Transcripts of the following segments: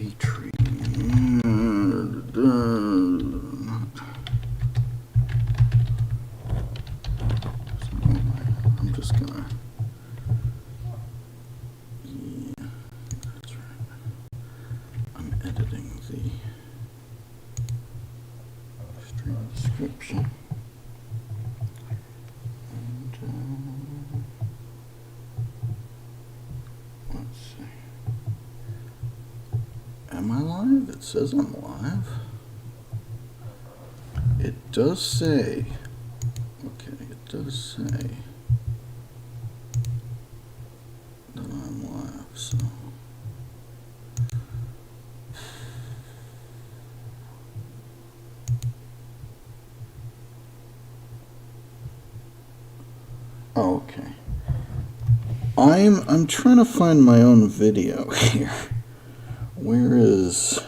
Patreon. I'm just gonna. Yeah, that's right. I'm editing the stream description. And let's see. Am I live? It says I'm live. It does say. Okay, it does say that I'm live, so. Oh, okay. I'm trying to find my own video here. Where is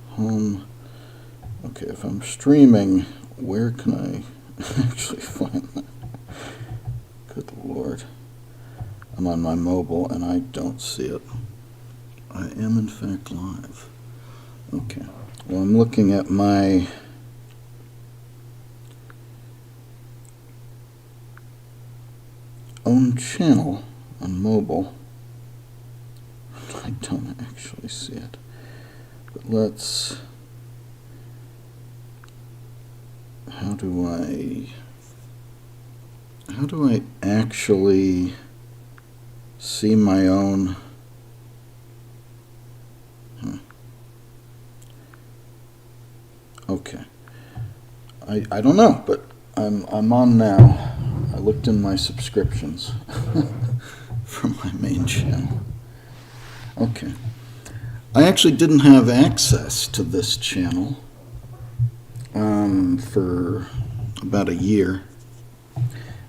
home? Okay, if I'm streaming, where can I actually find that? Good Lord. I'm on my mobile and I don't see it. I am in fact live. Okay. Well, I'm looking at my own channel on mobile. I don't actually see it. But let's... How do I actually see my own... Okay. I don't know, but I'm on now. I looked in my subscriptions from my main channel. Okay. I actually didn't have access to this channel for about a year.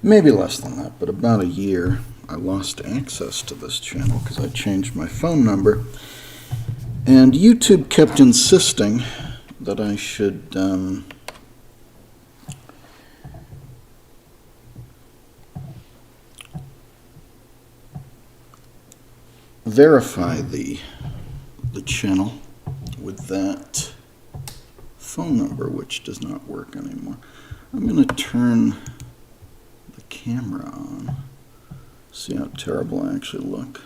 Maybe less than that, but about a year. I lost access to this channel because I changed my phone number. And YouTube kept insisting that I should verify the channel with that phone number, which does not work anymore. I'm going to turn the camera on. See how terrible I actually look.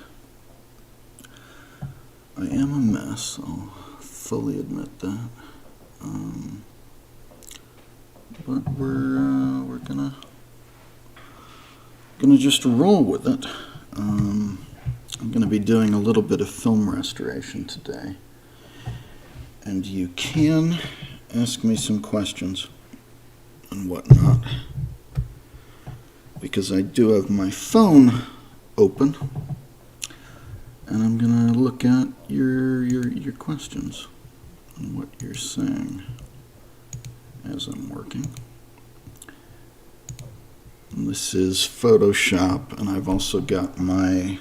I am a mess, I'll fully admit that. But we're gonna just roll with it. I'm going to be doing a little bit of film restoration today. And you can ask me some questions and whatnot, because I do have my phone open, and I'm going to look at your questions and what you're saying as I'm working. And this is Photoshop, and I've also got my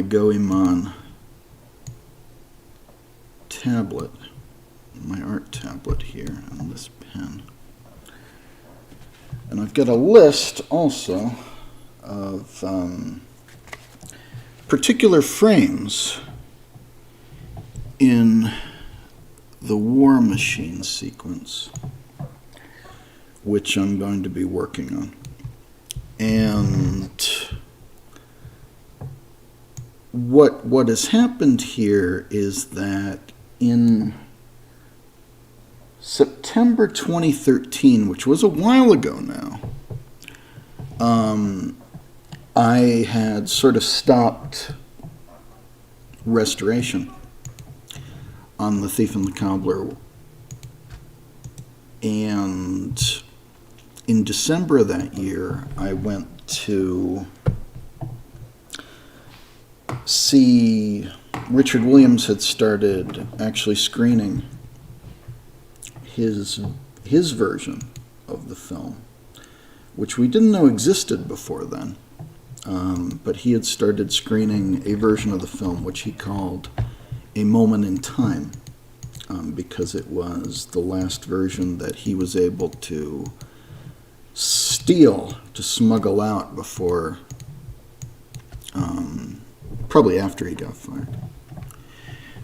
Goemon tablet, my art tablet here, and this pen. And I've got a list also of particular frames in the War Machine sequence, which I'm going to be working on. And what has happened here is that in September 2013, which was a while ago now, I had sort of stopped restoration on The Thief and the Cobbler. And in December of that year, I went to see Richard Williams had started actually screening his version of the film, which we didn't know existed before then. But he had started screening a version of the film which he called A Moment in Time, because it was the last version that he was able to steal, to smuggle out before probably after he got fired.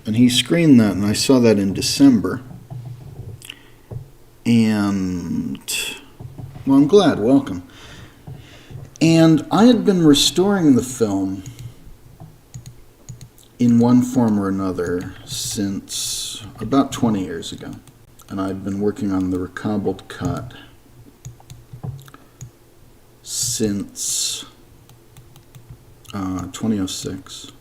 And he screened that, and I saw that in December. And, well, I'm glad. Welcome. And I had been restoring the film in one form or another since about 20 years ago. And I'd been working on the recobbled cut since 2006.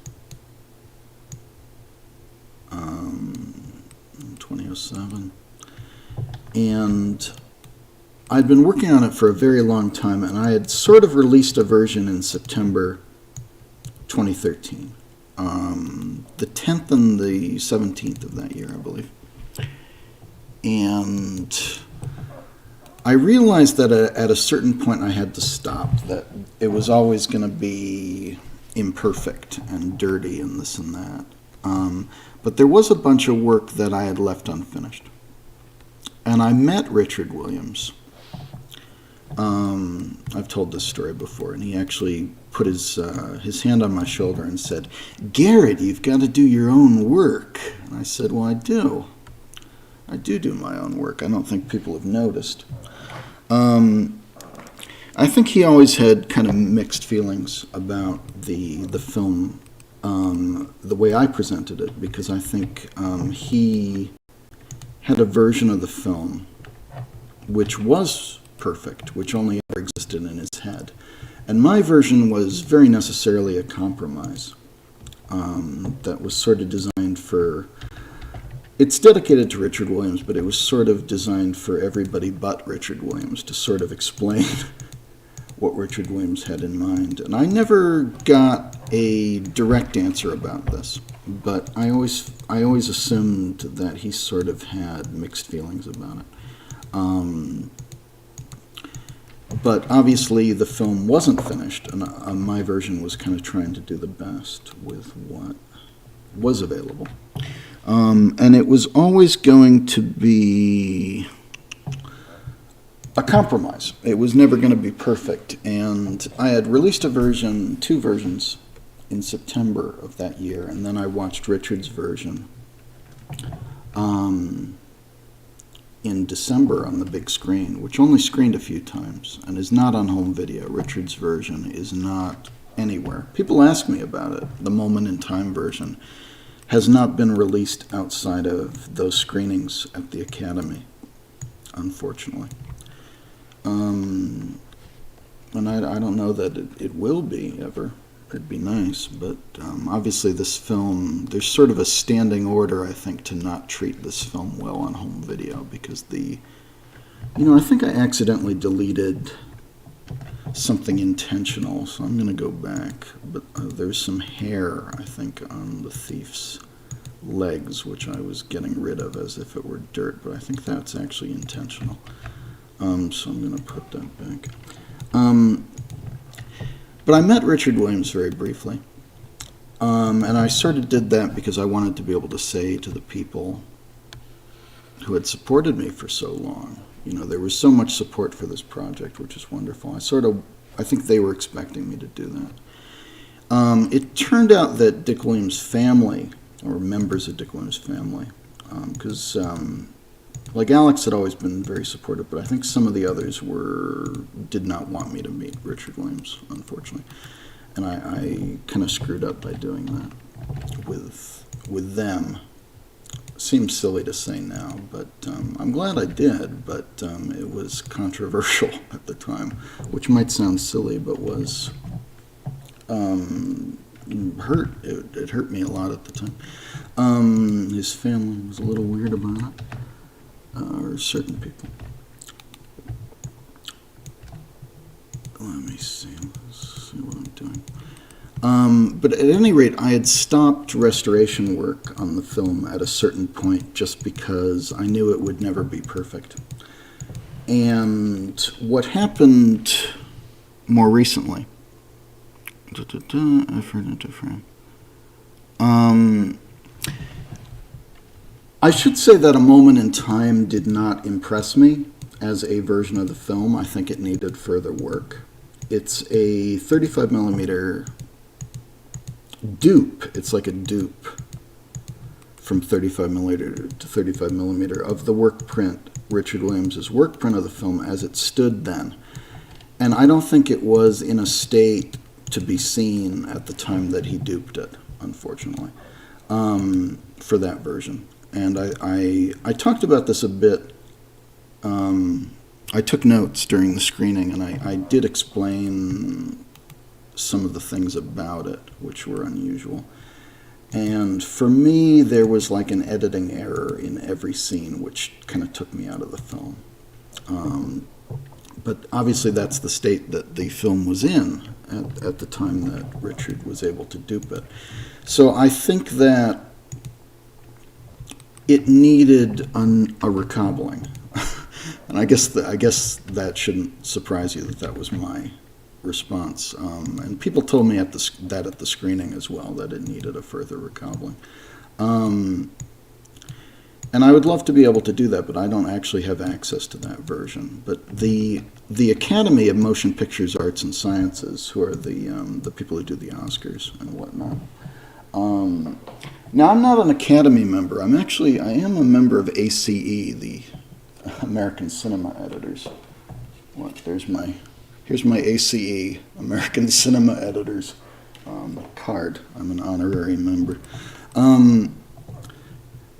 2007. And I'd been working on it for a very long time, and I had sort of released a version in September 2013. The 10th and the 17th of that year, I believe. And I realized that at a certain point I had to stop, that it was always going to be imperfect and dirty and this and that. But there was a bunch of work that I had left unfinished. And I met Richard Williams. I've told this story before, and he actually put his hand on my shoulder and said, "Garrett, you've got to do your own work." And I said, "Well, I do. I do my own work. I don't think people have noticed." I think he always had kind of mixed feelings about the film, the way I presented it, because I think he had a version of the film which was perfect, which only ever existed in his head. And my version was very necessarily a compromise that was sort of designed for... It's dedicated to Richard Williams, but it was sort of designed for everybody but Richard Williams to sort of explain what Richard Williams had in mind. And I never got a direct answer about this, but I always assumed that he sort of had mixed feelings about it. But obviously the film wasn't finished, and my version was kind of trying to do the best with what was available. And it was always going to be a compromise. It was never going to be perfect. And I had released two versions in September of that year, and then I watched Richard's version in December on the big screen, which only screened a few times and is not on home video. Richard's version is not anywhere. People ask me about it. The Moment in Time version has not been released outside of those screenings at the Academy, unfortunately. And I don't know that it will be ever. It'd be nice, but obviously this film, there's sort of a standing order, I think, to not treat this film well on home video, because I think I accidentally deleted something intentional, so I'm going to go back. But there's some hair, I think, on the thief's legs, which I was getting rid of as if it were dirt, but I think that's actually intentional. So I'm going to put that back. But I met Richard Williams very briefly, and I sort of did that because I wanted to be able to say to the people who had supported me for so long, there was so much support for this project, which is wonderful. I think they were expecting me to do that. It turned out that Dick Williams' family, or members of Dick Williams' family, because like Alex had always been very supportive, but I think some of the others did not want me to meet Richard Williams, unfortunately. And I kind of screwed up by doing that with them. Seems silly to say now, but I'm glad I did, but it was controversial at the time, which might sound silly, but was hurt. It hurt me a lot at the time. His family was a little weird about it. Or certain people. Let me see. Let's see what I'm doing. But at any rate, I had stopped restoration work on the film at a certain point just because I knew it would never be perfect. And what happened more recently... effort into frame. I should say that A Moment in Time did not impress me as a version of the film. I think it needed further work. It's a 35 millimeter dupe. It's like a dupe from 35 millimeter to 35 millimeter of the work print, Richard Williams's work print of the film as it stood then. And I don't think it was in a state to be seen at the time that he duped it, unfortunately, for that version. And I talked about this a bit. I took notes during the screening, and I did explain some of the things about it, which were unusual. And for me, there was like an editing error in every scene, which kind of took me out of the film. But obviously that's the state that the film was in at the time that Richard was able to dupe it. So I think that it needed a recobbling. And I guess that shouldn't surprise you that was my response. And people told me at the screening as well, that it needed a further recobbling. And I would love to be able to do that, but I don't actually have access to that version. But the Academy of Motion Pictures Arts and Sciences, who are the people who do the Oscars and whatnot. Now, I'm not an Academy member. I am a member of ACE, the American Cinema Editors. Here's my ACE, American Cinema Editors card. I'm an honorary member.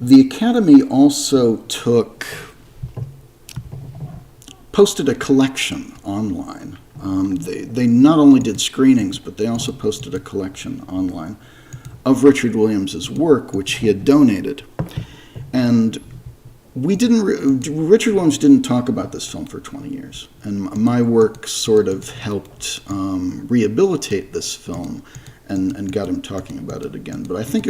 The Academy also posted a collection online. They not only did screenings, but they also posted a collection online of Richard Williams's work, which he had donated. And Richard Williams didn't talk about this film for 20 years. And my work sort of helped rehabilitate this film and got him talking about it again. But I think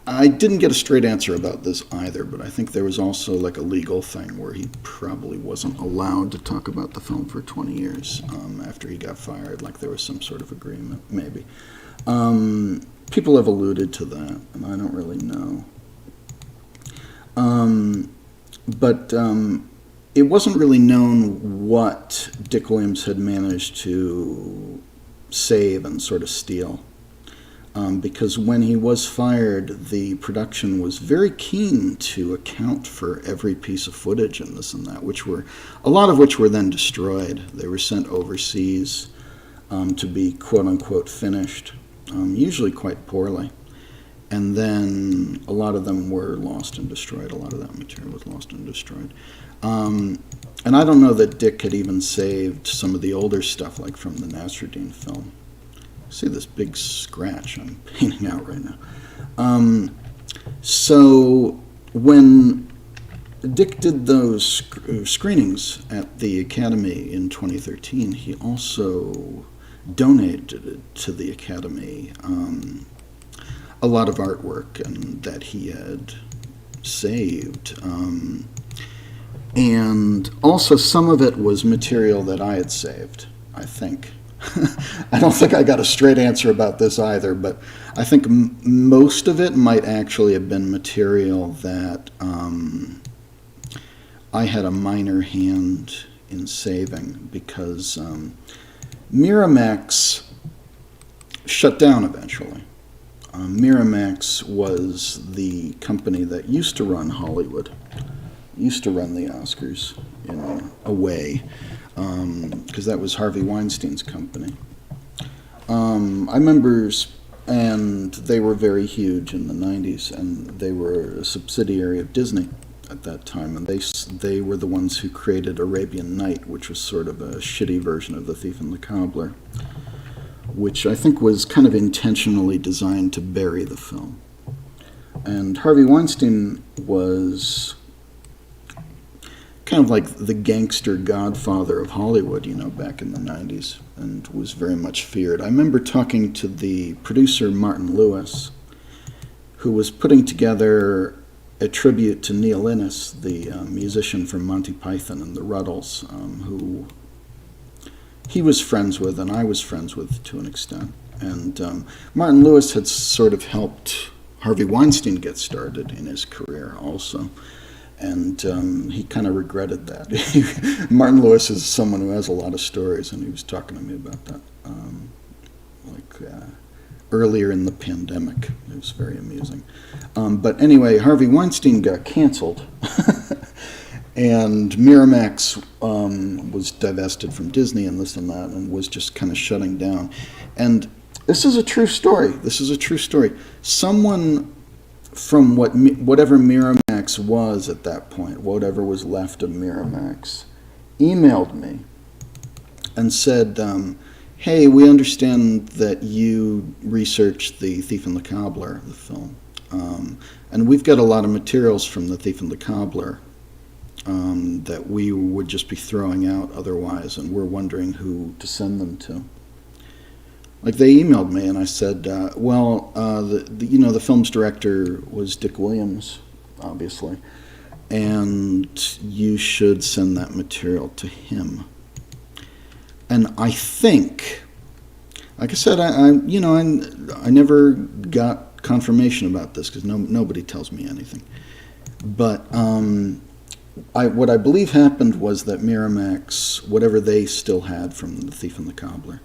I didn't get a straight answer about this either, but I think there was also like a legal thing where he probably wasn't allowed to talk about the film for 20 years after he got fired, like there was some sort of agreement, maybe. People have alluded to that, and I don't really know. But it wasn't really known what Dick Williams had managed to save and sort of steal. Because when he was fired, the production was very keen to account for every piece of footage and this and that, a lot of which were then destroyed. They were sent overseas to be quote-unquote finished, usually quite poorly. And then a lot of them were lost and destroyed. A lot of that material was lost and destroyed. And I don't know that Dick had even saved some of the older stuff, like from the Nasruddin film. See this big scratch I'm painting out right now. So when Dick did those screenings at the Academy in 2013, he also donated to the Academy a lot of artwork that he had saved. And also some of it was material that I had saved, I think. I don't think I got a straight answer about this either, but I think most of it might actually have been material that I had a minor hand in saving, because Miramax shut down eventually. Miramax was the company that used to run Hollywood, used to run the Oscars in a way, because that was Harvey Weinstein's company. I remember, and they were very huge in the 90s, and they were a subsidiary of Disney at that time, and they were the ones who created Arabian Night, which was sort of a shitty version of The Thief and the Cobbler, which I think was kind of intentionally designed to bury the film. And Harvey Weinstein was kind of like the gangster godfather of Hollywood, back in the 90s, and was very much feared. I remember talking to the producer, Martin Lewis, who was putting together a tribute to Neil Innes, the musician from Monty Python and the Ruddles, who he was friends with and I was friends with to an extent. And Martin Lewis had sort of helped Harvey Weinstein get started in his career also. And he kind of regretted that. Martin Lewis is someone who has a lot of stories, and he was talking to me about that. earlier in the pandemic. It was very amusing. But anyway, Harvey Weinstein got canceled. And Miramax was divested from Disney and this and that, and was just kind of shutting down. And this is a true story. This is a true story. Someone from whatever Miramax was at that point, whatever was left of Miramax, emailed me and said, hey, we understand that you researched The Thief and the Cobbler, the film. And we've got a lot of materials from The Thief and the Cobbler that we would just be throwing out otherwise, and we're wondering who to send them to. Like, they emailed me, and I said, the film's director was Dick Williams, obviously, and you should send that material to him. And I think, like I said, I never got confirmation about this because nobody tells me anything. But what I believe happened was that Miramax, whatever they still had from The Thief and the Cobbler,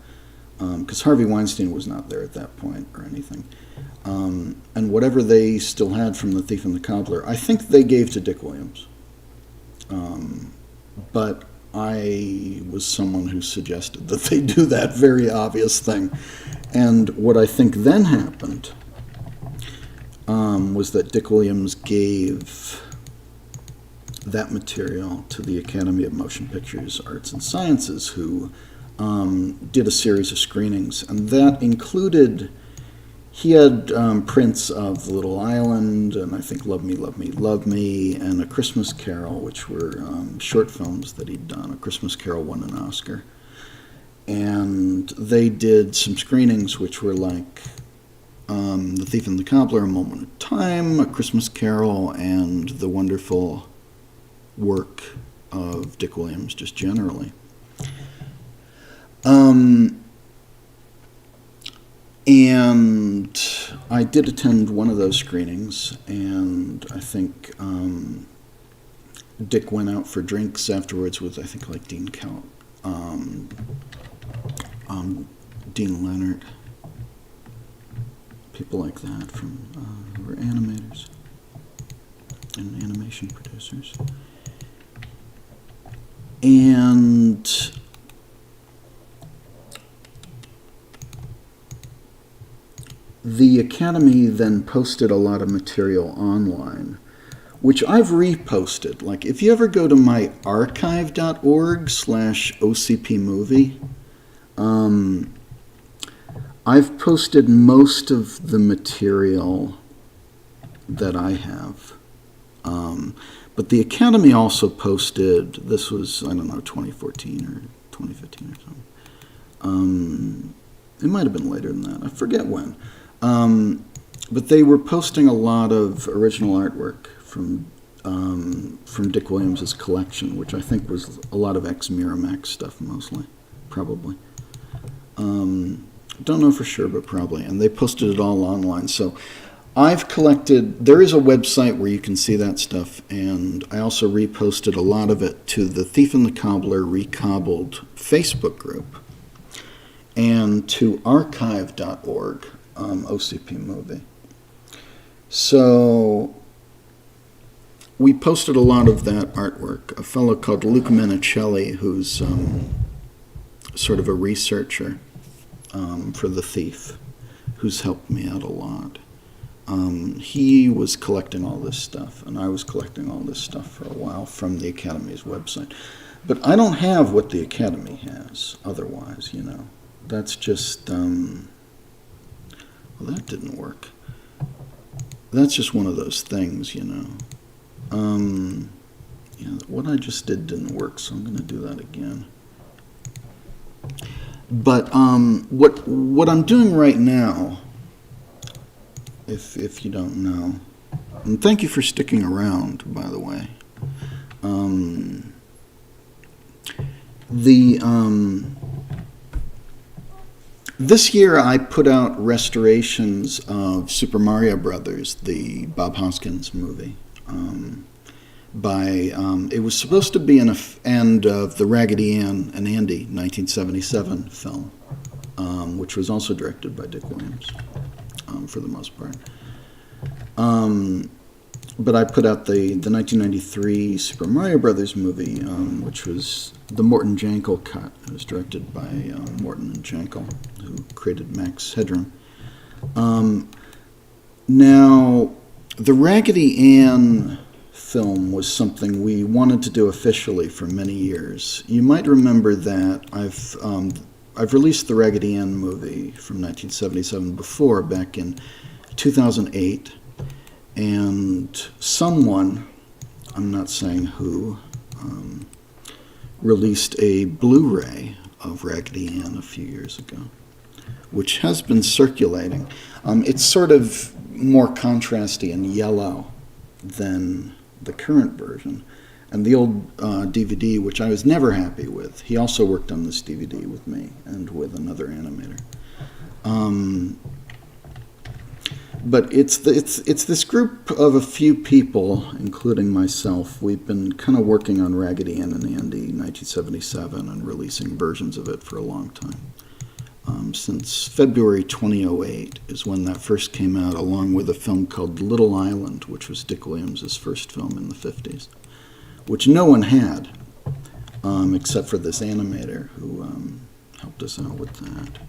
because Harvey Weinstein was not there at that point or anything, and whatever they still had from The Thief and the Cobbler, I think they gave to Dick Williams. But I was someone who suggested that they do that very obvious thing. And what I think then happened was that Dick Williams gave that material to the Academy of Motion Pictures Arts and Sciences, who did a series of screenings. And that included, he had prints of The Little Island, and I think Love Me, Love Me, Love Me, and A Christmas Carol, which were short films that he'd done. A Christmas Carol won an Oscar. And they did some screenings which were like The Thief and the Cobbler, A Moment of Time, A Christmas Carol, and the wonderful work of Dick Williams just generally. And I did attend one of those screenings, and I think Dick went out for drinks afterwards with, I think, like Dean Leonard, people like that from who were animators and animation producers. And the Academy then posted a lot of material online, which I've reposted. Like, if you ever go to my archive.org/OCPmovie, I've posted most of the material that I have. But the Academy also posted, this was, 2014 or 2015 or something. It might have been later than that. I forget when. But they were posting a lot of original artwork from Dick Williams' collection, which I think was a lot of ex-Miramax stuff mostly, probably. Don't know for sure, but probably. And they posted it all online. So I've collected, there is a website where you can see that stuff, and I also reposted a lot of it to the Thief and the Cobbler Recobbled Facebook group and to archive.org, OCP movie. So we posted a lot of that artwork. A fellow called Luca Menicelli, who's sort of a researcher for The Thief, who's helped me out a lot. He was collecting all this stuff, and I was collecting all this stuff for a while from the Academy's website. But I don't have what the Academy has otherwise, That's just, well, that didn't work. That's just one of those things, what I just did didn't work, so I'm going to do that again. But what I'm doing right now, if you don't know, and thank you for sticking around, by the way. This year I put out restorations of Super Mario Brothers, the Bob Hoskins movie. It was supposed to be an end of the Raggedy Ann and Andy 1977 film. which was also directed by Dick Williams, for the most part. But I put out the 1993 Super Mario Brothers movie, which was the Morton Jankel cut. It was directed by Morton and Jankel, who created Max Headroom. Now, the Raggedy Ann film was something we wanted to do officially for many years. You might remember that I've released the Raggedy Ann movie from 1977 before, back in 2008. And someone, I'm not saying who, released a Blu-ray of Raggedy Ann a few years ago, which has been circulating. It's sort of more contrasty and yellow than the current version. And the old DVD, which I was never happy with, he also worked on this DVD with me and with another animator. But it's this group of a few people, including myself. We've been kind of working on Raggedy Ann and Andy 1977 and releasing versions of it for a long time. Since February 2008 is when that first came out, along with a film called Little Island, which was Dick Williams' first film in the 50s, which no one had, except for this animator who helped us out with that.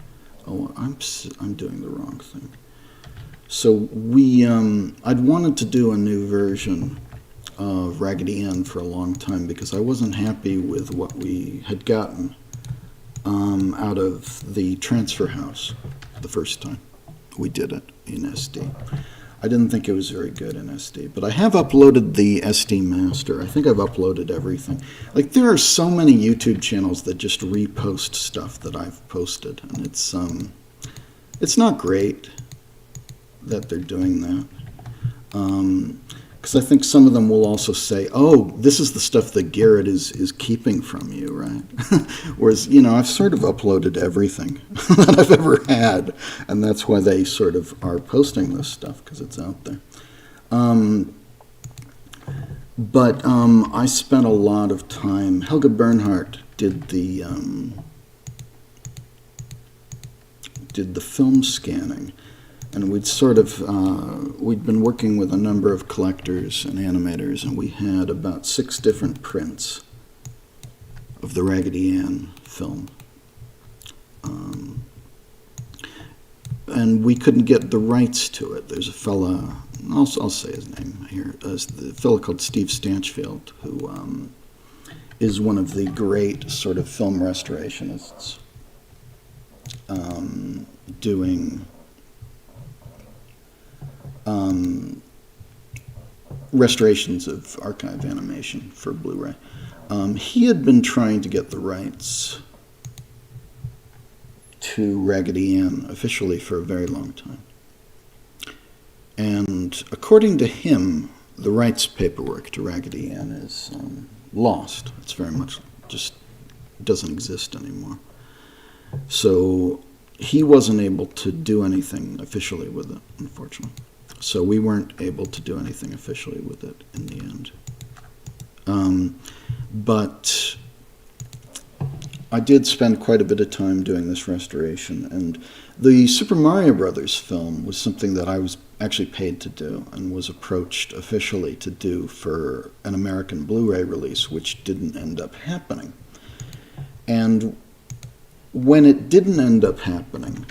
Oh, I'm doing the wrong thing. So I'd wanted to do a new version of Raggedy Ann for a long time because I wasn't happy with what we had gotten out of the transfer house the first time we did it in SD. I didn't think it was very good in SD, but I have uploaded the SD master. I think I've uploaded everything. Like, there are so many YouTube channels that just repost stuff that I've posted, and it's not great that they're doing that. Because I think some of them will also say, oh, this is the stuff that Garrett is keeping from you, right? Whereas, I've sort of uploaded everything that I've ever had, and that's why they sort of are posting this stuff, because it's out there. But I spent a lot of time. Helga Bernhardt did the film scanning. And we'd been working with a number of collectors and animators, and we had about 6 different prints of the Raggedy Ann film. And we couldn't get the rights to it. There's a fella, I'll say his name here, the fella called Steve Stanchfield, who is one of the great sort of film restorationists, doing restorations of archive animation for Blu-ray. He had been trying to get the rights to Raggedy Ann officially for a very long time. And according to him, the rights paperwork to Raggedy Ann is lost. It's very much just doesn't exist anymore. So he wasn't able to do anything officially with it, unfortunately. So we weren't able to do anything officially with it in the end. But I did spend quite a bit of time doing this restoration, and the Super Mario Brothers film was something that I was actually paid to do and was approached officially to do for an American Blu-ray release, which didn't end up happening. And when it didn't end up happening,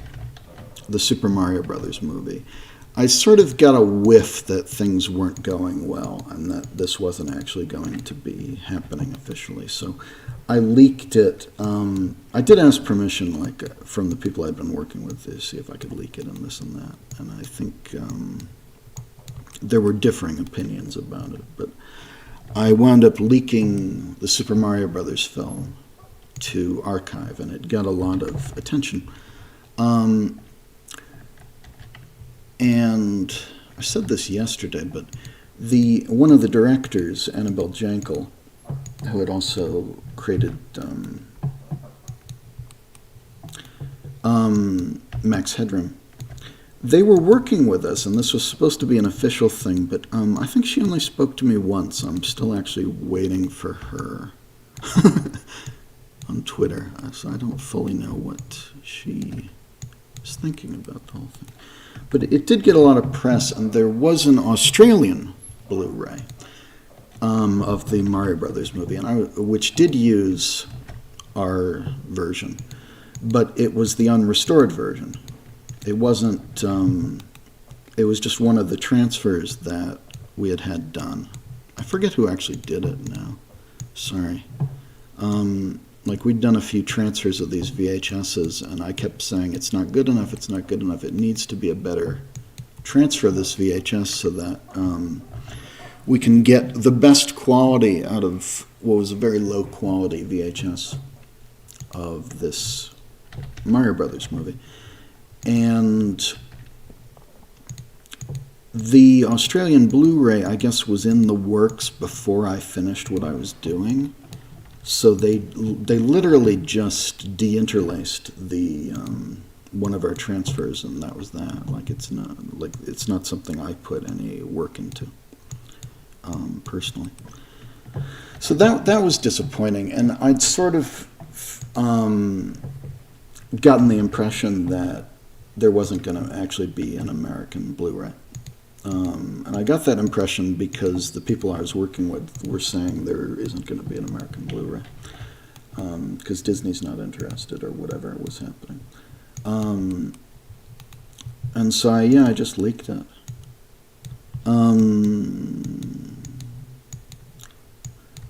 the Super Mario Brothers movie, I sort of got a whiff that things weren't going well and that this wasn't actually going to be happening officially. So I leaked it. I did ask permission, from the people I'd been working with, to see if I could leak it and this and that. And I think there were differing opinions about it. But I wound up leaking the Super Mario Brothers film to Archive, and it got a lot of attention. And I said this yesterday, but one of the directors, Annabelle Jankel, who had also created Max Headroom, they were working with us, and this was supposed to be an official thing, but I think she only spoke to me once. I'm still actually waiting for her. on Twitter, so I don't fully know what she is thinking about the whole thing. But it did get a lot of press, and there was an Australian Blu-ray of the Mario Brothers movie, which did use our version, but it was the unrestored version. It wasn't. It was just one of the transfers that we had done. I forget who actually did it now. Sorry. Like, we'd done a few transfers of these VHSs, and I kept saying, it's not good enough, it's not good enough. It needs to be a better transfer of this VHS so that we can get the best quality out of what was a very low quality VHS of this Mario Brothers movie. And the Australian Blu-ray, I guess, was in the works before I finished what I was doing. So they literally just deinterlaced the one of our transfers, and that was that. Like, it's not something I put any work into personally. So that was disappointing, and I'd sort of gotten the impression that there wasn't going to actually be an American Blu-ray. And I got that impression because the people I was working with were saying there isn't going to be an American Blu-ray because Disney's not interested or whatever was happening. And so I just leaked it.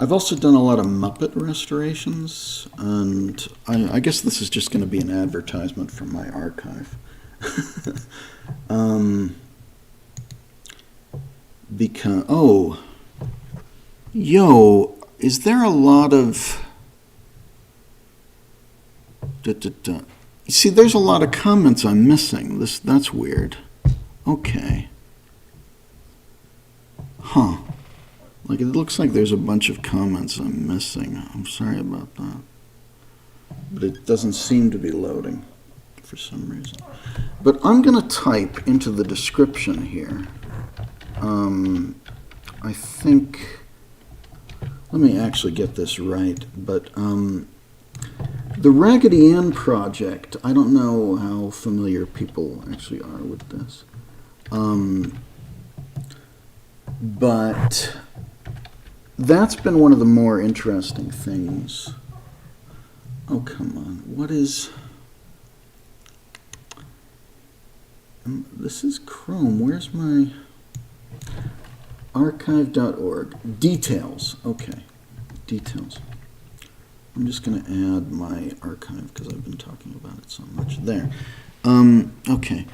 I've also done a lot of Muppet restorations, and I guess this is just going to be an advertisement for my archive. Because, is there a lot of... You see, there's a lot of comments I'm missing. That's weird. Okay. Huh. Like, it looks like there's a bunch of comments I'm missing. I'm sorry about that. But it doesn't seem to be loading for some reason. But I'm going to type into the description here. I think, let me actually get this right, but the Raggedy Ann project, I don't know how familiar people actually are with this, but that's been one of the more interesting things. Oh, come on, what is... This is Chrome, where's my... Archive.org. Details. Okay. Details. I'm just going to add my archive because I've been talking about it so much. There. Okay.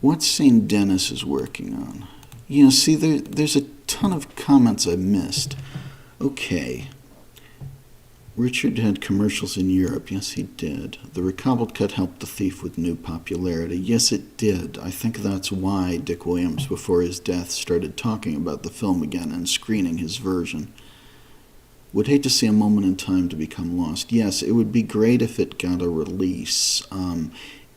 What St. Dennis is working on? Yeah, see, there's a ton of comments I missed. Okay. Richard had commercials in Europe. Yes, he did. The recobbled cut helped The Thief with new popularity. Yes, it did. I think that's why Dick Williams, before his death, started talking about the film again and screening his version. Would hate to see a moment in time to become lost. Yes, it would be great if it got a release.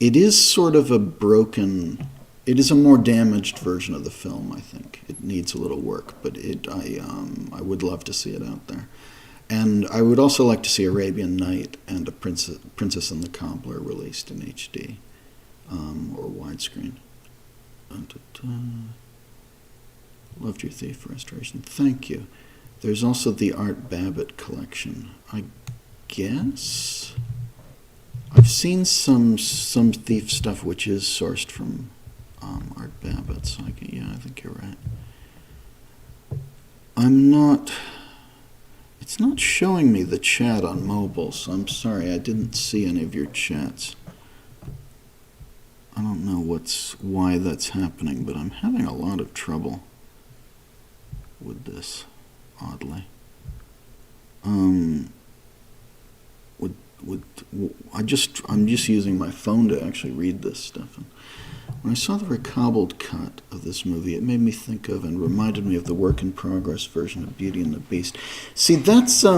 It is sort of a broken... It is a more damaged version of the film, I think. It needs a little work, but I would love to see it out there. And I would also like to see Arabian Night and a Princess and the Cobbler released in HD or widescreen. Loved your Thief restoration. Thank you. There's also the Art Babbitt collection. I guess I've seen some Thief stuff which is sourced from Art Babbitt. So I think you're right. It's not showing me the chat on mobile, so I'm sorry, I didn't see any of your chats. I don't know why that's happening, but I'm having a lot of trouble with this, oddly. I'm just using my phone to actually read this stuff. And when I saw the recobbled cut of this movie, it made me think of and reminded me of the work-in-progress version of Beauty and the Beast. See, that's, I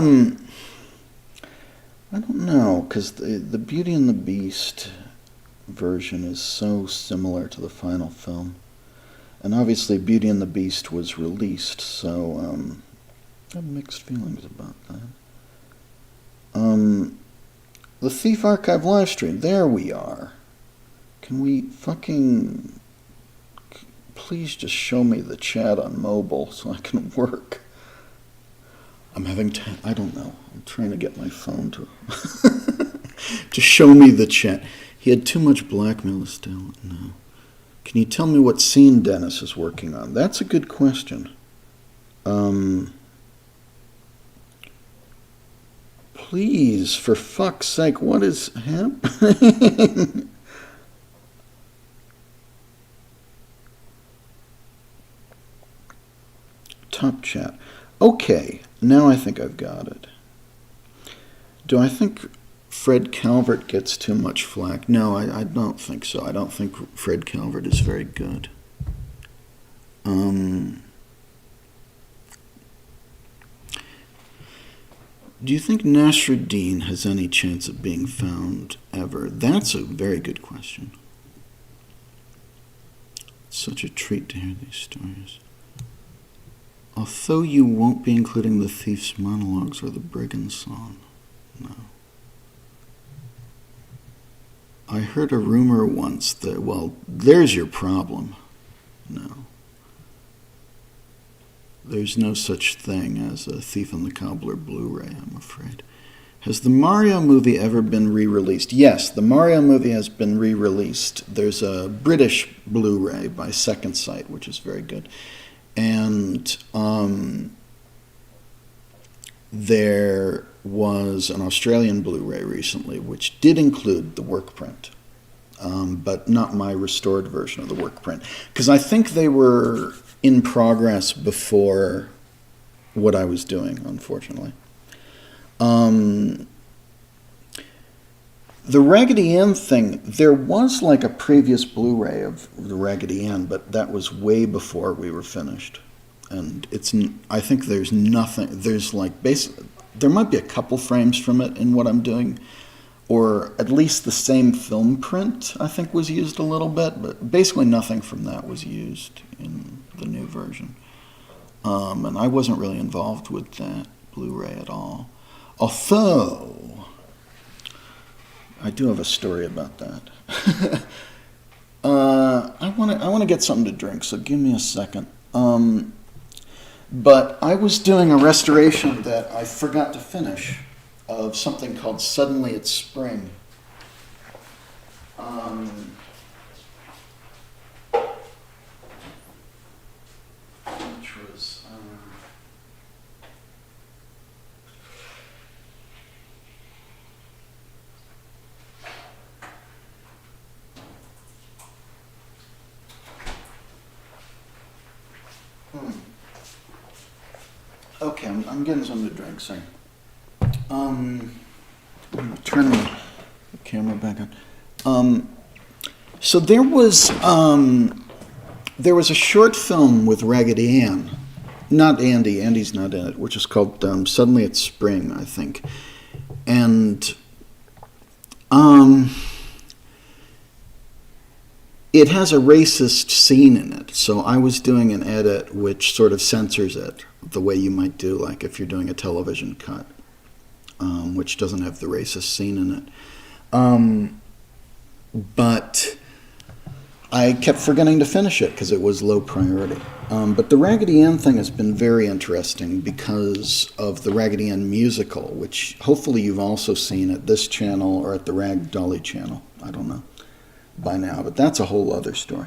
don't know, because the Beauty and the Beast version is so similar to the final film. And obviously Beauty and the Beast was released, so I have mixed feelings about that. The Thief Archive live stream. There we are. Can we fucking... Please just show me the chat on mobile so I can work. I'm having I don't know. I'm trying to get my phone to to show me the chat. He had too much blackmail still. No. Can you tell me what scene Dennis is working on? That's a good question. Please, for fuck's sake, what is happening? Top chat. Okay, now I think I've got it. Do I think Fred Calvert gets too much flack? No, I don't think so. I don't think Fred Calvert is very good. Do you think Nasruddin has any chance of being found ever? That's a very good question. It's such a treat to hear these stories. Although you won't be including the thief's monologues or the brigand song. No. I heard a rumor once that, well, there's your problem. No. There's no such thing as a Thief and the Cobbler Blu-ray, I'm afraid. Has the Mario movie ever been re-released? Yes, the Mario movie has been re-released. There's a British Blu-ray by Second Sight, which is very good. And there was an Australian Blu-ray recently, which did include the work print, but not my restored version of the work print. Because I think they were in progress before what I was doing, unfortunately. The Raggedy Ann thing, there was like a previous Blu-ray of the Raggedy Ann, but that was way before we were finished. And I think there's nothing, there's like, there might be a couple frames from it in what I'm doing, or at least the same film print, I think, was used a little bit, but basically nothing from that was used in the new version. And I wasn't really involved with that Blu-ray at all. Although, I do have a story about that. I want to get something to drink, so give me a second. But I was doing a restoration that I forgot to finish of something called Suddenly It's Spring. Which was... Okay, I'm getting something to drink, sorry. I'm going to turn the camera back on. So there was a short film with Raggedy Ann, not Andy, Andy's not in it, which is called Suddenly It's Spring, I think. And it has a racist scene in it, so I was doing an edit which sort of censors it the way you might do, like if you're doing a television cut, which doesn't have the racist scene in it. But I kept forgetting to finish it because it was low priority. But the Raggedy Ann thing has been very interesting because of the Raggedy Ann musical, which hopefully you've also seen at this channel or at the Rag Dolly channel. I don't know by now, but that's a whole other story.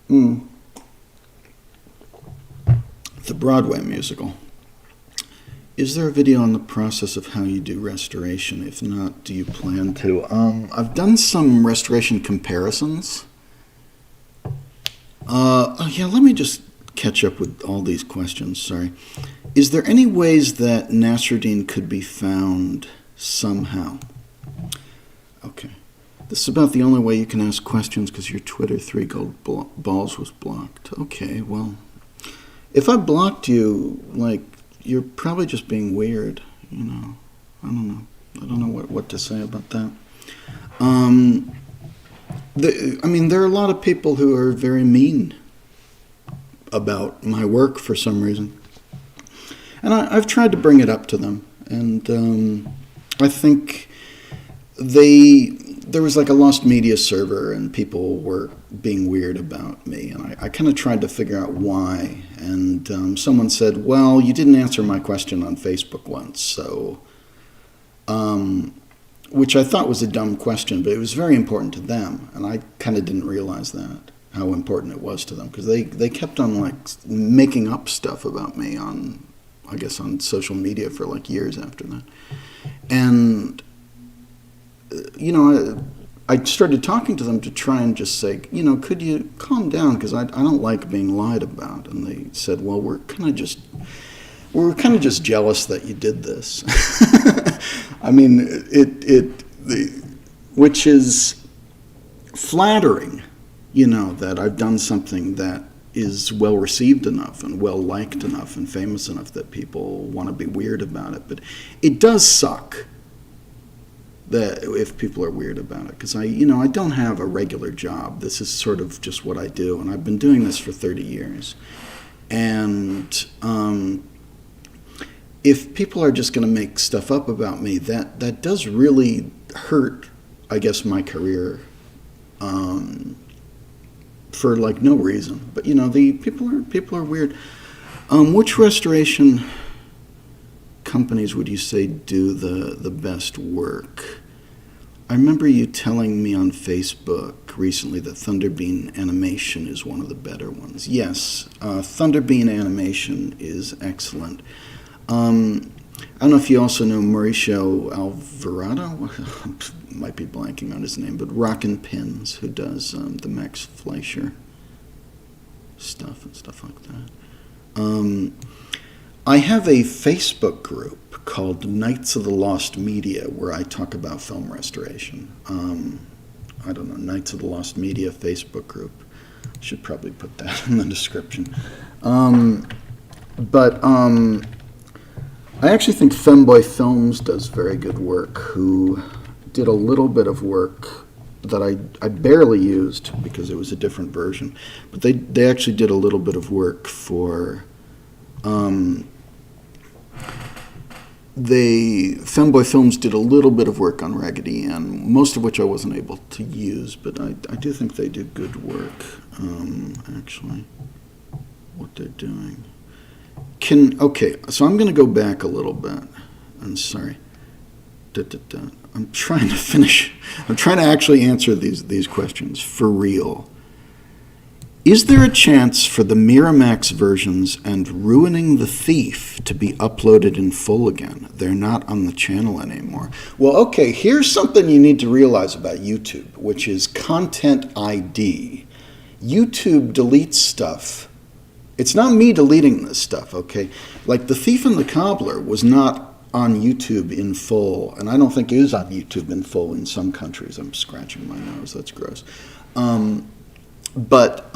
The Broadway musical. Is there a video on the process of how you do restoration? If not, do you plan to? I've done some restoration comparisons. Let me just catch up with all these questions, sorry. Is there any ways that Nasruddin could be found somehow? Okay. This is about the only way you can ask questions because your Twitter 3 gold balls was blocked. Okay, well, if I blocked you, like, you're probably just being weird, you know. I don't know what to say about that. There are a lot of people who are very mean about my work for some reason. And I've tried to bring it up to them. And I think there was like a lost media server, and people were being weird about me, and I kind of tried to figure out why. And someone said, "Well, you didn't answer my question on Facebook once," so, which I thought was a dumb question, but it was very important to them, and I kind of didn't realize that, how important it was to them, because they kept on like making up stuff about me on, I guess, on social media for like years after that. And I started talking to them to try and just say, could you calm down, because I don't like being lied about. And they said, well, we're kind of just jealous that you did this. I mean, which is flattering, that I've done something that is well received enough and well liked enough and famous enough that people want to be weird about it. But it does suck that if people are weird about it, because I don't have a regular job. This is sort of just what I do, and I've been doing this for 30 years. And if people are just going to make stuff up about me, that does really hurt, I guess, my career, for like no reason. But the people are weird. Which restoration companies would you say do the best work? I remember you telling me on Facebook recently that Thunderbeam Animation is one of the better ones. Yes, Thunderbeam Animation is excellent. I don't know if you also know Mauricio Alvarado, might be blanking on his name, but Rockin' Pins, who does the Max Fleischer stuff and stuff like that. I have a Facebook group called Knights of the Lost Media, where I talk about film restoration. I don't know, Knights of the Lost Media Facebook group. I should probably put that in the description. But I actually think Femboy Films does very good work, who did a little bit of work that I barely used because it was a different version. But they actually did a little bit of work for... Femboy Films did a little bit of work on Raggedy Ann, most of which I wasn't able to use, but I do think they do good work, actually, what they're doing. Okay, so I'm going to go back a little bit. I'm sorry. I'm trying to finish. I'm trying to actually answer these questions for real. Is there a chance for the Miramax versions and Ruining the Thief to be uploaded in full again? They're not on the channel anymore. Well, okay, here's something you need to realize about YouTube, which is content ID. YouTube deletes stuff. It's not me deleting this stuff, okay? Like The Thief and the Cobbler was not on YouTube in full, and I don't think it is on YouTube in full in some countries. I'm scratching my nose, that's gross. But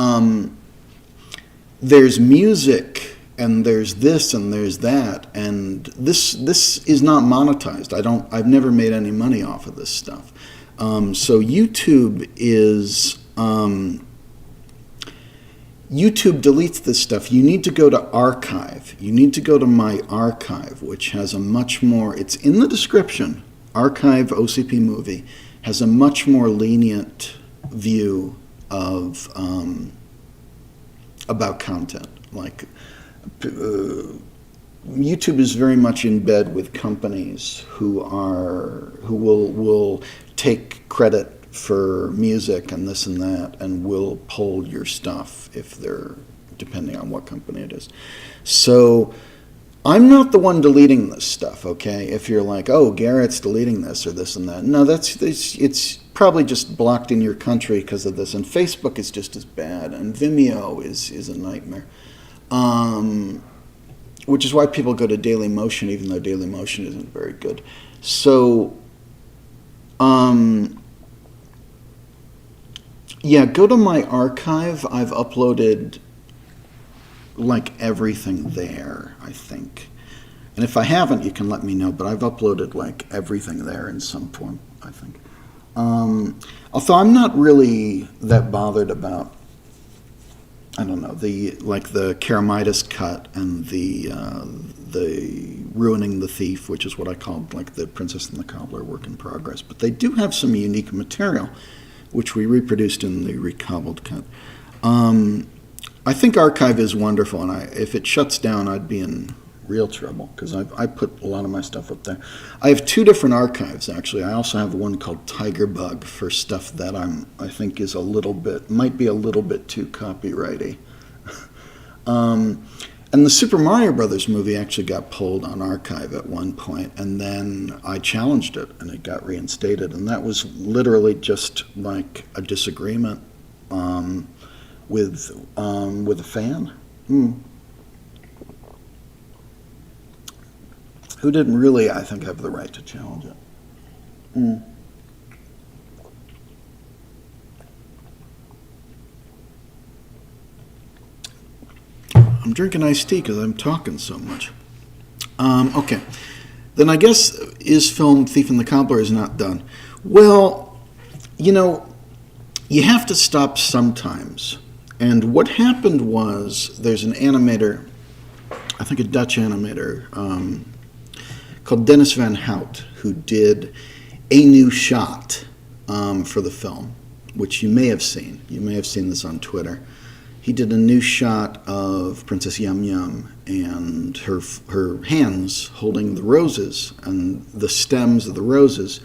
there's music, and there's this, and there's that, and this is not monetized. I've never made any money off of this stuff. So YouTube is YouTube deletes this stuff. You need to go to Archive. You need to go to my Archive, which has a much more. It's in the description. Archive OCP movie has a much more lenient view of about content. Like YouTube is very much in bed with companies who will take credit for music and this and that, and will pull your stuff if they're, depending on what company it is. So I'm not the one deleting this stuff, okay? If you're like, oh, Garrett's deleting this or this and that. No, it's probably just blocked in your country because of this. And Facebook is just as bad. And Vimeo is a nightmare. Which is why people go to Dailymotion, even though Dailymotion isn't very good. So, yeah, go to my Archive. I've uploaded like everything there, I think. And if I haven't, you can let me know, but I've uploaded like everything there in some form, I think. Although I'm not really that bothered about, I don't know, the Karamitis cut and the the Ruining the Thief, which is what I called like the Princess and the Cobbler work in progress. But they do have some unique material, which we reproduced in the recobbled cut. I think Archive is wonderful, and if it shuts down, I'd be in real trouble, because I put a lot of my stuff up there. I have 2 different archives, actually. I also have one called Tiger Bug for stuff that I think is might be a little bit too copyrighty. And the Super Mario Brothers movie actually got pulled on Archive at one point, and then I challenged it, and it got reinstated, and that was literally just like a disagreement with a fan. Who didn't really, I think, have the right to challenge it. I'm drinking iced tea because I'm talking so much. Okay. Then I guess, is film Thief and the Cobbler is not done? Well, you have to stop sometimes. And what happened was, there's an animator, I think a Dutch animator, called Dennis Van Hout, who did A New Shot for the film, which you may have seen. You may have seen this on Twitter. He did a new shot of Princess Yum Yum and her hands holding the roses and the stems of the roses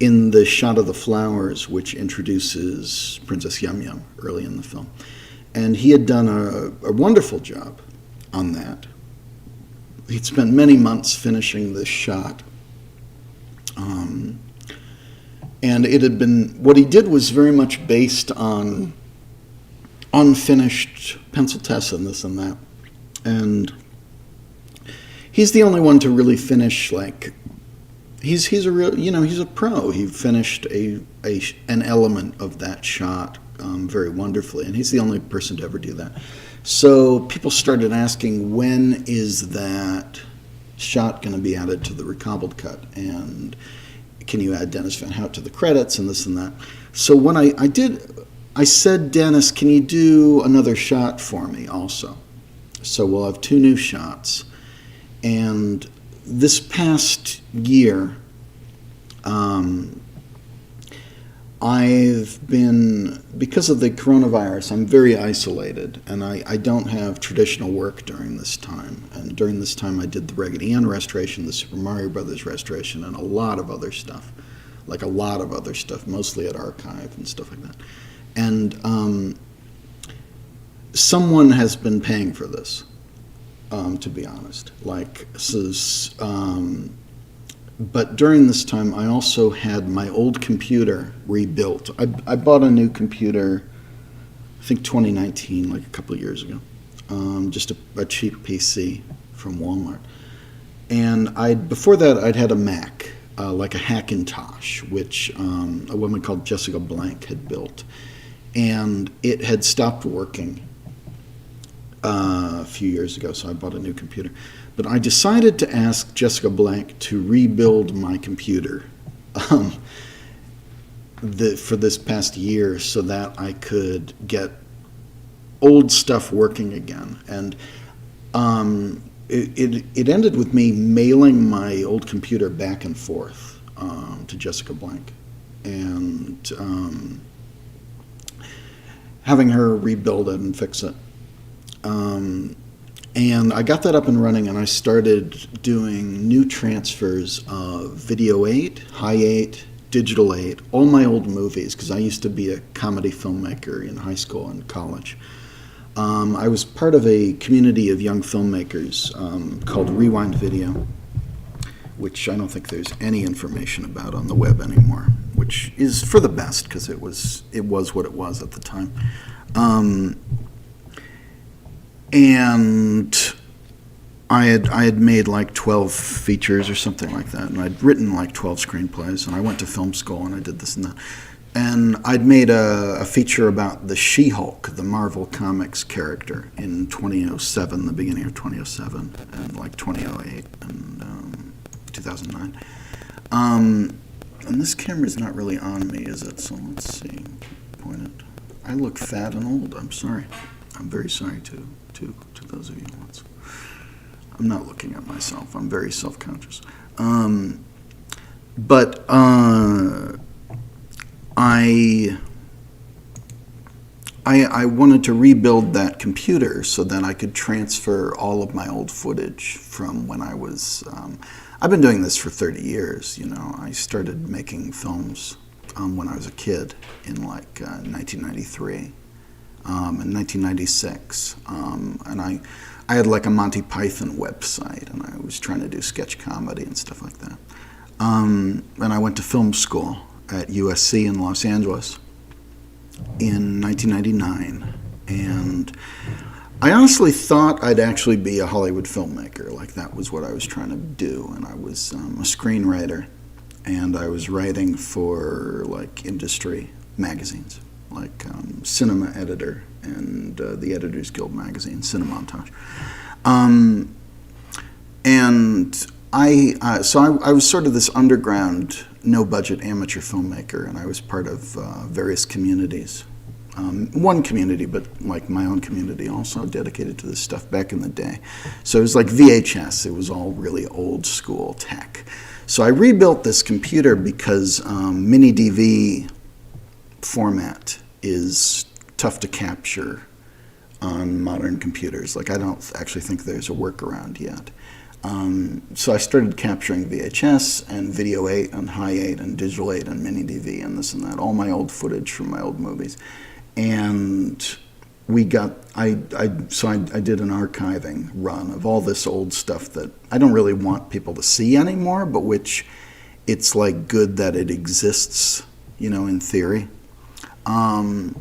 in the shot of the flowers, which introduces Princess Yum Yum early in the film. And he had done a wonderful job on that. He'd spent many months finishing this shot. And it had been, what he did was very much based on unfinished pencil tests and this and that. And he's the only one to really finish, like, he's a real, he's a pro. He finished an element of that shot very wonderfully, and he's the only person to ever do that. So people started asking, when is that shot going to be added to the recobbled cut? And can you add Dennis Van Hout to the credits and this and that? So when I said, Dennis, can you do another shot for me also? So we'll have 2 new shots. And this past year, I've been, because of the coronavirus, I'm very isolated, and I don't have traditional work during this time. And during this time, I did the Raggedy Ann restoration, the Super Mario Brothers restoration, and a lot of other stuff, mostly at Archive and stuff like that. And someone has been paying for this, to be honest. But during this time, I also had my old computer rebuilt. I bought a new computer, I think 2019, like a couple of years ago, just a cheap PC from Walmart. And before that, I'd had a Mac, like a Hackintosh, which a woman called Jessica Blank had built. And it had stopped working a few years ago, so I bought a new computer. But I decided to ask Jessica Blank to rebuild my computer for this past year so that I could get old stuff working again. And it ended with me mailing my old computer back and forth to Jessica Blank and having her rebuild it and fix it. And I got that up and running, and I started doing new transfers of Video 8, High 8, Digital 8, all my old movies, because I used to be a comedy filmmaker in high school and college. I was part of a community of young filmmakers called Rewind Video, which I don't think there's any information about on the web anymore, which is for the best, because it was what it was at the time. And I had made like 12 features or something like that, and I'd written like 12 screenplays, and I went to film school, and I did this and that. And I'd made a feature about the She-Hulk, the Marvel Comics character, in 2007, the beginning of 2007, and like 2008 and 2009. And this camera's not really on me, is it? So let's see. Point it. I look fat and old. I'm sorry. I'm very sorry to those of you. I'm not looking at myself. I'm very self-conscious. But I wanted to rebuild that computer so that I could transfer all of my old footage from when I was. I've been doing this for 30 years. I started making films when I was a kid in 1993 and 1996, and I had like a Monty Python website, and I was trying to do sketch comedy and stuff like that. And I went to film school at USC in Los Angeles in 1999, and I honestly thought I'd actually be a Hollywood filmmaker. Like, that was what I was trying to do, and I was a screenwriter, and I was writing for like industry magazines, like Cinema Editor and the Editors Guild magazine, Cinemontage. And I was sort of this underground, no-budget amateur filmmaker, and I was part of various communities. One community, but like my own community, also dedicated to this stuff back in the day. So it was like VHS. It was all really old school tech. So I rebuilt this computer because mini DV format is tough to capture on modern computers. Like, I don't actually think there's a workaround yet. So I started capturing VHS and Video 8 and High 8 and Digital 8 and Mini DV and this and that, all my old footage from my old movies. And I did an archiving run of all this old stuff that I don't really want people to see anymore, but which it's like good that it exists, in theory. And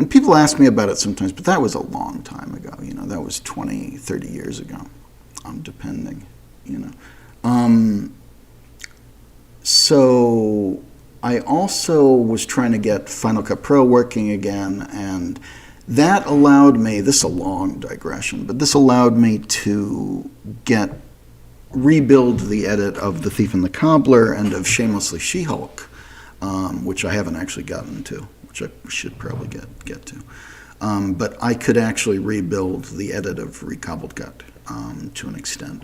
people ask me about it sometimes, but that was a long time ago. That was 20, 30 years ago, depending, So I also was trying to get Final Cut Pro working again, and that allowed me, this is a long digression, but this allowed me to rebuild the edit of The Thief and the Cobbler and of Shamelessly She-Hulk, which I haven't actually gotten to, which I should probably get to. But I could actually rebuild the edit of Recobbled Gut to an extent.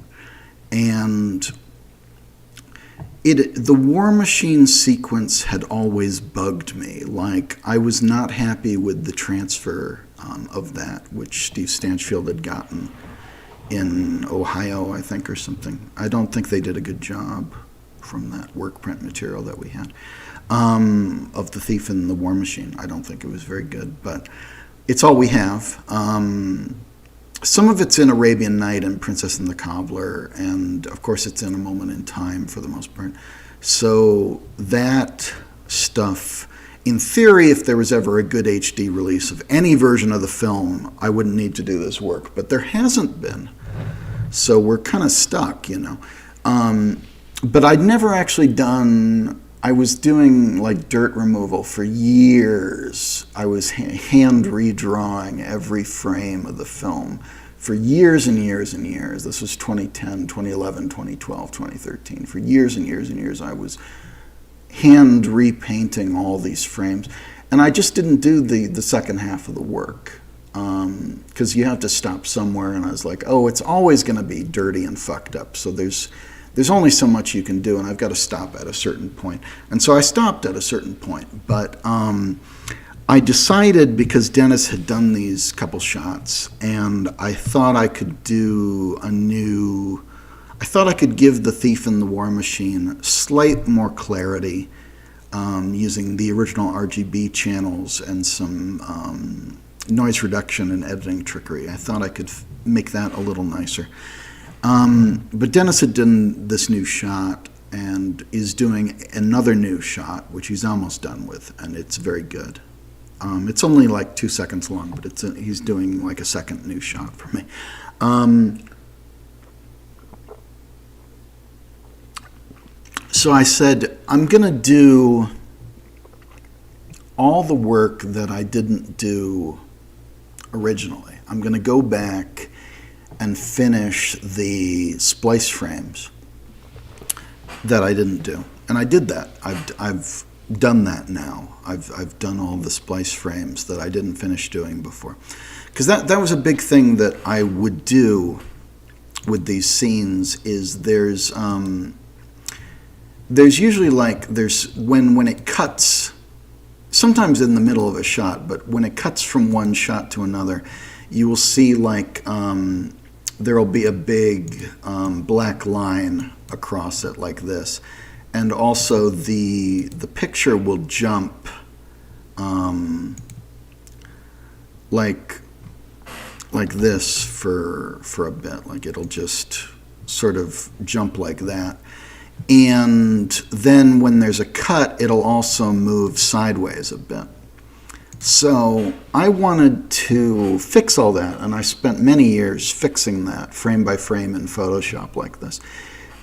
And the War Machine sequence had always bugged me. Like, I was not happy with the transfer of that, which Steve Stanchfield had gotten in Ohio, I think, or something. I don't think they did a good job from that work print material that we had of The Thief and the War Machine. I don't think it was very good, but it's all we have. Some of it's in Arabian Night and Princess and the Cobbler, and of course it's in A Moment in Time for the most part. So that stuff, in theory, if there was ever a good HD release of any version of the film, I wouldn't need to do this work, but there hasn't been. So we're kind of stuck, But I'd never actually I was doing like dirt removal for years. I was hand redrawing every frame of the film for years and years and years. This was 2010, 2011, 2012, 2013. For years and years and years, I was hand repainting all these frames. And I just didn't do the second half of the work because you have to stop somewhere. And I was like, it's always going to be dirty and fucked up. So there's only so much you can do, and I've got to stop at a certain point. And so I stopped at a certain point. But I decided, because Dennis had done these couple shots, and I thought I could give The Thief and the War Machine slight more clarity using the original RGB channels and some noise reduction and editing trickery. I thought I could make that a little nicer. But Dennis had done this new shot and is doing another new shot, which he's almost done with, and it's very good. It's only like 2 seconds long, but he's doing like a second new shot for me. So I said, I'm going to do all the work that I didn't do originally. I'm going to go back and finish the splice frames that I didn't do. And I did that. I've done that now. I've done all the splice frames that I didn't finish doing before. Because that was a big thing that I would do with these scenes is there's usually like when it cuts, sometimes in the middle of a shot, but when it cuts from one shot to another, you will see like there will be a big black line across it like this, and also the picture will jump like this for a bit, like it'll just sort of jump like that. And then when there's a cut, it'll also move sideways a bit. So I wanted to fix all that, and I spent many years fixing that frame by frame in Photoshop like this.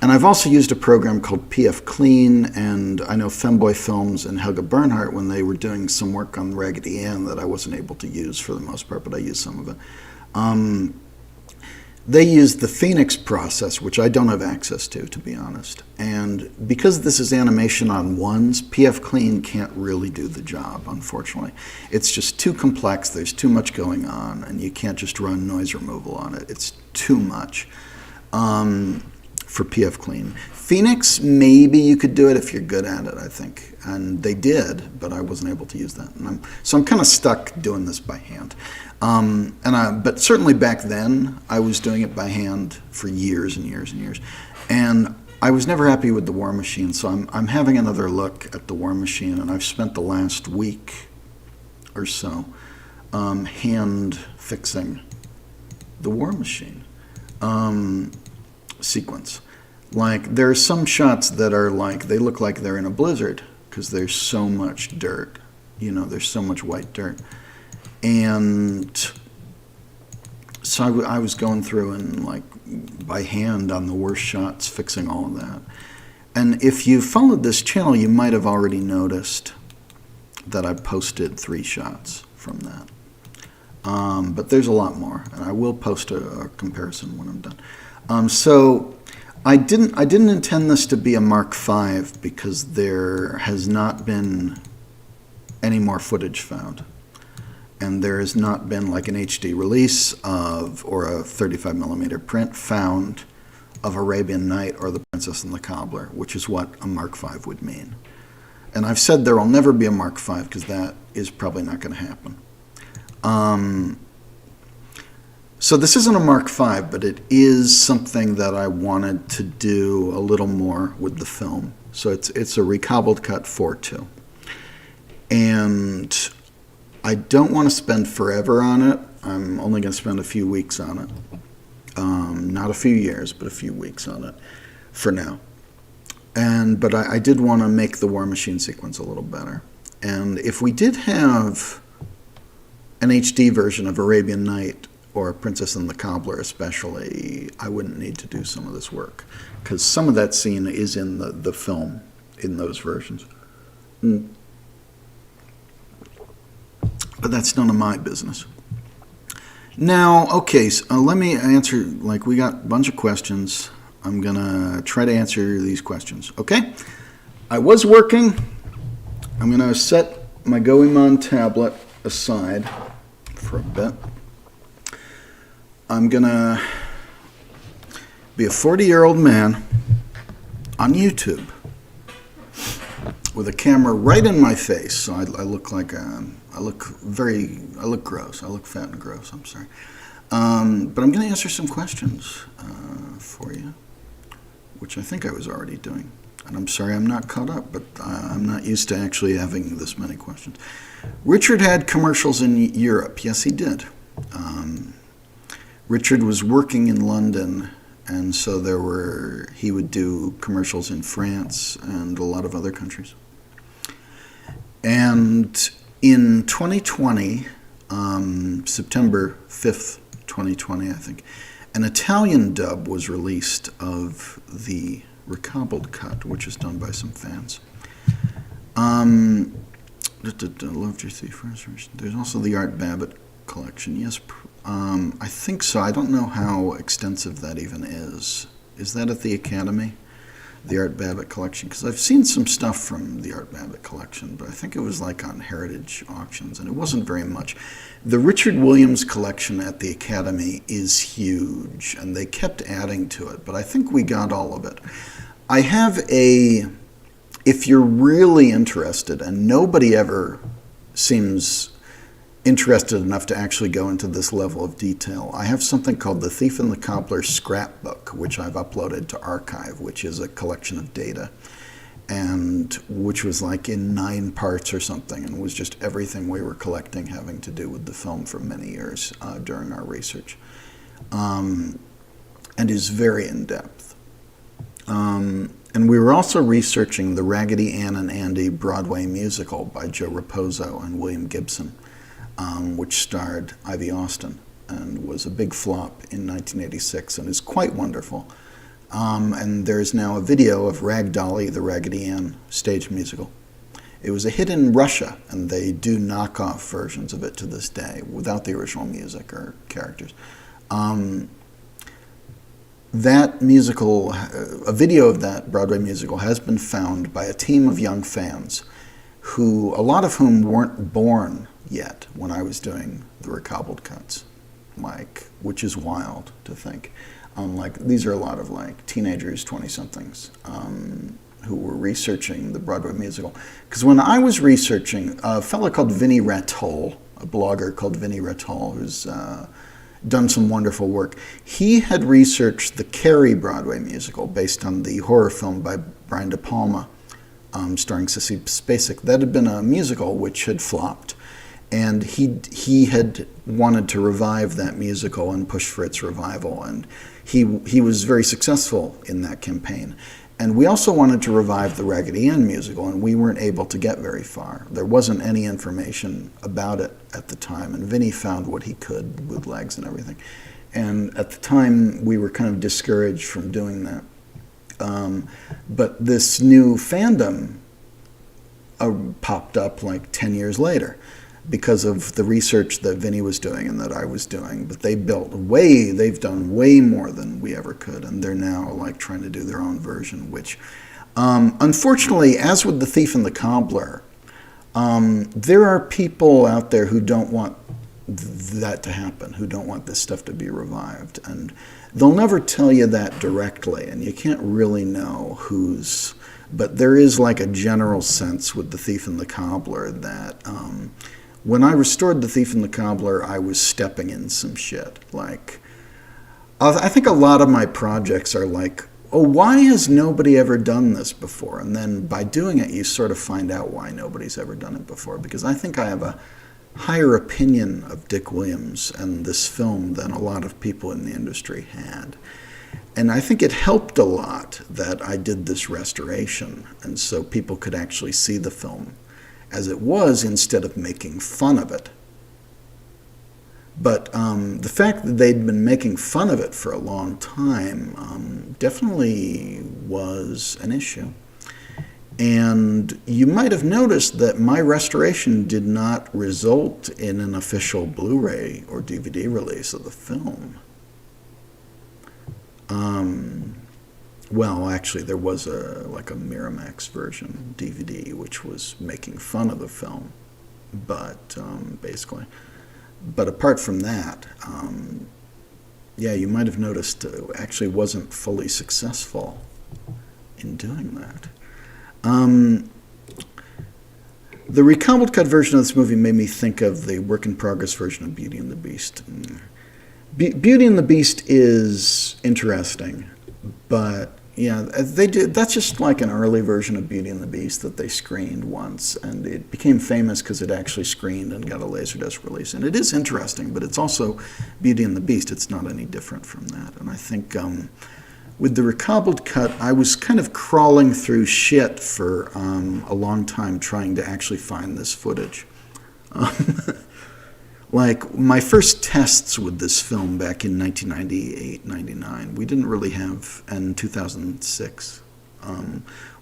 And I've also used a program called PF Clean, and I know Femboy Films and Helga Bernhardt, when they were doing some work on Raggedy Ann that I wasn't able to use for the most part, but I used some of it. They used the Phoenix process, which I don't have access to be honest. And because this is animation on ones, PF Clean can't really do the job, unfortunately. It's just too complex, there's too much going on, and you can't just run noise removal on it. It's too much for PF Clean. Phoenix, maybe you could do it if you're good at it, I think. And they did, but I wasn't able to use that. And so I'm kind of stuck doing this by hand. But certainly back then, I was doing it by hand for years and years and years. And I was never happy with the War Machine, so I'm having another look at the War Machine, and I've spent the last week or so hand fixing the War Machine sequence. Like, there are some shots that are like, they look like they're in a blizzard because there's so much dirt. You know, there's so much white dirt. And so I was going through and like by hand on the worst shots, fixing all of that. And if you followed this channel, you might have already noticed that I posted 3 shots from that. But there's a lot more, and I will post a comparison when I'm done. So I didn't intend this to be a Mark V because there has not been any more footage found. And there has not been like an HD release of, or a 35mm print found of Arabian Night or The Princess and the Cobbler, which is what a Mark V would mean. And I've said there will never be a Mark V because that is probably not going to happen. So this isn't a Mark V, but it is something that I wanted to do a little more with the film. So it's a recobbled cut 4:2. And I don't want to spend forever on it. I'm only going to spend a few weeks on it. Not a few years, but a few weeks on it for now. But I did want to make the War Machine sequence a little better. And if we did have an HD version of Arabian Night or Princess and the Cobbler especially, I wouldn't need to do some of this work. Because some of that scene is in the film, in those versions. But that's none of my business. Now, okay, so let me answer, like we got a bunch of questions. I'm going to try to answer these questions, okay? I was working. I'm going to set my Goemon tablet aside for a bit. I'm going to be a 40-year-old man on YouTube with a camera right in my face, so I look like I look gross. I look fat and gross. I'm sorry, but I'm going to answer some questions for you, which I think I was already doing. And I'm sorry I'm not caught up, but I'm not used to actually having this many questions. Richard had commercials in Europe. Yes, he did. Richard was working in London, and so he would do commercials in France and a lot of other countries. And in 2020, September 5th, 2020, I think, an Italian dub was released of the recobbled cut, which is done by some fans. Loved Your Thief. There's also the Art Babbitt collection. Yes, I think so. I don't know how extensive that even is. Is that at the Academy? the Art Babbitt collection, because I've seen some stuff from the Art Babbitt collection, but I think it was like on Heritage auctions, and it wasn't very much. The Richard Williams collection at the Academy is huge, and they kept adding to it, but I think we got all of it. I have if you're really interested, and nobody ever seems interested enough to actually go into this level of detail, I have something called The Thief and the Cobbler Scrapbook, which I've uploaded to Archive, which is a collection of data, and which was like in 9 parts or something, and was just everything we were collecting having to do with the film for many years during our research, and is very in-depth. And we were also researching the Raggedy Ann and Andy Broadway musical by Joe Raposo and William Gibson, which starred Ivy Austin and was a big flop in 1986 and is quite wonderful. And there's now a video of Rag Dolly, the Raggedy Ann stage musical. It was a hit in Russia, and they do knockoff versions of it to this day without the original music or characters. That musical, a video of that Broadway musical has been found by a team of young fans who, a lot of whom weren't born yet when I was doing the recobbled cuts, which is wild to think. These are a lot of teenagers, 20-somethings, who were researching the Broadway musical. Because when I was researching, a fellow called Vinny Ratole, a blogger called Vinny Ratole, who's done some wonderful work. He had researched the Carrie Broadway musical based on the horror film by Brian De Palma, starring Sissy Spacek. That had been a musical which had flopped, and he had wanted to revive that musical and push for its revival, and he was very successful in that campaign. And we also wanted to revive the Raggedy Ann musical, and we weren't able to get very far. There wasn't any information about it at the time, and Vinny found what he could, bootlegs and everything. And at the time, we were kind of discouraged from doing that. But this new fandom popped up 10 years later because of the research that Vinny was doing and that I was doing. But they've done way more than we ever could, and they're now trying to do their own version, which unfortunately, as with The Thief and the Cobbler, there are people out there who don't want that to happen, who don't want this stuff to be revived, and they'll never tell you that directly, and you can't really know who's, but there is a general sense with The Thief and the Cobbler that when I restored The Thief and the Cobbler, I was stepping in some shit. I think a lot of my projects are oh, why has nobody ever done this before? And then by doing it, you sort of find out why nobody's ever done it before, because I think I have a higher opinion of Dick Williams and this film than a lot of people in the industry had. And I think it helped a lot that I did this restoration, and so people could actually see the film as it was instead of making fun of it. But the fact that they'd been making fun of it for a long time definitely was an issue. And you might have noticed that my restoration did not result in an official Blu-ray or DVD release of the film. Well, actually, there was a Miramax version DVD, which was making fun of the film, but basically. But apart from that, yeah, you might have noticed actually wasn't fully successful in doing that. The recobbled cut version of this movie made me think of the work-in-progress version of Beauty and the Beast. Beauty and the Beast is interesting, but yeah, that's just an early version of Beauty and the Beast that they screened once, and it became famous because it actually screened and got a Laserdisc release. And it is interesting, but it's also Beauty and the Beast. It's not any different from that. And I think with the recobbled cut, I was kind of crawling through shit for a long time trying to actually find this footage. My first tests with this film back in 1998, 99, we didn't really have, and 2006,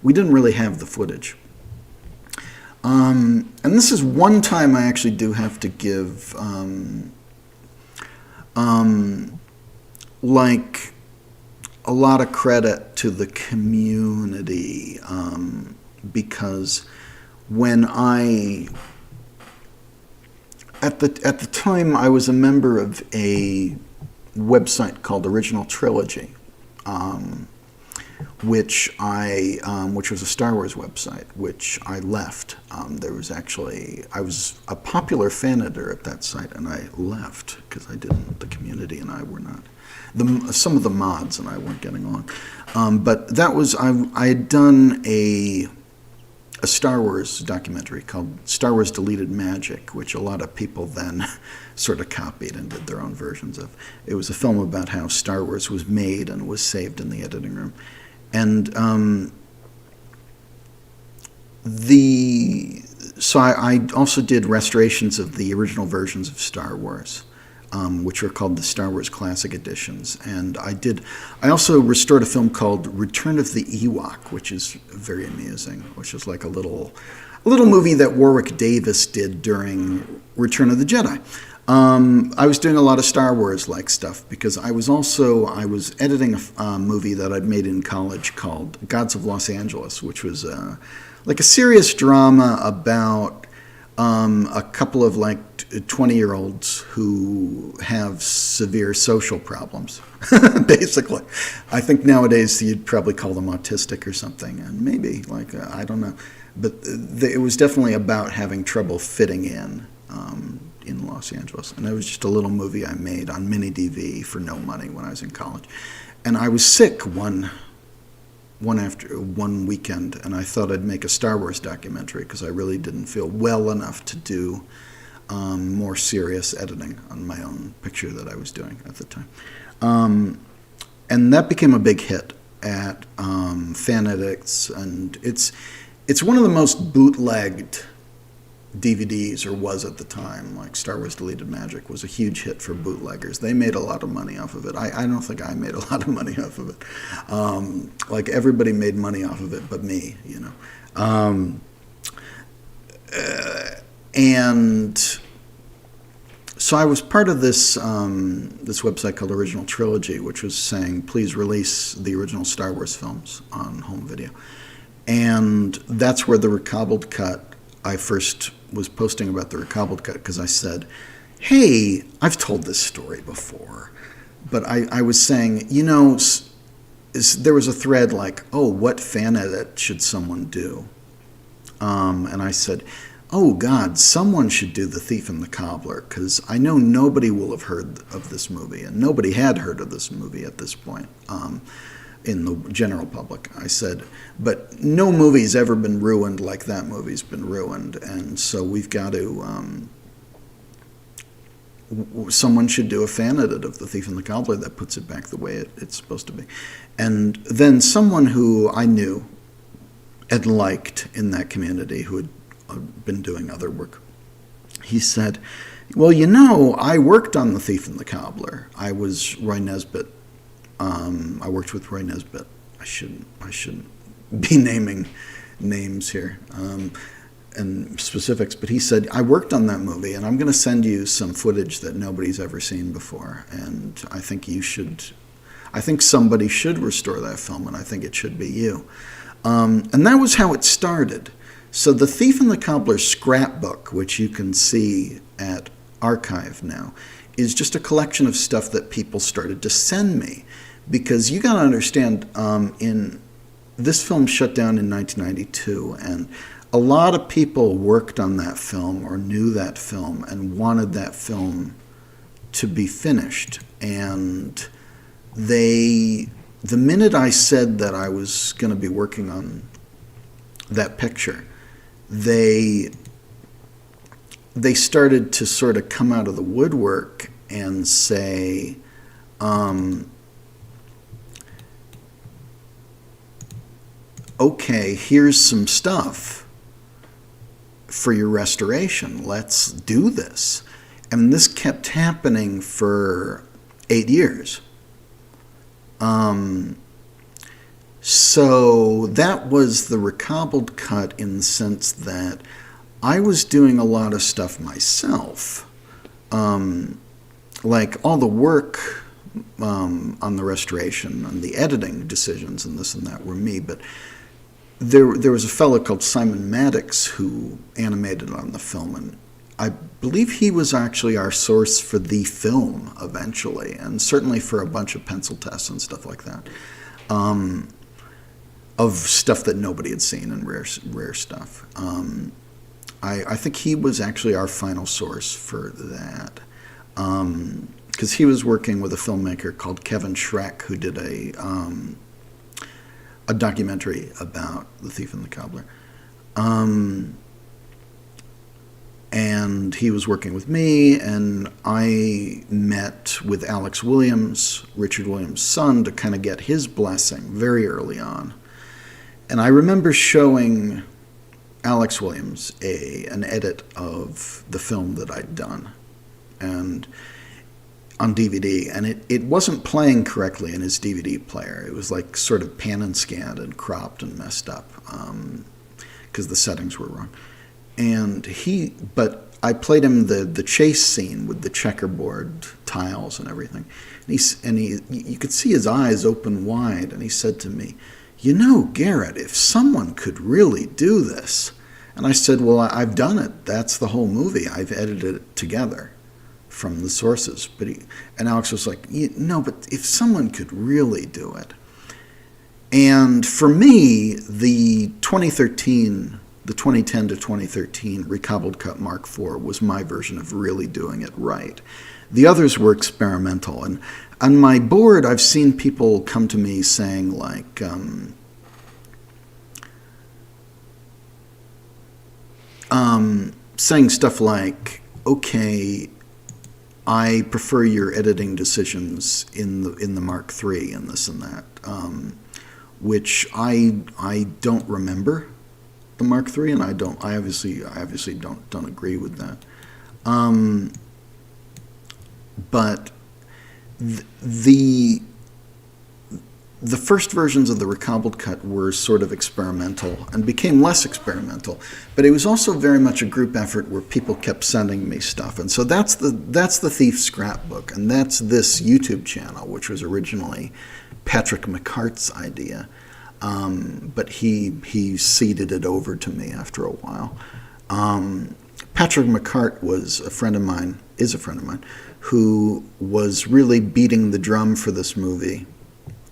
we didn't really have the footage. And this is one time I actually do have to give, a lot of credit to the community, because when at the time I was a member of a website called Original Trilogy, which was a Star Wars website, which I left. I was a popular fan editor at that site, and I left because the community and I were not, some of the mods and I weren't getting along. But that was, I had done a Star Wars documentary called Star Wars Deleted Magic, which a lot of people then sort of copied and did their own versions of. It was a film about how Star Wars was made and was saved in the editing room. And so I also did restorations of the original versions of Star Wars, which were called the Star Wars Classic Editions. And I also restored a film called Return of the Ewok, which is very amusing, which is like a little movie that Warwick Davis did during Return of the Jedi. I was doing a lot of Star Wars-like stuff because I was editing a movie that I'd made in college called Gods of Los Angeles, which was like a serious drama about a couple of 20-year-olds who have severe social problems, basically. I think nowadays you'd probably call them autistic or something, and maybe, I don't know. But it was definitely about having trouble fitting in Los Angeles. And it was just a little movie I made on mini DV for no money when I was in college. And I was sick one weekend, and I thought I'd make a Star Wars documentary because I really didn't feel well enough to do more serious editing on my own picture that I was doing at the time. And that became a big hit at Fan Addicts, and it's one of the most bootlegged DVDs, or was at the time. Like Star Wars Deleted Magic was a huge hit for bootleggers. They made a lot of money off of it. I don't think I made a lot of money off of it. Everybody made money off of it but me, and so I was part of this website called Original Trilogy, which was saying, please release the original Star Wars films on home video. And that's where the Recobbled Cut, I first was posting about the Recobbled Cut because I said, hey, I've told this story before. But I was saying, there was a thread like, oh, what fan edit should someone do? And I said, oh, God, someone should do The Thief and the Cobbler, because I know nobody will have heard of this movie, and nobody had heard of this movie at this point in the general public. I said, but no movie's ever been ruined like that movie's been ruined, and so we've got to... someone should do a fan edit of The Thief and the Cobbler that puts it back the way it's supposed to be. And then someone who I knew and liked in that community, who had been doing other work, he said, well, I worked on The Thief and the Cobbler. I was Roy Nesbitt. I worked with Roy Nesbitt. I shouldn't be naming names here and specifics, but he said, I worked on that movie, and I'm going to send you some footage that nobody's ever seen before, and I think somebody should restore that film, and I think it should be you. And that was how it started. So The Thief and the Cobbler scrapbook, which you can see at Archive now, is just a collection of stuff that people started to send me. Because you got to understand, this film shut down in 1992, and a lot of people worked on that film or knew that film and wanted that film to be finished. And the minute I said that I was going to be working on that picture, they started to sort of come out of the woodwork and say, okay, here's some stuff for your restoration. Let's do this. And this kept happening for 8 years. So that was the Recobbled Cut, in the sense that I was doing a lot of stuff myself. Like all the work on the restoration and the editing decisions and this and that were me, but there was a fellow called Simon Maddox who animated on the film, and I believe he was actually our source for the film eventually, and certainly for a bunch of pencil tests and stuff like that, of stuff that nobody had seen and rare stuff. I think he was actually our final source for that, because he was working with a filmmaker called Kevin Schreck, who did a documentary about The Thief and the Cobbler. And he was working with me, and I met with Alex Williams, Richard Williams' son, to kind of get his blessing very early on. And I remember showing Alex Williams an edit of the film that I'd done, and on DVD, and it wasn't playing correctly in his DVD player. It was like sort of pan and scanned and cropped and messed up because the settings were wrong. But I played him the chase scene with the checkerboard tiles and everything, and you could see his eyes open wide, and he said to me, "You know, Garrett, if someone could really do this," and I said, "Well, I've done it. That's the whole movie. I've edited it together from the sources." And Alex was like, "No, but if someone could really do it." And for me, the 2010 to 2013 recobbled cut Mark IV was my version of really doing it right. The others were experimental, and on my board, I've seen people come to me saying like, saying stuff like, "Okay, I prefer your editing decisions in the Mark III and this and that," which I don't remember the Mark III, and I obviously don't agree with that. But the first versions of the recobbled cut were sort of experimental and became less experimental, but it was also very much a group effort where people kept sending me stuff, and so that's the Thief scrapbook, and that's this YouTube channel, which was originally Patrick McCart's idea, but he ceded it over to me after a while. Patrick McCart is a friend of mine, who was really beating the drum for this movie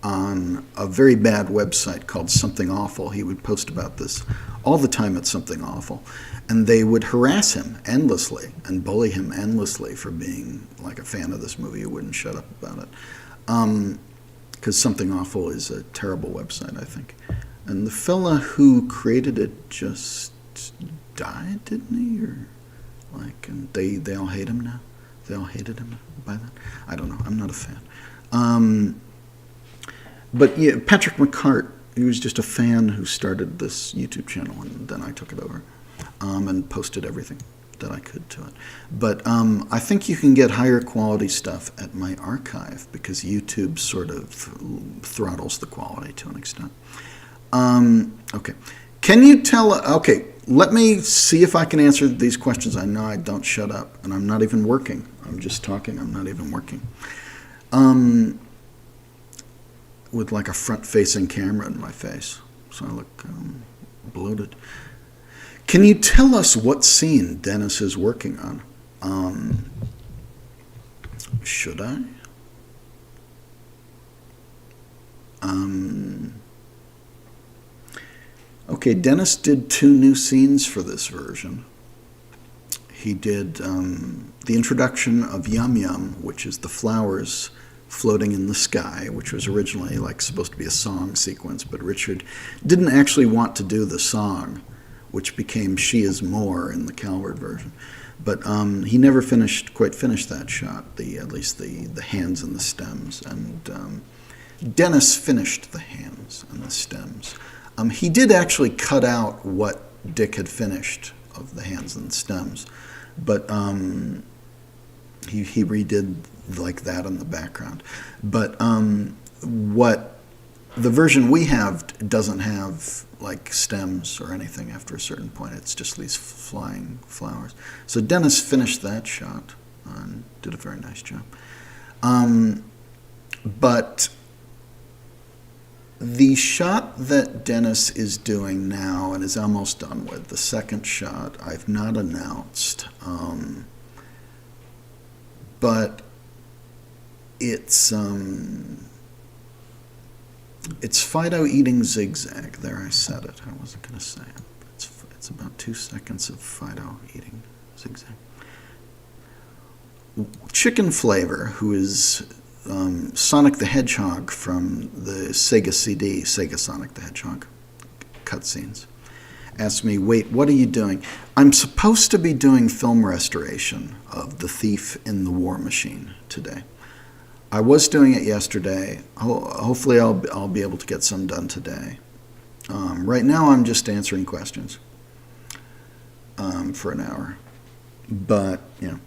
on a very bad website called Something Awful. He would post about this all the time at Something Awful, and they would harass him endlessly and bully him endlessly for being like a fan of this movie who wouldn't shut up about it. Because Something Awful is a terrible website, I think. And the fella who created it just died, didn't he? Or like, and they all hate him now. They all hated him by then. I don't know. I'm not a fan. But yeah, Patrick McCart, he was just a fan who started this YouTube channel, and then I took it over and posted everything that I could to it. But I think you can get higher quality stuff at my archive because YouTube sort of throttles the quality to an extent. Okay. Can you tell... Okay, let me see if I can answer these questions. I know I don't shut up, and I'm not even working. I'm just talking. I'm not even working. With like a front-facing camera in my face, so I look bloated. Can you tell us what scene Dennis is working on? Should I? Okay, Dennis did 2 new scenes for this version. He did the introduction of Yum Yum, which is the flowers floating in the sky, which was originally like supposed to be a song sequence, but Richard didn't actually want to do the song, which became She Is More in the Calvert version. But he never quite finished that shot, at least the hands and the stems. And Dennis finished the hands and the stems. He did actually cut out what Dick had finished of the hands and the stems, but he redid like that in the background. But what the version we have doesn't have like stems or anything after a certain point. It's just these flying flowers. So Dennis finished that shot and did a very nice job. But the shot that Dennis is doing now and is almost done with, the second shot, I've not announced. But it's Fido eating zigzag. There, I said it. I wasn't going to say it. It's about 2 seconds of Fido eating zigzag. Chicken Flavor, who is Sonic the Hedgehog from the Sega CD, Sega Sonic the Hedgehog cutscenes, asked me, wait, what are you doing? I'm supposed to be doing film restoration of The Thief in the War Machine today. I was doing it yesterday. Hopefully I'll be able to get some done today. Right now I'm just answering questions for an hour. But, you know.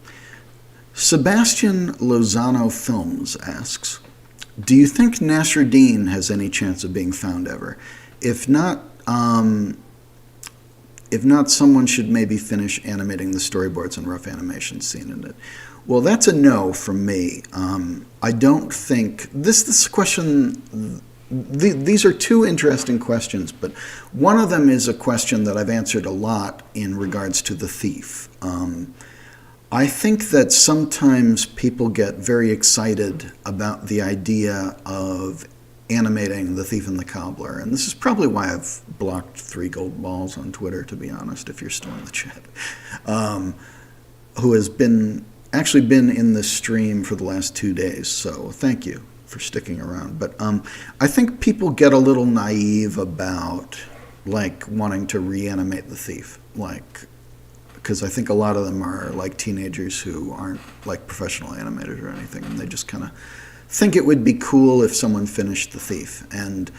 Sebastian Lozano Films asks, do you think Nasruddin has any chance of being found ever? If not, someone should maybe finish animating the storyboards and rough animation scene in it. Well, that's a no from me. I don't think this question. These are two interesting questions, but one of them is a question that I've answered a lot in regards to The Thief. I think that sometimes people get very excited about the idea of animating The Thief and the Cobbler, and this is probably why I've blocked 3 gold balls on Twitter, to be honest, if you're still in the chat, who has actually been in this stream for the last 2 days, so thank you for sticking around. But I think people get a little naive about like wanting to reanimate The Thief, because I think a lot of them are like teenagers who aren't like professional animators or anything, and they just kind of think it would be cool if someone finished The Thief. And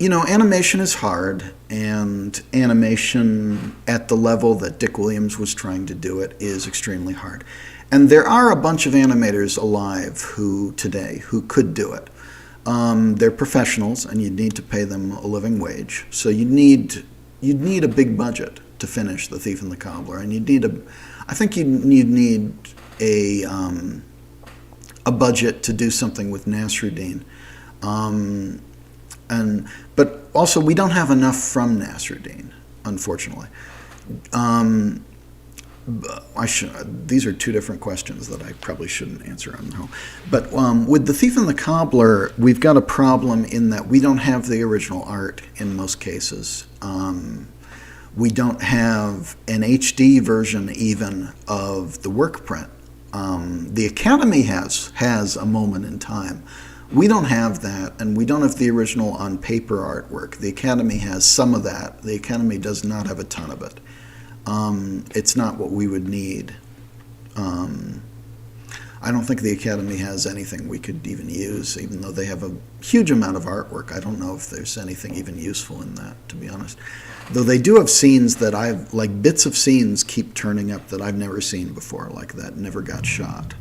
animation is hard, and animation at the level that Dick Williams was trying to do it is extremely hard. And there are a bunch of animators alive who could do it. They're professionals, and you'd need to pay them a living wage. So you'd need a big budget to finish The Thief and the Cobbler, and you'd need a budget to do something with Nasruddin. But also, we don't have enough from Nasruddin, unfortunately. These are 2 different questions that I probably shouldn't answer on the whole. But with The Thief and the Cobbler, we've got a problem in that we don't have the original art in most cases. We don't have an HD version even of the work print. The Academy has a moment in time. We don't have that, and we don't have the original on paper artwork. The Academy has some of that. The Academy does not have a ton of it. It's not what we would need. I don't think the Academy has anything we could even use, even though they have a huge amount of artwork. I don't know if there's anything even useful in that, to be honest. Though they do have scenes that bits of scenes keep turning up that I've never seen before, like that never got shot,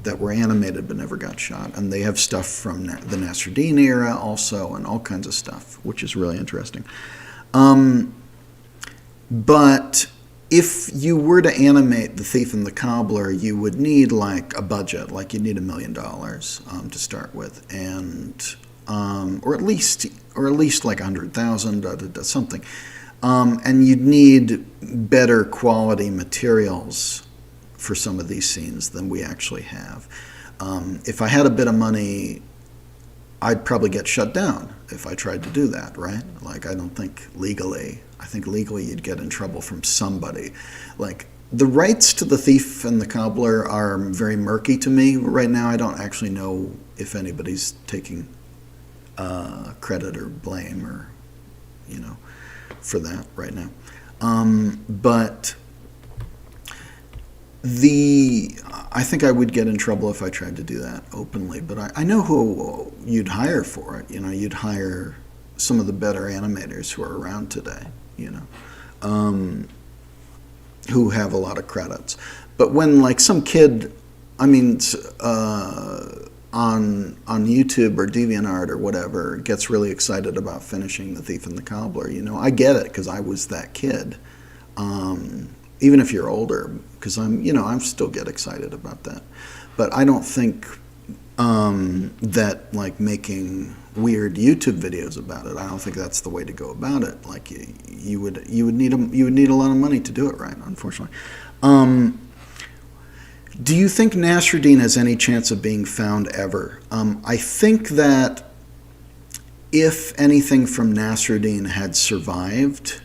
that were animated but never got shot. And they have stuff from the Nasruddin era also, and all kinds of stuff, which is really interesting. But if you were to animate The Thief and the Cobbler, you would need like a budget, like you'd need $1 million to start with, and or at least like 100,000, something, and you'd need better quality materials for some of these scenes than we actually have. If I had a bit of money, I'd probably get shut down if I tried to do that, right? Like, I think legally you'd get in trouble from somebody. Like, the rights to The Thief and the Cobbler are very murky to me right now. I don't actually know if anybody's taking credit or blame or, for that right now. But I think I would get in trouble if I tried to do that openly, but I know who you'd hire for it. You'd hire some of the better animators who are around today, who have a lot of credits. But when like some kid, on YouTube or DeviantArt or whatever, gets really excited about finishing The Thief and the Cobbler, I get it because I was that kid. Even if you're older, because I still get excited about that. But I don't think that like making weird YouTube videos about it. I don't think that's the way to go about it. Like you would need a lot of money to do it right, unfortunately. Do you think Nasruddin has any chance of being found ever? I think that if anything from Nasruddin had survived,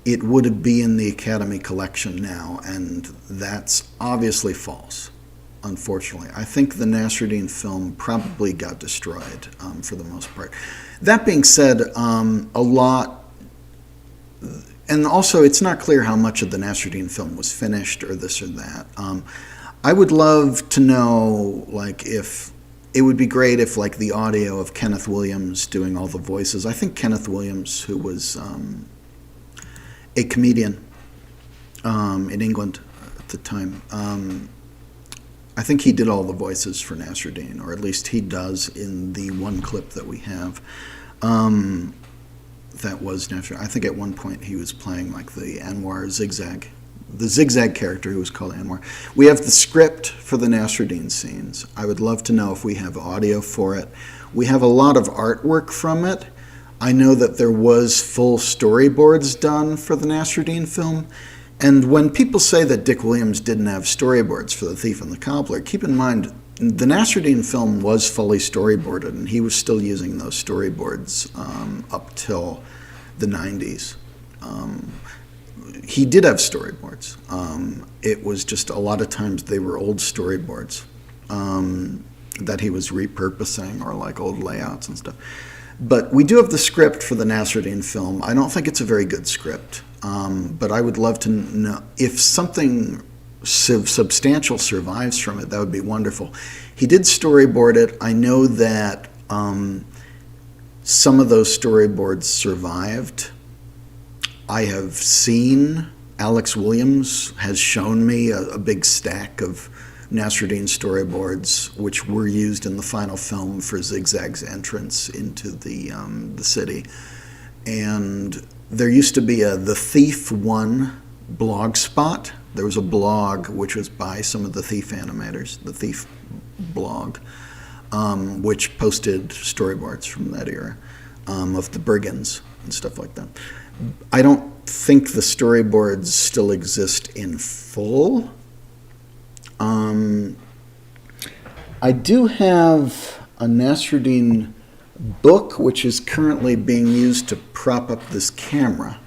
it would be in the Academy collection now, and that's obviously false, unfortunately. I think the Nasruddin film probably got destroyed for the most part. That being said, a lot, and also it's not clear how much of the Nasruddin film was finished or this or that. I would love to know, like, if it would be great if, like, the audio of Kenneth Williams doing all the voices. I think Kenneth Williams, who was a comedian in England at the time, I think he did all the voices for Nasruddin, or at least he does in the one clip that we have. That was Nasruddin. I think at one point he was playing, like, the Anwar Zigzag. The Zigzag character who was called Anwar. We have the script for the Nasruddin scenes. I would love to know if we have audio for it. We have a lot of artwork from it. I know that there was full storyboards done for the Nasruddin film. And when people say that Dick Williams didn't have storyboards for The Thief and the Cobbler, keep in mind the Nasruddin film was fully storyboarded, and he was still using those storyboards up till the 90s. He did have storyboards. It was just a lot of times they were old storyboards that he was repurposing, or like old layouts and stuff. But we do have the script for the Nasruddin film. I don't think it's a very good script, but I would love to know if something substantial survives from it. That would be wonderful. He did storyboard it. I know that some of those storyboards survived. I have seen, Alex Williams has shown me a big stack of Nasruddin storyboards, which were used in the final film for Zigzag's entrance into the city. And there used to be a The Thief 1 blog spot. There was a blog which was by some of the Thief animators, the Thief blog, which posted storyboards from that era of the brigands and stuff like that. I don't think the storyboards still exist in full. I do have a Nasruddin book, which is currently being used to prop up this camera.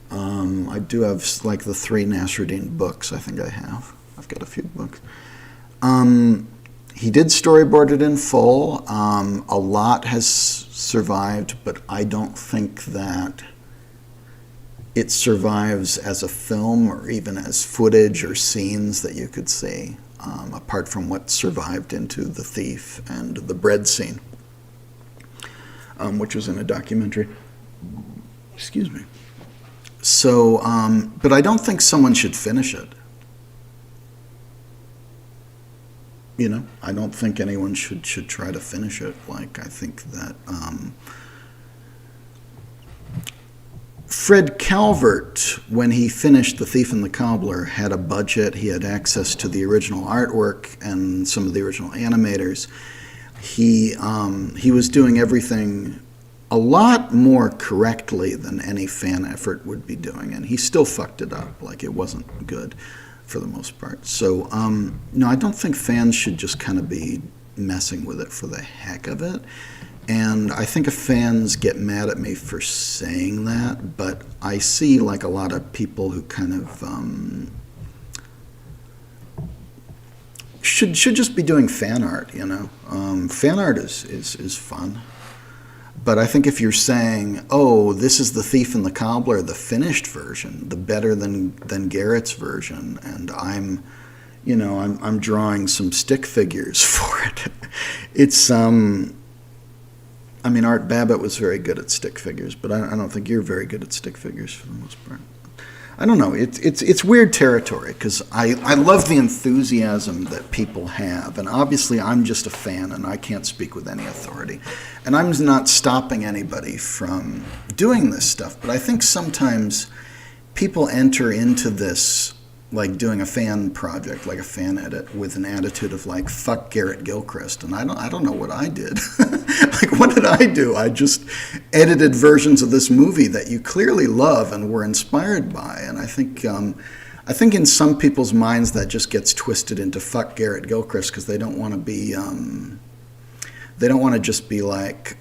I do have, like, the 3 Nasruddin books I think I have. I've got a few books. He did storyboard it in full. A lot has survived, but I don't think that it survives as a film or even as footage or scenes that you could see, apart from what survived into The Thief and the bread scene, which was in a documentary. Excuse me. So, but I don't think someone should finish it. You know, I don't think anyone should try to finish it. Like, I think that Fred Calvert, when he finished The Thief and the Cobbler, had a budget. He had access to the original artwork and some of the original animators. He was doing everything a lot more correctly than any fan effort would be doing, and he still fucked it up. Like, it wasn't good for the most part. So, no, I don't think fans should just kind of be messing with it for the heck of it. And I think if fans get mad at me for saying that, but I see, like, a lot of people who kind of should just be doing fan art, you know. Fan art is fun. But I think if you're saying, oh, this is The Thief and the Cobbler, the finished version, the better than Garrett's version, and I'm drawing some stick figures for it. It's I mean, Art Babbitt was very good at stick figures, but I don't think you're very good at stick figures for the most part. I don't know. It's weird territory, because I love the enthusiasm that people have, and obviously I'm just a fan and I can't speak with any authority. And I'm not stopping anybody from doing this stuff, but I think sometimes people enter into this like doing a fan project, like a fan edit, with an attitude of like, fuck Garrett Gilchrist. And I don't know what I did. Like, what did I do? I just edited versions of this movie that you clearly love and were inspired by. And I think in some people's minds that just gets twisted into fuck Garrett Gilchrist, because they don't want to be, they don't want to just be like,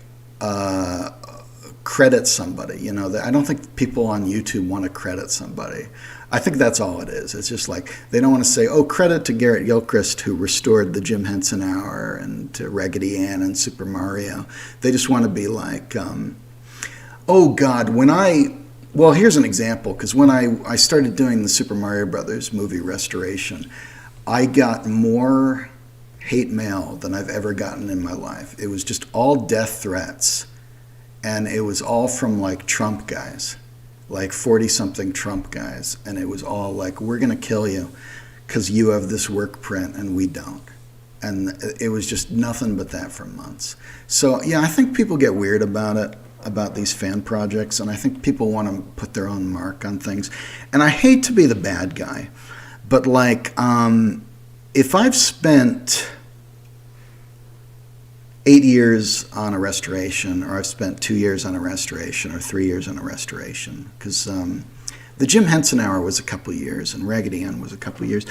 credit somebody. You know, I don't think people on YouTube want to credit somebody. I think that's all it is. It's just like, they don't want to say, oh, credit to Garrett Gilchrist who restored the Jim Henson Hour and to Raggedy Ann and Super Mario. They just want to be like, oh God, well, here's an example, because when I started doing the Super Mario Brothers movie restoration, I got more hate mail than I've ever gotten in my life. It was just all death threats, and it was all from like Trump guys. Like 40-something Trump guys, and it was all like, we're going to kill you because you have this work print and we don't. And it was just nothing but that for months. So yeah, I think people get weird about it, about these fan projects, and I think people want to put their own mark on things. And I hate to be the bad guy, but like, if I've spent 8 years on a restoration, or I've spent 2 years on a restoration, or 3 years on a restoration, because the Jim Henson Hour was a couple of years, and Raggedy Ann was a couple of years.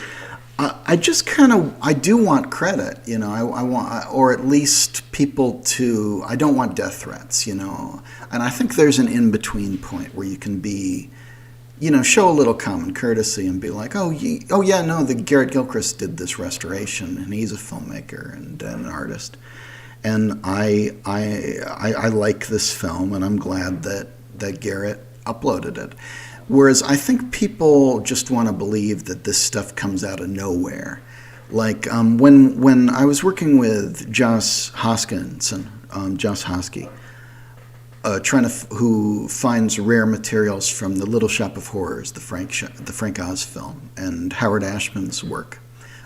I just kind of, I do want credit, you know, I want, or at least people to, I don't want death threats, you know, and I think there's an in-between point where you can be, you know, show a little common courtesy and be like, oh yeah, no, the Garrett Gilchrist did this restoration, and he's a filmmaker and an artist. And I like this film, and I'm glad that Garrett uploaded it. Whereas I think people just want to believe that this stuff comes out of nowhere. Like when I was working with Joss Hoskinson, Joss Hosky, who finds rare materials from the Little Shop of Horrors, the Frank Oz film, and Howard Ashman's work,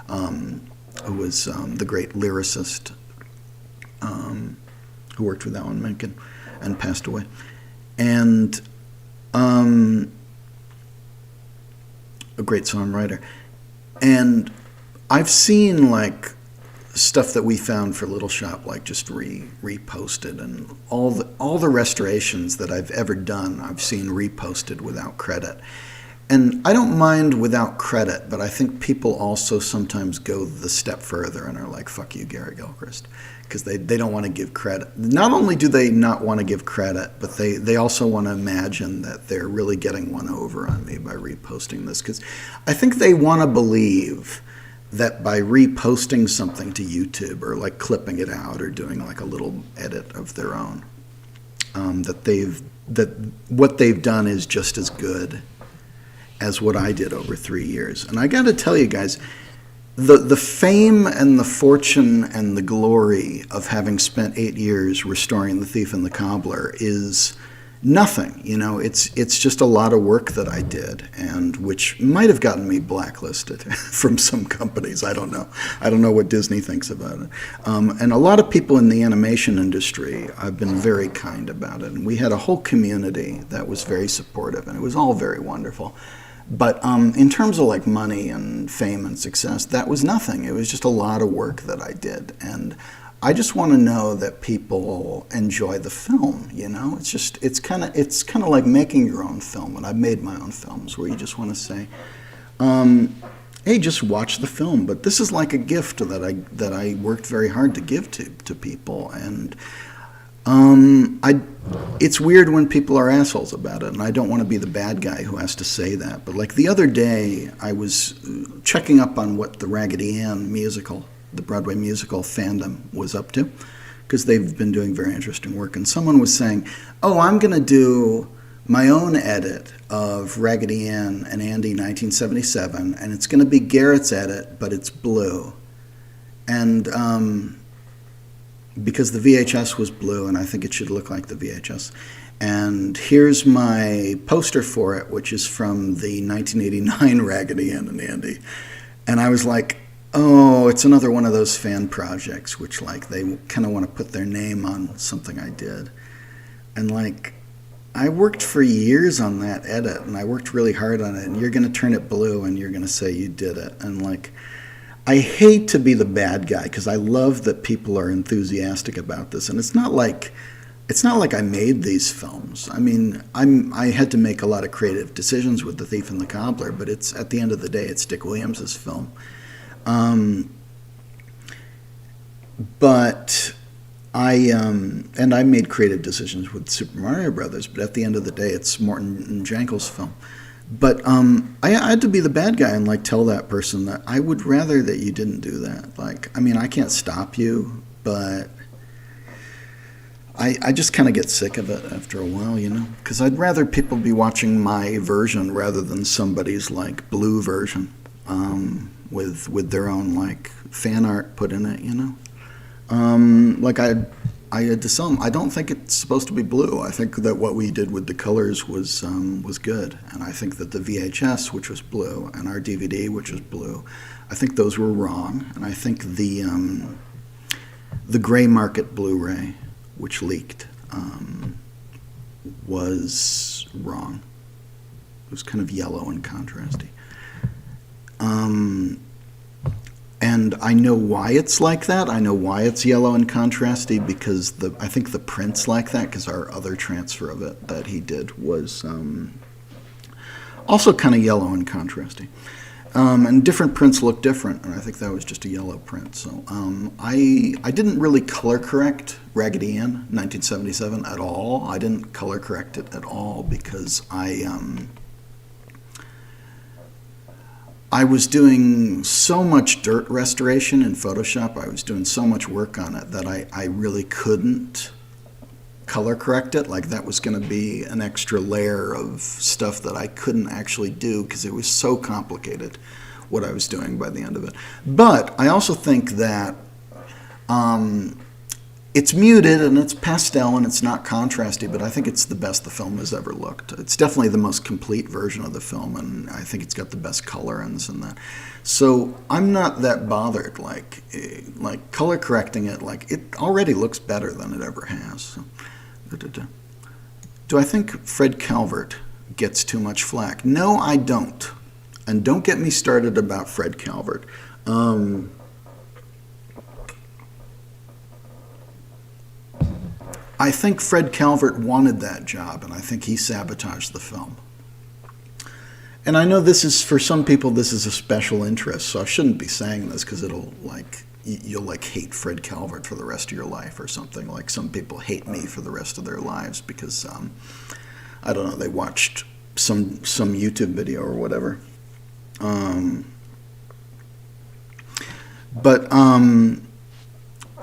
who was the great lyricist. Who worked with Alan Menken and passed away. And a great songwriter. And I've seen like stuff that we found for Little Shop, like just reposted, and all the restorations that I've ever done, I've seen reposted without credit. And I don't mind without credit, but I think people also sometimes go the step further and are like, fuck you, Garrett Gilchrist, because they don't want to give credit. Not only do they not want to give credit, but they also want to imagine that they're really getting one over on me by reposting this, because I think they want to believe that by reposting something to YouTube, or like clipping it out, or doing like a little edit of their own, that what they've done is just as good as what I did over 3 years. And I got to tell you guys, the fame and the fortune and the glory of having spent 8 years restoring The Thief and the Cobbler is nothing. You know, it's just a lot of work that I did, and which might have gotten me blacklisted from some companies. I don't know. I don't know what Disney thinks about it. And a lot of people in the animation industry have been very kind about it. And we had a whole community that was very supportive, and it was all very wonderful. But in terms of like money and fame and success, that was nothing. It was just a lot of work that I did. And I just want to know that people enjoy the film, you know? It's kind of like making your own film. And I've made my own films where you just want to say, hey, just watch the film. But this is like a gift that I worked very hard to give to people. And it's weird when people are assholes about it, and I don't want to be the bad guy who has to say that. But like the other day, I was checking up on what the Raggedy Ann musical, the Broadway musical fandom, was up to, because they've been doing very interesting work. And someone was saying, oh, I'm going to do my own edit of Raggedy Ann and Andy 1977, and it's going to be Garrett's edit, but it's blue. And because the VHS was blue, and I think it should look like the VHS. And here's my poster for it, which is from the 1989 Raggedy Ann and Andy. And I was like, oh, it's another one of those fan projects, which like they kind of want to put their name on something I did. And like, I worked for years on that edit, and I worked really hard on it, and you're going to turn it blue, and you're going to say you did it. And, like, I hate to be the bad guy, because I love that people are enthusiastic about this. And it's not like I made these films. I mean, I had to make a lot of creative decisions with The Thief and the Cobbler, but it's, at the end of the day, it's Dick Williams' film. But I made creative decisions with Super Mario Brothers, but at the end of the day, it's Morton and Jankel's film. But I had to be the bad guy and, like, tell that person that I would rather that you didn't do that. Like, I mean, I can't stop you, but I just kind of get sick of it after a while, you know? Because I'd rather people be watching my version rather than somebody's, like, blue version with their own, like, fan art put in it, you know? Like I had to tell them, I don't think it's supposed to be blue. I think that what we did with the colors was good, and I think that the VHS, which was blue, and our DVD, which was blue, I think those were wrong, and I think the gray market Blu-ray, which leaked, was wrong. It was kind of yellow and contrasty. And I know why it's like that. I know why it's yellow and contrasty, because I think the print's like that, because our other transfer of it that he did was also kind of yellow and contrasty. And different prints look different, and I think that was just a yellow print. So I didn't really color correct Raggedy Ann 1977 at all. I didn't color correct it at all because I was doing so much dirt restoration in Photoshop, I was doing so much work on it that I really couldn't color correct it. Like, that was going to be an extra layer of stuff that I couldn't actually do because it was so complicated what I was doing by the end of it. But I also think that it's muted and it's pastel and it's not contrasty, but I think it's the best the film has ever looked. It's definitely the most complete version of the film, and I think it's got the best color and this and that. So I'm not that bothered, like color correcting it. Like, it already looks better than it ever has. So, do I think Fred Calvert gets too much flack? No, I don't. And don't get me started about Fred Calvert. I think Fred Calvert wanted that job, and I think he sabotaged the film. And I know this is, for some people, this is a special interest, so I shouldn't be saying this because it'll, like, you'll, like, hate Fred Calvert for the rest of your life or something. Like, some people hate me for the rest of their lives because, I don't know, they watched some YouTube video or whatever.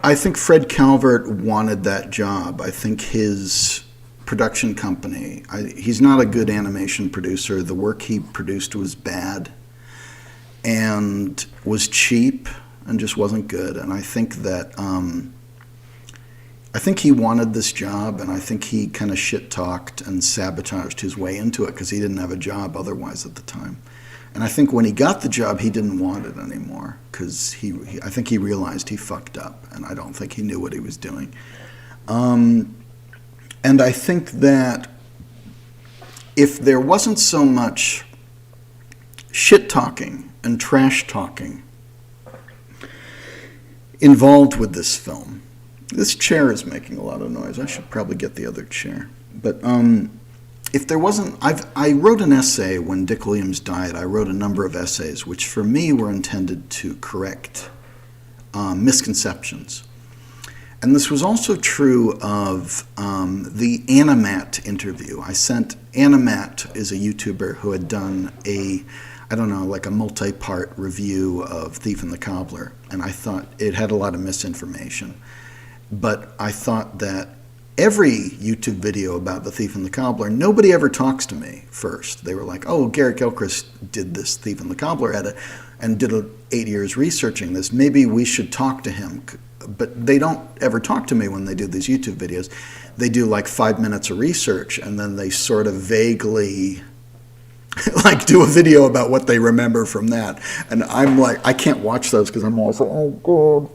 I think Fred Calvert wanted that job. I think his production company, he's not a good animation producer. The work he produced was bad and was cheap and just wasn't good. And I think that, I think he wanted this job, and I think he kind of shit-talked and sabotaged his way into it because he didn't have a job otherwise at the time. And I think when he got the job, he didn't want it anymore because I think he realized he fucked up, and I don't think he knew what he was doing. And I think that if there wasn't so much shit-talking and trash-talking involved with this film, this chair is making a lot of noise. I should probably get the other chair. But if there wasn't, I wrote an essay when Dick Williams died. I wrote a number of essays, which for me were intended to correct misconceptions. And this was also true of the Animat interview. Animat is a YouTuber who had done like a multi-part review of Thief and the Cobbler. And I thought it had a lot of misinformation. But I thought that every YouTube video about The Thief and the Cobbler, nobody ever talks to me first. They were like, oh, Garrett Gilchrist did this Thief and the Cobbler edit and did 8 years researching this. Maybe we should talk to him. But they don't ever talk to me when they do these YouTube videos. They do like 5 minutes of research, and then they sort of vaguely like do a video about what they remember from that. And I'm like, I can't watch those because I'm also, oh God,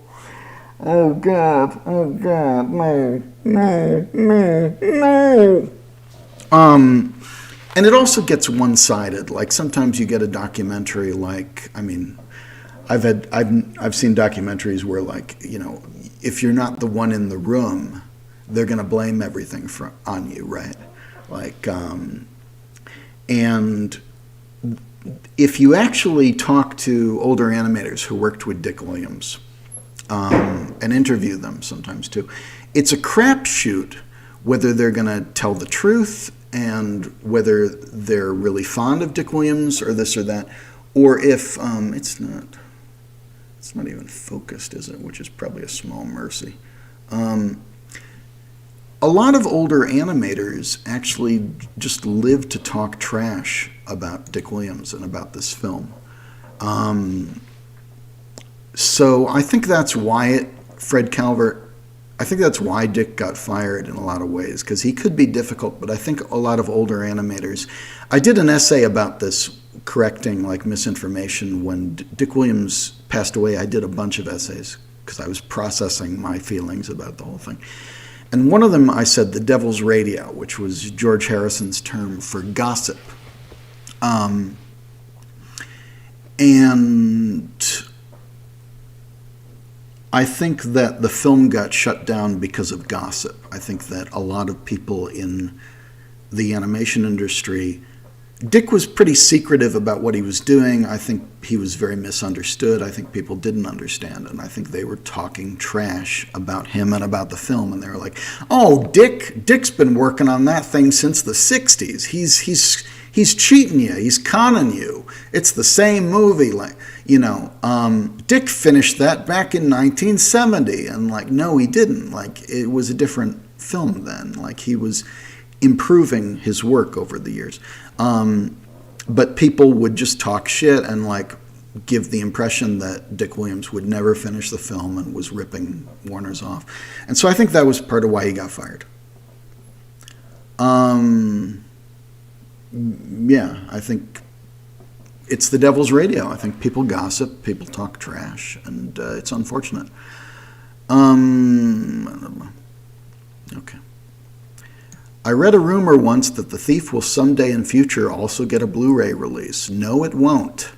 oh God, oh God, no, no, no, no. And it also gets one-sided. Like sometimes you get a documentary like, I mean, I've seen documentaries where, like, you know, if you're not the one in the room, they're going to blame everything on you, right? Like, and if you actually talk to older animators who worked with Dick Williams, and interview them sometimes too, it's a crapshoot whether they're going to tell the truth and whether they're really fond of Dick Williams or this or that, or if it's not even focused, is it? Which is probably a small mercy. A lot of older animators actually just live to talk trash about Dick Williams and about this film. So I think that's why Fred Calvert, I think that's why Dick got fired in a lot of ways, because he could be difficult, but I think a lot of older animators, I did an essay about this, correcting like misinformation. When Dick Williams passed away, I did a bunch of essays because I was processing my feelings about the whole thing. And one of them I said the devil's radio, which was George Harrison's term for gossip. And I think that the film got shut down because of gossip. I think that a lot of people in the animation industry, Dick was pretty secretive about what he was doing. I think he was very misunderstood. I think people didn't understand, and I think they were talking trash about him and about the film, and they were like, "Oh, Dick's been working on that thing since the '60s. He's cheating you. He's conning you. It's the same movie, like, you know. Dick finished that back in 1970, and like, no, he didn't. Like, it was a different film then. Like, he was improving his work over the years." But people would just talk shit and like give the impression that Dick Williams would never finish the film and was ripping Warner's off. And so I think that was part of why he got fired. Yeah, I think it's the devil's radio. I think people gossip, people talk trash, and it's unfortunate. I don't know. Okay. I read a rumor once that The Thief will someday in future also get a Blu-ray release. No, it won't.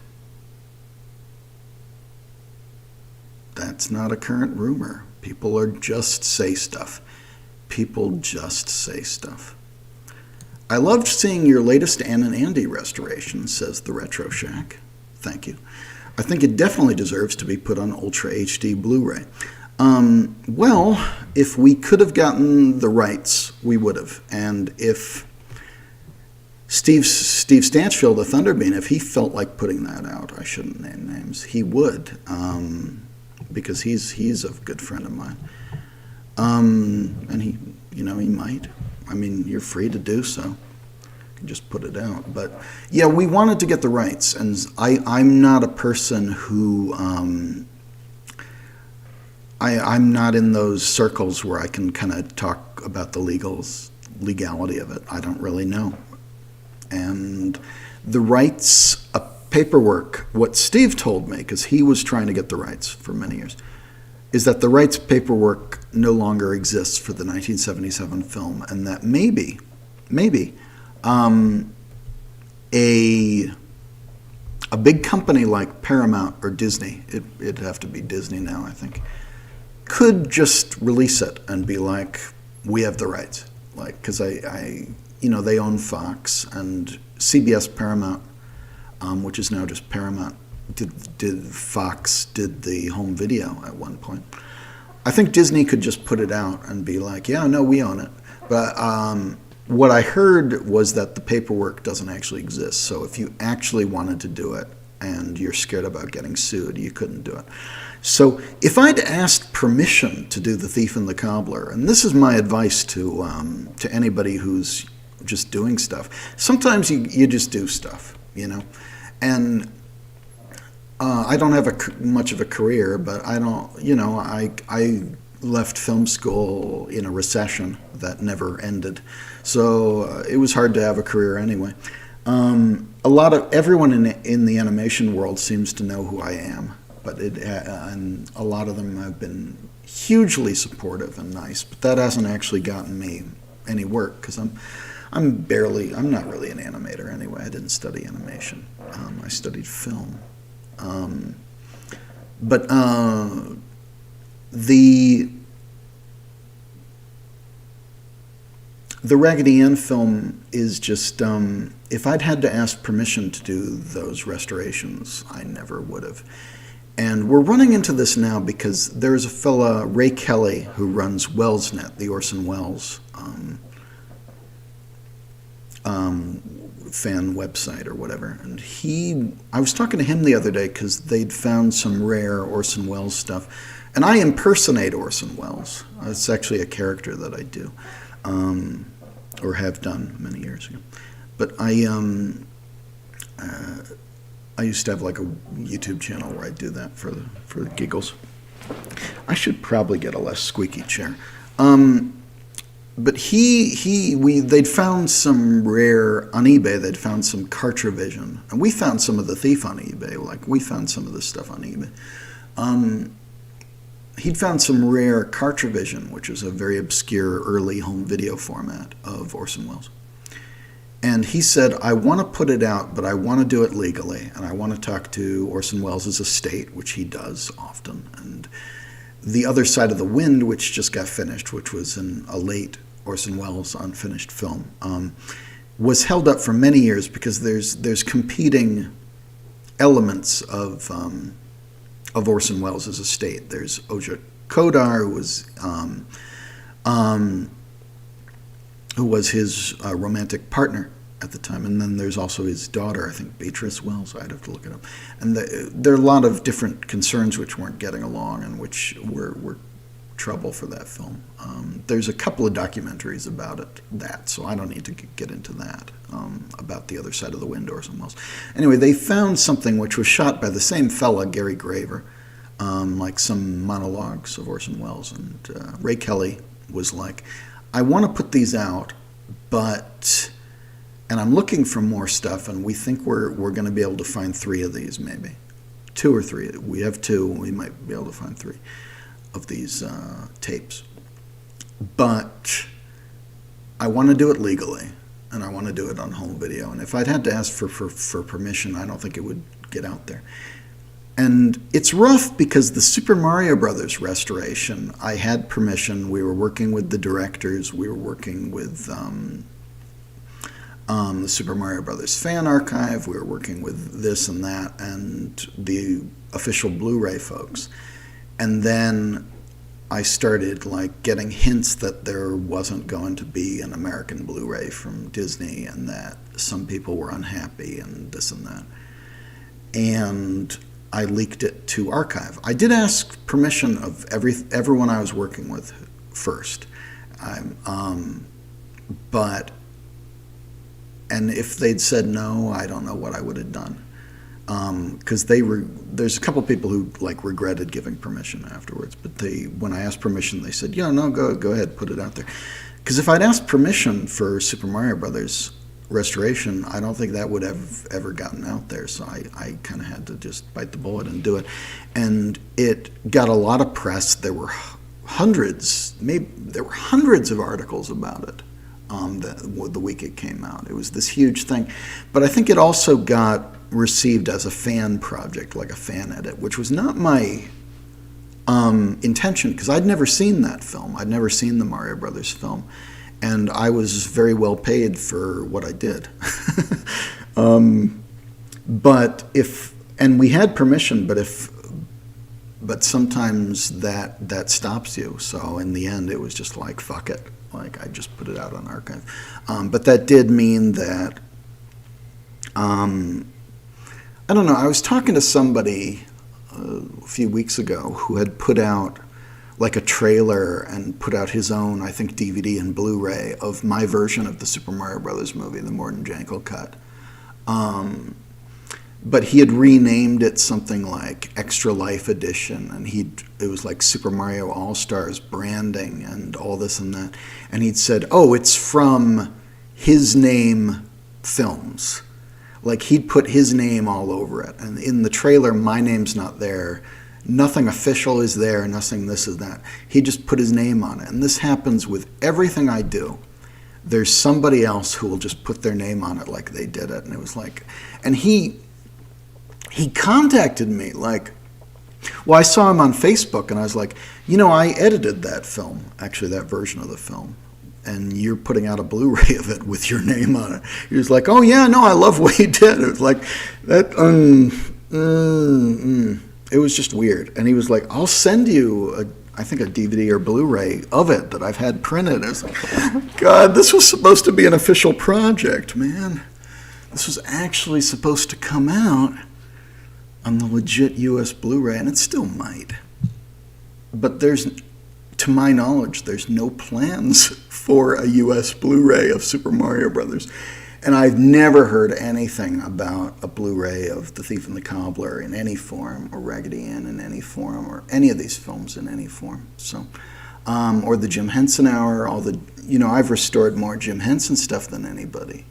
That's not a current rumor. People just say stuff. People just say stuff. I loved seeing your latest Ann and Andy restoration, says the Retro Shack. Thank you. I think it definitely deserves to be put on Ultra HD Blu-ray. Well, if we could have gotten the rights, we would have. And if Steve Stanchfield, the Thunderbean, if he felt like putting that out, I shouldn't name names, he would, because he's a good friend of mine. And he might. I mean, you're free to do so. You can just put it out. But yeah, we wanted to get the rights, and I'm not a person who. I'm not in those circles where I can kind of talk about the legality of it. I don't really know. And the rights paperwork, what Steve told me, because he was trying to get the rights for many years, is that the rights paperwork no longer exists for the 1977 film, and that maybe a big company like Paramount or Disney, it'd have to be Disney now, I think, could just release it and be like, we have the rights. Like, because they own Fox, and CBS Paramount, which is now just Paramount, Fox did the home video at one point. I think Disney could just put it out and be like, yeah, no, we own it. But what I heard was that the paperwork doesn't actually exist. So if you actually wanted to do it and you're scared about getting sued, you couldn't do it. So if I'd asked permission to do The Thief and the Cobbler, and this is my advice to anybody who's just doing stuff, sometimes you just do stuff, and I don't have much of a career, but I left film school in a recession that never ended, so it was hard to have a career anyway. Everyone in the animation world seems to know who I am, but and a lot of them have been hugely supportive and nice, but that hasn't actually gotten me any work, because I'm not really an animator anyway. I didn't study animation. I studied film. But the Raggedy Ann film is just, if I'd had to ask permission to do those restorations, I never would have. And we're running into this now because there's a fella, Ray Kelly, who runs WellsNet, the Orson Welles fan website or whatever. And I was talking to him the other day because they'd found some rare Orson Welles stuff. And I impersonate Orson Welles. It's actually a character that I do, or have done many years ago. But I used to have like a YouTube channel where I do that for the giggles. I should probably get a less squeaky chair. But they'd found some rare on eBay. They'd found some Cartravision, and we found some of The Thief on eBay. Like we found some of this stuff on eBay. He'd found some rare Cartravision, which is a very obscure early home video format of Orson Welles. And he said, I want to put it out, but I want to do it legally, and I want to talk to Orson Welles' estate, which he does often, and The Other Side of the Wind, which just got finished, which was a late Orson Welles unfinished film, was held up for many years because there's competing elements of Orson Welles' estate. There's Oja Kodar, who was his romantic partner at the time, and then there's also his daughter, I think Beatrice Wells. I'd have to look it up. And there are a lot of different concerns which weren't getting along and which were trouble for that film. There's a couple of documentaries about that, so I don't need to get into that, about The Other Side of the Wind, Orson Welles. Anyway, they found something which was shot by the same fella, Gary Graver, like some monologues of Orson Welles, and Ray Kelly was like, I want to put these out, and I'm looking for more stuff, and we think we're going to be able to find 3 of these, maybe 2 or 3. We have 2, we might be able to find 3 of these tapes. But I want to do it legally, and I want to do it on home video. And if I'd had to ask for permission, I don't think it would get out there. And it's rough because the Super Mario Brothers restoration, I had permission. We were working with the directors. We were working with the Super Mario Brothers fan archive. We were working with this and that and the official Blu-ray folks. And then I started like getting hints that there wasn't going to be an American Blu-ray from Disney and that some people were unhappy and this and that. And I leaked it to archive. I did ask permission of everyone I was working with first, but if they'd said no, I don't know what I would have done, because there's a couple people who like regretted giving permission afterwards. But when I asked permission, they said, yeah, no, go ahead, put it out there. Because if I'd asked permission for Super Mario Brothers restoration, I don't think that would have ever gotten out there, so I kind of had to just bite the bullet and do it. And it got a lot of press. There were hundreds of articles about it the week it came out. It was this huge thing. But I think it also got received as a fan project, like a fan edit, which was not my intention, because I'd never seen that film. I'd never seen the Mario Brothers film. And I was very well paid for what I did. And we had permission, but sometimes that stops you. So in the end, it was just like, fuck it. Like, I just put it out on archive. But that did mean that, I don't know, I was talking to somebody a few weeks ago who had put out like a trailer and put out his own, I think, DVD and Blu-ray of my version of the Super Mario Brothers movie, the Morton Jankel cut. But he had renamed it something like Extra Life Edition, and it was like Super Mario All-Stars branding and all this and that. And he'd said, oh, it's from his name films. Like, he'd put his name all over it. And in the trailer, my name's not there. Nothing official is there, nothing this is that. He just put his name on it. And this happens with everything I do. there's somebody else who will just put their name on it like they did it. And it was like, and he contacted me like, well, I saw him on Facebook and I was like, I edited that film, actually that version of the film, and you're putting out a Blu-ray of it with your name on it. He was like, oh yeah, no, I love what you did. It was like, that, it was just weird. And he was like, I'll send you I think a DVD or Blu-ray of it that I've had printed. I was like, God, this was supposed to be an official project, man. This was actually supposed to come out on the legit US Blu-ray, and it still might. But to my knowledge, there's no plans for a US Blu-ray of Super Mario Brothers. And I've never heard anything about a Blu-ray of The Thief and the Cobbler in any form, or Raggedy Ann in any form, or any of these films in any form. So, or the Jim Henson Hour, I've restored more Jim Henson stuff than anybody.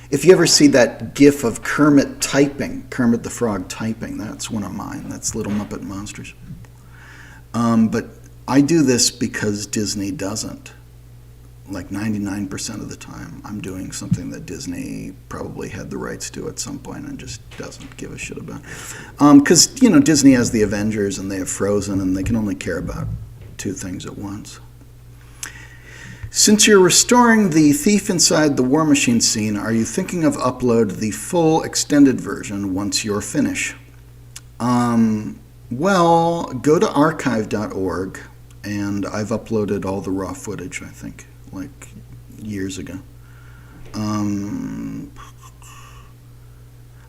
If you ever see that GIF of Kermit the Frog typing, that's one of mine. That's Little Muppet Monsters. But I do this because Disney doesn't. Like 99% of the time, I'm doing something that Disney probably had the rights to at some point and just doesn't give a shit about. Because, Disney has the Avengers and they have Frozen, and they can only care about two things at once. Since you're restoring The Thief Inside the War Machine scene, are you thinking of upload the full extended version once you're finished? Well, go to archive.org, and I've uploaded all the raw footage, I think, like years ago.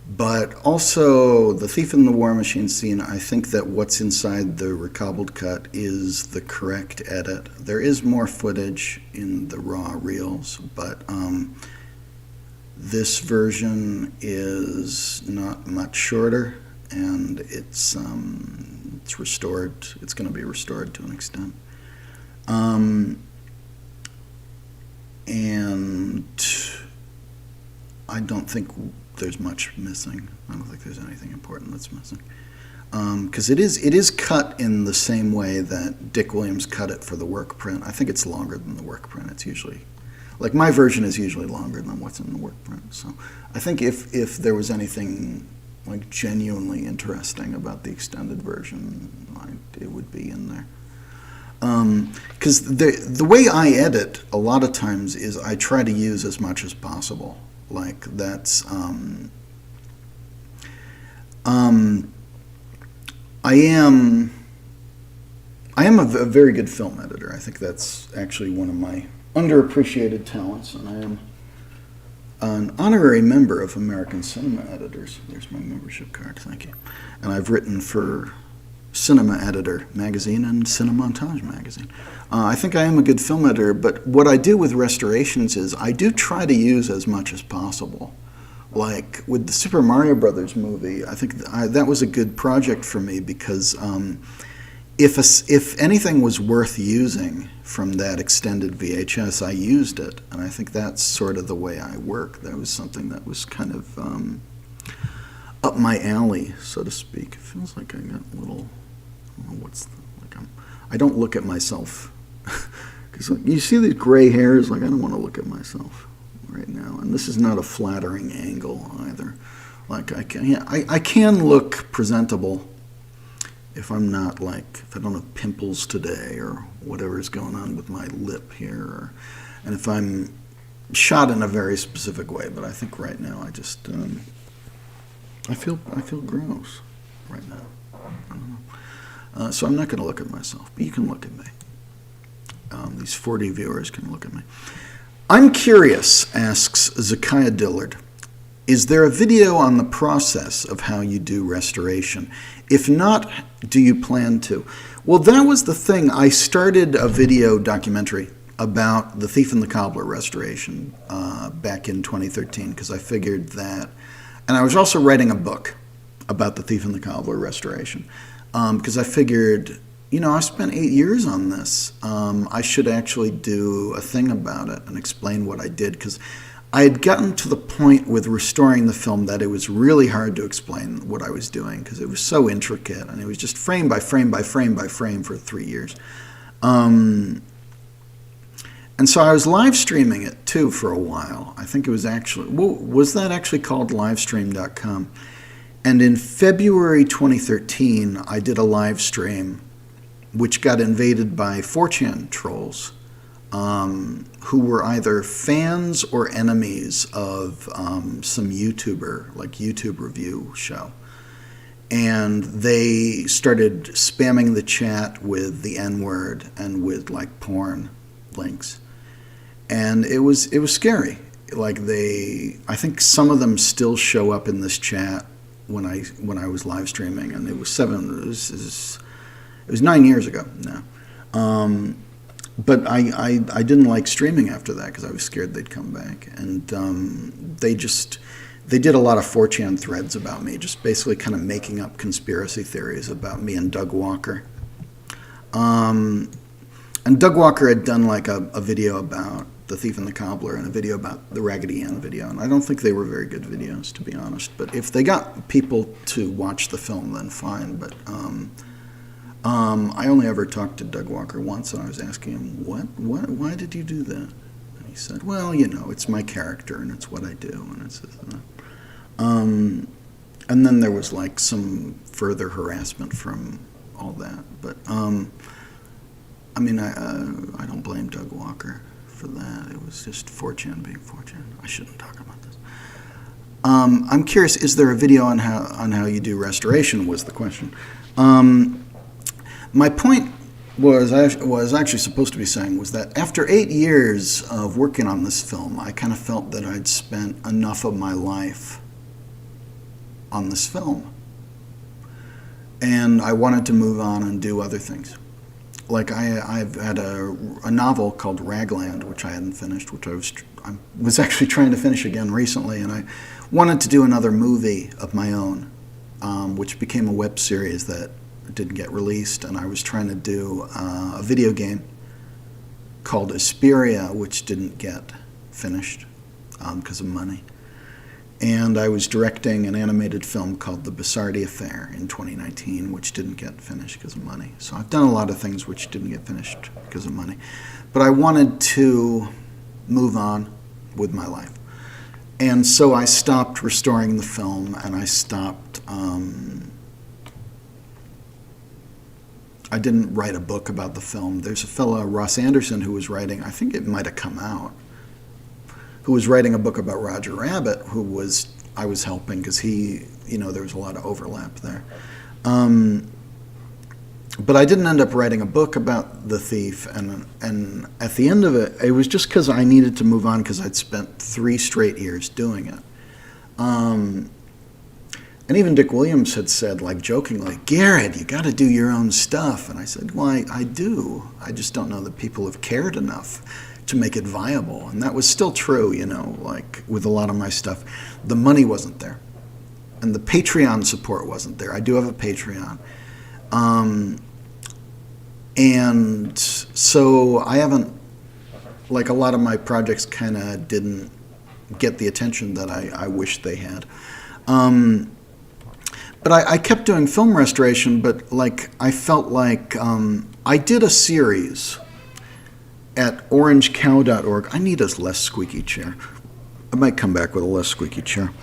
But also, The Thief in the War Machine scene, I think that what's inside the recobbled cut is the correct edit. There is more footage in the raw reels, but this version is not much shorter, and it's restored. It's going to be restored to an extent. And I don't think there's much missing. I don't think there's anything important that's missing. Because it is cut in the same way that Dick Williams cut it for the work print. I think it's longer than the work print. It's usually, like my version is usually longer than what's in the work print. So I think if there was anything like genuinely interesting about the extended version, it would be in there. Because the way I edit a lot of times is I try to use as much as possible. Like that's I am a very good film editor. I think that's actually one of my underappreciated talents, and I am an honorary member of American Cinema Editors. There's my membership card, thank you. And I've written for Cinema Editor magazine and Cinemontage magazine. I think I am a good film editor, but what I do with restorations is I do try to use as much as possible. Like with the Super Mario Brothers movie, I think that was a good project for me because if anything was worth using from that extended VHS, I used it, and I think that's sort of the way I work. That was something that was kind of up my alley, so to speak. It feels like I got a little. I don't know I don't look at myself because you see these gray hairs. Like I don't want to look at myself right now, and this is not a flattering angle either. Like I can look presentable if I'm not if I don't have pimples today or whatever is going on with my lip here, and if I'm shot in a very specific way. But I think right now I just I feel gross right now. I don't know. So I'm not going to look at myself, but you can look at me. These 40 viewers can look at me. I'm curious, asks Zakiah Dillard, is there a video on the process of how you do restoration? If not, do you plan to? Well, that was the thing. I started a video documentary about The Thief and the Cobbler restoration back in 2013 because I figured that, and I was also writing a book about The Thief and the Cobbler restoration because I figured, I spent 8 years on this. I should actually do a thing about it and explain what I did because I had gotten to the point with restoring the film that it was really hard to explain what I was doing because it was so intricate and it was just frame by frame by frame by frame for 3 years. And so I was live streaming it too for a while. I think it was actually, was that actually called livestream.com? And in February 2013, I did a live stream which got invaded by 4chan trolls who were either fans or enemies of some YouTuber, like YouTube review show. And they started spamming the chat with the N-word and with like porn links. And it was scary. Like I think some of them still show up in this chat when I was live streaming, and it was 9 years ago now. But I didn't like streaming after that because I was scared they'd come back. And they did a lot of 4chan threads about me, just basically kind of making up conspiracy theories about me and Doug Walker. And Doug Walker had done like a video about The Thief and the Cobbler and a video about the Raggedy Ann video. And I don't think they were very good videos, to be honest. But if they got people to watch the film, then fine. But I only ever talked to Doug Walker once, and I was asking him, why did you do that? And he said, well, it's my character, and it's what I do, and it's and then there was like some further harassment from all that. But I mean, I don't blame Doug Walker for that. It was just 4chan being 4chan. I shouldn't talk about this. I'm curious, is there a video on how you do restoration, was the question. My point was actually supposed to be saying was that after 8 years of working on this film, I kind of felt that I'd spent enough of my life on this film. And I wanted to move on and do other things. Like I've had a novel called Ragland, which I hadn't finished, which I was actually trying to finish again recently, and I wanted to do another movie of my own, which became a web series that didn't get released, and I was trying to do a video game called Asperia, which didn't get finished because of money. And I was directing an animated film called The Bissardi Affair in 2019, which didn't get finished because of money. So I've done a lot of things which didn't get finished because of money. But I wanted to move on with my life. And so I stopped restoring the film, and I stopped... I didn't write a book about the film. There's a fellow, Ross Anderson, who was writing, I think it might have come out, who was writing a book about Roger Rabbit, I was helping because there was a lot of overlap there. But I didn't end up writing a book about The Thief, and at the end of it, it was just because I needed to move on because I'd spent 3 straight years doing it. And even Dick Williams had said, like jokingly, Garrett, you got to do your own stuff. And I said, well, I do. I just don't know that people have cared enough to make it viable. And that was still true, like with a lot of my stuff. The money wasn't there. And the Patreon support wasn't there. I do have a Patreon. And so I haven't, like a lot of my projects kind of didn't get the attention that I wish they had. But I kept doing film restoration, but like I felt like I did a series at orangecow.org. I need a less squeaky chair. I might come back with a less squeaky chair.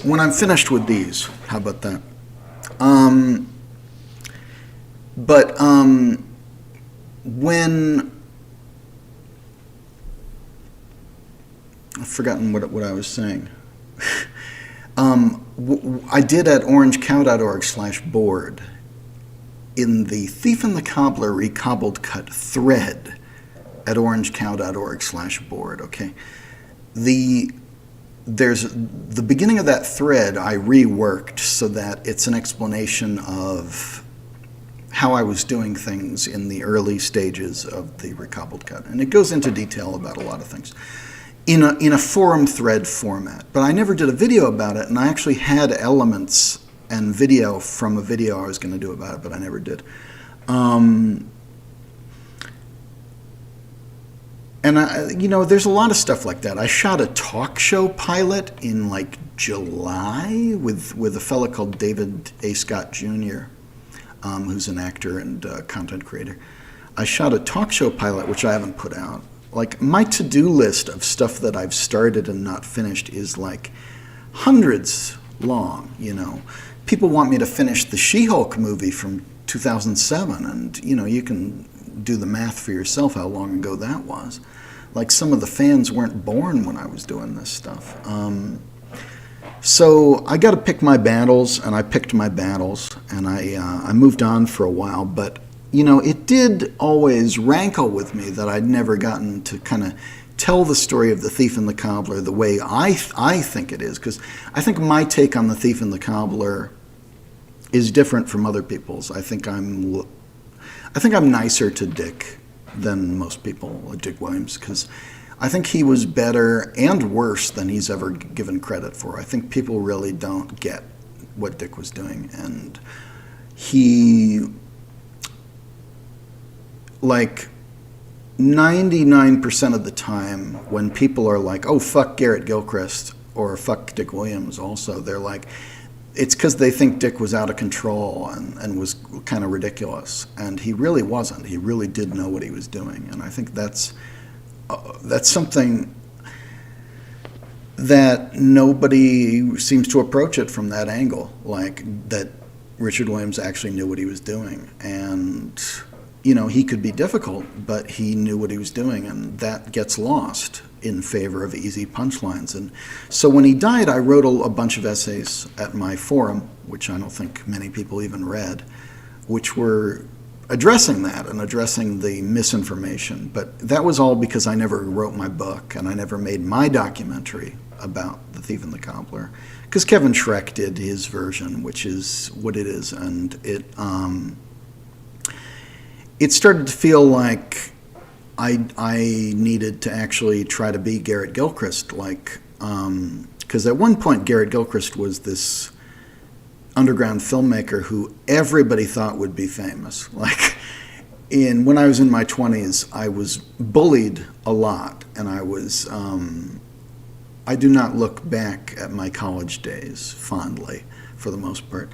When I'm finished with these, how about that? When I've forgotten what I was saying. I did at orangecow.org/board in the Thief and the Cobbler Recobbled Cut thread at orangecow.org/board, okay? There's the beginning of that thread I reworked so that it's an explanation of how I was doing things in the early stages of the Recobbled Cut. And it goes into detail about a lot of things in a forum thread format. But I never did a video about it, and I actually had elements and video from a video I was going to do about it, but I never did. And there's a lot of stuff like that. I shot a talk show pilot in like July with a fellow called David A. Scott Jr., who's an actor and content creator. I shot a talk show pilot, which I haven't put out. Like, my to-do list of stuff that I've started and not finished is like hundreds long, you know. People want me to finish the She-Hulk movie from 2007, and, you know, you can do the math for yourself how long ago that was. Like, some of the fans weren't born when I was doing this stuff. So I got to pick my battles, and I picked my battles, and I moved on for a while. But, you know, it did always rankle with me that I'd never gotten to kind of tell the story of The Thief and the Cobbler the way I think it is. Because I think my take on The Thief and the Cobbler is different from other people's. I think I'm nicer to Dick than most people, Dick Williams, because I think he was better and worse than he's ever given credit for. I think people really don't get what Dick was doing. And he, like 99% of the time, when people are like, oh, fuck Garrett Gilchrist, or fuck Dick Williams also, they're like, it's because they think Dick was out of control and was kind of ridiculous. And he really wasn't. He really did know what he was doing. And I think that's something that nobody seems to approach it from that angle, like that Richard Williams actually knew what he was doing. And, you know, he could be difficult, but he knew what he was doing, and that gets lost in favor of easy punchlines. And so when he died, I wrote a bunch of essays at my forum, which I don't think many people even read, which were addressing that and addressing the misinformation. But that was all because I never wrote my book and I never made my documentary about The Thief and the Cobbler, because Kevin Schreck did his version, which is what it is. And it started to feel like I needed to actually try to be Garrett Gilchrist, like, because at one point Garrett Gilchrist was this underground filmmaker who everybody thought would be famous. Like, when I was in my 20s, I was bullied a lot, and I do not look back at my college days fondly, for the most part,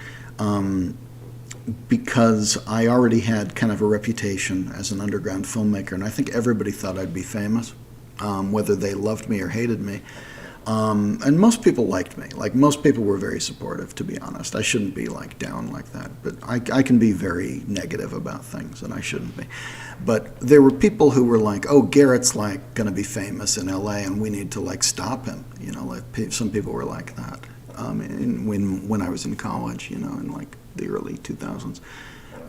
because I already had kind of a reputation as an underground filmmaker, and I think everybody thought I'd be famous, whether they loved me or hated me. And most people liked me. Like, most people were very supportive, to be honest. I shouldn't be like down like that, but I can be very negative about things, and I shouldn't be. But there were people who were like, oh, Garrett's like going to be famous in LA, and we need to like stop him. You know, like some people were like that. When I was in college, you know, in like the early 2000s.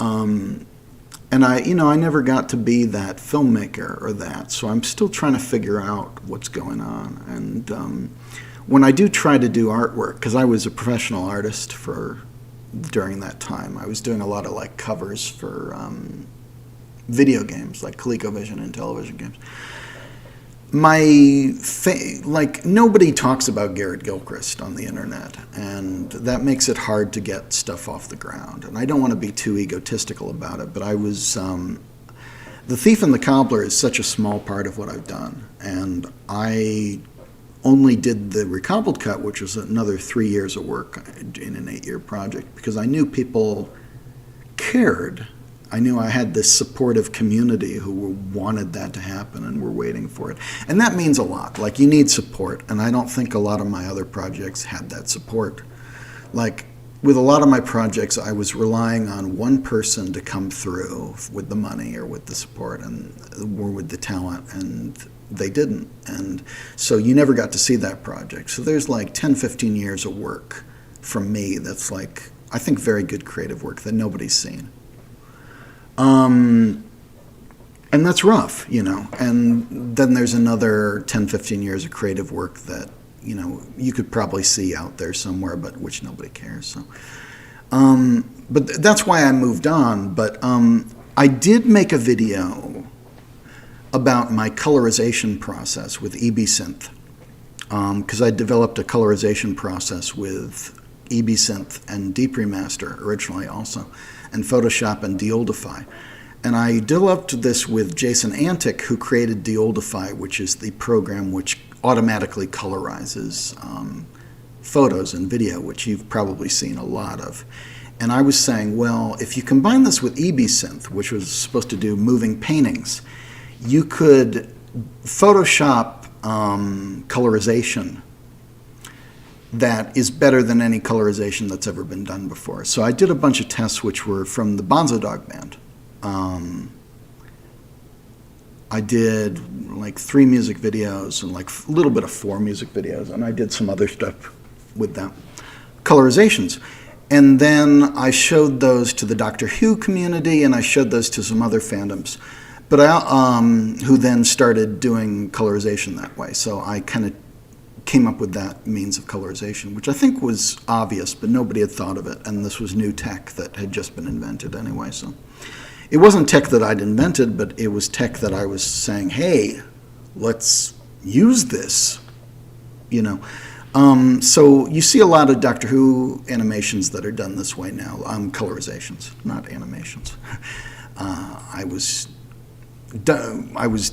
And I never got to be that filmmaker or that, so I'm still trying to figure out what's going on. And when I do try to do artwork, because I was a professional artist during that time, I was doing a lot of like covers for video games, like ColecoVision and television games. Like, nobody talks about Garrett Gilchrist on the internet, and that makes it hard to get stuff off the ground. And I don't want to be too egotistical about it, but I was, The Thief and the Cobbler is such a small part of what I've done, and I only did the recobbled cut, which was another 3 years of work in an 8-year project, because I knew people cared. I knew I had this supportive community who wanted that to happen and were waiting for it. And that means a lot. Like, you need support, and I don't think a lot of my other projects had that support. Like, with a lot of my projects, I was relying on one person to come through with the money or with the support or with the talent, and they didn't. And so you never got to see that project. So there's like 10, 15 years of work from me that's like, I think, very good creative work that nobody's seen. And that's rough, you know. And then there's another 10, 15 years of creative work that, you know, you could probably see out there somewhere, but which nobody cares. So, but that's why I moved on. But I did make a video about my colorization process with EBSynth, because I developed a colorization process with EBSynth and Deep Remaster originally also, and Photoshop and Deoldify. And I developed this with Jason Antic, who created Deoldify, which is the program which automatically colorizes photos and video, which you've probably seen a lot of. And I was saying, well, if you combine this with EB-Synth, which was supposed to do moving paintings, you could Photoshop colorization that is better than any colorization that's ever been done before. So I did a bunch of tests which were from the Bonzo Dog Band. I did like 3 music videos and like a little bit of 4 music videos, and I did some other stuff with them. Colorizations. And then I showed those to the Doctor Who community, and I showed those to some other fandoms, but who then started doing colorization that way. So I kind of came up with that means of colorization, which I think was obvious, but nobody had thought of it, and this was new tech that had just been invented anyway. So it wasn't tech that I'd invented, but it was tech that I was saying, hey, let's use this, you know. So you see a lot of Doctor Who animations that are done this way now, colorizations, not animations. I was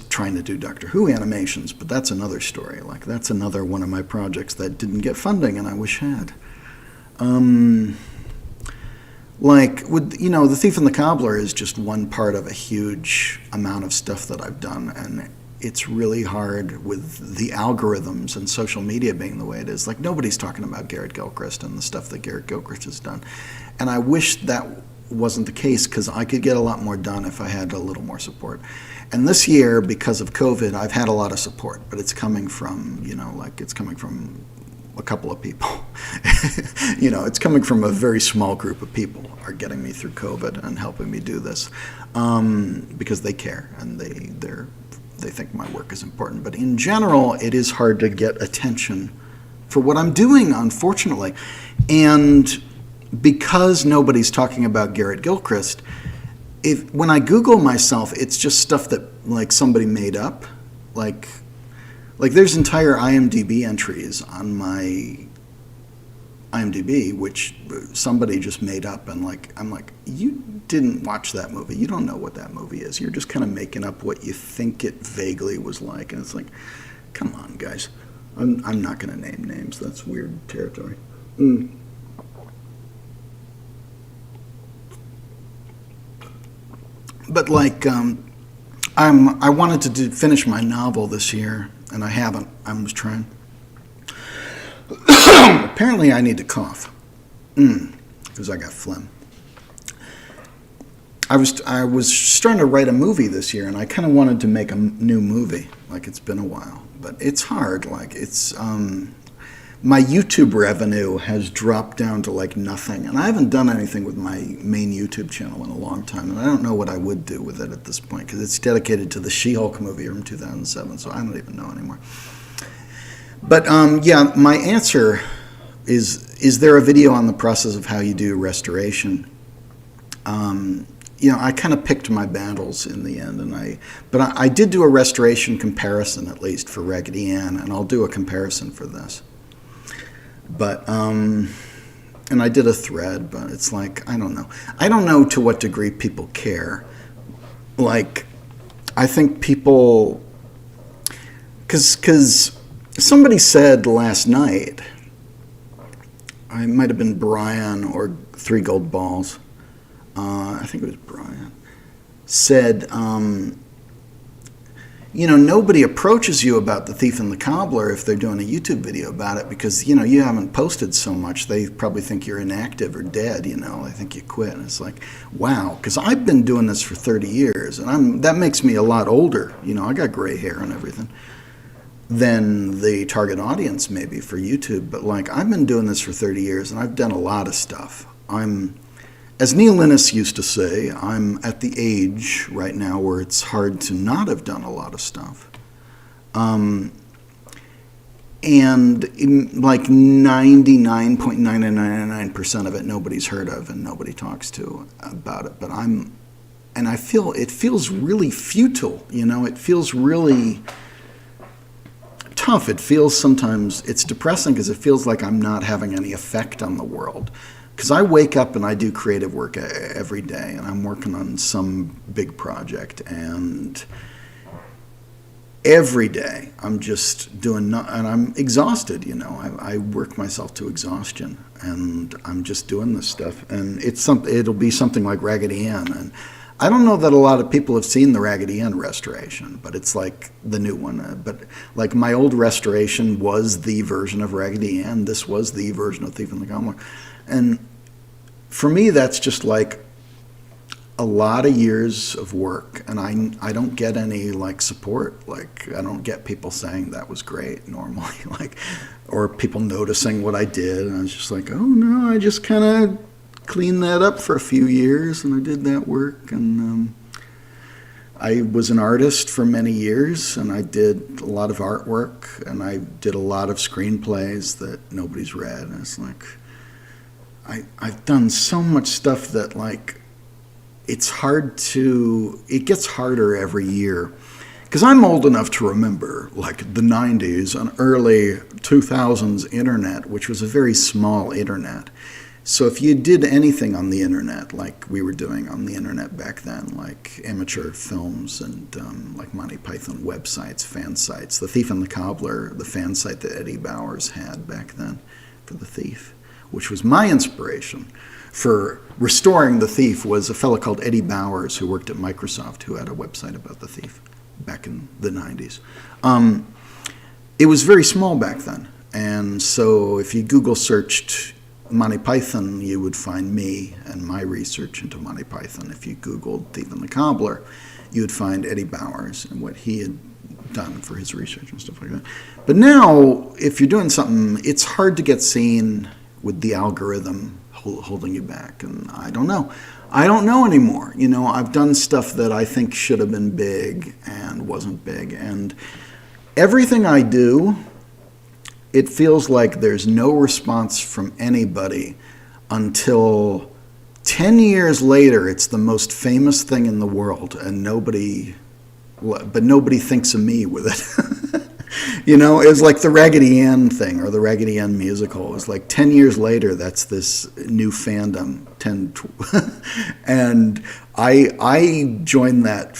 trying to do Doctor Who animations, but that's another story. Like, that's another one of my projects that didn't get funding, and I wish had. Like, with, you know, The Thief and the Cobbler is just one part of a huge amount of stuff that I've done, and it's really hard with the algorithms and social media being the way it is. Like, nobody's talking about Garrett Gilchrist and the stuff that Garrett Gilchrist has done. And I wish that wasn't the case, because I could get a lot more done if I had a little more support. And this year, because of COVID, I've had a lot of support, but it's coming from, you know, like, it's coming from a couple of people. You know, it's coming from a very small group of people are getting me through COVID and helping me do this, because they care and they think my work is important. But in general, it is hard to get attention for what I'm doing, unfortunately. And because nobody's talking about Garrett Gilchrist, when I Google myself, it's just stuff that like somebody made up. Like there's entire IMDb entries on my IMDb which somebody just made up, and like I'm like, you didn't watch that movie. You don't know what that movie is. You're just kind of making up what you think it vaguely was like. And it's like, come on, guys. I'm not going to name names. That's weird territory. But like, I wanted to finish my novel this year, and I haven't. I was trying. Apparently, I need to cough because I got phlegm. I was starting to write a movie this year, and I kind of wanted to make a new movie. Like, it's been a while, but it's hard. Like, it's my YouTube revenue has dropped down to like nothing, and I haven't done anything with my main YouTube channel in a long time, and I don't know what I would do with it at this point, because it's dedicated to the She-Hulk movie from 2007, so I don't even know anymore. But yeah, my answer is there a video on the process of how you do restoration? You know, I kind of picked my battles in the end, but I did do a restoration comparison, at least for Raggedy Ann, and I'll do a comparison for this. But, and I did a thread, but it's like, I don't know. I don't know to what degree people care. Like, I think people, because somebody said last night, it might have been Brian or 3 Gold Balls, I think it was Brian, said, you know, nobody approaches you about The Thief and the Cobbler if they're doing a YouTube video about it, because, you know, you haven't posted so much. They probably think you're inactive or dead, you know. They think you quit. And it's like, wow, because I've been doing this for 30 years, and that makes me a lot older. You know, I got gray hair and everything than the target audience maybe for YouTube. But, like, I've been doing this for 30 years, and I've done a lot of stuff. As Neil Linus used to say, I'm at the age right now where it's hard to not have done a lot of stuff. And like 99.999% of it, nobody's heard of and nobody talks to about it. But I feel it feels really futile, you know, it feels really tough. It feels sometimes, it's depressing because it feels like I'm not having any effect on the world. Because I wake up and I do creative work every day, and I'm working on some big project, and every day I'm just doing and I'm exhausted, you know. I work myself to exhaustion, and I'm just doing this stuff, and it'll be something like Raggedy Ann. And I don't know that a lot of people have seen the Raggedy Ann restoration, but it's like the new one. But like my old restoration was the version of Raggedy Ann. This was the version of Thief and the Cobbler. And for me, that's just like a lot of years of work, and I don't get any like support. Like I don't get people saying that was great normally, like, or people noticing what I did. And I was just like, oh no, I just kind of cleaned that up for a few years, and I did that work. And I was an artist for many years, and I did a lot of artwork, and I did a lot of screenplays that nobody's read. And it's like I've done so much stuff that like it gets harder every year, because I'm old enough to remember like the 90s and early 2000s internet, which was a very small internet. So if you did anything on the internet, like we were doing on the internet back then, like amateur films and like Monty Python websites, fan sites, The Thief and the Cobbler, the fan site that Eddie Bowers had back then for The Thief, which was my inspiration for restoring The Thief, was a fellow called Eddie Bowers who worked at Microsoft, who had a website about The Thief back in the 90s. It was very small back then, and so if you Google searched Monty Python, you would find me and my research into Monty Python. If you Googled Thief and the Cobbler, you would find Eddie Bowers and what he had done for his research and stuff like that. But now, if you're doing something, it's hard to get seen with the algorithm holding you back, and I don't know anymore. You know, I've done stuff that I think should have been big and wasn't big, and everything I do, it feels like there's no response from anybody until 10 years later it's the most famous thing in the world, and nobody thinks of me with it. You know, it was like the Raggedy Ann thing, or the Raggedy Ann musical. It was like 10 years later, that's this new fandom. And I joined that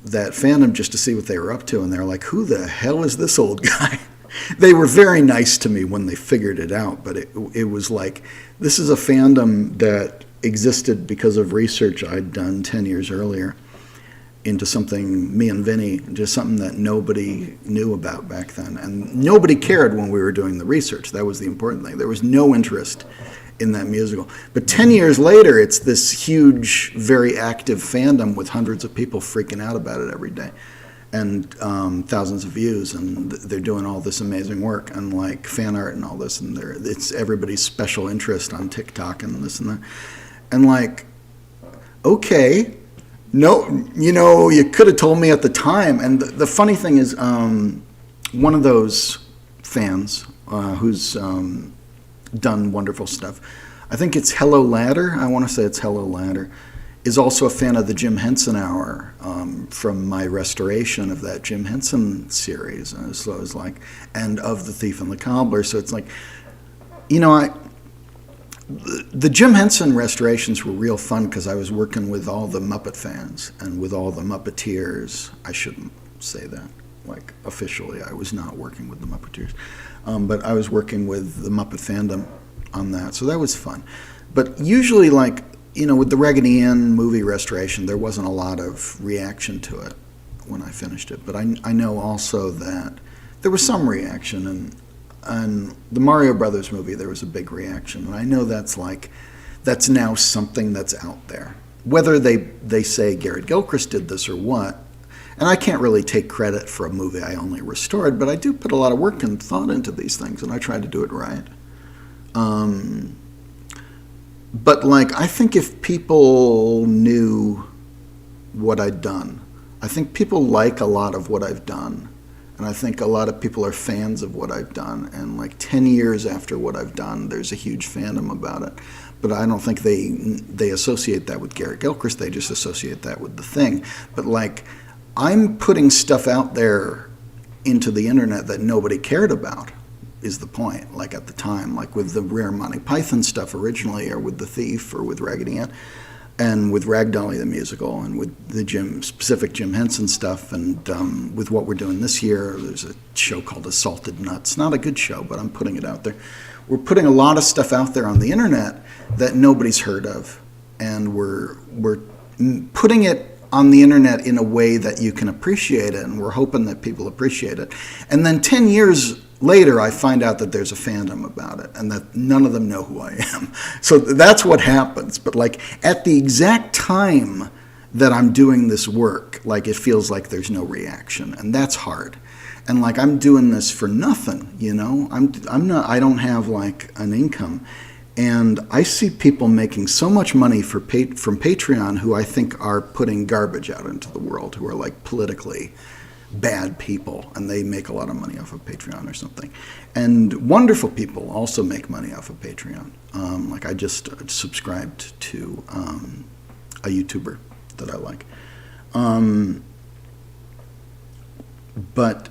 fandom just to see what they were up to, and they're like, who the hell is this old guy? They were very nice to me when they figured it out, but it was like, this is a fandom that existed because of research I'd done 10 years earlier into something, me and Vinny, just something that nobody knew about back then. And nobody cared when we were doing the research. That was the important thing. There was no interest in that musical. But 10 years later, it's this huge, very active fandom with hundreds of people freaking out about it every day, and thousands of views, and they're doing all this amazing work, and like fan art and all this, and it's everybody's special interest on TikTok and this and that. And like, okay, no, you know, you could have told me at the time. And the funny thing is, one of those fans who's done wonderful stuff, I think it's Hello Ladder, I want to say it's Hello Ladder, is also a fan of the Jim Henson Hour from my restoration of that Jim Henson series. So it was like, and of The Thief and the Cobbler. So it's like, you know, the Jim Henson restorations were real fun because I was working with all the Muppet fans and with all the Muppeteers. I shouldn't say that, like officially. I was not working with the Muppeteers, but I was working with the Muppet fandom on that. So that was fun. But usually, like, you know, with the Raggedy Ann movie restoration, there wasn't a lot of reaction to it when I finished it. But I know also that there was some reaction, and the Mario Brothers movie, there was a big reaction. And I know that's now something that's out there. Whether they say Garrett Gilchrist did this or what, and I can't really take credit for a movie I only restored, but I do put a lot of work and thought into these things, and I try to do it right. But like, I think if people knew what I'd done, I think people like a lot of what I've done. And I think a lot of people are fans of what I've done. And like 10 years after what I've done, there's a huge fandom about it. But I don't think they associate that with Garrett Gilchrist. They just associate that with The Thing. But like, I'm putting stuff out there into the internet that nobody cared about, is the point. Like at the time, like with the rare Monty Python stuff originally, or with The Thief, or with Raggedy Ann, and with Ragdolly the musical, and with the specific Jim Henson stuff, and with what we're doing this year, there's a show called Assaulted Nuts. Not a good show, but I'm putting it out there. We're putting a lot of stuff out there on the internet that nobody's heard of, and we're putting it on the internet in a way that you can appreciate it, and we're hoping that people appreciate it. And then 10 years later, I find out that there's a fandom about it, and that none of them know who I am. So that's what happens. But like at the exact time that I'm doing this work, like it feels like there's no reaction, and that's hard. And like I'm doing this for nothing, you know. I don't have like an income. And I see people making so much money from Patreon who I think are putting garbage out into the world, who are like politically bad people, and they make a lot of money off of Patreon or something. And wonderful people also make money off of Patreon. Like I just subscribed to a YouTuber that I like. But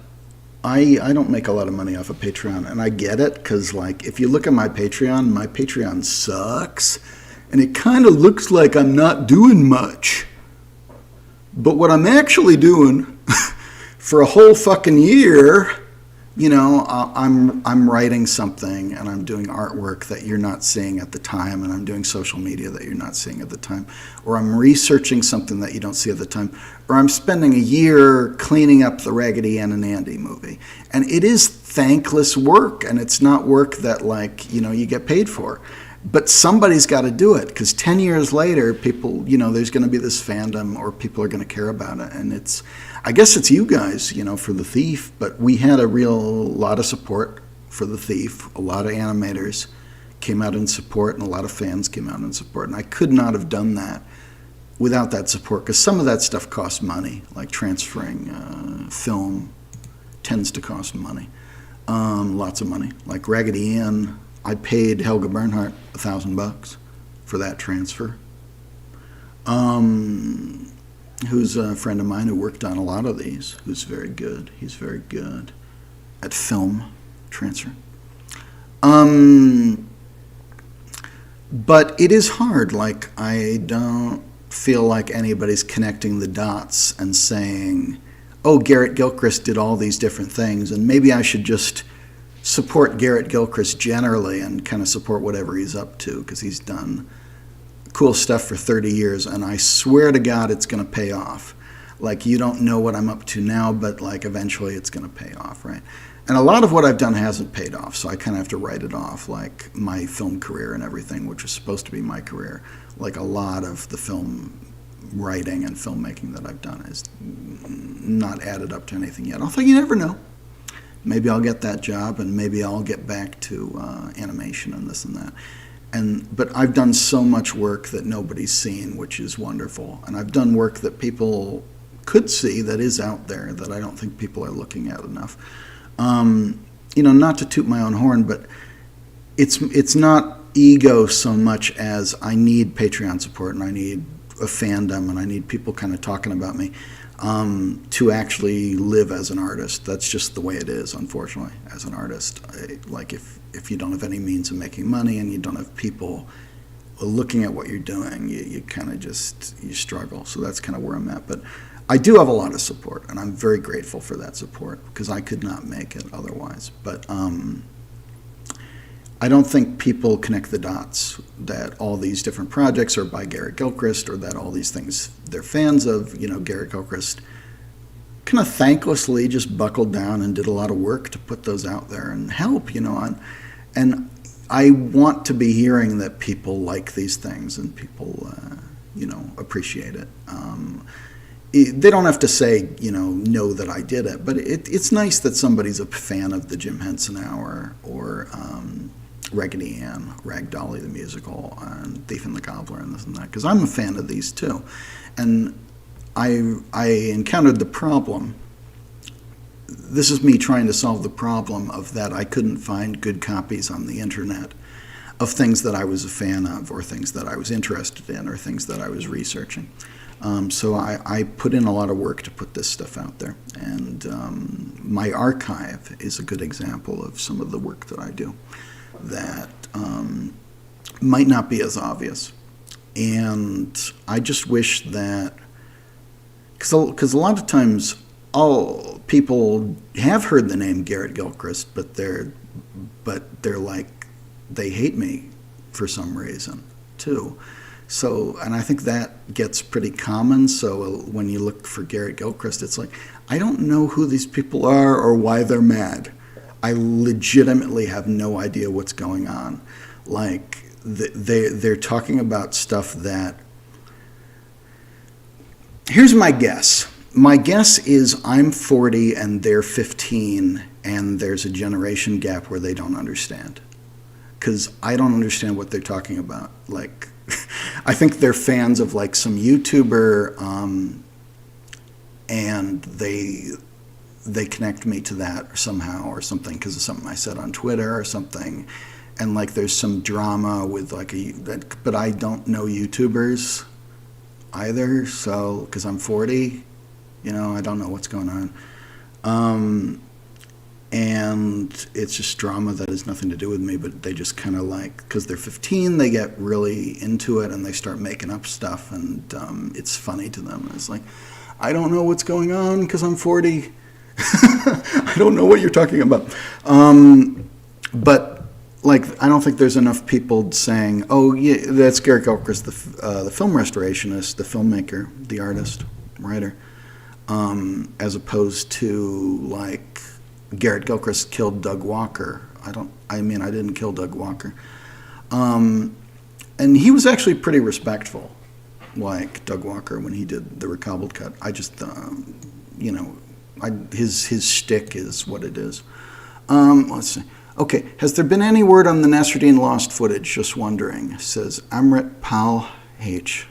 I don't make a lot of money off of Patreon, and I get it, because like if you look at my Patreon sucks, and it kind of looks like I'm not doing much. But what I'm actually doing for a whole fucking year, you know, I'm writing something, and I'm doing artwork that you're not seeing at the time, and I'm doing social media that you're not seeing at the time, or I'm researching something that you don't see at the time, or I'm spending a year cleaning up the Raggedy Ann and Andy movie. And it is thankless work, and it's not work that, like, you know, you get paid for. But somebody's got to do it, because 10 years later, people, you know, there's going to be this fandom, or people are going to care about it. And it's, I guess it's you guys, you know, for The Thief, but we had a lot of support for The Thief. A lot of animators came out in support, and a lot of fans came out in support. And I could not have done that without that support, because some of that stuff costs money, like transferring film tends to cost money, lots of money. Like Raggedy Ann, I paid Helga Bernhardt $1,000 for that transfer. Who's a friend of mine who worked on a lot of these, who's very good. He's very good at film transfer. But it is hard. Like, I don't feel like anybody's connecting the dots and saying, oh, Garrett Gilchrist did all these different things, and maybe I should just support Garrett Gilchrist generally and kind of support whatever he's up to, because he's done cool stuff for 30 years, and I swear to God it's going to pay off. Like, you don't know what I'm up to now, but like eventually it's going to pay off, right? And a lot of what I've done hasn't paid off, so I kind of have to write it off, like my film career and everything, which was supposed to be my career. Like a lot of the film writing and filmmaking that I've done is not added up to anything yet. Although you never know. Maybe I'll get that job, and maybe I'll get back to animation and this and that. But I've done so much work that nobody's seen, which is wonderful. And I've done work that people could see that is out there that I don't think people are looking at enough. You know, not to toot my own horn, but it's not ego so much as I need Patreon support, and I need a fandom, and I need people kind of talking about me. To actually live as an artist. That's just the way it is, unfortunately, as an artist. Like if you don't have any means of making money, and you don't have people looking at what you're doing, you kind of just, you struggle. So that's kind of where I'm at. But I do have a lot of support, and I'm very grateful for that support, because I could not make it otherwise. But I don't think people connect the dots that all these different projects are by Garrett Gilchrist, or that all these things they're fans of. You know, Garrett Gilchrist kind of thanklessly just buckled down and did a lot of work to put those out there and help, you know. And I want to be hearing that people like these things, and people, you know, appreciate it. They don't have to say, you know that I did it, but it's nice that somebody's a fan of the Jim Henson Hour, or Raggedy Ann, Ragdolly the musical, and Thief and the Cobbler, and this and that, because I'm a fan of these too. And I encountered the problem. This is me trying to solve the problem of that I couldn't find good copies on the internet of things that I was a fan of, or things that I was interested in, or things that I was researching. So I put in a lot of work to put this stuff out there. And my archive is a good example of some of the work that I do that might not be as obvious. And I just wish that, because a lot of times all people have heard the name Garrett Gilchrist, but they're like, they hate me for some reason too. So, and I think that gets pretty common. So when you look for Garrett Gilchrist, it's like, I don't know who these people are or why they're mad. I legitimately have no idea what's going on. Like, they're talking about stuff that... Here's my guess. My guess is I'm 40 and they're 15, and there's a generation gap where they don't understand. Because I don't understand what they're talking about. Like, I think they're fans of like some YouTuber, and they connect me to that somehow or something because of something I said on Twitter or something. And like there's some drama with like but I don't know YouTubers either, so, because I'm 40, I don't know what's going on. And it's just drama that has nothing to do with me, but they just kind of like, because they're 15, they get really into it and they start making up stuff, and it's funny to them. And it's like, I don't know what's going on because I'm 40. I don't know what you're talking about. But like, I don't think there's enough people saying, oh yeah, that's Garrett Gilchrist, the film restorationist, the filmmaker, the artist, writer, as opposed to like, Garrett Gilchrist killed Doug Walker. I didn't kill Doug Walker. And he was actually pretty respectful, like Doug Walker, when he did the recobbled cut. I just, his shtick is what it is. Let's see. Okay, has there been any word on the Nasruddin lost footage? Just wondering, says Amrit Pal H.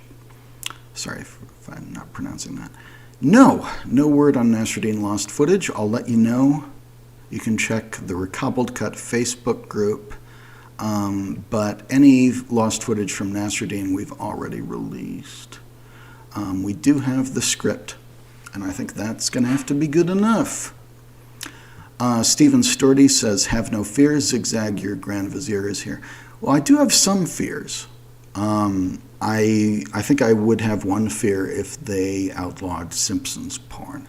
Sorry if I'm not pronouncing that. No word on Nasruddin lost footage. I'll let you know. You can check the Recobbled Cut Facebook group, but any lost footage from Nasruddin we've already released. We do have the script, and I think that's going to have to be good enough. Stephen Sturdy says, have no fears, Zigzag, your Grand Vizier is here. Well, I do have some fears. I think I would have one fear if they outlawed Simpsons porn.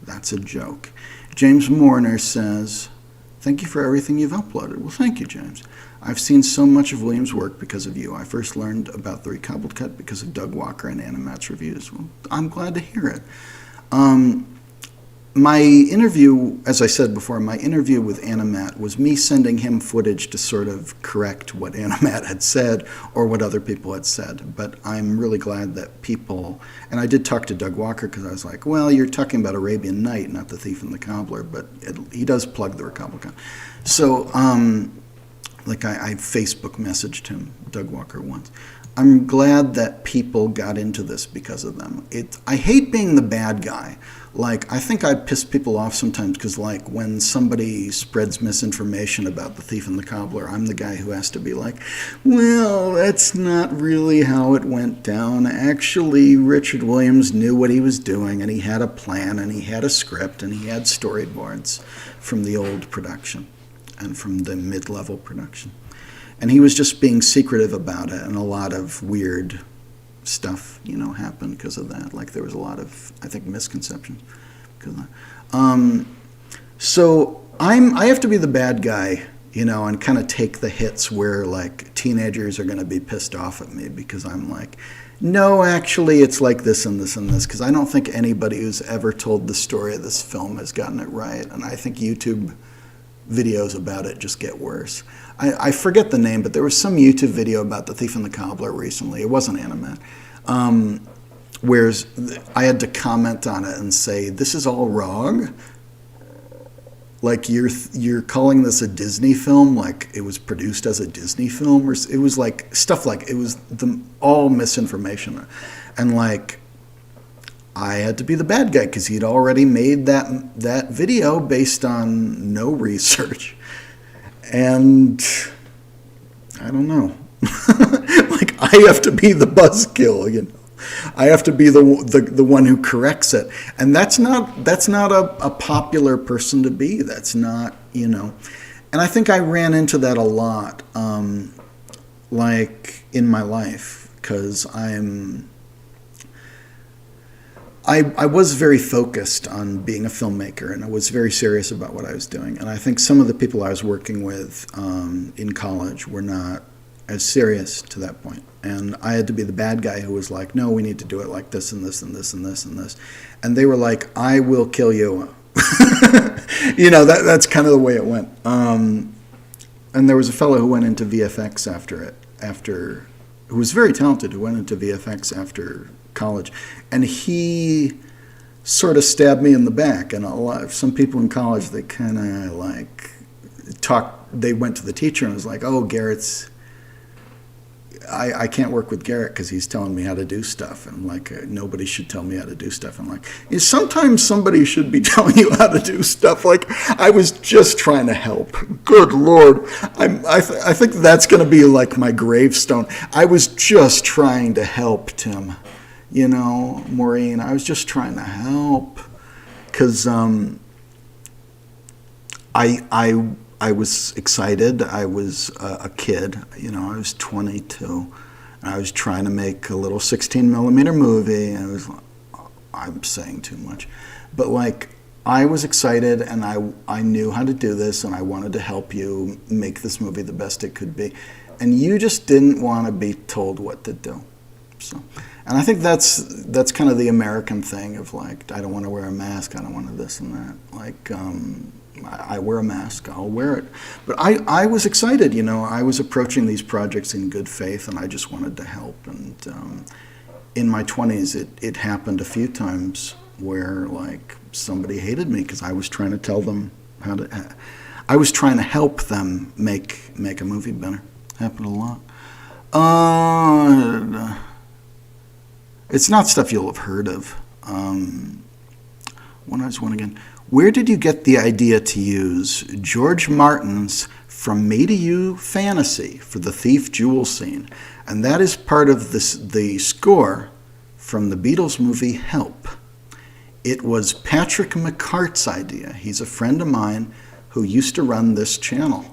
That's a joke. James Morner says, thank you for everything you've uploaded. Well, thank you, James. I've seen so much of William's work because of you. I first learned about the Recobbled Cut because of Doug Walker and Animat's reviews. Well, I'm glad to hear it. My interview, as I said before, my interview with Animat was me sending him footage to sort of correct what Animat had said or what other people had said. But I'm really glad that people, and I did talk to Doug Walker because I was like, well, you're talking about Arabian Night, not The Thief and the Cobbler, but he does plug the Recobbled Cut. So, like I Facebook messaged him, Doug Walker, once. I'm glad that people got into this because of them. I hate being the bad guy. Like, I think I piss people off sometimes because, like, when somebody spreads misinformation about The Thief and the Cobbler, I'm the guy who has to be like, well, that's not really how it went down. Actually, Richard Williams knew what he was doing, and he had a plan, and he had a script, and he had storyboards from the old production and from the mid-level production. And he was just being secretive about it, and a lot of weird stuff, happened because of that. Like, there was a lot of, I think, misconceptions because of that. So I have to be the bad guy, and kind of take the hits where, like, teenagers are going to be pissed off at me because I'm like, no, actually, it's like this and this and this, because I don't think anybody who's ever told the story of this film has gotten it right, and I think YouTube videos about it just get worse. I forget the name, but there was some YouTube video about The Thief and the Cobbler recently. It wasn't Animat. Whereas I had to comment on it and say, this is all wrong. Like, you're calling this a Disney film, like it was produced as a Disney film, or it was like stuff like, it was all misinformation. And like, I had to be the bad guy because he'd already made that video based on no research. And I don't know. Like, I have to be the buzzkill, I have to be the one who corrects it. And that's not a popular person to be. That's not, And I think I ran into that a lot, like in my life. because I was very focused on being a filmmaker, and I was very serious about what I was doing. And I think some of the people I was working with in college were not as serious to that point. And I had to be the bad guy who was like, no, we need to do it like this and this and this and this and this. And they were like, I will kill you. That's kind of the way it went. And there was a fellow who went into VFX who was very talented, who went into VFX after college, and he sort of stabbed me in the back. And some people in college, they kind of like they went to the teacher and was like, oh, I can't work with Garrett because he's telling me how to do stuff. And I'm like, nobody should tell me how to do stuff. I'm like, sometimes somebody should be telling you how to do stuff. Like, I was just trying to help. Good Lord. I think that's going to be like my gravestone. I was just trying to help, Tim. Maureen, I was just trying to help. Because I was excited. I was a kid. I was 22. And I was trying to make a little 16 millimeter movie. And I'm saying too much. But I was excited, and I knew how to do this, and I wanted to help you make this movie the best it could be. And you just didn't want to be told what to do. And I think that's kind of the American thing of I don't want to wear a mask. I don't want to this and that. I wear a mask, I'll wear it. But I was excited, I was approaching these projects in good faith, and I just wanted to help. And in my 20s, it happened a few times where somebody hated me because I was trying to tell them I was trying to help them make a movie better. Happened a lot. It's not stuff you'll have heard of. One again. Where did you get the idea to use George Martin's From Me to You Fantasy for the Thief Jewel scene? And that is part of the score from the Beatles movie Help. It was Patrick McCart's idea. He's a friend of mine who used to run this channel.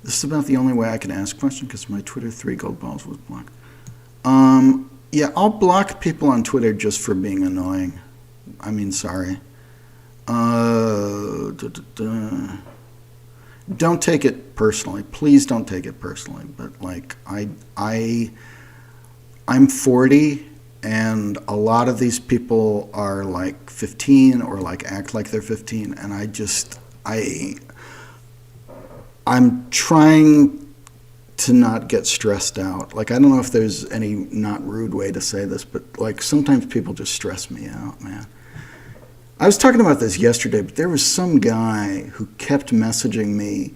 This is about the only way I can ask questions because my Twitter 3 gold balls was blocked. Yeah, I'll block people on Twitter just for being annoying. I mean, sorry. Don't take it personally. Please don't take it personally. But I'm 40, and a lot of these people are 15 or act like they're 15, and I'm trying to not get stressed out. I don't know if there's any not rude way to say this, but sometimes people just stress me out, man. I was talking about this yesterday, but there was some guy who kept messaging me,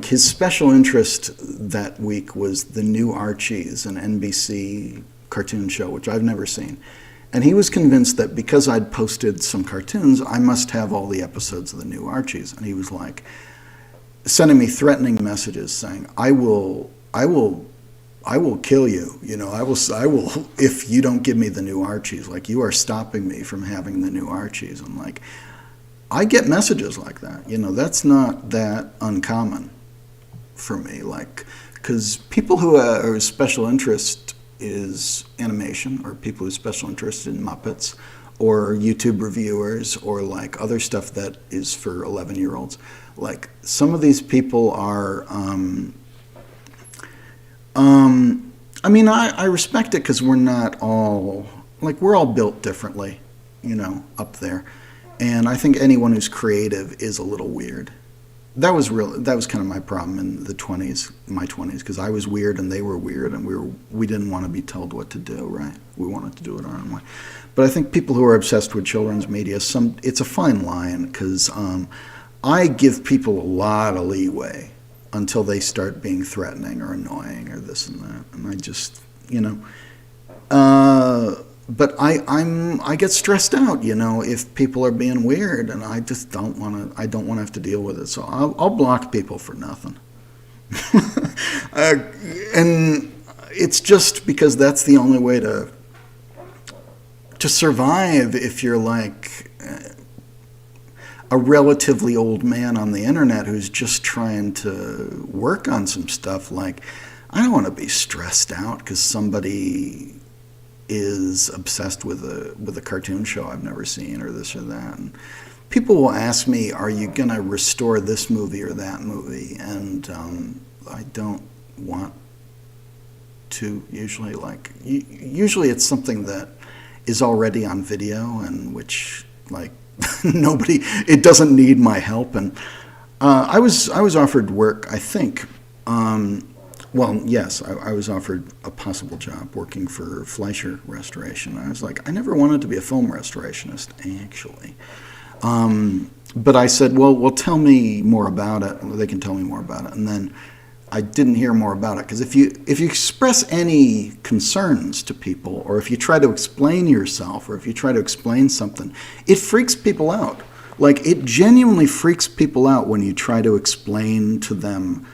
his special interest that week was the new Archies, an NBC cartoon show, which I've never seen. And he was convinced that because I'd posted some cartoons, I must have all the episodes of the new Archies. And he was sending me threatening messages saying, I will kill you. I will if you don't give me the new Archies. You are stopping me from having the new Archies. And I get messages like that. That's not that uncommon for me. Because people who are special interest is animation, or people whose special interest in Muppets, or YouTube reviewers, or other stuff that is for 11-year-olds. Some of these people are. I respect it because we're not all we're all built differently, up there, and I think anyone who's creative is a little weird. That was kind of my problem in my 20s, because I was weird and they were weird, and we didn't want to be told what to do, right? We wanted to do it our own way. But I think people who are obsessed with children's media, it's a fine line, because I give people a lot of leeway until they start being threatening or annoying or this and that, and I just, but I get stressed out, if people are being weird, and I just don't want to have to deal with it, so I'll block people for nothing. And it's just because that's the only way to survive if you're a relatively old man on the internet who's just trying to work on some stuff. I don't want to be stressed out because somebody is obsessed with a cartoon show I've never seen or this or that. And people will ask me, "Are you going to restore this movie or that movie?" And I don't want to usually. Usually it's something that is already on video and which nobody. It doesn't need my help. And I was offered work. I think. Well, yes, I was offered a possible job working for Fleischer Restoration. I was like, I never wanted to be a film restorationist, actually. But I said, well, tell me more about it. They can tell me more about it. And then I didn't hear more about it. Because if you express any concerns to people, or if you try to explain yourself, or if you try to explain something, it freaks people out. It genuinely freaks people out when you try to explain to them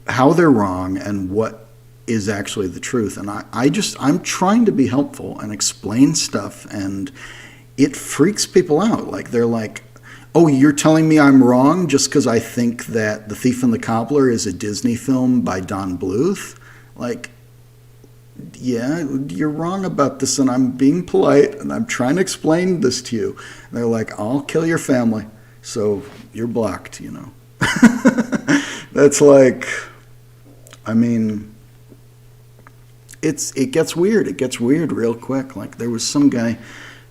how they're wrong and what is actually the truth. And I'm trying to be helpful and explain stuff, and it freaks people out. They're like, oh, you're telling me I'm wrong just because I think that The Thief and the Cobbler is a Disney film by Don Bluth? Yeah, you're wrong about this, and I'm being polite, and I'm trying to explain this to you. And they're like, I'll kill your family, so you're blocked, That's it gets weird. It gets weird real quick. There was some guy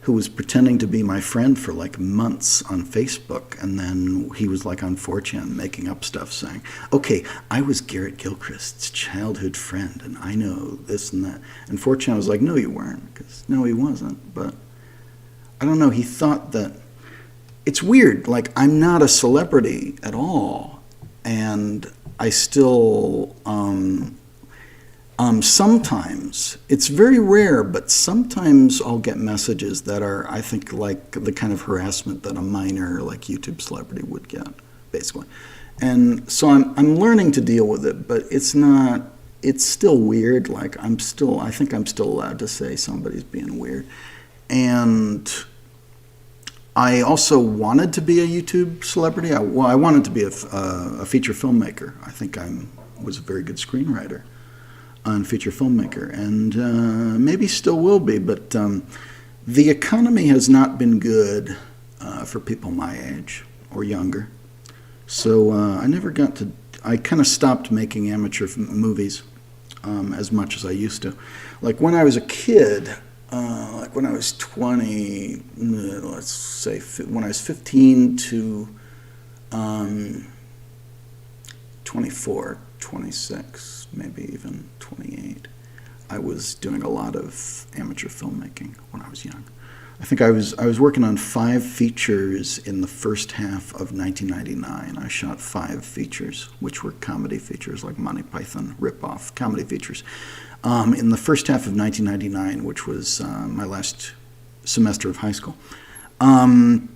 who was pretending to be my friend for months on Facebook, and then he was on 4chan making up stuff saying, okay, I was Garrett Gilchrist's childhood friend, and I know this and that. And 4chan was like, no, you weren't, because no, he wasn't. But I don't know, he thought that, it's weird, I'm not a celebrity at all. And I still, sometimes, it's very rare, but sometimes I'll get messages that are, I think, the kind of harassment that a minor, YouTube celebrity would get, basically. And so I'm learning to deal with it, but it's still weird. I think I'm still allowed to say somebody's being weird. And I also wanted to be a YouTube celebrity. I wanted to be a feature filmmaker. I think I was a very good screenwriter and feature filmmaker, and maybe still will be. But the economy has not been good for people my age or younger. So I never got to. I kind of stopped making amateur movies as much as I used to. When I was a kid. When I was 20, let's say when I was 15 to 24, 26, maybe even 28, I was doing a lot of amateur filmmaking when I was young. I think I was working on 5 features in the first half of 1999. I shot 5 features, which were comedy features, like Monty Python ripoff comedy features. In the first half of 1999, which was my last semester of high school. And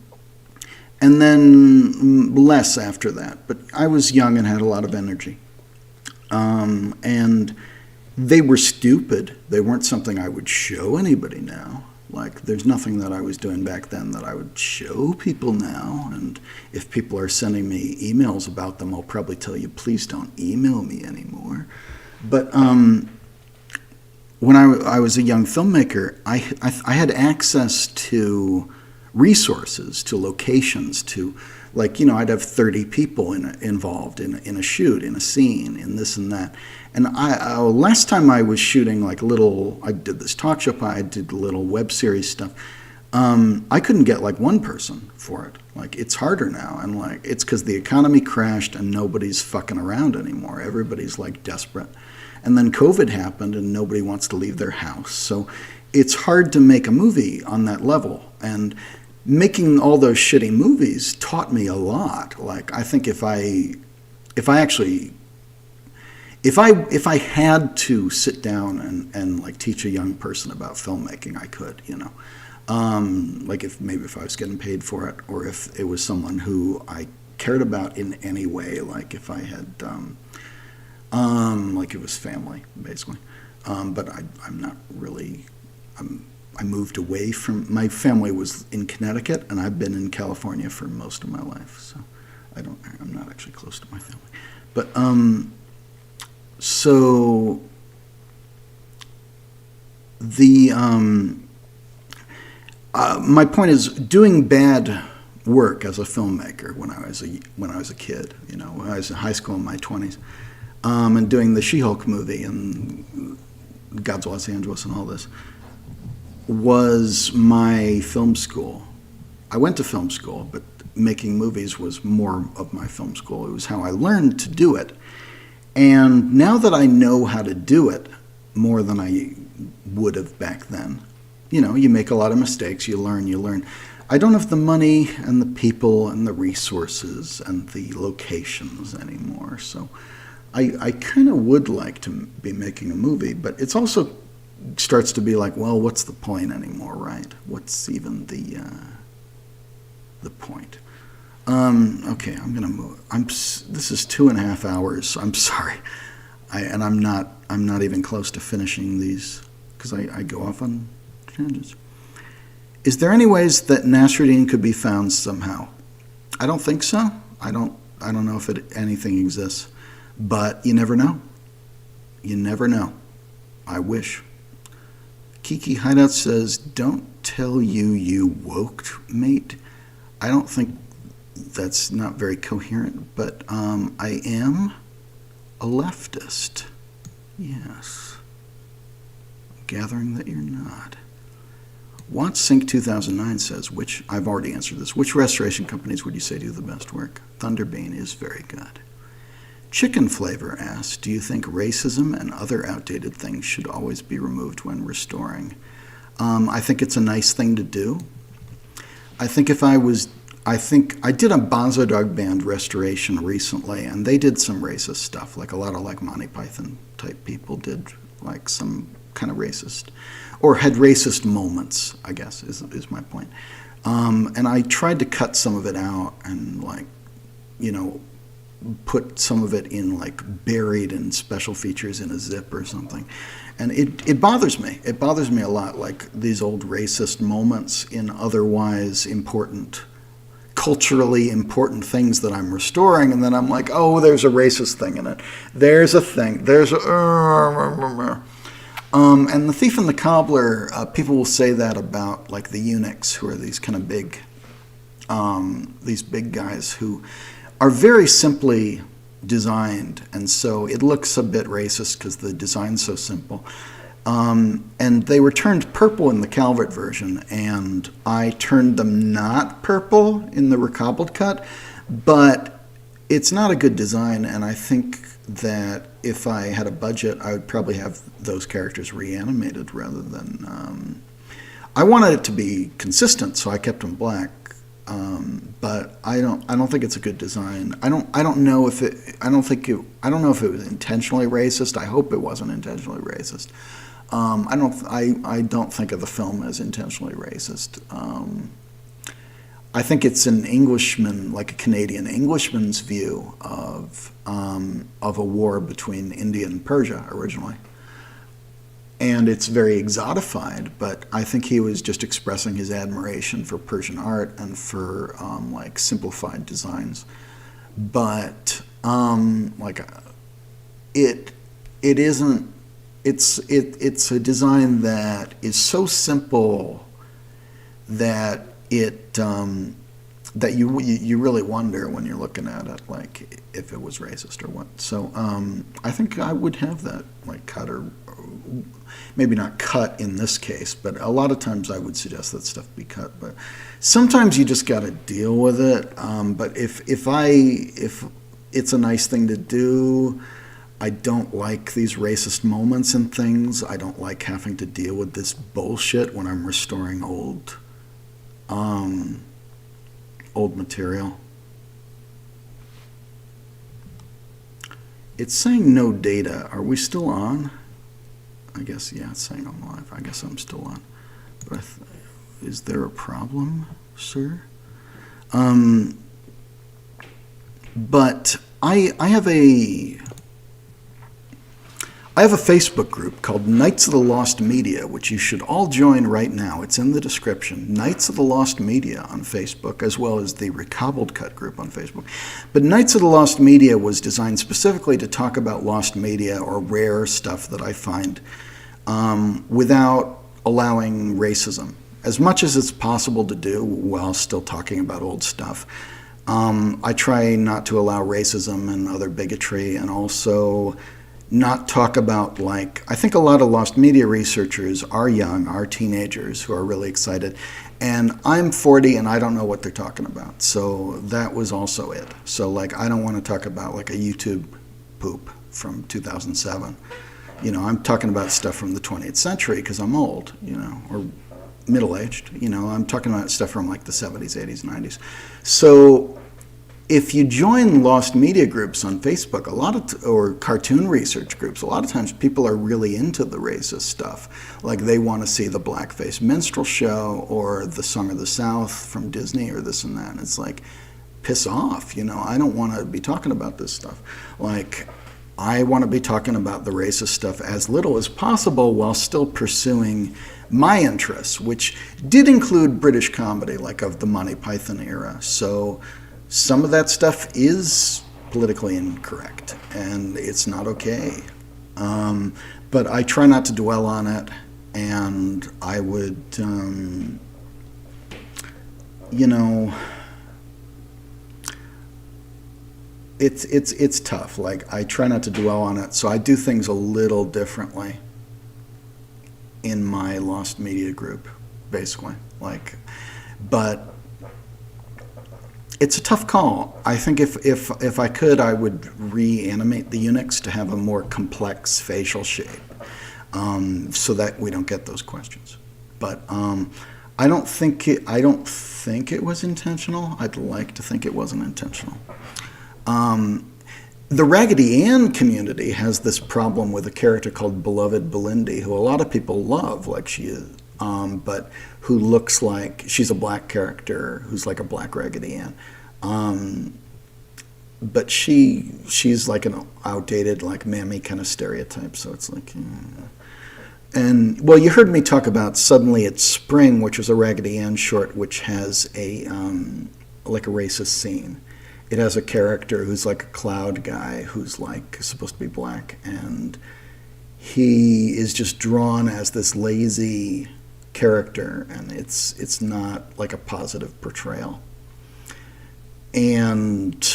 then less after that. But I was young and had a lot of energy. And they were stupid. They weren't something I would show anybody now. There's nothing that I was doing back then that I would show people now. And if people are sending me emails about them, I'll probably tell you, please don't email me anymore. But when I was a young filmmaker, I had access to resources, to locations, to I'd have 30 people involved in a shoot, in a scene, in this and that. And last time I was shooting I did this talk show, I did little web series stuff. I couldn't get one person for it. It's harder now, and it's because the economy crashed and nobody's fucking around anymore. Everybody's desperate. And then COVID happened and nobody wants to leave their house. So it's hard to make a movie on that level. And making all those shitty movies taught me a lot. I think if I had to sit down and teach a young person about filmmaking, I could, if I was getting paid for it, or if it was someone who I cared about in any way, if I had, it was family, basically. But I'm not really, I moved away from, my family was in Connecticut, and I've been in California for most of my life, so I'm not actually close to my family. But So the my point is, doing bad work as a filmmaker when I was a kid, when I was in high school in my 20s, and doing the She-Hulk movie and God's Los Angeles and all this, was my film school. I went to film school, but making movies was more of my film school. It was how I learned to do it. And now that I know how to do it more than I would have back then, you make a lot of mistakes, you learn. I don't have the money and the people and the resources and the locations anymore, so I kind of would like to be making a movie, but it's also starts to be like, well, what's the point anymore, right? What's even the point? Okay, I'm gonna move. This is 2.5 hours. I'm sorry, I'm not even close to finishing these because I go off on tangents. Is there any ways that Nasruddin could be found somehow? I don't think so. I don't know if anything exists, but you never know. You never know. I wish. Kiki Hideout says, "Don't tell you woke, mate." I don't think that's not very coherent, but I am a leftist. Yes. Gathering that you're not. WatchSync 2009 says, I've already answered this, which restoration companies would you say do the best work? Thunderbean is very good. Chicken Flavor asks, do you think racism and other outdated things should always be removed when restoring? I think it's a nice thing to do. I think I did a Bonzo Dog Band restoration recently, and they did some racist stuff, like a lot of Monty Python type people did some kind of racist, or had racist moments, I guess, is my point. And I tried to cut some of it out and put some of it in buried in special features in a zip or something. And it bothers me. It bothers me a lot, these old racist moments in otherwise important, culturally important things that I'm restoring, and then I'm like, oh, there's a racist thing in it. There's a thing. There's a... and The Thief and the Cobbler, people will say that about the eunuchs, who are these kind of big, these big guys who are very simply designed, and so it looks a bit racist because the design's so simple. And they were turned purple in the Calvert version, and I turned them not purple in the recobbled cut, but it's not a good design, and I think that if I had a budget, I would probably have those characters reanimated rather than... I wanted it to be consistent, so I kept them black. But I don't think it's a good design. I don't know if it was intentionally racist. I hope it wasn't intentionally racist. I don't think of the film as intentionally racist. I think it's an Englishman, a Canadian Englishman's view of a war between India and Persia originally. And it's very exotified, but I think he was just expressing his admiration for Persian art and for simplified designs. But it isn't. It's a design that is so simple that that you really wonder when you're looking at it, if it was racist or what. So I think I would have that cut, or maybe not cut in this case, but a lot of times I would suggest that stuff be cut. But sometimes you just got to deal with it. But if it's a nice thing to do, I don't like these racist moments and things. I don't like having to deal with this bullshit when I'm restoring old material. It's saying no data. Are we still on? I guess, yeah, it's saying I'm live. I guess I'm still on. But is there a problem, sir? But I I have a Facebook group called Knights of the Lost Media, which you should all join right now. It's in the description. Knights of the Lost Media on Facebook, as well as the Recobbled Cut group on Facebook. But Knights of the Lost Media was designed specifically to talk about lost media or rare stuff that I find without allowing racism, as much as it's possible to do while still talking about old stuff. I try not to allow racism and other bigotry, and also not talk about, like, I think a lot of lost media researchers are young, are teenagers who are really excited, and I'm 40 and I don't know what they're talking about, so that was also it. So, like, I don't want to talk about, like, a YouTube poop from 2007. You know, I'm talking about stuff from the 20th century because I'm old, you know, or middle-aged. You know, I'm talking about stuff from, like, the 70s, 80s, 90s. So if you join lost media groups on Facebook, or cartoon research groups, a lot of times people are really into the racist stuff. Like, they want to see the blackface minstrel show or the Song of the South from Disney or this and that. And it's like, piss off, you know, I don't want to be talking about this stuff. Like, I want to be talking about the racist stuff as little as possible while still pursuing my interests, which did include British comedy, like of the Monty Python era. So some of that stuff is politically incorrect, and it's not okay. But I try not to dwell on it, and I would, you know, it's tough. Like, I try not to dwell on it, so I do things a little differently in my lost media group, basically. Like, but it's a tough call. I think if I could, I would reanimate the eunuchs to have a more complex facial shape, so that we don't get those questions. But I don't think it was intentional. I'd like to think it wasn't intentional. The Raggedy Ann community has this problem with a character called Beloved Belindy, who a lot of people love, like she is, but who looks like she's a black character who's like a black Raggedy Ann. But she's like an outdated, like, mammy kind of stereotype, so it's like... And, well, you heard me talk about Suddenly It's Spring, which was a Raggedy Ann short, which has a like a racist scene. It has a character who's like a cloud guy who's like supposed to be black, and he is just drawn as this lazy character, and it's not like a positive portrayal. And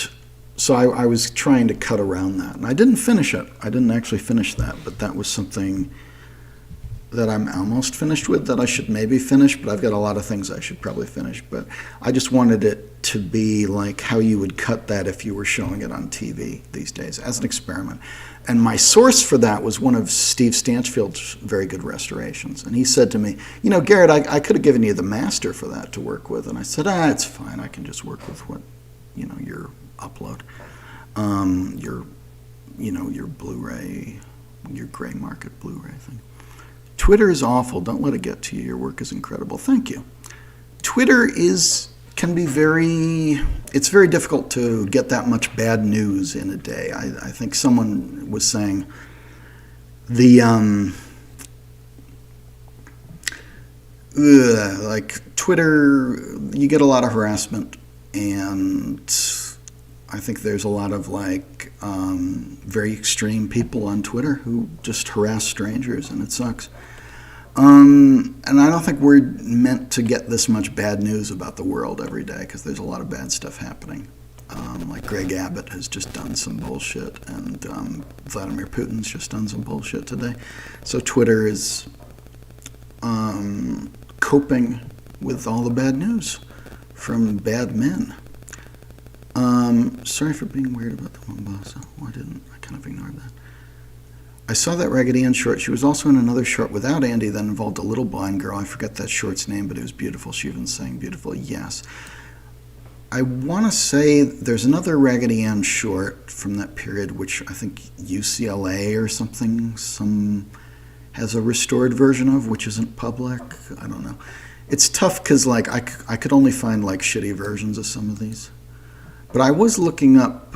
so I was trying to cut around that, and I didn't finish it. I didn't actually finish that, but that was something that I'm almost finished with, that I should maybe finish, but I've got a lot of things I should probably finish. But I just wanted it to be like how you would cut that if you were showing it on TV these days, as an experiment. And my source for that was one of Steve Stanchfield's very good restorations. And he said to me, you know, Garrett, I could have given you the master for that to work with. And I said, it's fine. I can just work with what, you know, your upload, your Blu-ray, your gray market Blu-ray thing. Twitter is awful. Don't let it get to you. Your work is incredible. Thank you. Twitter can be it's very difficult to get that much bad news in a day. I think someone was saying like Twitter, you get a lot of harassment, and I think there's a lot of like very extreme people on Twitter who just harass strangers, and it sucks. And I don't think we're meant to get this much bad news about the world every day, because there's a lot of bad stuff happening. Like Greg Abbott has just done some bullshit, and Vladimir Putin's just done some bullshit today. So Twitter is coping with all the bad news from bad men. Sorry for being weird about the Mombasa. I kind of ignored that. I saw that Raggedy Ann short. She was also in another short without Andy that involved a little blind girl. I forget that short's name, but it was beautiful. She even sang beautiful. Yes. I want to say there's another Raggedy Ann short from that period, which I think UCLA or something has a restored version of, which isn't public. I don't know. It's tough because like I could only find like shitty versions of some of these. But I was looking up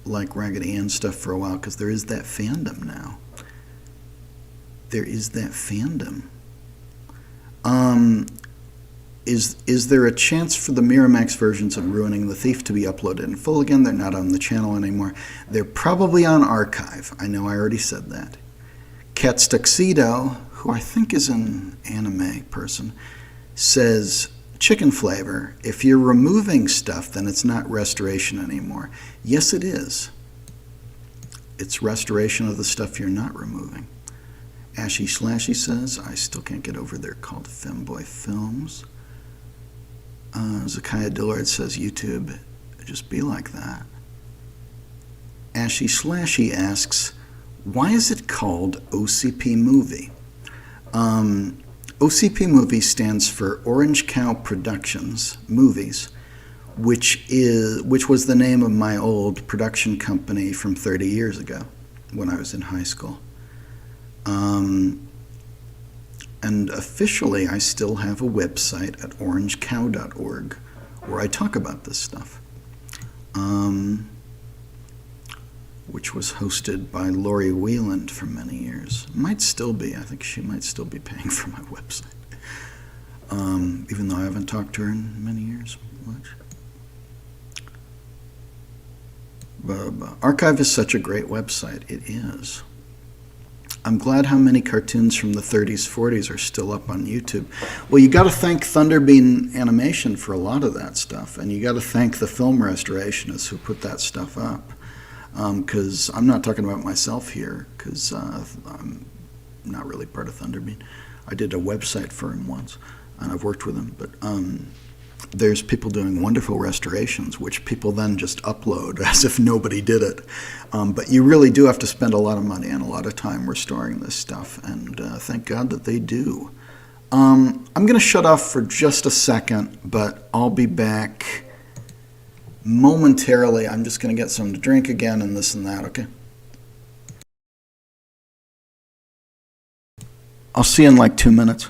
like Raggedy Ann stuff for a while because there is that fandom now. There is that fandom. Is there a chance for the Miramax versions of Ruining the Thief to be uploaded in full again? They're not on the channel anymore. They're probably on archive. I know I already said that. Cat's Tuxedo, who I think is an anime person, says, chicken flavor, if you're removing stuff, then it's not restoration anymore. Yes, it is. It's restoration of the stuff you're not removing. Ashy Slashy says, I still can't get over they're called Femboy Films. Zakiah Dillard says, YouTube, just be like that. Ashy Slashy asks, why is it called OCP Movie? OCP Movie stands for Orange Cow Productions Movies, which was the name of my old production company from 30 years ago when I was in high school. And officially, I still have a website at orangecow.org where I talk about this stuff, which was hosted by Lori Wieland for many years. Might still be. I think she might still be paying for my website, even though I haven't talked to her in many years much. Archive is such a great website. It is. I'm glad how many cartoons from the 30s, 40s are still up on YouTube. Well, you got to thank Thunderbeam Animation for a lot of that stuff, and you got to thank the film restorationists who put that stuff up. Because I'm not talking about myself here, because I'm not really part of Thunderbeam. I did a website for him once, and I've worked with him. But there's people doing wonderful restorations, which people then just upload as if nobody did it. But you really do have to spend a lot of money and a lot of time restoring this stuff, and thank God that they do. I'm going to shut off for just a second, but I'll be back momentarily. I'm just going to get something to drink again and this and that, okay? I'll see you in like 2 minutes.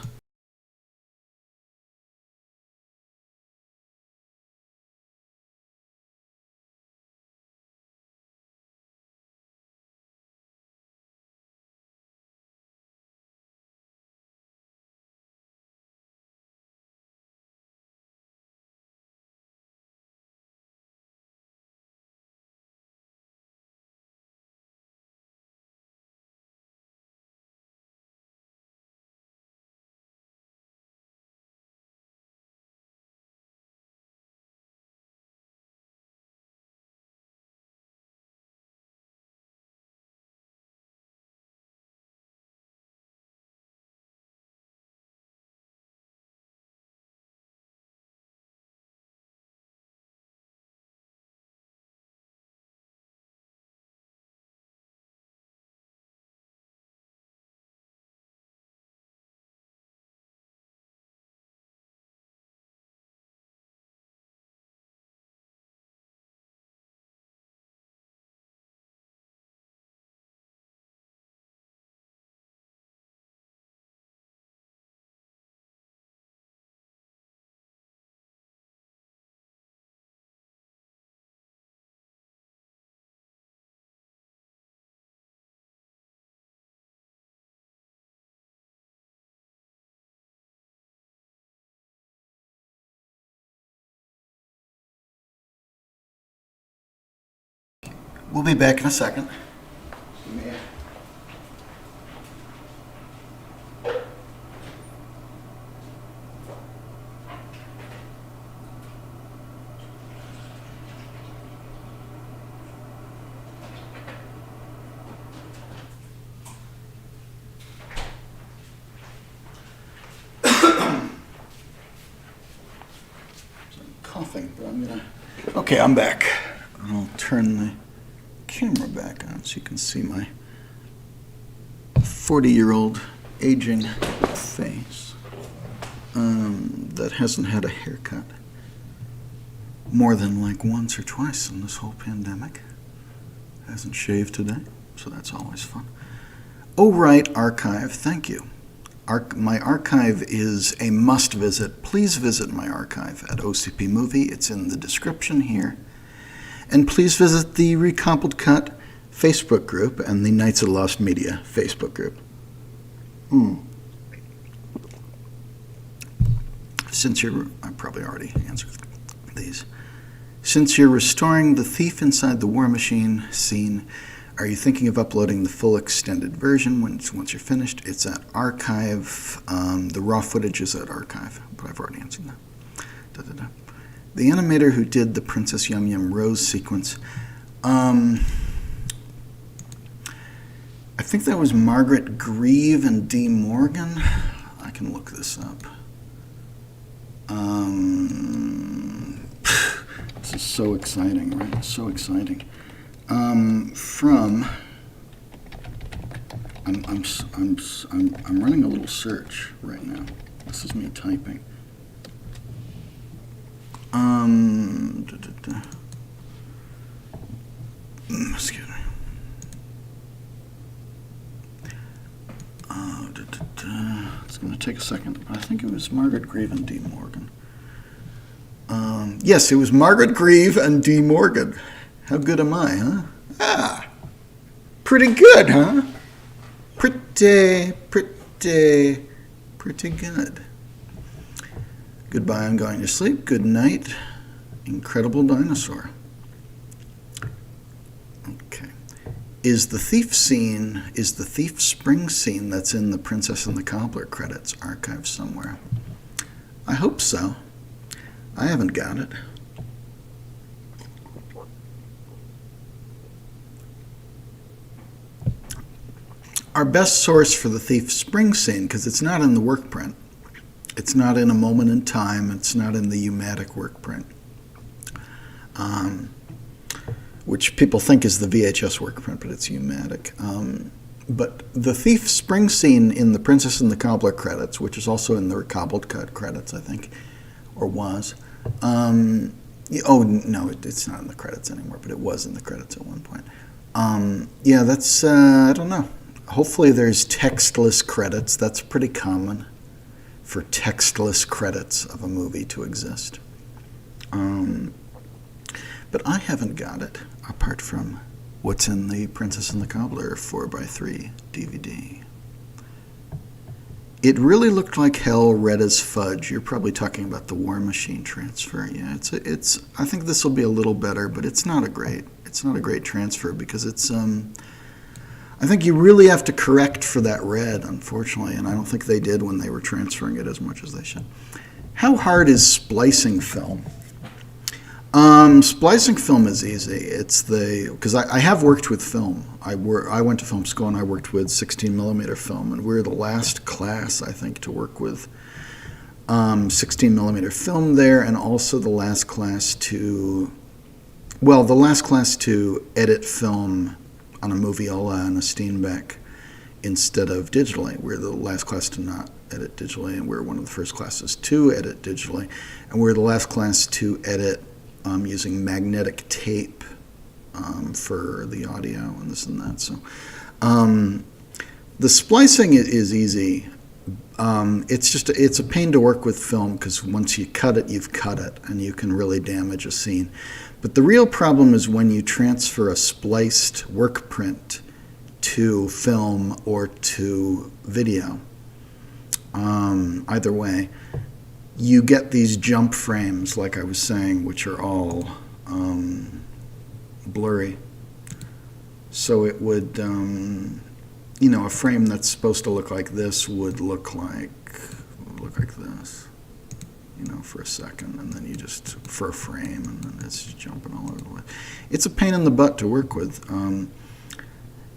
We'll be back in a second. Coughing, but I'm gonna. Okay, I'm back. I'll turn the camera back on so you can see my 40-year-old aging face that hasn't had a haircut more than like once or twice in this whole pandemic. Hasn't shaved today, so that's always fun. Oh, right, archive, thank you. My archive is a must visit. Please visit my archive at OCP Movie. It's in the description here. And please visit the Recompled Cut Facebook group and the Knights of the Lost Media Facebook group. I probably already answered these. Since you're restoring The Thief Inside the War Machine scene, are you thinking of uploading the full extended version once you're finished? It's at Archive. The raw footage is at Archive, but I've already answered that. The animator who did the Princess Yum Yum Rose sequence, I think that was Margaret Grieve and Dee Morgan. I can look this up. This is so exciting, right? So exciting. I'm running a little search right now. This is me typing. Excuse me. It's going to take a second, but I think it was Margaret Grieve and Dee Morgan. Yes, it was Margaret Grieve and Dee Morgan. How good am I, huh? Ah, pretty good, huh? Pretty good. Goodbye, I'm going to sleep. Good night, Incredible Dinosaur. Okay. Is the thief spring scene that's in the Princess and the Cobbler credits archived somewhere? I hope so. I haven't got it. Our best source for the thief spring scene, because it's not in the work print. It's not in A Moment in Time. It's not in the U-matic work print, which people think is the VHS work print, but it's U-matic. But the thief spring scene in the Princess and the Cobbler credits, which is also in the Recobbled Cut credits, I think, or was. No, it's not in the credits anymore, but it was in the credits at one point. Yeah, that's, I don't know. Hopefully there's textless credits. That's pretty common for textless credits of a movie to exist. But I haven't got it, apart from what's in the Princess and the Cobbler 4x3 DVD. It really looked like hell, red as fudge. You're probably talking about the War Machine transfer. Yeah, it's. I think this will be a little better, but it's not a great transfer because it's. I think you really have to correct for that red, unfortunately, and I don't think they did when they were transferring it as much as they should. How hard is splicing film? Splicing film is easy. It's because I have worked with film. I went to film school and I worked with 16 millimeter film, and we're the last class, I think, to work with 16 millimeter film there, and also the last class to edit film on a Moviola and a Steenbeck instead of digitally. We're the last class to not edit digitally, and we're one of the first classes to edit digitally, and we're the last class to edit using magnetic tape for the audio and this and that. So the splicing is easy. It's a pain to work with film because once you cut it, you've cut it, and you can really damage a scene. But the real problem is when you transfer a spliced work print to film or to video. Either way, you get these jump frames, like I was saying, which are all blurry. So it would, a frame that's supposed to look like this would look like this, for a second, and then for a frame, and then it's just jumping all over the way. It's a pain in the butt to work with,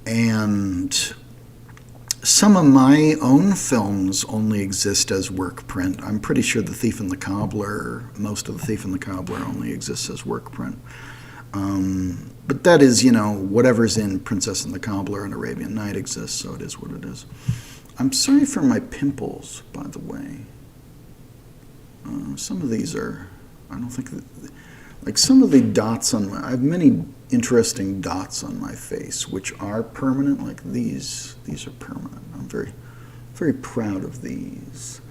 and some of my own films only exist as work print. I'm pretty sure most of The Thief and the Cobbler only exists as work print. But that is, whatever's in Princess and the Cobbler and Arabian Night exists, so it is what it is. I'm sorry for my pimples, by the way. Some of these are, I don't think, some of the dots I have many interesting dots on my face, which are permanent, like these. These are permanent. I'm very, very proud of these.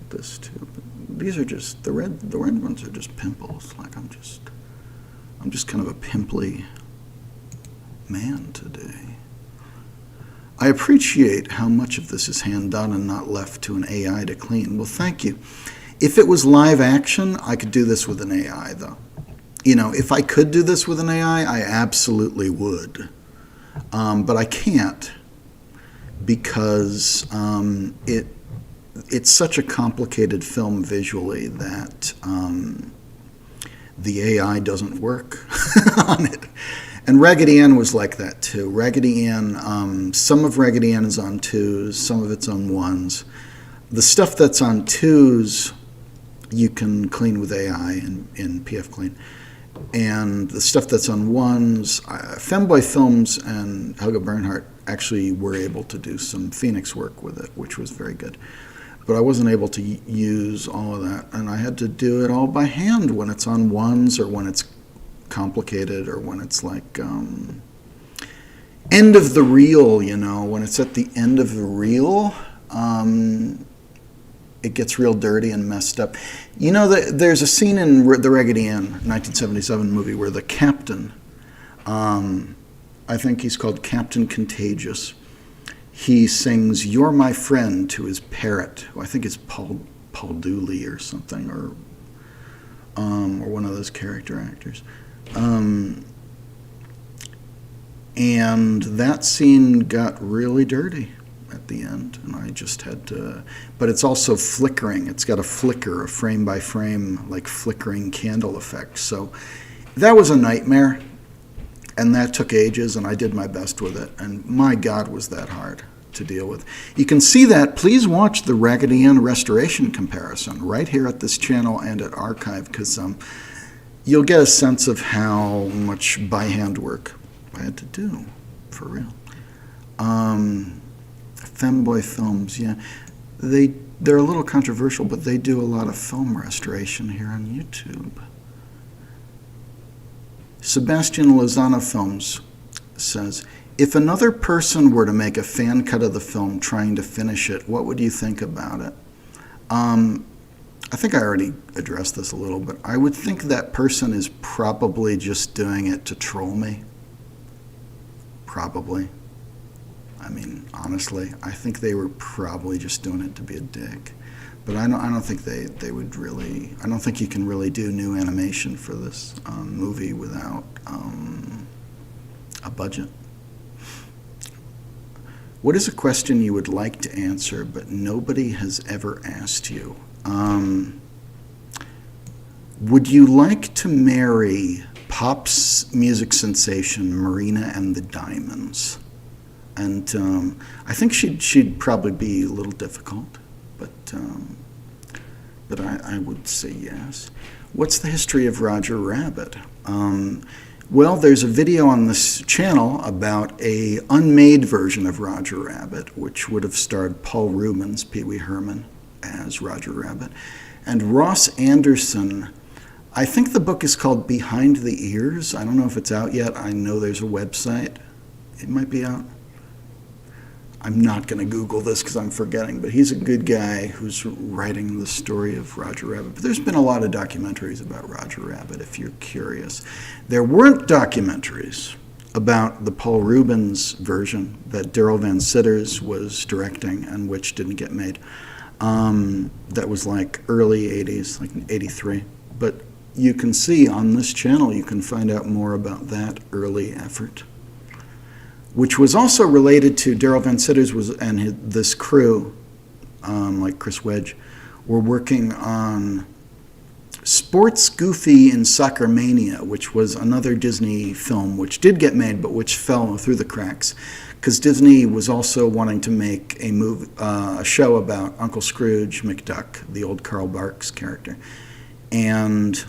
This too. But these are just, the red ones are just pimples, I'm just kind of a pimply man today. I appreciate how much of this is hand-done and not left to an AI to clean. Well, thank you. If it was live action, I could do this with an AI, though. You know, if I could do this with an AI, I absolutely would. But I can't because it's such a complicated film visually that the AI doesn't work on it. And Raggedy Ann was like that too. Raggedy Ann, some of Raggedy Ann is on 2s, some of it's on 1s. The stuff that's on 2s, you can clean with AI in PF Clean. And the stuff that's on 1s, Femboy Films and Helga Bernhardt actually were able to do some Phoenix work with it, which was very good. But I wasn't able to use all of that, and I had to do it all by hand when it's on 1s or when it's complicated or when it's like end of the reel, you know, when it's at the end of the reel, it gets real dirty and messed up. You know, there's a scene in the Raggedy Ann 1977 movie where the captain, I think he's called Captain Contagious, he sings "You're My Friend" to his parrot, who I think is Paul Dooley or something, or one of those character actors. And that scene got really dirty at the end, and I just had to, but it's also flickering. It's got a flicker, a frame by frame, like flickering candle effect. So that was a nightmare, and that took ages, and I did my best with it, and my God, was that hard to deal with. You can see that. Please watch the Raggedy Ann restoration comparison right here at this channel and at Archive, because you'll get a sense of how much by hand work I had to do, for real. Femboy Films, yeah, they're a little controversial, but they do a lot of film restoration here on YouTube. Sebastian Lozano Films says, if another person were to make a fan cut of the film trying to finish it, what would you think about it? I think I already addressed this a little, but I would think that person is probably just doing it to troll me. Probably. I mean, honestly, I think they were probably just doing it to be a dick. But I don't think they would really, I don't think you can really do new animation for this movie without a budget. What is a question you would like to answer but nobody has ever asked you? Would you like to marry pop music sensation Marina and the Diamonds? And I think she'd probably be a little difficult, but I would say yes. What's the history of Roger Rabbit? Well, there's a video on this channel about a unmade version of Roger Rabbit, which would have starred Paul Rubens, Pee Wee Herman, as Roger Rabbit, and Ross Anderson. I think the book is called Behind the Ears. I don't know if it's out yet. I know there's a website. It might be out. I'm not going to Google this because I'm forgetting, but he's a good guy who's writing the story of Roger Rabbit. But there's been a lot of documentaries about Roger Rabbit, if you're curious. There weren't documentaries about the Paul Rubens version that Daryl Van Sitters was directing and which didn't get made. That was like early 80s, like 83. But you can see on this channel, you can find out more about that early effort, which was also related to Daryl Van Sitters and this crew, like Chris Wedge, were working on Sports Goofy in Soccer Mania, which was another Disney film which did get made but which fell through the cracks because Disney was also wanting to make a show about Uncle Scrooge McDuck, the old Carl Barks character. And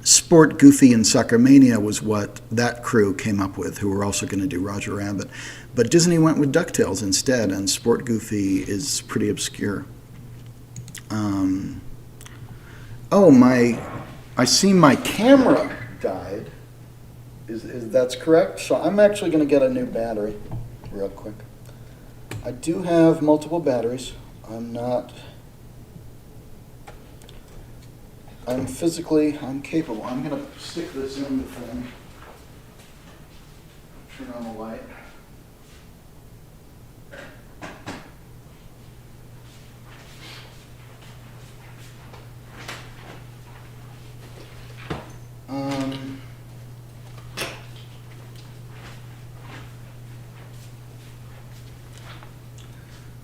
Sport Goofy and Soccer Mania was what that crew came up with, who were also going to do Roger Rabbit. But Disney went with DuckTales instead, and Sport Goofy is pretty obscure. I see my camera died. That's correct? So I'm actually going to get a new battery real quick. I do have multiple batteries. I'm not... I'm capable. I'm going to stick this in the thing. Turn on the light.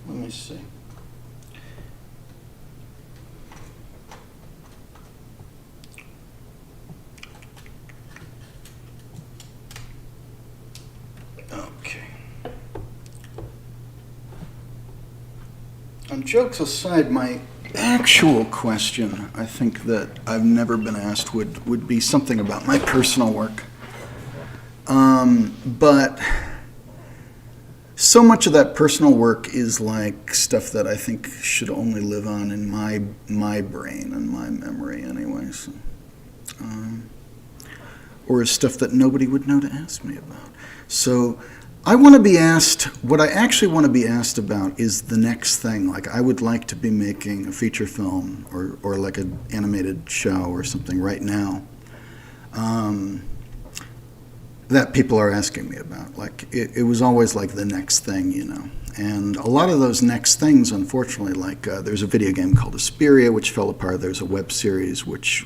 Let me see. Okay. Jokes aside, my actual question, I think that I've never been asked, would be something about my personal work. But so much of that personal work is like stuff that I think should only live on in my brain and my memory anyways. Or is stuff that nobody would know to ask me about. So I want to be asked, what I actually want to be asked about is the next thing. Like I would like to be making a feature film or like an animated show or something right now that people are asking me about. Like it was always like the next thing, you know. And a lot of those next things, unfortunately, like there's a video game called Asperia, which fell apart. There's a web series, which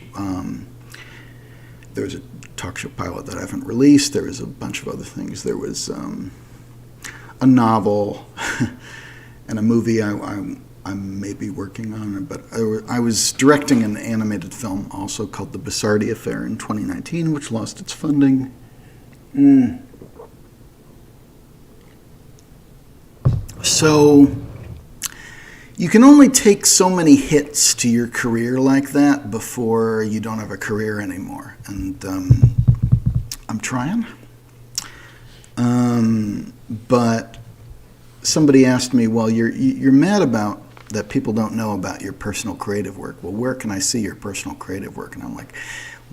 there's a talk show pilot that I haven't released. There was a bunch of other things. There was a novel and a movie I may be working on. But I was directing an animated film also called The Bissardi Affair in 2019, which lost its funding. So you can only take so many hits to your career like that before you don't have a career anymore. And I'm trying. But somebody asked me, well, you're mad about that people don't know about your personal creative work. Well, where can I see your personal creative work? And I'm like,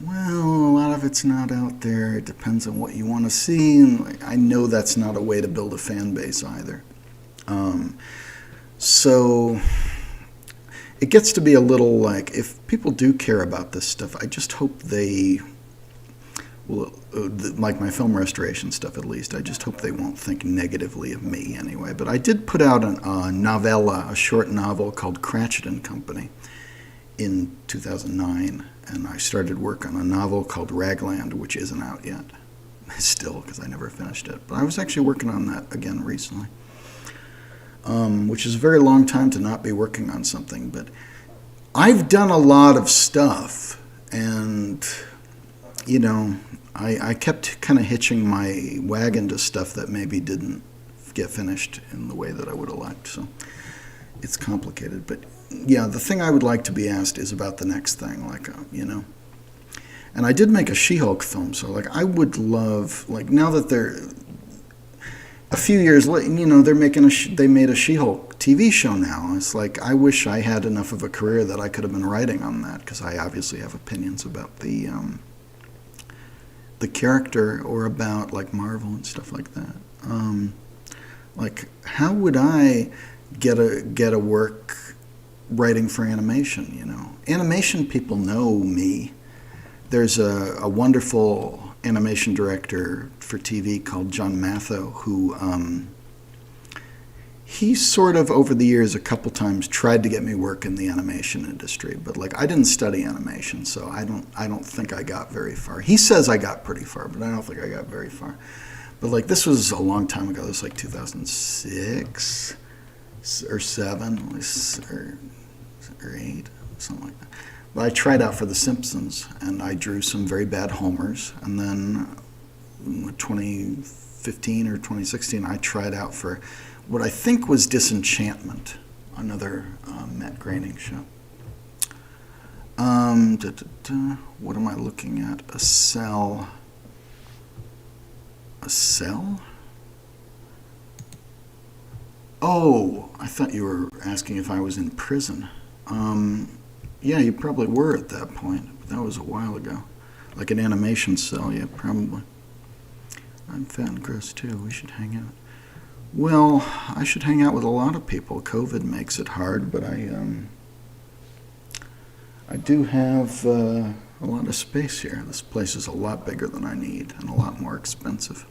well, a lot of it's not out there. It depends on what you want to see. And I know that's not a way to build a fan base either. So it gets to be a little like, if people do care about this stuff, I just hope they, well, like my film restoration stuff at least, I just hope they won't think negatively of me anyway. But I did put out a novella, a short novel called Cratchit and Company in 2009. And I started work on a novel called Ragland, which isn't out yet, still, because I never finished it. But I was actually working on that again recently. Which is a very long time to not be working on something. But I've done a lot of stuff, and, you know, I kept kind of hitching my wagon to stuff that maybe didn't get finished in the way that I would have liked. So it's complicated. But, yeah, the thing I would like to be asked is about the next thing, like, you know. And I did make a She-Hulk film, so, like, I would love, like, now that they're a few years later, you know, they made a She-Hulk TV show now. It's like, I wish I had enough of a career that I could have been writing on that, because I obviously have opinions about the character or about, like, Marvel and stuff like that. Like, how would I get a work writing for animation, you know? Animation people know me. There's a wonderful animation director for TV called John Matho, who he sort of over the years a couple times tried to get me work in the animation industry, but like I didn't study animation, so I don't think I got very far. He says I got pretty far, but I don't think I got very far. But like this was a long time ago. This was like 2006 or 7 or 8, something like that. But I tried out for The Simpsons, and I drew some very bad homers. And then 2015 or 2016, I tried out for what I think was Disenchantment, another Matt Groening show. What am I looking at? A cell? Oh, I thought you were asking if I was in prison. Yeah, you probably were at that point. But that was a while ago. Like an animation cell, yeah, probably. I'm fat and gross too. We should hang out. Well, I should hang out with a lot of people. COVID makes it hard, but I I do have a lot of space here. This place is a lot bigger than I need and a lot more expensive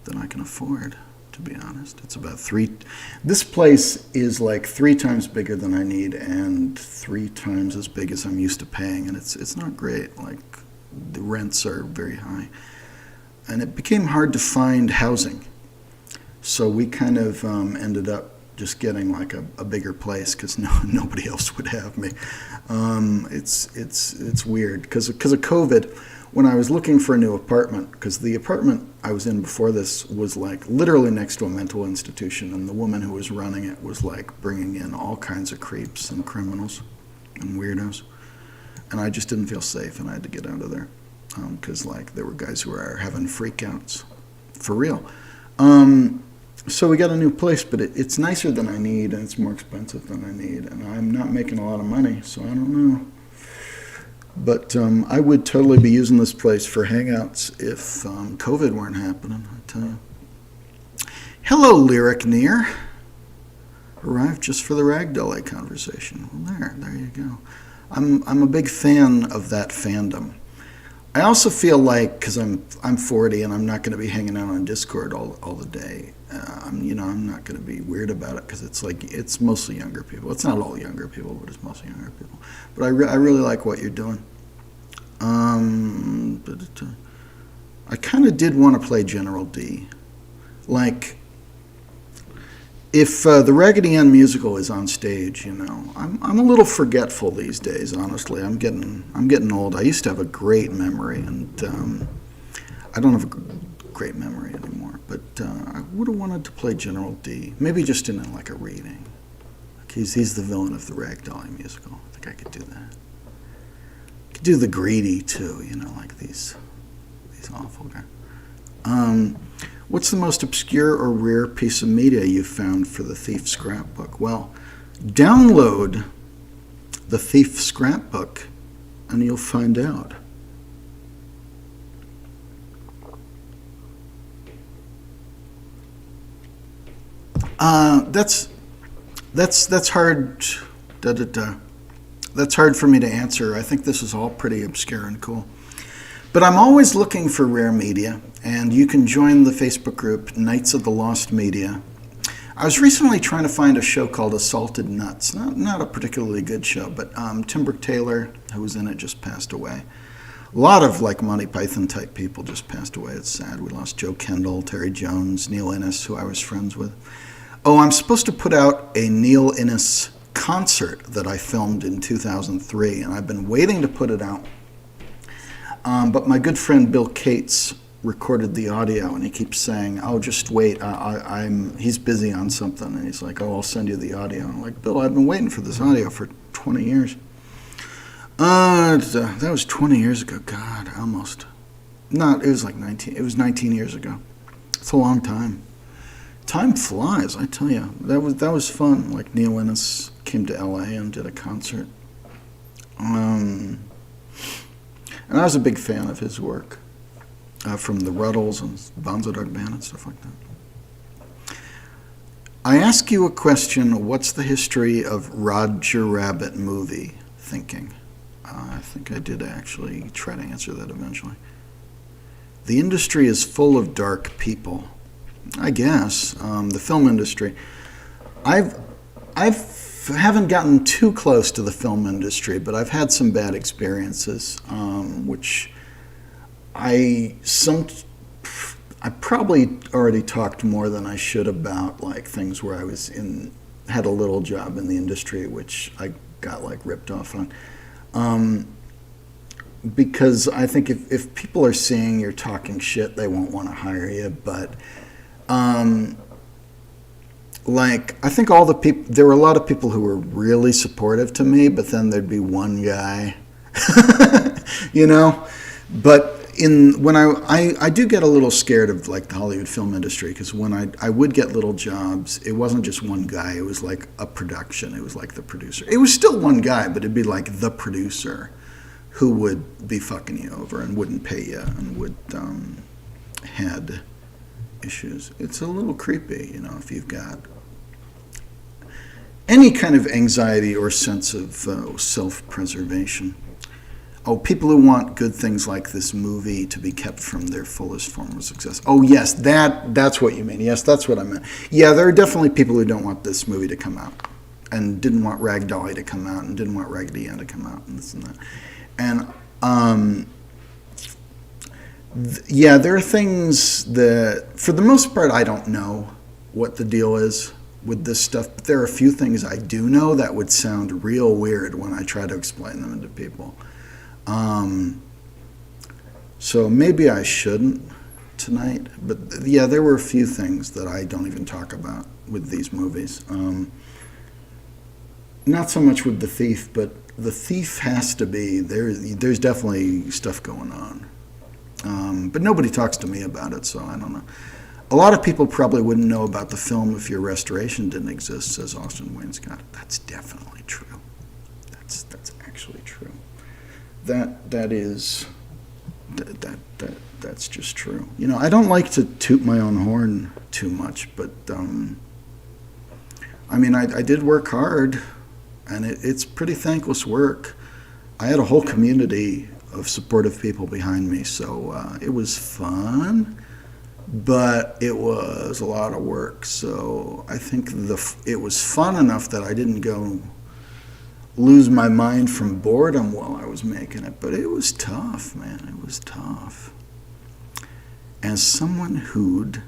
than I can afford, to be honest. It's about this place is like 3 times bigger than I need and 3 times as big as I'm used to paying, and it's not great. Like, the rents are very high. And it became hard to find housing. So we kind of ended up just getting like a bigger place because nobody else would have me. It's weird because of COVID. When I was looking for a new apartment, because the apartment I was in before this was like literally next to a mental institution, and the woman who was running it was like bringing in all kinds of creeps and criminals and weirdos, and I just didn't feel safe, and I had to get out of there because like there were guys who were having freakouts for real. So we got a new place, but it's nicer than I need, and it's more expensive than I need, and I'm not making a lot of money, so I don't know. But I would totally be using this place for hangouts if COVID weren't happening, I tell you. Hello, Lyric Near. Arrived just for the Ragdolly conversation. Well, there you go. I'm a big fan of that fandom. I also feel like, because I'm 40 and I'm not going to be hanging out on Discord all the day, I'm not going to be weird about it because it's mostly younger people. It's not all younger people, but it's mostly younger people. But I really like what you're doing. I kind of did want to play General D. Like, if the Raggedy Ann musical is on stage, I'm a little forgetful these days. Honestly, I'm getting old. I used to have a great memory, and I don't have a great memory anymore. But I would have wanted to play General D, maybe just in like a reading. Like he's the villain of the Ragdolly musical. I think I could do that. I could do the greedy too. Like these awful guys. What's the most obscure or rare piece of media you found for The Thief Scrapbook? Well, download The Thief Scrapbook and you'll find out. That's hard. That's hard for me to answer. I think this is all pretty obscure and cool. But I'm always looking for rare media, and you can join the Facebook group Knights of the Lost Media. I was recently trying to find a show called Assaulted Nuts. Not a particularly good show, but Tim Brooke Taylor, who was in it, just passed away. A lot of like Monty Python type people just passed away. It's sad. We lost Joe Kendall, Terry Jones, Neil Innes, who I was friends with. Oh, I'm supposed to put out a Neil Innes concert that I filmed in 2003, and I've been waiting to put it out. But my good friend Bill Cates recorded the audio, and he keeps saying, "Oh, just wait. He's busy on something," and he's like, "Oh, I'll send you the audio." And I'm like, "Bill, I've been waiting for this audio for 20 years." That was 20 years ago. God, almost. No, it was like 19. It was 19 years ago. It's a long time. Time flies, I tell you. That was fun. Like Neil Innes came to LA and did a concert. And I was a big fan of his work, from the Ruddles and Bonzo Dog Band and stuff like that. I ask you a question, what's the history of Roger Rabbit movie thinking? I think I did actually try to answer that eventually. The industry is full of dark people. I guess, the film industry. I haven't gotten too close to the film industry, but I've had some bad experiences, which I probably already talked more than I should about, like things where I had a little job in the industry, which I got like ripped off on. Because I think if people are seeing you're talking shit, they won't want to hire you, but I think there were a lot of people who were really supportive to me, but then there'd be one guy, But when I do get a little scared of like the Hollywood film industry, because when I would get little jobs, it wasn't just one guy. It was like a production. It was like the producer. It was still one guy, but it'd be like the producer who would be fucking you over and wouldn't pay you and would had issues. It's a little creepy, if you've got any kind of anxiety or sense of self-preservation. Oh, people who want good things like this movie to be kept from their fullest form of success. Oh, yes, that's what you mean. Yes, that's what I meant. Yeah, there are definitely people who don't want this movie to come out, and didn't want Rag Dolly to come out, and didn't want Raggedy Ann to come out, and this and that. And yeah, there are things that, for the most part, I don't know what the deal is with this stuff, but there are a few things I do know that would sound real weird when I try to explain them to people. So maybe I shouldn't tonight, but yeah, there were a few things that I don't even talk about with these movies. Not so much with The Thief, but The Thief has to be, there's definitely stuff going on. But nobody talks to me about it, so I don't know. A lot of people probably wouldn't know about the film if your restoration didn't exist, says Austin Wayne Scott. That's definitely true. That's actually true. That's just true. You know, I don't like to toot my own horn too much, but I mean, I did work hard, and it's pretty thankless work. I had a whole community of supportive people behind me, so it was fun, but it was a lot of work. So I think it was fun enough that I didn't go lose my mind from boredom while I was making it, but it was tough, man. It was tough. As someone who'd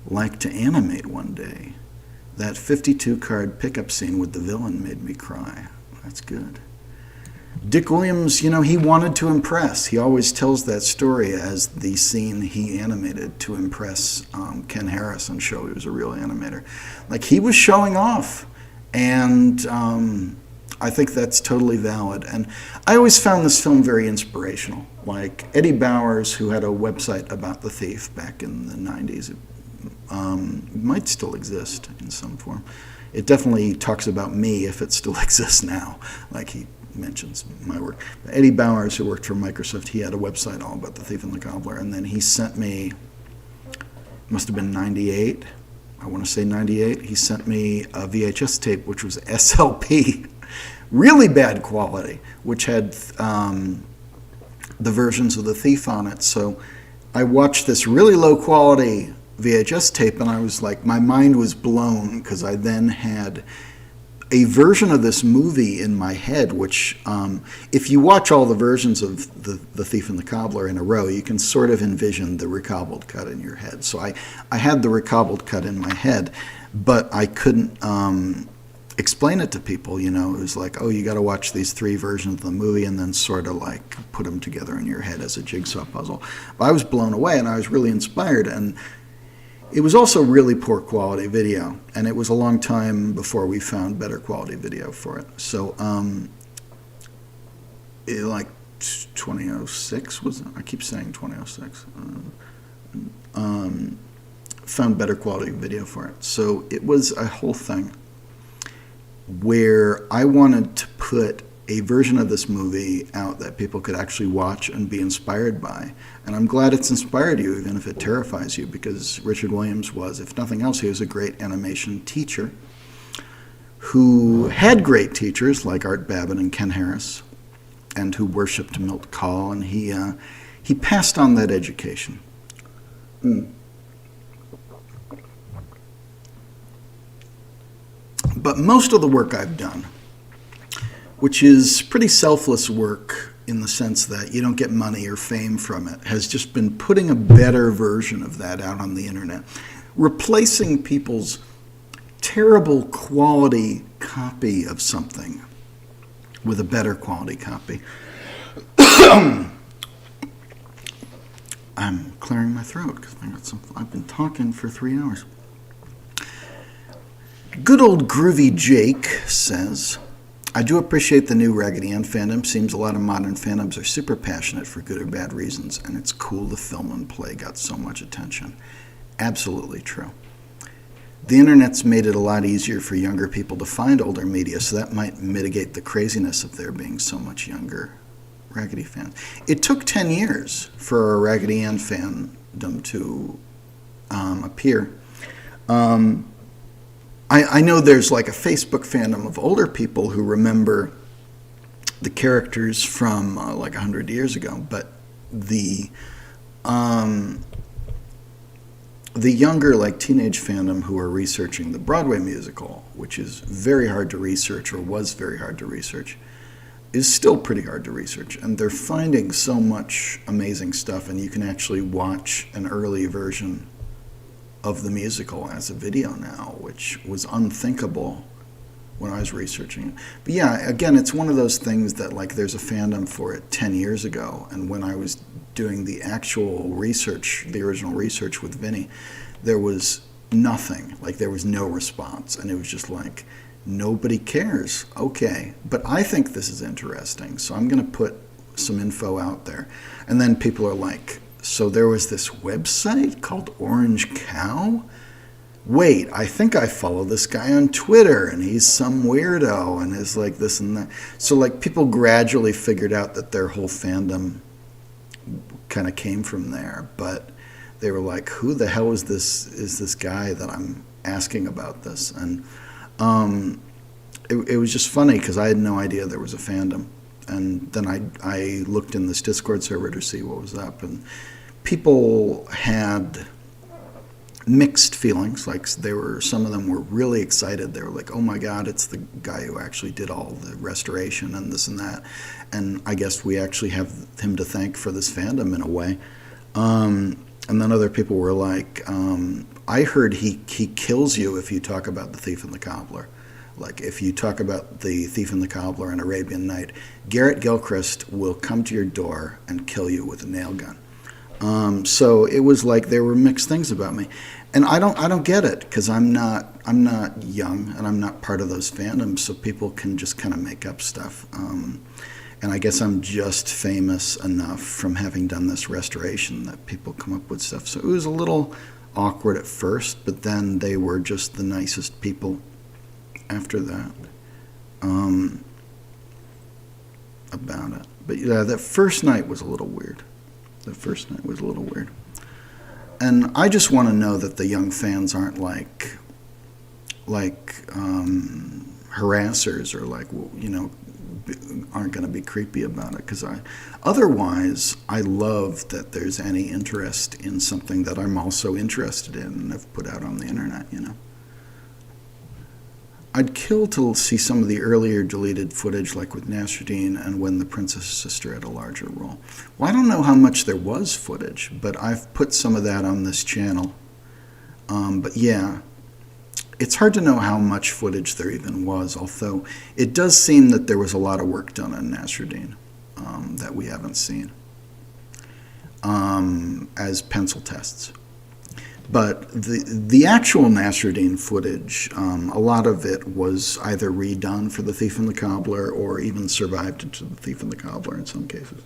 like to animate one day, that 52-card pickup scene with the villain made me cry. That's good. Dick Williams, you know, he wanted to impress. He always tells that story as the scene he animated to impress Ken Harris and show he was a real animator. Like, he was showing off, and I think that's totally valid. And I always found this film very inspirational. Like Eddie Bowers, who had a website about The Thief back in the 90s, might still exist in some form. It definitely talks about me if it still exists now, like he mentions my work. Eddie Bowers, who worked for Microsoft, he had a website all about The Thief and the Cobbler, and then he sent me, must have been 98, I want to say 98, he sent me a VHS tape, which was SLP, really bad quality, which had the versions of The Thief on it. So I watched this really low quality VHS tape, and I was like, my mind was blown, because I then had a version of this movie in my head, which if you watch all the versions of the Thief and the Cobbler in a row, you can sort of envision the recobbled cut in your head. So I had the recobbled cut in my head, but I couldn't explain it to people. You know, it was like, oh, you got to watch these 3 versions of the movie and then sort of like put them together in your head as a jigsaw puzzle. But I was blown away, and I was really inspired, and it was also really poor quality video, and it was a long time before we found better quality video for it. So, like 2006 was it? I keep saying 2006. Found better quality video for it. So it was a whole thing where I wanted to put a version of this movie out that people could actually watch and be inspired by. And I'm glad it's inspired you, even if it terrifies you, because Richard Williams was, if nothing else, he was a great animation teacher who had great teachers like Art Babbitt and Ken Harris, and who worshipped Milt Kahl, and he passed on that education. But most of the work I've done, which is pretty selfless work in the sense that you don't get money or fame from it, has just been putting a better version of that out on the internet, replacing people's terrible quality copy of something with a better quality copy. I'm clearing my throat because I've been talking for 3 hours. Good old Groovy Jake says, I do appreciate the new Raggedy Ann fandom. Seems a lot of modern fandoms are super passionate for good or bad reasons, and it's cool the film and play got so much attention. Absolutely true. The internet's made it a lot easier for younger people to find older media, so that might mitigate the craziness of there being so much younger Raggedy fans. It took 10 years for a Raggedy Ann fandom to appear. I know there's like a Facebook fandom of older people who remember the characters from like 100 years ago, but the younger, like teenage fandom who are researching the Broadway musical, which is very hard to research, or was very hard to research, is still pretty hard to research. And they're finding so much amazing stuff, and you can actually watch an early version of the musical as a video now, which was unthinkable when I was researching it. But yeah, again, it's one of those things that like there's a fandom for it 10 years ago, and when I was doing the actual research, the original research with Vinny, there was nothing, like there was no response, and it was just like, nobody cares. Okay, but I think this is interesting, so I'm going to put some info out there. And then people are like, so there was this website called Orange Cow? Wait, I think I follow this guy on Twitter, and he's some weirdo, and is like this and that. So like people gradually figured out that their whole fandom kind of came from there, but they were like, who the hell is this guy that I'm asking about this? And it was just funny because I had no idea there was a fandom. And then I looked in this Discord server to see what was up, and people had mixed feelings. Like some of them were really excited. They were like, oh my God, it's the guy who actually did all the restoration and this and that. And I guess we actually have him to thank for this fandom in a way. And then other people were like, I heard he kills you if you talk about The Thief and the Cobbler. Like if you talk about The Thief and the Cobbler and Arabian Night, Garrett Gilchrist will come to your door and kill you with a nail gun. So it was like there were mixed things about me, and I don't get it because I'm not young and I'm not part of those fandoms. So people can just kind of make up stuff, and I guess I'm just famous enough from having done this restoration that people come up with stuff. So it was a little awkward at first, but then they were just the nicest people after that about it. But yeah, that first night was a little weird. And I just want to know that the young fans aren't like harassers, or like, you know, aren't going to be creepy about it. Because otherwise, I love that there's any interest in something that I'm also interested in and have put out on the internet, you know. I'd kill to see some of the earlier deleted footage, like with Nasruddin and when the Princess Sister had a larger role. Well, I don't know how much there was footage, but I've put some of that on this channel. But yeah, it's hard to know how much footage there even was, although it does seem that there was a lot of work done on Nasruddin that we haven't seen as pencil tests. But the actual Nasruddin footage, a lot of it was either redone for The Thief and the Cobbler or even survived into The Thief and the Cobbler in some cases.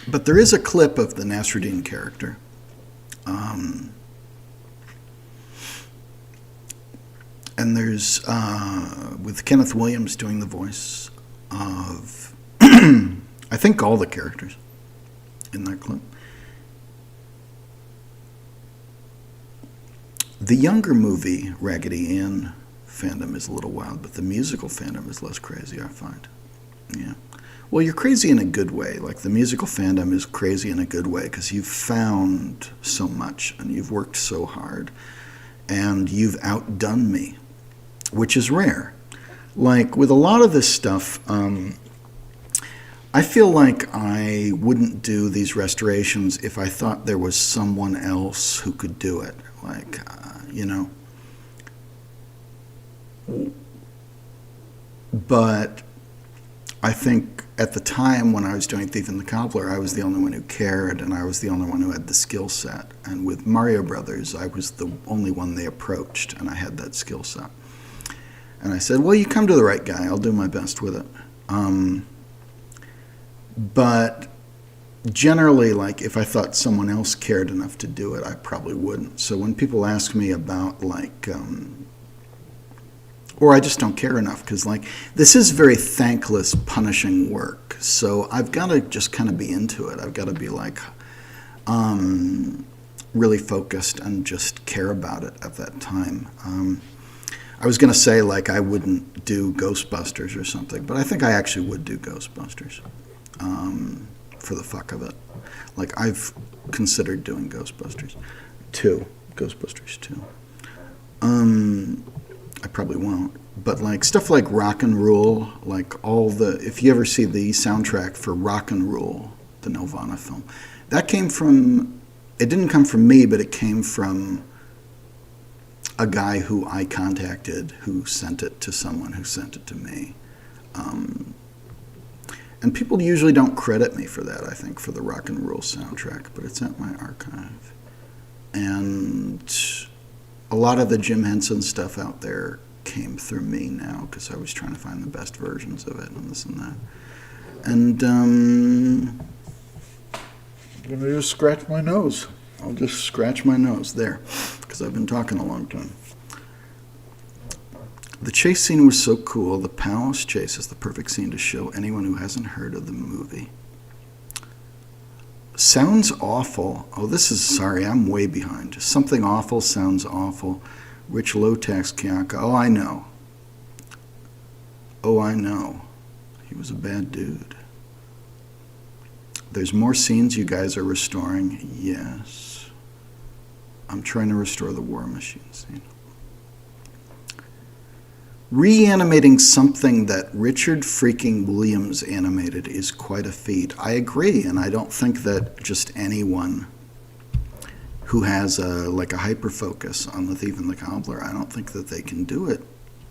But there is a clip of the Nasruddin character. And there's, with Kenneth Williams doing the voice of, I think, all the characters in that clip. The younger movie Raggedy Ann fandom is a little wild, but the musical fandom is less crazy, I find. Yeah. Well, you're crazy in a good way. Like, the musical fandom is crazy in a good way because you've found so much and you've worked so hard and you've outdone me, which is rare. Like, with a lot of this stuff, I feel like I wouldn't do these restorations if I thought there was someone else who could do it. Like, you know. But I think at the time when I was doing Thief and the Cobbler, I was the only one who cared, and I was the only one who had the skill set. And with Mario Brothers, I was the only one they approached, and I had that skill set. And I said, well, you come to the right guy. I'll do my best with it. But generally, like, if I thought someone else cared enough to do it, I probably wouldn't. So when people ask me about, like, or I just don't care enough, because, like, this is very thankless, punishing work. So I've got to just kind of be into it. I've got to be like, really focused and just care about it at that time. I was going to say, like, I wouldn't do Ghostbusters or something, but I think I actually would do Ghostbusters for the fuck of it. Like, I've considered doing Ghostbusters 2. I probably won't. But, like, stuff like Rock and Rule, like if you ever see the soundtrack for Rock and Rule, the Nirvana film, that came from, it didn't come from me, but it came from a guy who I contacted who sent it to someone who sent it to me. And people usually don't credit me for that, I think, for the Rock and Roll soundtrack, but it's at my archive. And a lot of the Jim Henson stuff out there came through me now, because I was trying to find the best versions of it and this and that. And I'm going to just scratch my nose. I'll just scratch my nose there, because I've been talking a long time. The chase scene was so cool. The palace chase is the perfect scene to show anyone who hasn't heard of the movie. Sounds awful. Oh, sorry, I'm way behind. Something awful sounds awful. Rich low-tax Kiyaka. Oh, I know. He was a bad dude. There's more scenes you guys are restoring. Yes. I'm trying to restore the War Machine scene. Reanimating something that Richard freaking Williams animated is quite a feat. I agree, and I don't think that just anyone who has a hyper-focus on The Thief and the Cobbler, I don't think that they can do it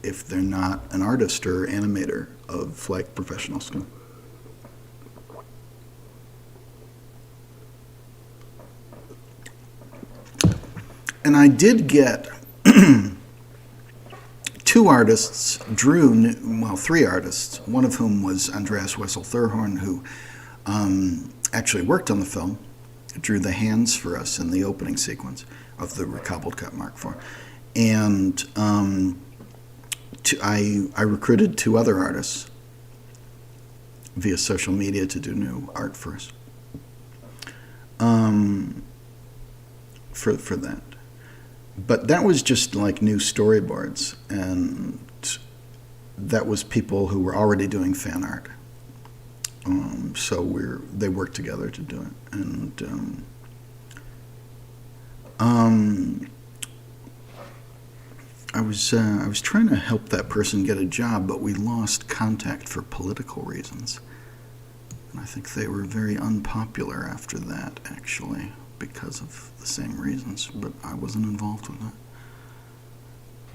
if they're not an artist or animator of, like, professional skill. And I did get three artists, one of whom was Andreas Wessel-Thurhorn, who actually worked on the film, drew the hands for us in the opening sequence of the recobbled cut Mark IV. And I recruited 2 other artists via social media to do new art for us for that. But that was just like new storyboards, and that was people who were already doing fan art. So they worked together to do it, and I was trying to help that person get a job, but we lost contact for political reasons, and I think they were very unpopular after that, actually, because of the same reasons. But I wasn't involved with that.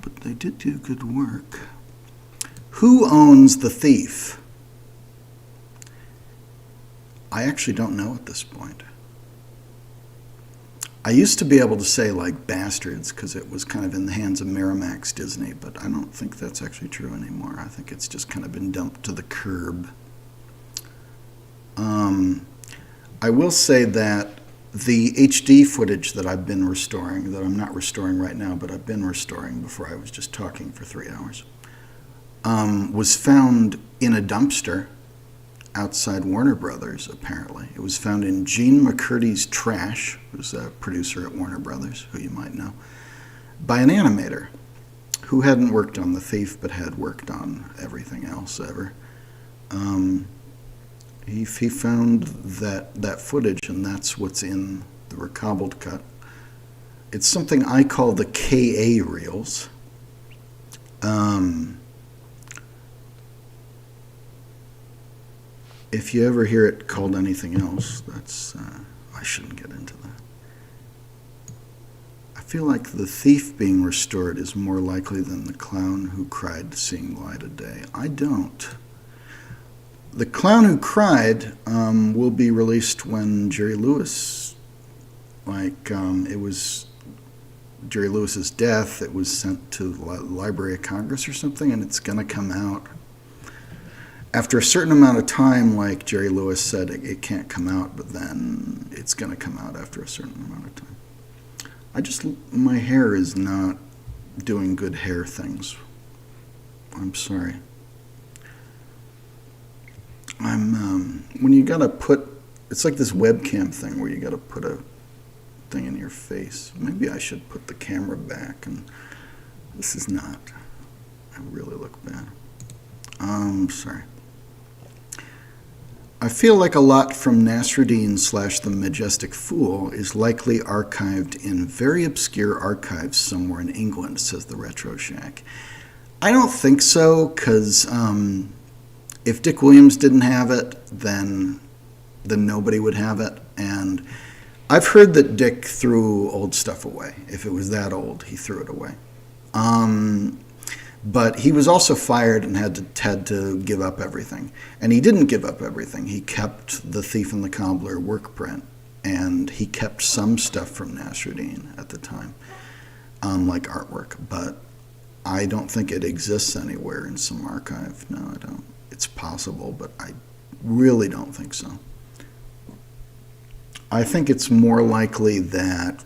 But they did do good work. Who owns The Thief? I actually don't know at this point. I used to be able to say, like, Bastards, because it was kind of in the hands of Miramax Disney, but I don't think that's actually true anymore. I think it's just kind of been dumped to the curb. I will say that the HD footage that I've been restoring, that I'm not restoring right now, but I've been restoring before I was just talking for 3 hours, was found in a dumpster outside Warner Brothers, apparently. It was found in Gene McCurdy's trash, who's a producer at Warner Brothers, who you might know, by an animator who hadn't worked on The Thief, but had worked on everything else ever. He found that footage, and that's what's in the recobbled cut. It's something I call the KA reels. If you ever hear it called anything else, that's I shouldn't get into that. I feel like The Thief being restored is more likely than The Clown Who Cried seeing light of day. I don't. The Clown Who Cried will be released when Jerry Lewis, it was Jerry Lewis's death. It was sent to the Library of Congress or something, and it's going to come out. After a certain amount of time, like Jerry Lewis said, it can't come out, but then it's going to come out after a certain amount of time. My hair is not doing good hair things. I'm sorry. When you gotta put, it's like this webcam thing where you gotta put a thing in your face. Maybe I should put the camera back, and this is not. I really look bad. Sorry. I feel like a lot from Nasruddin / The Majestic Fool is likely archived in very obscure archives somewhere in England, says the Retro Shack. I don't think so, because if Dick Williams didn't have it, then nobody would have it. And I've heard that Dick threw old stuff away. If it was that old, he threw it away. But he was also fired and had to give up everything. And he didn't give up everything. He kept The Thief and the Cobbler work print, and he kept some stuff from Nasruddin at the time, like artwork. But I don't think it exists anywhere in some archive. No, I don't. It's possible, but I really don't think so. I think it's more likely that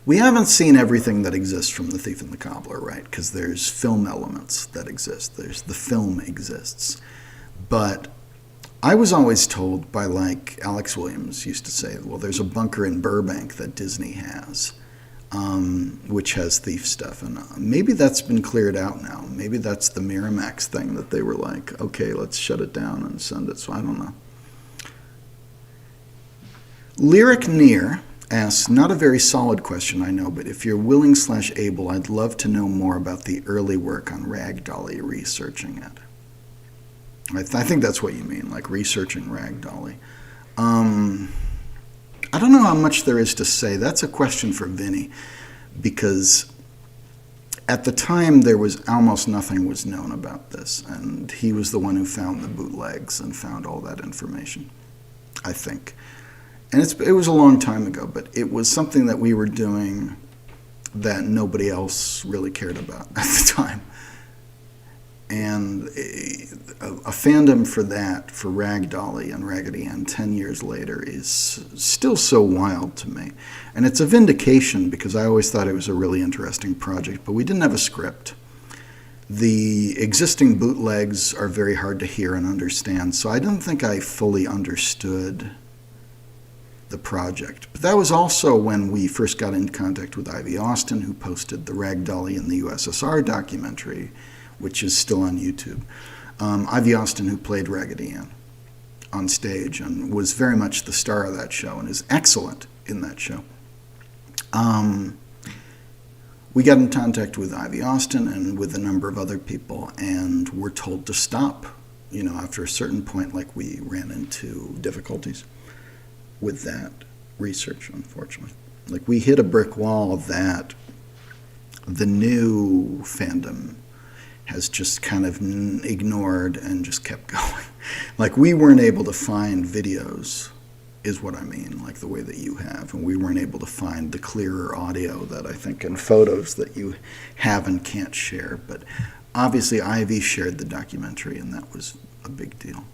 we haven't seen everything that exists from The Thief and the Cobbler, right? Because there's film elements that exist. The film exists. But I was always told by, like, Alex Williams used to say, well, there's a bunker in Burbank that Disney has, which has thief stuff. And maybe that's been cleared out now. Maybe that's the Miramax thing that they were like, okay, let's shut it down and send it. So I don't know. Lyric Near asks, not a very solid question, I know, but if you're willing / able, I'd love to know more about the early work on Ragdolly, researching it. I think that's what you mean, like researching Ragdolly. I don't know how much there is to say. That's a question for Vinny, because at the time there was almost nothing was known about this, and he was the one who found the bootlegs and found all that information, I think. And it was a long time ago, but it was something that we were doing that nobody else really cared about at the time. And a fandom for that, for Ragdolly and Raggedy Ann 10 years later, is still so wild to me. And it's a vindication, because I always thought it was a really interesting project, but we didn't have a script. The existing bootlegs are very hard to hear and understand, so I don't think I fully understood the project. But that was also when we first got in contact with Ivy Austin, who posted the Ragdolly in the USSR documentary, which is still on YouTube. Ivy Austin, who played Raggedy Ann on stage and was very much the star of that show and is excellent in that show. We got in contact with Ivy Austin and with a number of other people, and were told to stop. You know, after a certain point, like, we ran into difficulties with that research, unfortunately. Like, we hit a brick wall that the new fandom has just kind of ignored and just kept going. Like, we weren't able to find videos, is what I mean, like the way that you have, and we weren't able to find the clearer audio that I think, and photos that you have and can't share. But obviously Ivy shared the documentary, and that was a big deal.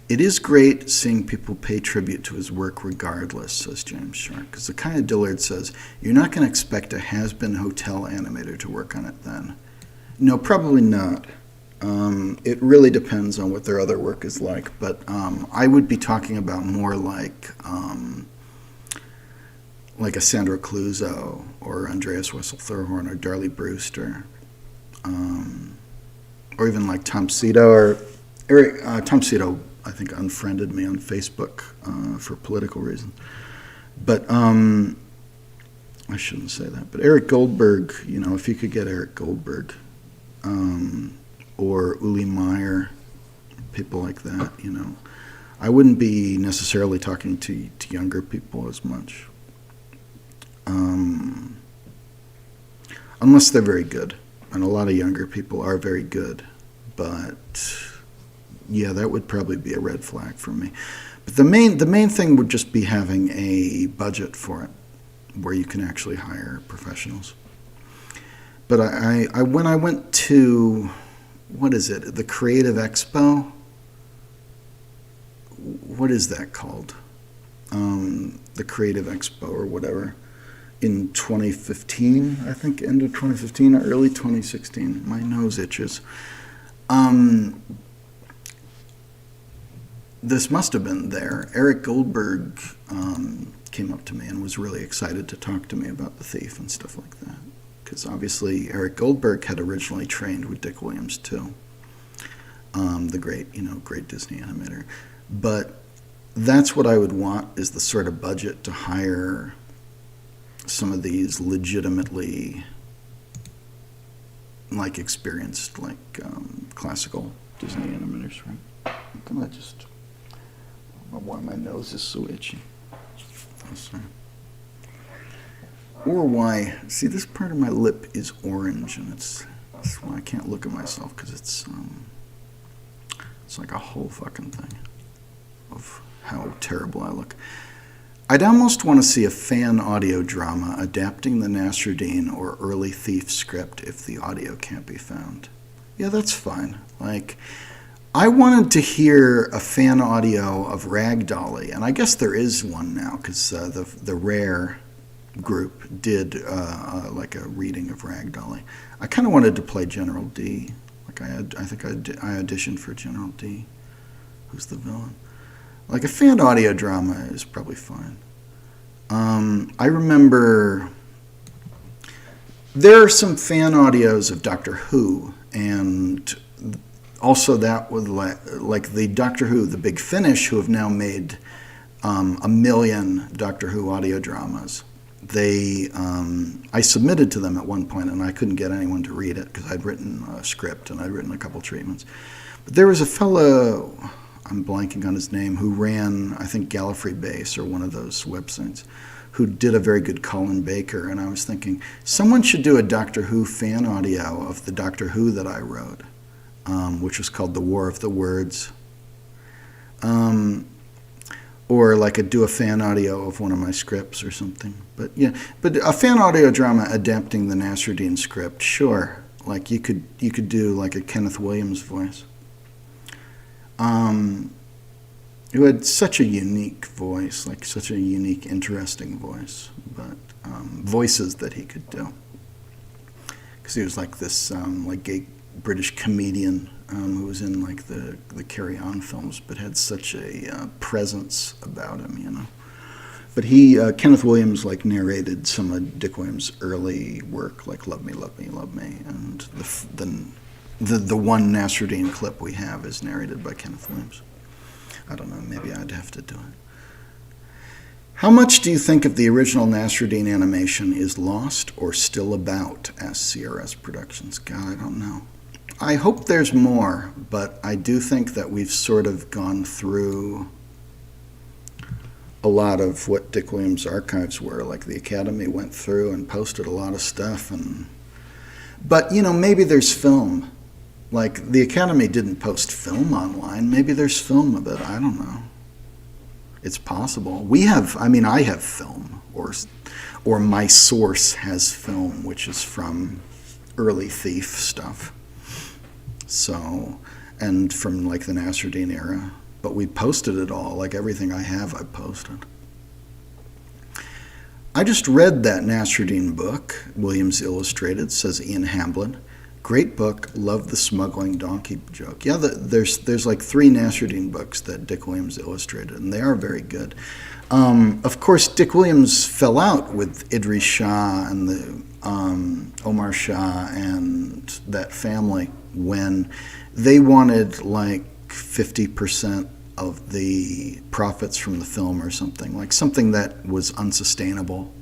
It is great seeing people pay tribute to his work regardless, says James Shark. Because Zakiah Dillard says, you're not going to expect a has-been hotel animator to work on it then. No, probably not. It really depends on what their other work is like. But I would be talking about more like a Sandra Cluzo or Andreas Wessel-Thorhorn or Darlie Brewster, or even like Tom Cito or Eric. Tom Cito, I think, unfriended me on Facebook for political reasons. But I shouldn't say that. But Eric Goldberg, you know, if you could get Eric Goldberg or Uli Meyer, people like that, you know, I wouldn't be necessarily talking to younger people as much. Unless they're very good. And a lot of younger people are very good. But yeah, that would probably be a red flag for me. But the main thing would just be having a budget for it, where you can actually hire professionals. But I when I went to, what is it, the Creative Expo? What is that called? The Creative Expo or whatever. in 2015, I think, end of 2015 or early 2016. My nose itches. This must have been there. Eric Goldberg came up to me and was really excited to talk to me about The Thief and stuff like that. Because obviously Eric Goldberg had originally trained with Dick Williams too, the great Disney animator. But that's what I would want, is the sort of budget to hire some of these legitimately experienced classical Disney animators, right? I'm gonna just, I don't know why my nose is so itchy. Oh, sorry. Or why, see, this part of my lip is orange, and that's why I can't look at myself, because it's like a whole fucking thing of how terrible I look. I'd almost want to see a fan audio drama adapting the Nasruddin or early Thief script if the audio can't be found. Yeah, that's fine. I wanted to hear a fan audio of Ragdolly, and I guess there is one now, because the Rare group did a reading of Ragdolly. I kind of wanted to play General D. I think I auditioned for General D, who's the villain. A fan audio drama is probably fine. I remember there are some fan audios of Doctor Who, and also that with the Doctor Who, the Big Finish, who have now made 1 million Doctor Who audio dramas. I submitted to them at one point, and I couldn't get anyone to read it because I'd written a script and I'd written a couple treatments. But there was a fellow, I'm blanking on his name, who ran, I think, Gallifrey Base or one of those websites, who did a very good Colin Baker. And I was thinking, someone should do a Doctor Who fan audio of the Doctor Who that I wrote, which was called The War of the Words. Or do a fan audio of one of my scripts or something. But a fan audio drama adapting the Nasruddin script, sure. You could do a Kenneth Williams voice. Who had such a unique voice, such a unique, interesting voice, but voices that he could do. Because he was this gay British comedian who was in the Carry On films, but had such a presence about him, But Kenneth Williams narrated some of Dick Williams' early work, Love Me, Love Me, Love Me, and the one Nasruddin clip we have is narrated by Kenneth Williams. I don't know, maybe I'd have to do it. How much do you think of the original Nasruddin animation is lost or still about? Asked CRS Productions. God, I don't know. I hope there's more, but I do think that we've sort of gone through a lot of what Dick Williams' archives were. The Academy went through and posted a lot of stuff, but maybe there's film. The Academy didn't post film online. Maybe there's film of it. I don't know. It's possible. I have film, or my source has film, which is from early Thief stuff. So, and from the Nasruddin era. But we posted it all. Everything I have, I posted. I just read that Nasruddin book, Williams Illustrated, says Ian Hamblin. Great book, love the smuggling donkey joke. Yeah, there's 3 Nasruddin books that Dick Williams illustrated, and they are very good. Of course, Dick Williams fell out with Idris Shah and the Omar Shah and that family when they wanted 50% of the profits from the film or something, something that was unsustainable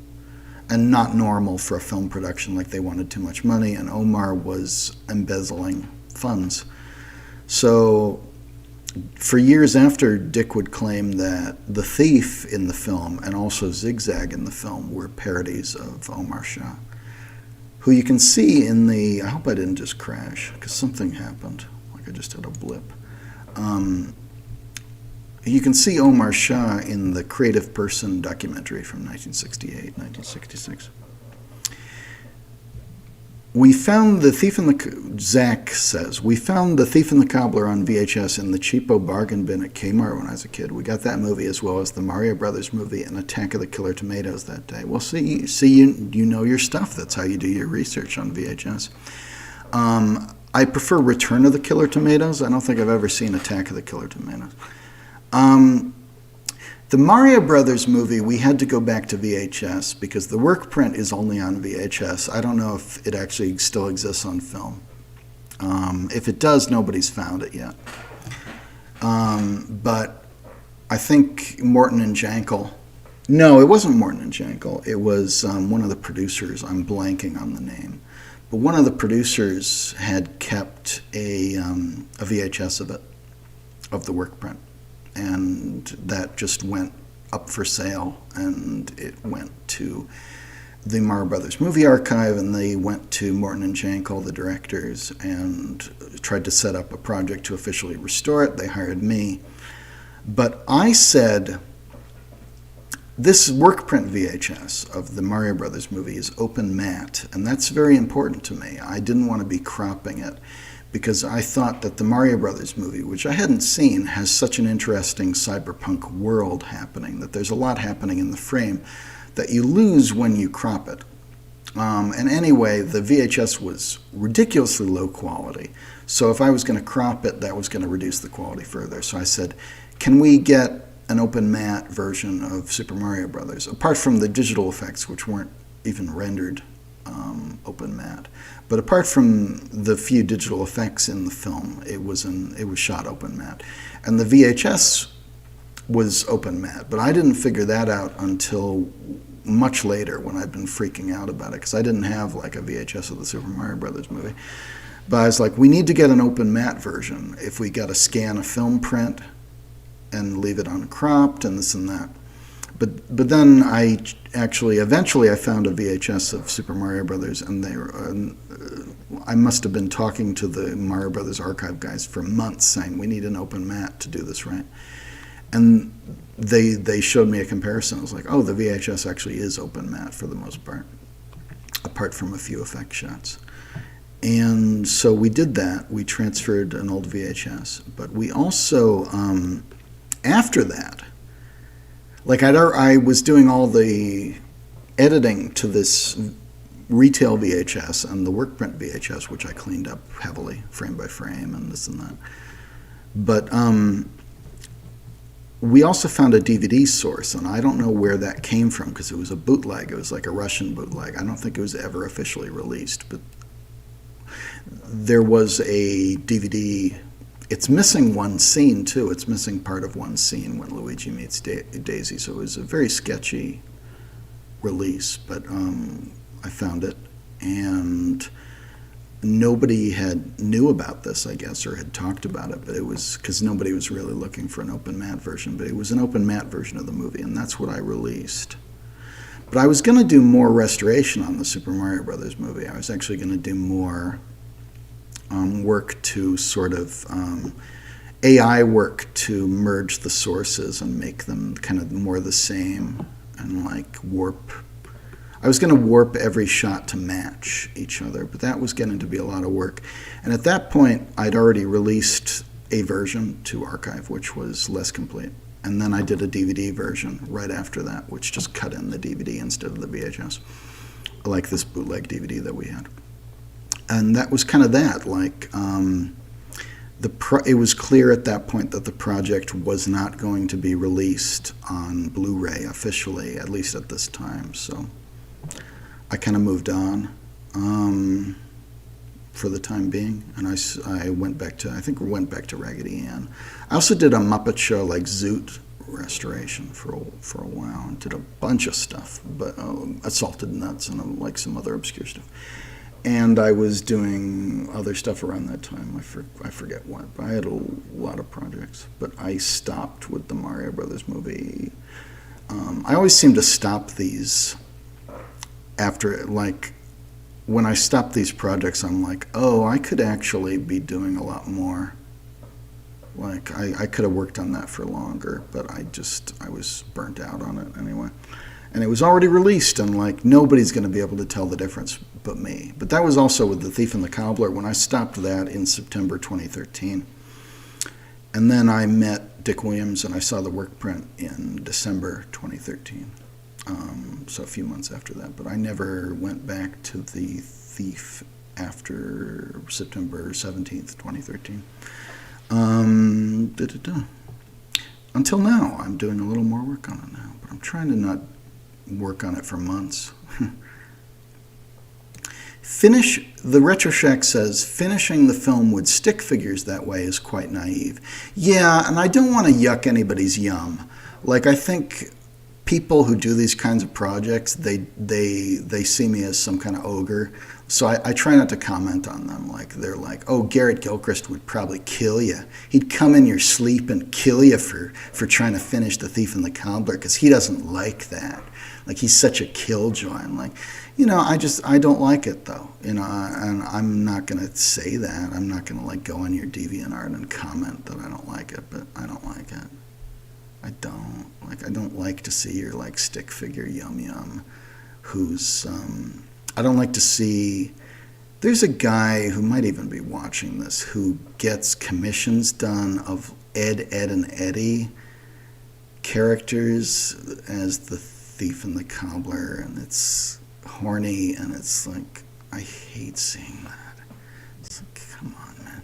and not normal for a film production. They wanted too much money, and Omar was embezzling funds. So for years after, Dick would claim that The Thief in the film and also Zigzag in the film were parodies of Omar Shah, who you can see in the, I hope I didn't just crash, because something happened, I just had a blip. You can see Omar Shah in the Creative Person documentary from 1968, 1966. We found The Thief and the... Zach says, we found The Thief and the Cobbler on VHS in the cheapo bargain bin at Kmart when I was a kid. We got that movie as well as the Mario Brothers movie and Attack of the Killer Tomatoes that day. Well, see, you know your stuff. That's how you do your research on VHS. I prefer Return of the Killer Tomatoes. I don't think I've ever seen Attack of the Killer Tomatoes. The Mario Brothers movie, we had to go back to VHS because the work print is only on VHS. I don't know if it actually still exists on film. If it does, nobody's found it yet. But I think Morton and Jankel... No, it wasn't Morton and Jankel. It was one of the producers. I'm blanking on the name. But one of the producers had kept a VHS of it, of the work print. And that just went up for sale, and it went to the Mario Brothers Movie Archive, and they went to Morton and Jankel, the directors, and tried to set up a project to officially restore it. They hired me. But I said, this work print VHS of the Mario Brothers movie is open matte, and that's very important to me. I didn't want to be cropping it, because I thought that the Mario Brothers movie, which I hadn't seen, has such an interesting cyberpunk world happening, that there's a lot happening in the frame that you lose when you crop it. And anyway, the VHS was ridiculously low quality, so if I was going to crop it, that was going to reduce the quality further. So I said, can we get an open matte version of Super Mario Brothers, apart from the digital effects, which weren't even rendered open matte. But apart from the few digital effects in the film, it was shot open matte. And the VHS was open matte, but I didn't figure that out until much later when I'd been freaking out about it, because I didn't have like a VHS of the Super Mario Brothers movie. But I was like, we need to get an open matte version if we got to scan a film print and leave it uncropped and this and that. But then I eventually I found a VHS of Super Mario Brothers, and I must have been talking to the Mario Brothers archive guys for months saying, we need an open matte to do this right. And they showed me a comparison. I was like, oh, the VHS actually is open matte for the most part, apart from a few effect shots. And so we did that. We transferred an old VHS. But we also, after that, like I was doing all the editing to this retail VHS and the work print VHS, which I cleaned up heavily, frame by frame and this and that. But we also found a DVD source, and I don't know where that came from because it was a bootleg. It was like a Russian bootleg. I don't think it was ever officially released, but there was a DVD. It's missing one scene, too. It's missing part of one scene when Luigi meets Daisy, so it was a very sketchy release, but I found it, and nobody knew about this, I guess, or had talked about it, but it was because nobody was really looking for an open matte version, but it was an open matte version of the movie, and that's what I released. But I was going to do more restoration on the Super Mario Brothers movie. I was actually going to do more work to sort of AI work to merge the sources and make them kind of more the same, and like warp. I was going to warp every shot to match each other, but that was getting to be a lot of work. And at that point, I'd already released a version to archive, which was less complete. And then I did a DVD version right after that, which just cut in the DVD instead of the VHS, like this bootleg DVD that we had. And that was kind of that. Like, it was clear at that point that the project was not going to be released on Blu-ray officially, at least at this time. So I kind of moved on for the time being, and I went back to, I think we went back to Raggedy Ann. I also did a Muppet Show like Zoot restoration for a while, and did a bunch of stuff, but Assaulted Nuts and like some other obscure stuff. And I was doing other stuff around that time. I forget what, but I had a lot of projects. But I stopped with the Mario Brothers movie. I always seem to stop these after, like, when I stop these projects, I'm like, oh, I could actually be doing a lot more. Like, I could have worked on that for longer, but I was burnt out on it anyway. And it was already released, and like, nobody's going to be able to tell the difference but me. But that was also with The Thief and the Cobbler when I stopped that in September 2013. And then I met Dick Williams and I saw the work print in December 2013. So a few months after that. But I never went back to The Thief after September 17th, 2013. Until now, I'm doing a little more work on it now, but I'm trying to not work on it for months. The Retro Shack says, finishing the film with stick figures that way is quite naive. Yeah, and I don't want to yuck anybody's yum. Like, I think people who do these kinds of projects, they see me as some kind of ogre. So I try not to comment on them. Like, they're like, oh, Garrett Gilchrist would probably kill you. He'd come in your sleep and kill you for trying to finish The Thief and the Cobbler because he doesn't like that. Like, he's such a killjoy. I'm like, I don't like it, though. And I'm not going to say that. I'm not going to, like, go on your DeviantArt and comment that I don't like it, but I don't like it. I don't like to see your, like, stick figure yum-yum who's, I don't like to see, there's a guy who might even be watching this who gets commissions done of Ed, and Eddie characters as The Thief and the Cobbler, and it's horny, and it's like, I hate seeing that. It's like, come on, man.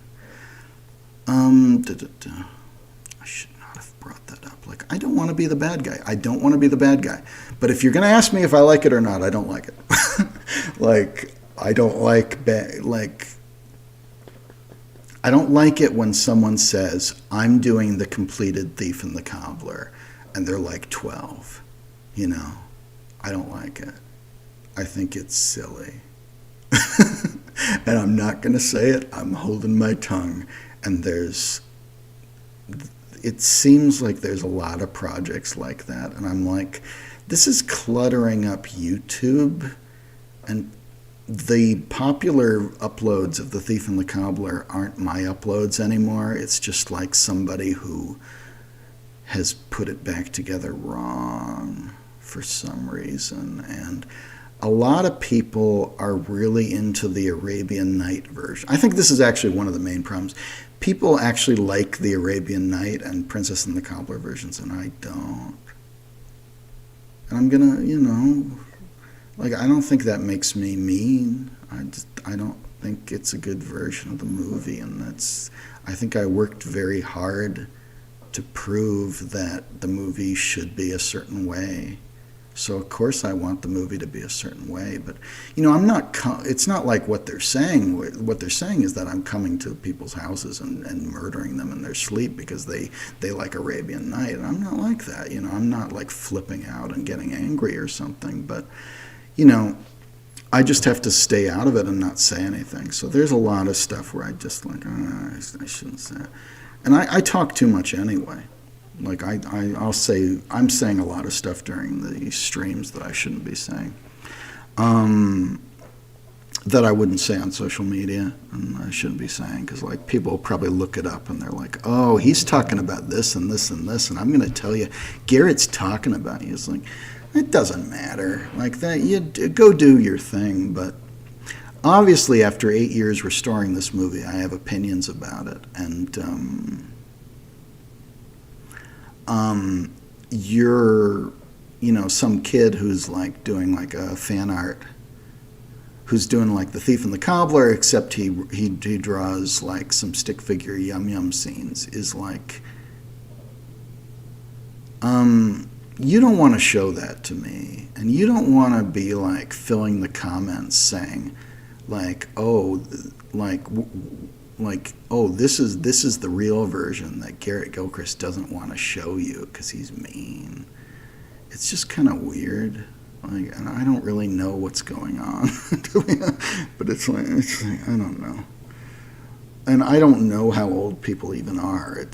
I should not have brought that up. Like, I don't want to be the bad guy. I don't want to be the bad guy. But if you're going to ask me if I like it or not, I don't like it. Like, I don't like I don't like it when someone says, I'm doing the completed Thief and the Cobbler, and they're like 12. I don't like it. I think it's silly. And I'm not going to say it. I'm holding my tongue. And it seems like there's a lot of projects like that. And I'm like, this is cluttering up YouTube. And the popular uploads of The Thief and the Cobbler aren't my uploads anymore. It's just like somebody who has put it back together wrong for some reason. And a lot of people are really into the Arabian Night version. I think this is actually one of the main problems. People actually like the Arabian Night and Princess and the Cobbler versions, and I don't. And I'm gonna, like, I don't think that makes me mean. I don't think it's a good version of the movie, and I think I worked very hard to prove that the movie should be a certain way. So of course I want the movie to be a certain way, but it's not like what they're saying. What they're saying is that I'm coming to people's houses and murdering them in their sleep because they like Arabian Night, and I'm not like that. I'm not like flipping out and getting angry or something, but I just have to stay out of it and not say anything. So there's a lot of stuff where I just like, I shouldn't say it. And I talk too much anyway. Like, I'll say, I'm saying a lot of stuff during the streams that I shouldn't be saying. That I wouldn't say on social media, and I shouldn't be saying, because, like, people will probably look it up, and they're like, oh, he's talking about this and this and this, and I'm going to tell you, Garrett's talking about you. It's like, it doesn't matter. Like, that, you go do your thing, but obviously after 8 years restoring this movie, I have opinions about it, and you're, some kid who's like doing like a fan art, who's doing like The Thief and the Cobbler, except he draws like some stick figure yum scenes, is like, you don't want to show that to me, and you don't want to be like filling the comments saying like, oh, this is the real version that Garrett Gilchrist doesn't want to show you because he's mean. It's just kind of weird. Like, and I don't really know what's going on, but it's like I don't know. And I don't know how old people even are.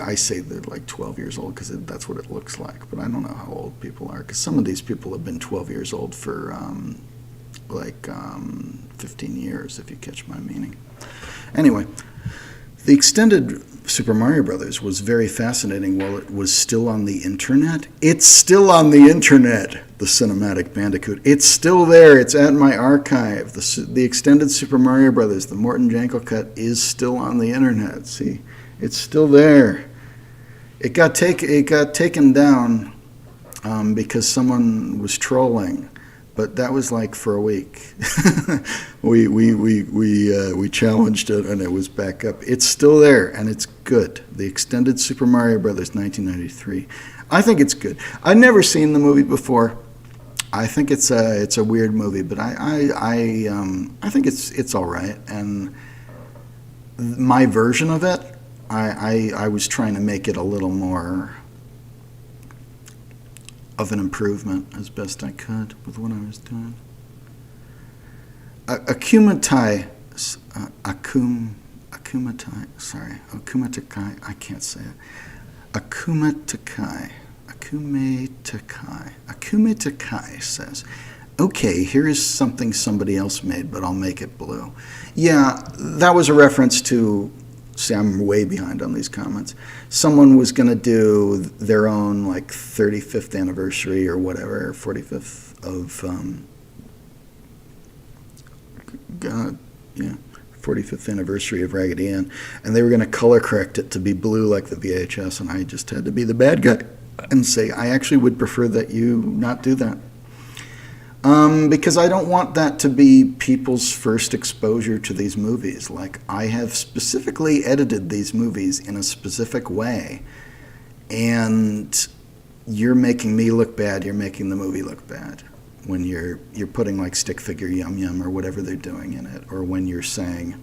I say they're like 12 years old because that's what it looks like, but I don't know how old people are because some of these people have been 12 years old for 15 years, if you catch my meaning. Anyway, the extended Super Mario Brothers was very fascinating while it was still on the internet. It's still on the internet, the Cinematic Bandicoot. It's still there. It's at my archive. The extended Super Mario Brothers, the Morton Jankel cut, is still on the internet. See, it's still there. It got taken down because someone was trolling. But that was like for a week. we challenged it and it was back up. It's still there and it's good. The extended Super Mario Brothers 1993. I think it's good. I've never seen the movie before. I think it's a weird movie, but I think it's all right. And my version of it, I was trying to make it a little more of an improvement as best I could with what I was doing. Akumatakai, I can't say it. Akumatakai says, okay, here is something somebody else made, but I'll make it blue. Yeah, that was a reference to, see, I'm way behind on these comments. Someone was going to do their own, like, 35th anniversary or whatever, 45th of, 45th anniversary of Raggedy Ann, and they were going to color correct it to be blue like the VHS, and I just had to be the bad guy and say, I actually would prefer that you not do that. Because I don't want that to be people's first exposure to these movies. Like, I have specifically edited these movies in a specific way, and you're making me look bad, you're making the movie look bad when you're putting like stick figure yum yum or whatever they're doing in it, or when you're saying,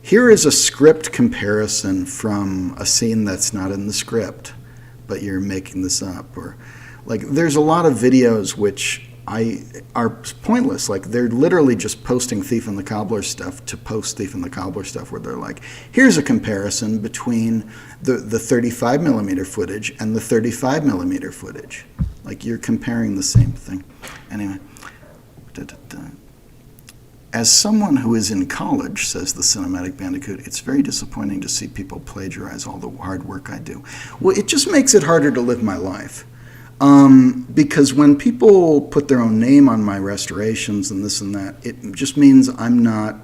here is a script comparison from a scene that's not in the script, but you're making this up. Or like, there's a lot of videos which are pointless. Like, they're literally just posting Thief and the Cobbler stuff to post Thief and the Cobbler stuff, where they're like, here's a comparison between the 35 millimeter footage and the 35 millimeter footage. Like, you're comparing the same thing. Anyway. As someone who is in college, says the Cinematic Bandicoot, it's very disappointing to see people plagiarize all the hard work I do. Well, it just makes it harder to live my life. Because when people put their own name on my restorations and this and that, it just means I'm not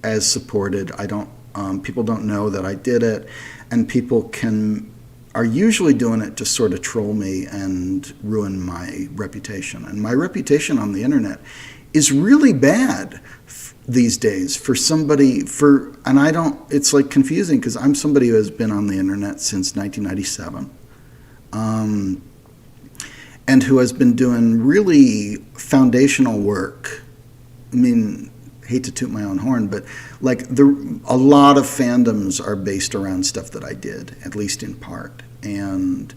as supported. People don't know that I did it, and people are usually doing it to sort of troll me and ruin my reputation. And my reputation on the internet is really bad these days for somebody, it's like confusing because I'm somebody who has been on the internet since 1997. And who has been doing really foundational work. I mean, hate to toot my own horn, but like a lot of fandoms are based around stuff that I did, at least in part. And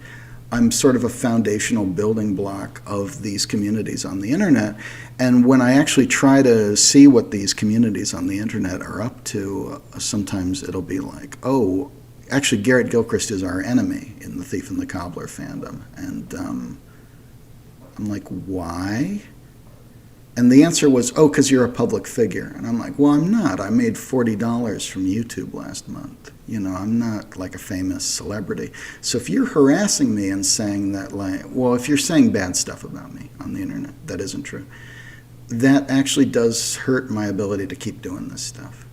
I'm sort of a foundational building block of these communities on the internet. And when I actually try to see what these communities on the internet are up to, sometimes it'll be like, oh, actually Garrett Gilchrist is our enemy in the Thief and the Cobbler fandom. And I'm like, why? And the answer was, oh, because you're a public figure. And I'm like, well, I'm not. I made $40 from YouTube last month. You know, I'm not like a famous celebrity. So if you're harassing me and saying that, like, well, if you're saying bad stuff about me on the internet, that isn't true. That actually does hurt my ability to keep doing this stuff.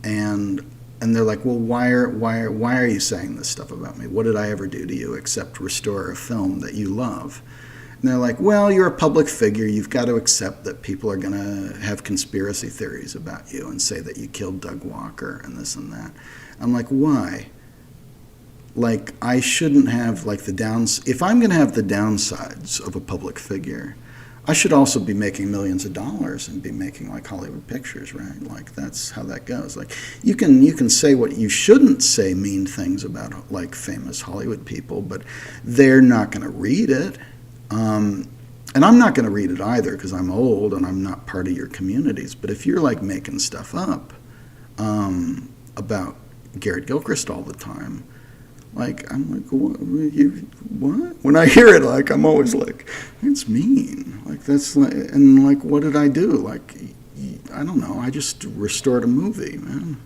And they're like, well, why are you saying this stuff about me? What did I ever do to you except restore a film that you love? And they're like, well, you're a public figure. You've got to accept that people are going to have conspiracy theories about you and say that you killed Doug Walker and this and that. I'm like, why? Like, I shouldn't have, like, if I'm going to have the downsides of a public figure, I should also be making millions of dollars and be making, like, Hollywood pictures, right? Like, that's how that goes. Like, you can say what you shouldn't say, mean things about, like, famous Hollywood people, but they're not going to read it. And I'm not going to read it either because I'm old and I'm not part of your communities. But if you're like making stuff up about Garrett Gilchrist all the time, like, I'm like, what? When I hear it, like, I'm always like, it's mean. Like, that's like, and like, what did I do? Like, I don't know. I just restored a movie, man.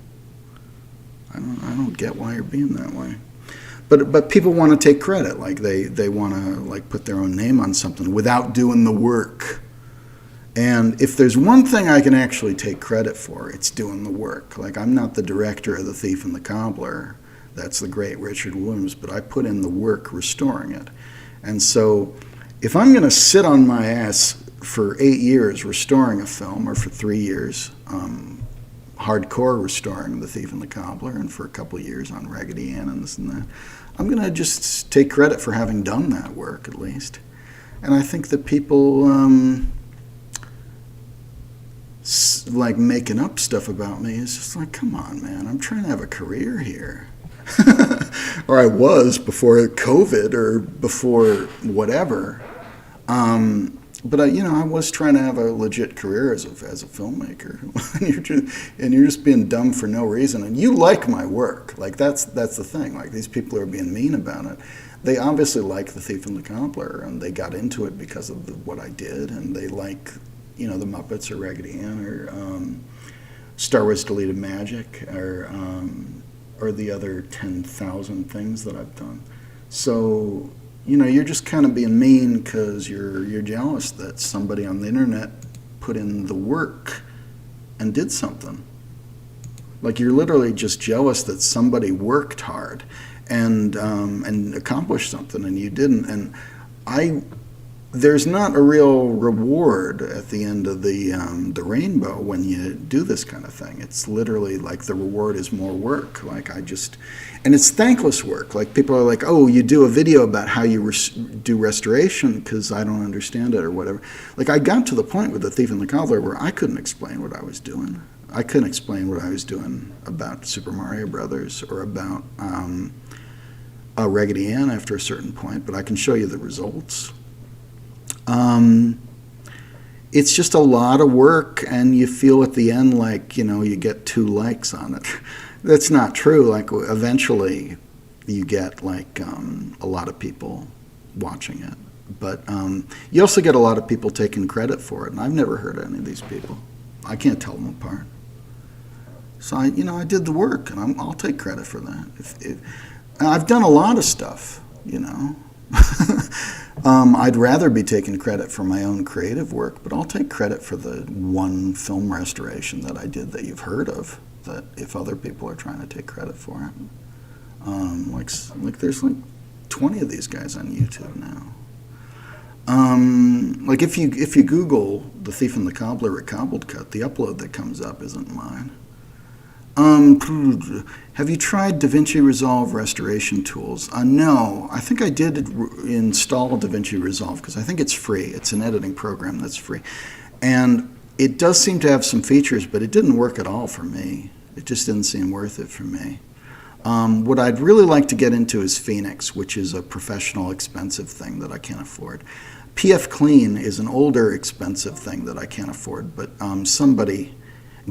I don't get why you're being that way. But people want to take credit, like they want to like put their own name on something without doing the work. And if there's one thing I can actually take credit for, it's doing the work. Like, I'm not the director of The Thief and the Cobbler. That's the great Richard Williams, but I put in the work restoring it. And so if I'm going to sit on my ass for 8 years restoring a film, or for 3 years, hardcore restoring The Thief and the Cobbler, and for a couple of years on Raggedy Ann and this and that, I'm going to just take credit for having done that work, at least. And I think that people like making up stuff about me is just like, come on, man, I'm trying to have a career here. Or I was before COVID or before whatever. But I was trying to have a legit career as a filmmaker. and you're just being dumb for no reason. And you like my work. Like, that's the thing. Like, these people are being mean about it. They obviously like The Thief and the Cobbler, and they got into it because of what I did, and they like, the Muppets or Raggedy Ann or Star Wars Deleted Magic or the other 10,000 things that I've done. So, you're just kind of being mean because you're jealous that somebody on the internet put in the work and did something. Like, you're literally just jealous that somebody worked hard and accomplished something and you didn't. And there's not a real reward at the end of the rainbow when you do this kind of thing. It's literally like the reward is more work. And it's thankless work. Like, people are like, oh, you do a video about how you do restoration because I don't understand it or whatever. Like, I got to the point with The Thief and the Cobbler where I couldn't explain what I was doing. I couldn't explain what I was doing about Super Mario Brothers or about Raggedy Ann after a certain point, but I can show you the results. It's just a lot of work, and you feel at the end like, you get 2 likes on it. That's not true. Like, eventually you get like a lot of people watching it, but you also get a lot of people taking credit for it, and I've never heard of any of these people. I can't tell them apart. So I did the work, and I'll take credit for that. I've done a lot of stuff, I'd rather be taking credit for my own creative work, but I'll take credit for the one film restoration that I did that you've heard of, that if other people are trying to take credit for it. Like there's like 20 of these guys on YouTube now. Like if you Google The Thief and the Cobbler Recobbled Cut, the upload that comes up isn't mine. Have you tried DaVinci Resolve restoration tools? No, I think I did install DaVinci Resolve because I think it's free. It's an editing program that's free. And it does seem to have some features, but it didn't work at all for me. It just didn't seem worth it for me. What I'd really like to get into is Phoenix, which is a professional, expensive thing that I can't afford. PF Clean is an older, expensive thing that I can't afford, but somebody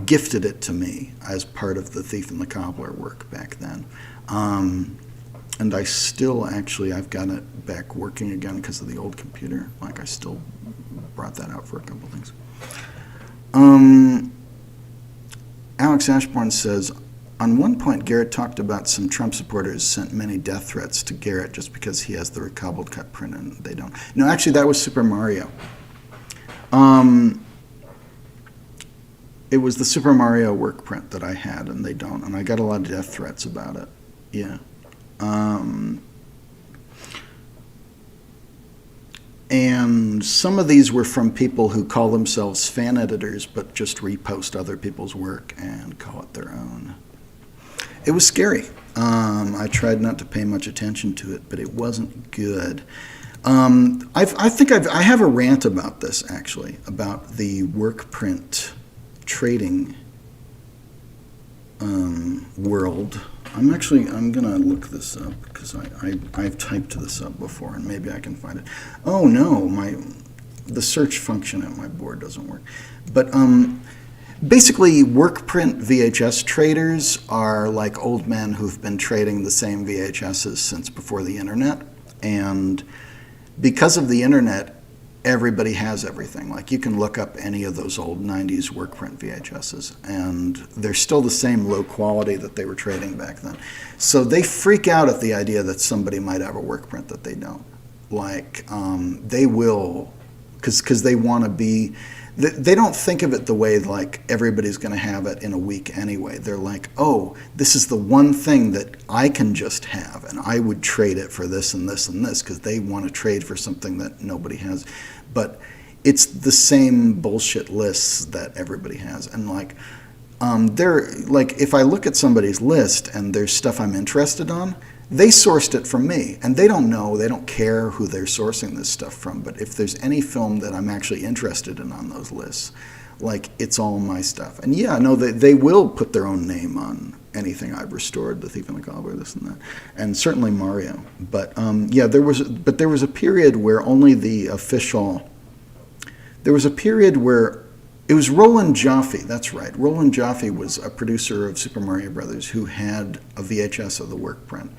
gifted it to me as part of The Thief and the Cobbler work back then. And I still I've got it back working again because of the old computer. Like, I still brought that out for a couple things. Alex Ashbourne says, on one point, Garrett talked about some Trump supporters sent many death threats to Garrett just because he has the recobbled cut print and they don't. No, actually, that was Super Mario. It was the Super Mario work print that I had, and they don't. And I got a lot of death threats about it. Yeah. And some of these were from people who call themselves fan editors, but just repost other people's work and call it their own. It was scary. I tried not to pay much attention to it, but it wasn't good. I have a rant about this, actually, about the work print trading world. I'm going to look this up because I've typed this up before and maybe I can find it. Oh no, the search function at my board doesn't work. But basically, work print VHS traders are like old men who've been trading the same VHSs since before the internet. And because of the internet, everybody has everything. Like, you can look up any of those old 90s work print VHSs, and they're still the same low quality that they were trading back then. So they freak out at the idea that somebody might have a work print that they don't. Like, they will, because they want to be, they don't think of it the way like everybody's going to have it in a week anyway. They're like, oh, this is the one thing that I can just have, and I would trade it for this and this and this, because they want to trade for something that nobody has. But it's the same bullshit lists that everybody has. And like, they're like, if I look at somebody's list and there's stuff I'm interested on, they sourced it from me, and they don't know, they don't care who they're sourcing this stuff from. But if there's any film that I'm actually interested in on those lists, like, it's all my stuff. And yeah, no, they will put their own name on anything I've restored, The Thief and the Cobbler, this and that, and certainly Mario. But yeah, there was a period where only the official. There was a period where it was Roland Joffe. That's right. Roland Joffe was a producer of Super Mario Brothers who had a VHS of the work print.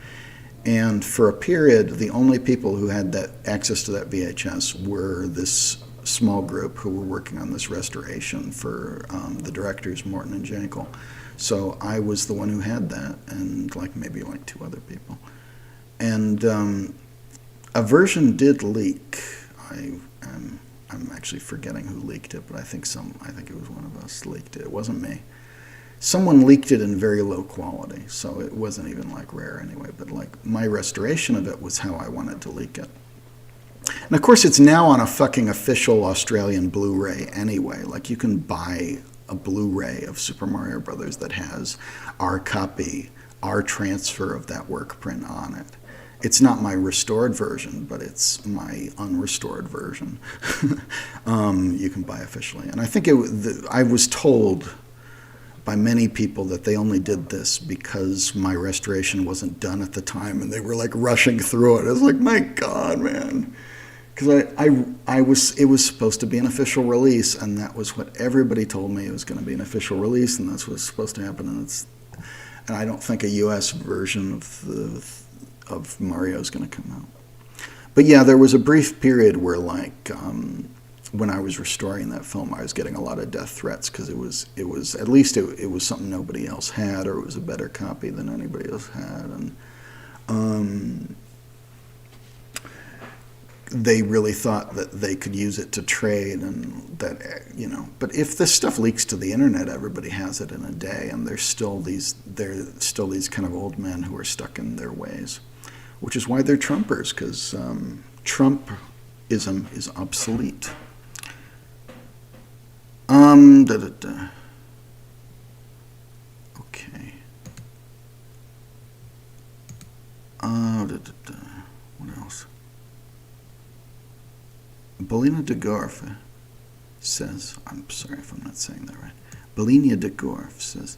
And for a period, the only people who had that access to that VHS were this small group who were working on this restoration for the directors, Morton and Jankel. So I was the one who had that, and like maybe like two other people. And a version did leak. I'm actually forgetting who leaked it, but I think it was one of us leaked it. It wasn't me. Someone leaked it in very low quality, so it wasn't even like rare anyway. But like, my restoration of it was how I wanted to leak it. And of course, it's now on a fucking official Australian Blu-ray anyway. Like, you can buy a Blu-ray of Super Mario Brothers that has our copy, our transfer of that work print on it. It's not my restored version, but it's my unrestored version. You can buy officially. And I think I was told by many people that they only did this because my restoration wasn't done at the time, and they were like rushing through it. I was like, my God, man. Because it was supposed to be an official release, and that was what everybody told me. It was going to be an official release, and that's what's supposed to happen. And I don't think a U.S. version of Mario is going to come out. But yeah, there was a brief period where, like, when I was restoring that film, I was getting a lot of death threats, because it was at least it was something nobody else had, or it was a better copy than anybody else had, and they really thought that they could use it to trade, and that, you know. But if this stuff leaks to the internet, everybody has it in a day, and there's still these kind of old men who are stuck in their ways, which is why they're Trumpers, because Trumpism is obsolete. Okay. What else? Belina de Gorf says, I'm sorry if I'm not saying that right. Belina de Gorf says,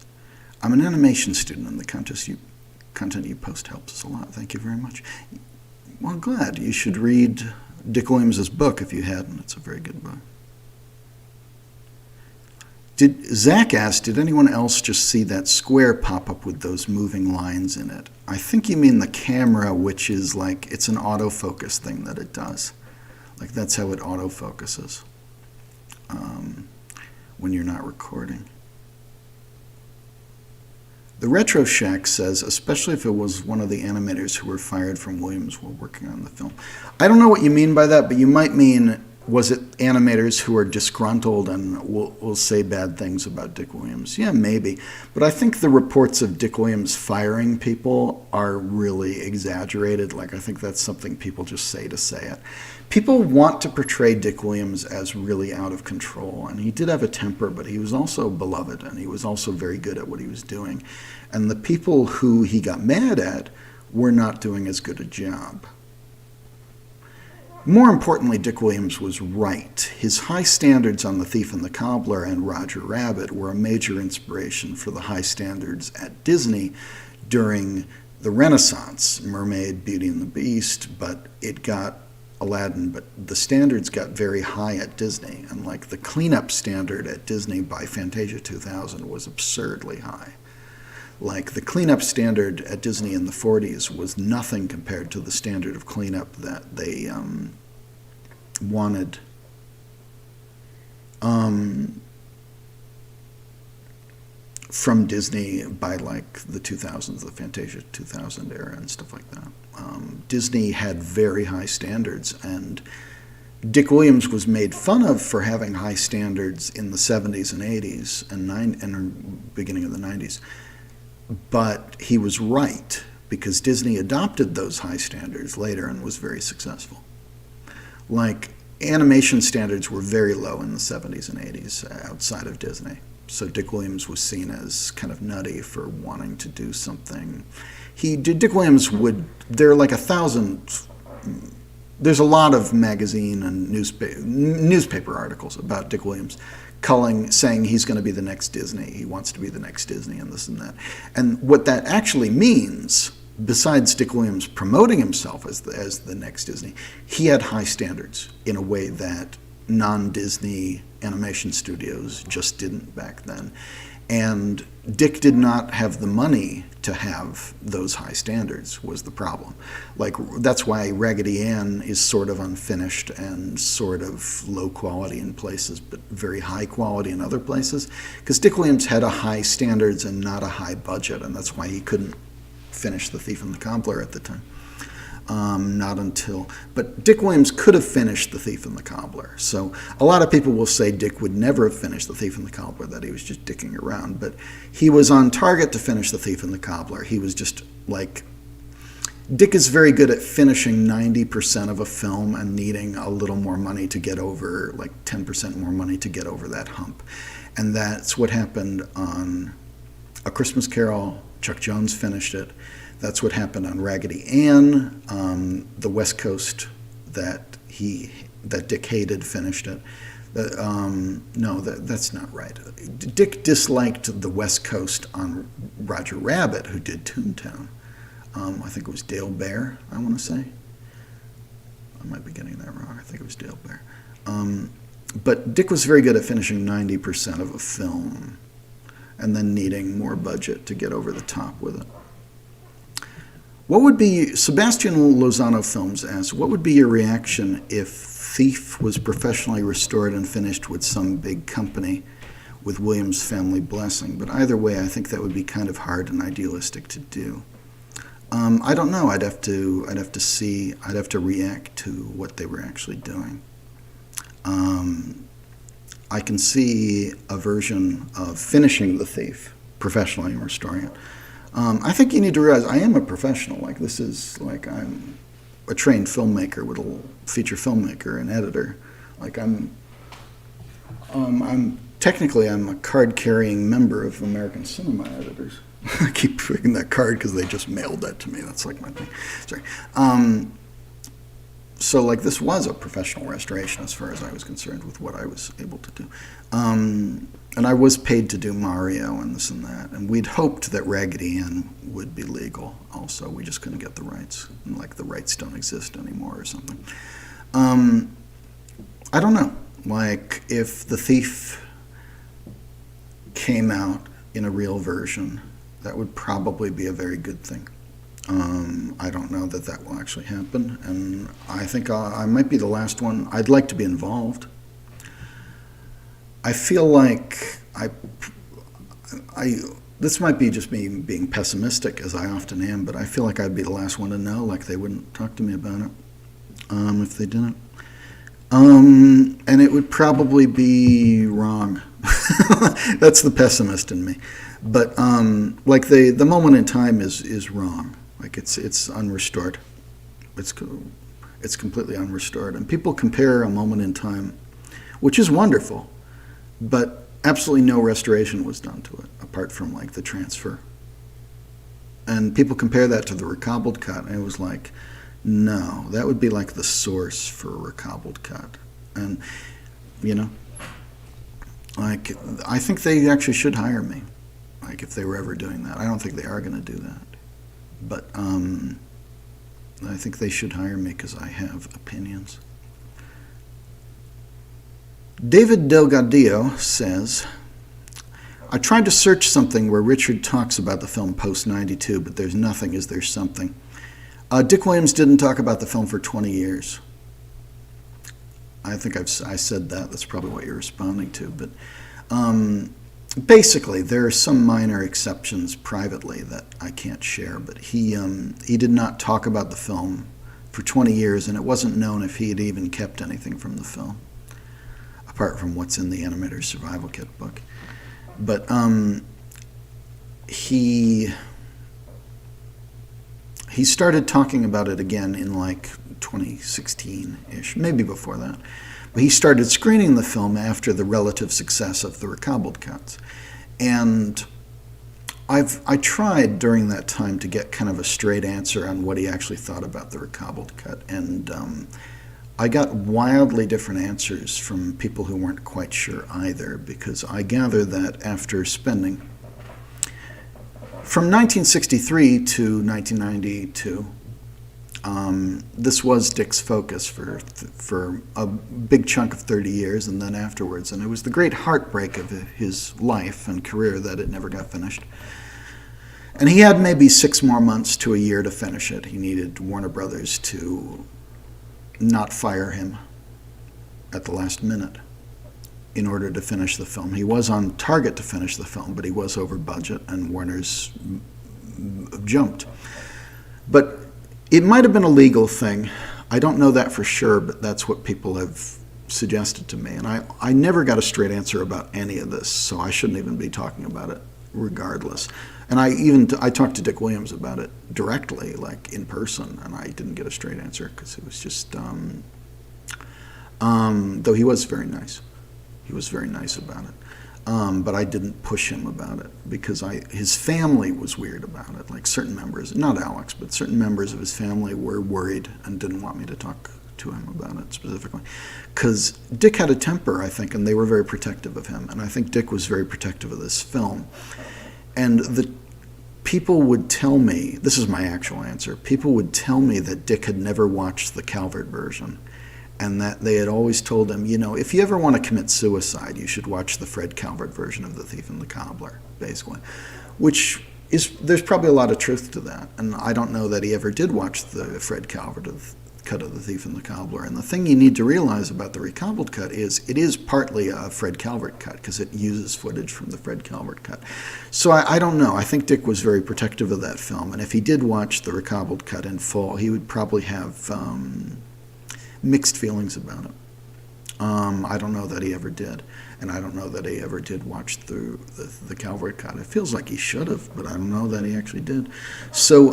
I'm an animation student, and the content you post helps us a lot. Thank you very much. Well, glad. You should read Dick Williams' book if you hadn't. It's a very good book. Zach asked, did anyone else just see that square pop up with those moving lines in it? I think you mean the camera, which is like, it's an autofocus thing that it does. Like, that's how it autofocuses when you're not recording. The Retro Shack says, especially if it was one of the animators who were fired from Williams while working on the film. I don't know what you mean by that, but you might mean, was it animators who are disgruntled and will say bad things about Dick Williams? Yeah, maybe. But I think the reports of Dick Williams firing people are really exaggerated. Like, I think that's something people just say to say it. People want to portray Dick Williams as really out of control, and he did have a temper, but he was also beloved, and he was also very good at what he was doing. And the people who he got mad at were not doing as good a job. More importantly, Dick Williams was right. His high standards on The Thief and the Cobbler and Roger Rabbit were a major inspiration for the high standards at Disney during the Renaissance. Mermaid, Beauty and the Beast, but it got Aladdin, but the standards got very high at Disney. And like, the cleanup standard at Disney by Fantasia 2000 was absurdly high. Like, the cleanup standard at Disney in the 40s was nothing compared to the standard of cleanup that they wanted from Disney by like the 2000s, the Fantasia 2000 era and stuff like that. Disney had very high standards, and Dick Williams was made fun of for having high standards in the 70s and 80s and beginning of the 90s. But he was right, because Disney adopted those high standards later and was very successful. Like, animation standards were very low in the 70s and 80s outside of Disney. So Dick Williams was seen as kind of nutty for wanting to do something. Dick Williams there are like 1,000, there's a lot of magazine and newspaper articles about Dick Williams saying he's going to be the next Disney, he wants to be the next Disney and this and that. And what that actually means, besides Dick Williams promoting himself as the next Disney, he had high standards in a way that non-Disney animation studios just didn't back then. And Dick did not have the money to have those high standards, was the problem. Like, that's why Raggedy Ann is sort of unfinished and sort of low quality in places, but very high quality in other places. Because Dick Williams had a high standards and not a high budget, and that's why he couldn't finish The Thief and the Cobbler at the time. But Dick Williams could have finished The Thief and the Cobbler. So a lot of people will say Dick would never have finished The Thief and the Cobbler, that he was just dicking around. But he was on target to finish The Thief and the Cobbler. He was just like, Dick is very good at finishing 90% of a film and needing a little more money to get over, like 10% more money to get over that hump. And that's what happened on A Christmas Carol. Chuck Jones finished it. That's what happened on Raggedy Ann. The West Coast that Dick hated finished it. No, that's not right. Dick disliked the West Coast on Roger Rabbit, who did Toontown. I think it was Dale Bear, I want to say. I might be getting that wrong. I think it was Dale Bear. But Dick was very good at finishing 90% of a film and then needing more budget to get over the top with it. What would be, Sebastian Lozano Films asks, what would be your reaction if Thief was professionally restored and finished with some big company with Williams' family blessing? But either way, I think that would be kind of hard and idealistic to do. I don't know. I'd have to react to what they were actually doing. I can see a version of finishing The Thief professionally and restoring it. I think you need to realize I am a professional. Like, this is like, I'm a trained filmmaker, with a feature filmmaker and editor. Like, I'm technically a card-carrying member of American Cinema Editors. I keep picking that card because they just mailed that to me. That's like my thing. Sorry. So, like, this was a professional restoration as far as I was concerned with what I was able to do. And I was paid to do Mario and this and that. And we'd hoped that Raggedy Ann would be legal also. We just couldn't get the rights. And, like, the rights don't exist anymore or something. I don't know. Like, if The Thief came out in a real version, that would probably be a very good thing. I don't know that that will actually happen. And I think I might be the last one. I'd like to be involved. I feel like this might be just me being pessimistic, as I often am, but I feel like I'd be the last one to know, like they wouldn't talk to me about it if they didn't. And it would probably be wrong. That's the pessimist in me. But like the moment in time is wrong. Like it's unrestored. It's completely unrestored. And people compare a moment in time, which is wonderful, but absolutely no restoration was done to it, apart from like the transfer. And people compare that to the recobbled cut, and it was like, no, that would be like the source for a recobbled cut. And, you know, like, I think they actually should hire me, like, if they were ever doing that. I don't think they are going to do that. But I think they should hire me because I have opinions. David Delgadillo says, I tried to search something where Richard talks about the film post-92, but there's nothing. Is there something? Dick Williams didn't talk about the film for 20 years. I think I said that. That's probably what you're responding to. But basically, there are some minor exceptions privately that I can't share. But he did not talk about the film for 20 years, and it wasn't known if he had even kept anything from the film, apart from what's in the Animator's Survival Kit book. But he started talking about it again in like 2016-ish, maybe before that. But he started screening the film after the relative success of the recobbled cuts. And I tried during that time to get kind of a straight answer on what he actually thought about the recobbled cut. And I got wildly different answers from people who weren't quite sure either, because I gather that after spending from 1963 to 1992, this was Dick's focus for a big chunk of 30 years and then afterwards. And it was the great heartbreak of his life and career that it never got finished. And he had maybe 6 more months to a year to finish it. He needed Warner Brothers to not fire him at the last minute in order to finish the film. He was on target to finish the film, but he was over budget, and Warner's jumped. But it might have been a legal thing. I don't know that for sure, but that's what people have suggested to me. And I never got a straight answer about any of this, so I shouldn't even be talking about it regardless. And I talked to Dick Williams about it directly, like in person, and I didn't get a straight answer because it was just, though he was very nice. He was very nice about it. But I didn't push him about it because his family was weird about it. Like certain members, not Alex, but certain members of his family were worried and didn't want me to talk to him about it specifically. Because Dick had a temper, I think, and they were very protective of him. And I think Dick was very protective of this film. And the people would tell me, this is my actual answer, people would tell me that Dick had never watched the Calvert version, and that they had always told him, if you ever want to commit suicide, you should watch the Fred Calvert version of The Thief and the Cobbler, basically. Which there's probably a lot of truth to that, and I don't know that he ever did watch the Fred Calvert cut of The Thief and the Cobbler. And the thing you need to realize about the recobbled cut is it is partly a Fred Calvert cut because it uses footage from the Fred Calvert cut. So I don't know. I think Dick was very protective of that film, and if he did watch the recobbled cut in full, he would probably have mixed feelings about it. I don't know that he ever did, and I don't know that he ever did watch the Calvert cut. It feels like he should have, but I don't know that he actually did. So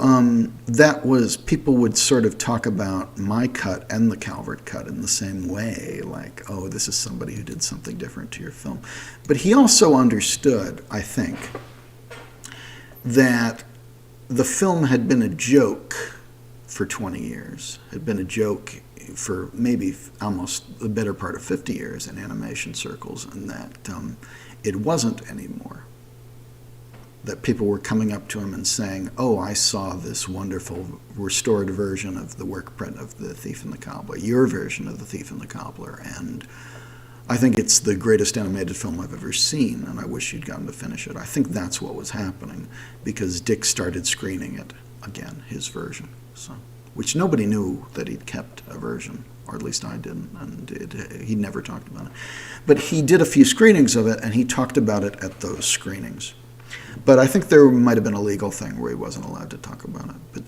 that was, people would sort of talk about my cut and the Calvert cut in the same way, like, oh, this is somebody who did something different to your film. But he also understood, I think, that the film had been a joke for 20 years, had been a joke for maybe almost the better part of 50 years in animation circles, and that it wasn't anymore. That people were coming up to him and saying, oh, I saw this wonderful restored version of the work print of The Thief and the Cobbler, your version of The Thief and the Cobbler, and I think it's the greatest animated film I've ever seen, and I wish you'd gotten to finish it. I think that's what was happening, because Dick started screening it again, his version, so. Which nobody knew that he'd kept a version, or at least I didn't, and he never talked about it. But he did a few screenings of it, and he talked about it at those screenings. But I think there might have been a legal thing where he wasn't allowed to talk about it. But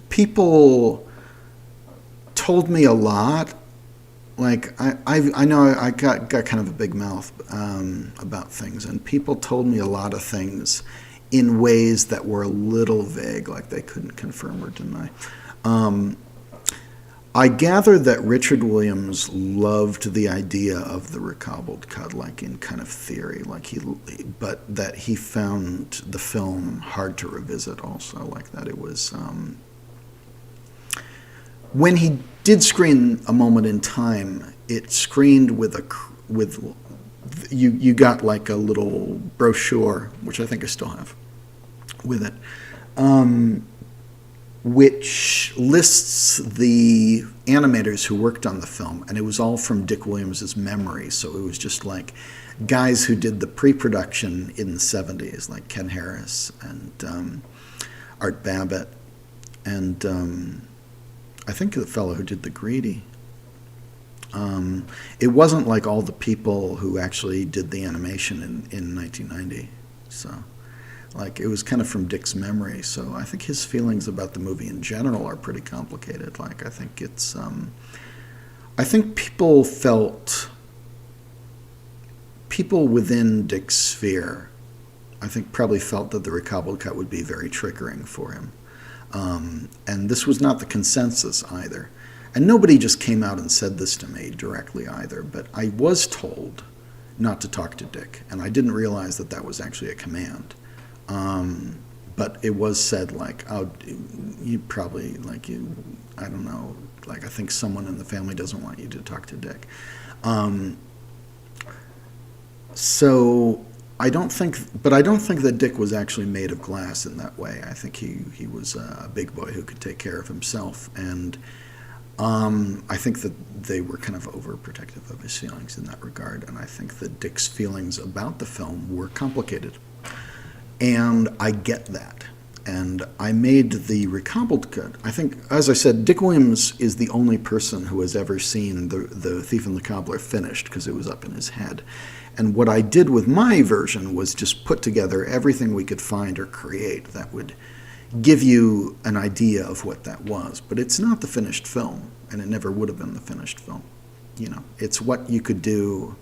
people told me a lot. Like, I know I got kind of a big mouth about things, and people told me a lot of things in ways that were a little vague, like they couldn't confirm or deny. I gather that Richard Williams loved the idea of the recobbled cut, like in kind of theory, but that he found the film hard to revisit also, like that it was... when he did screen A Moment in Time, it screened with you got like a little brochure, which I think I still have with it, which lists the animators who worked on the film, and it was all from Dick Williams's memory, so it was just like guys who did the pre-production in the 70s, like Ken Harris and Art Babbitt, and I think the fellow who did The Greedy. It wasn't like all the people who actually did the animation in 1990. So, like, it was kind of from Dick's memory. So I think his feelings about the movie in general are pretty complicated. Like, I think it's, I think people within Dick's sphere, I think probably felt that the recobbled cut would be very triggering for him. And this was not the consensus either. And nobody just came out and said this to me directly either, but I was told not to talk to Dick, and I didn't realize that that was actually a command. But it was said, like, oh, you probably, like, I don't know, like, I think someone in the family doesn't want you to talk to Dick. So I don't think that Dick was actually made of glass in that way. I think he was a big boy who could take care of himself, and I think that they were kind of overprotective of his feelings in that regard, and I think that Dick's feelings about the film were complicated. And I get that. And I made the recobbled cut. I think, as I said, Dick Williams is the only person who has ever seen the Thief and the Cobbler finished, because it was up in his head. And what I did with my version was just put together everything we could find or create that would give you an idea of what that was. But it's not the finished film, and it never would have been the finished film. You know, it's what you could do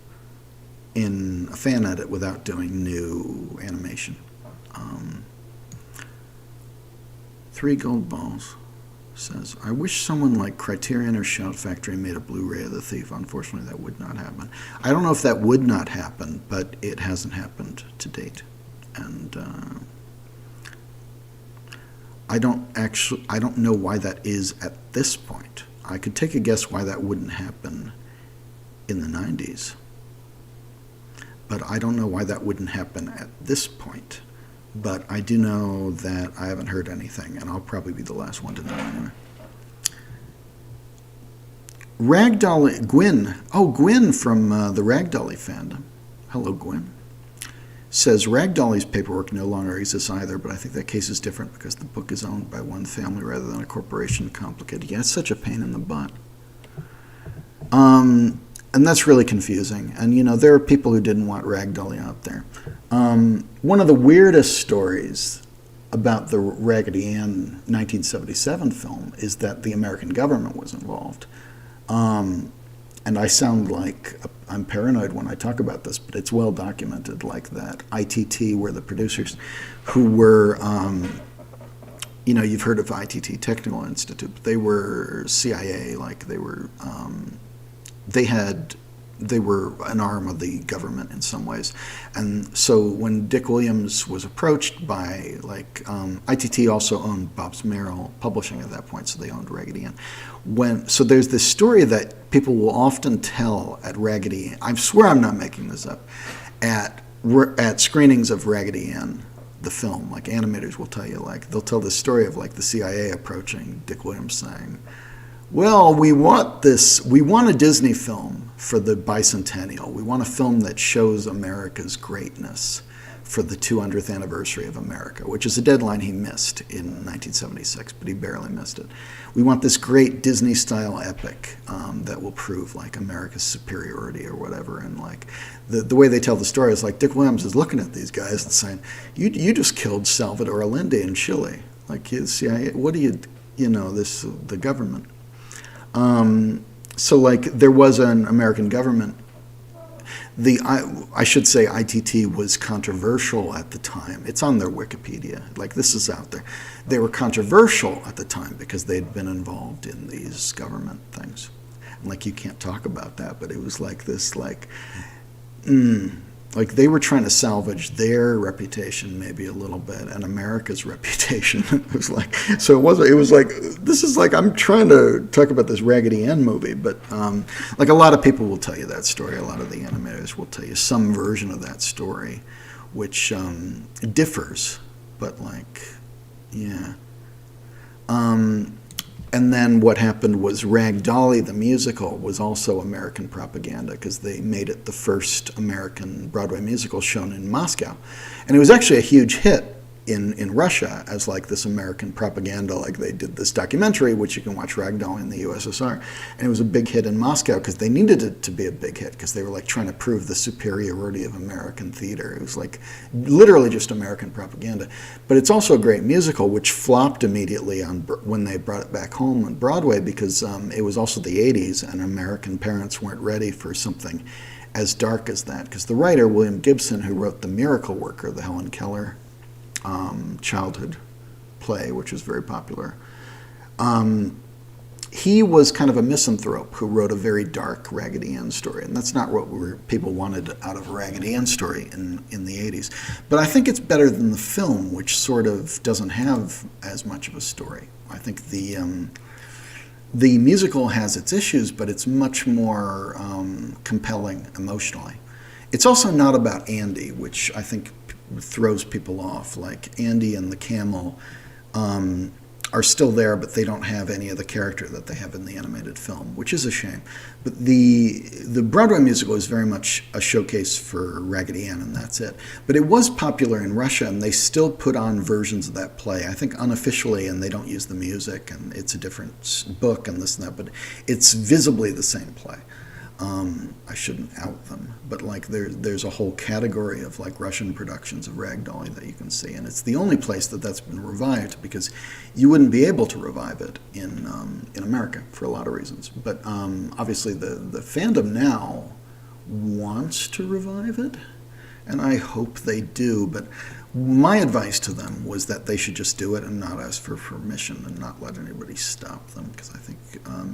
in a fan edit without doing new animation. 3 Gold Balls says, I wish someone like Criterion or Shout Factory made a Blu-ray of The Thief. Unfortunately, that would not happen. I don't know if that would not happen, but it hasn't happened to date. And I don't know why that is at this point. I could take a guess why that wouldn't happen in the 90s. But I don't know why that wouldn't happen at this point. But I do know that I haven't heard anything, and I'll probably be the last one to know anyway. Ragdolly, Gwyn. Oh, Gwyn from the Ragdolly fandom. Hello, Gwyn. Says Ragdolly's paperwork no longer exists either, but I think that case is different because the book is owned by one family rather than a corporation. Complicated. Yeah, it's such a pain in the butt. And that's really confusing. And, you know, there are people who didn't want Ragdolly out there. One of the weirdest stories about the Raggedy Ann 1977 film is that the American government was involved. And I sound like I'm paranoid when I talk about this, but it's well documented, like that ITT were the producers who were, you know, you've heard of ITT, Technical Institute, but they were CIA, like they were, they were an arm of the government in some ways. And so when Dick Williams was approached by, like, ITT also owned Bobbs Merrill Publishing at that point, so they owned Raggedy Ann. So there's this story that people will often tell at Raggedy Ann, I swear I'm not making this up, at screenings of Raggedy Ann, the film, like animators will tell you, like, they'll tell this story of, like, the CIA approaching Dick Williams saying, well, we want a Disney film for the bicentennial. We want a film that shows America's greatness for the 200th anniversary of America, which is a deadline he missed in 1976, but he barely missed it. We want this great Disney-style epic that will prove, like, America's superiority or whatever. And, like, the way they tell the story is, like, Dick Williams is looking at these guys and saying, you just killed Salvador Allende in Chile. Like, CIA, what do you know, the government. So, like, there was an American government. I should say ITT was controversial at the time. It's on their Wikipedia. Like, this is out there. They were controversial at the time because they'd been involved in these government things. And, like, you can't talk about that, but it was like this, like they were trying to salvage their reputation maybe a little bit and America's reputation. It was like, so it was like, this is like, I'm trying to talk about this Raggedy Ann movie, but like, a lot of people will tell you that story. A lot of the animators will tell you some version of that story, which differs, but, like, yeah. And then what happened was Ragdolly, the musical, was also American propaganda because they made it the first American Broadway musical shown in Moscow. And it was actually a huge hit in Russia as like this American propaganda. Like they did this documentary, which you can watch, Ragdoll in the USSR, and it was a big hit in Moscow because they needed it to be a big hit because they were like trying to prove the superiority of American theater. It was like literally just American propaganda. But it's also a great musical, which flopped immediately on when they brought it back home on Broadway because it was also the 80s and American parents weren't ready for something as dark as that. Because the writer, William Gibson, who wrote The Miracle Worker, the Helen Keller childhood play, which was very popular. He was kind of a misanthrope who wrote a very dark Raggedy Ann story, and that's not what people wanted out of a Raggedy Ann story in the 80s. But I think it's better than the film, which sort of doesn't have as much of a story. I think the musical has its issues, but it's much more compelling emotionally. It's also not about Andy, which I think throws people off. Like Andy and the camel are still there, but they don't have any of the character that they have in the animated film, which is a shame. But the Broadway musical is very much a showcase for Raggedy Ann, and that's it. But it was popular in Russia, and they still put on versions of that play, I think unofficially, and they don't use the music, and it's a different book and this and that, but it's visibly the same play. I shouldn't out them, but like there's a whole category of like Russian productions of Ragdoll that you can see, and it's the only place that's been revived because you wouldn't be able to revive it in America for a lot of reasons. But obviously the fandom now wants to revive it, and I hope they do. But my advice to them was that they should just do it and not ask for permission and not let anybody stop them, because I think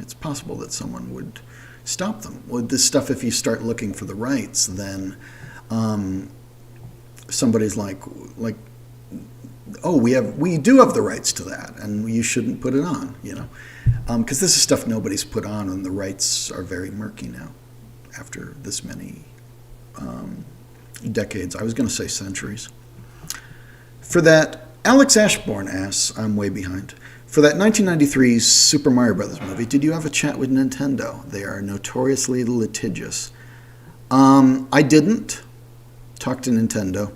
it's possible that someone would stop them. With this stuff, if you start looking for the rights, then somebody's like, oh, we do have the rights to that, and you shouldn't put it on, because this is stuff nobody's put on, and the rights are very murky now after this many decades. I was going to say centuries. For that, Alex Ashbourne asks, I'm way behind. For that 1993 Super Mario Brothers movie, did you have a chat with Nintendo? They are notoriously litigious. I didn't talk to Nintendo.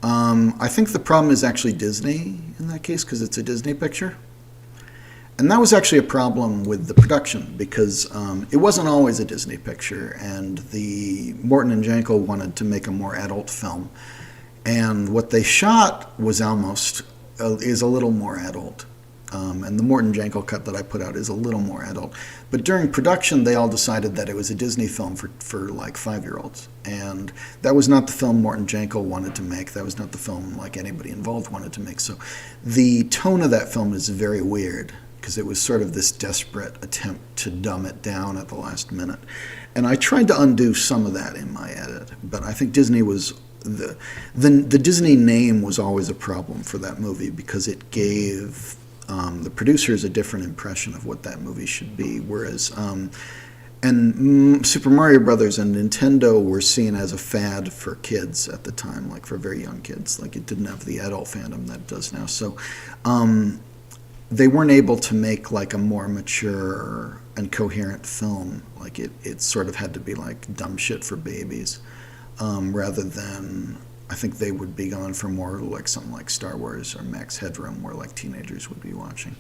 I think the problem is actually Disney in that case, because it's a Disney picture. And that was actually a problem with the production, because it wasn't always a Disney picture, and the Morton and Jankel wanted to make a more adult film. And what they shot was is a little more adult. And the Morton Jankel cut that I put out is a little more adult. But during production, they all decided that it was a Disney film for like 5-year-olds. And that was not the film Morton Jankel wanted to make. That was not the film like anybody involved wanted to make. So the tone of that film is very weird, because it was sort of this desperate attempt to dumb it down at the last minute. And I tried to undo some of that in my edit, but I think Disney was the Disney name was always a problem for that movie, because it gave the producers a different impression of what that movie should be. Whereas, Super Mario Brothers and Nintendo were seen as a fad for kids at the time, like for very young kids. Like it didn't have the adult fandom that it does now. So they weren't able to make like a more mature and coherent film. Like it sort of had to be like dumb shit for babies. Rather than, I think they would be going for more like something like Star Wars or Max Headroom, where like teenagers would be watching.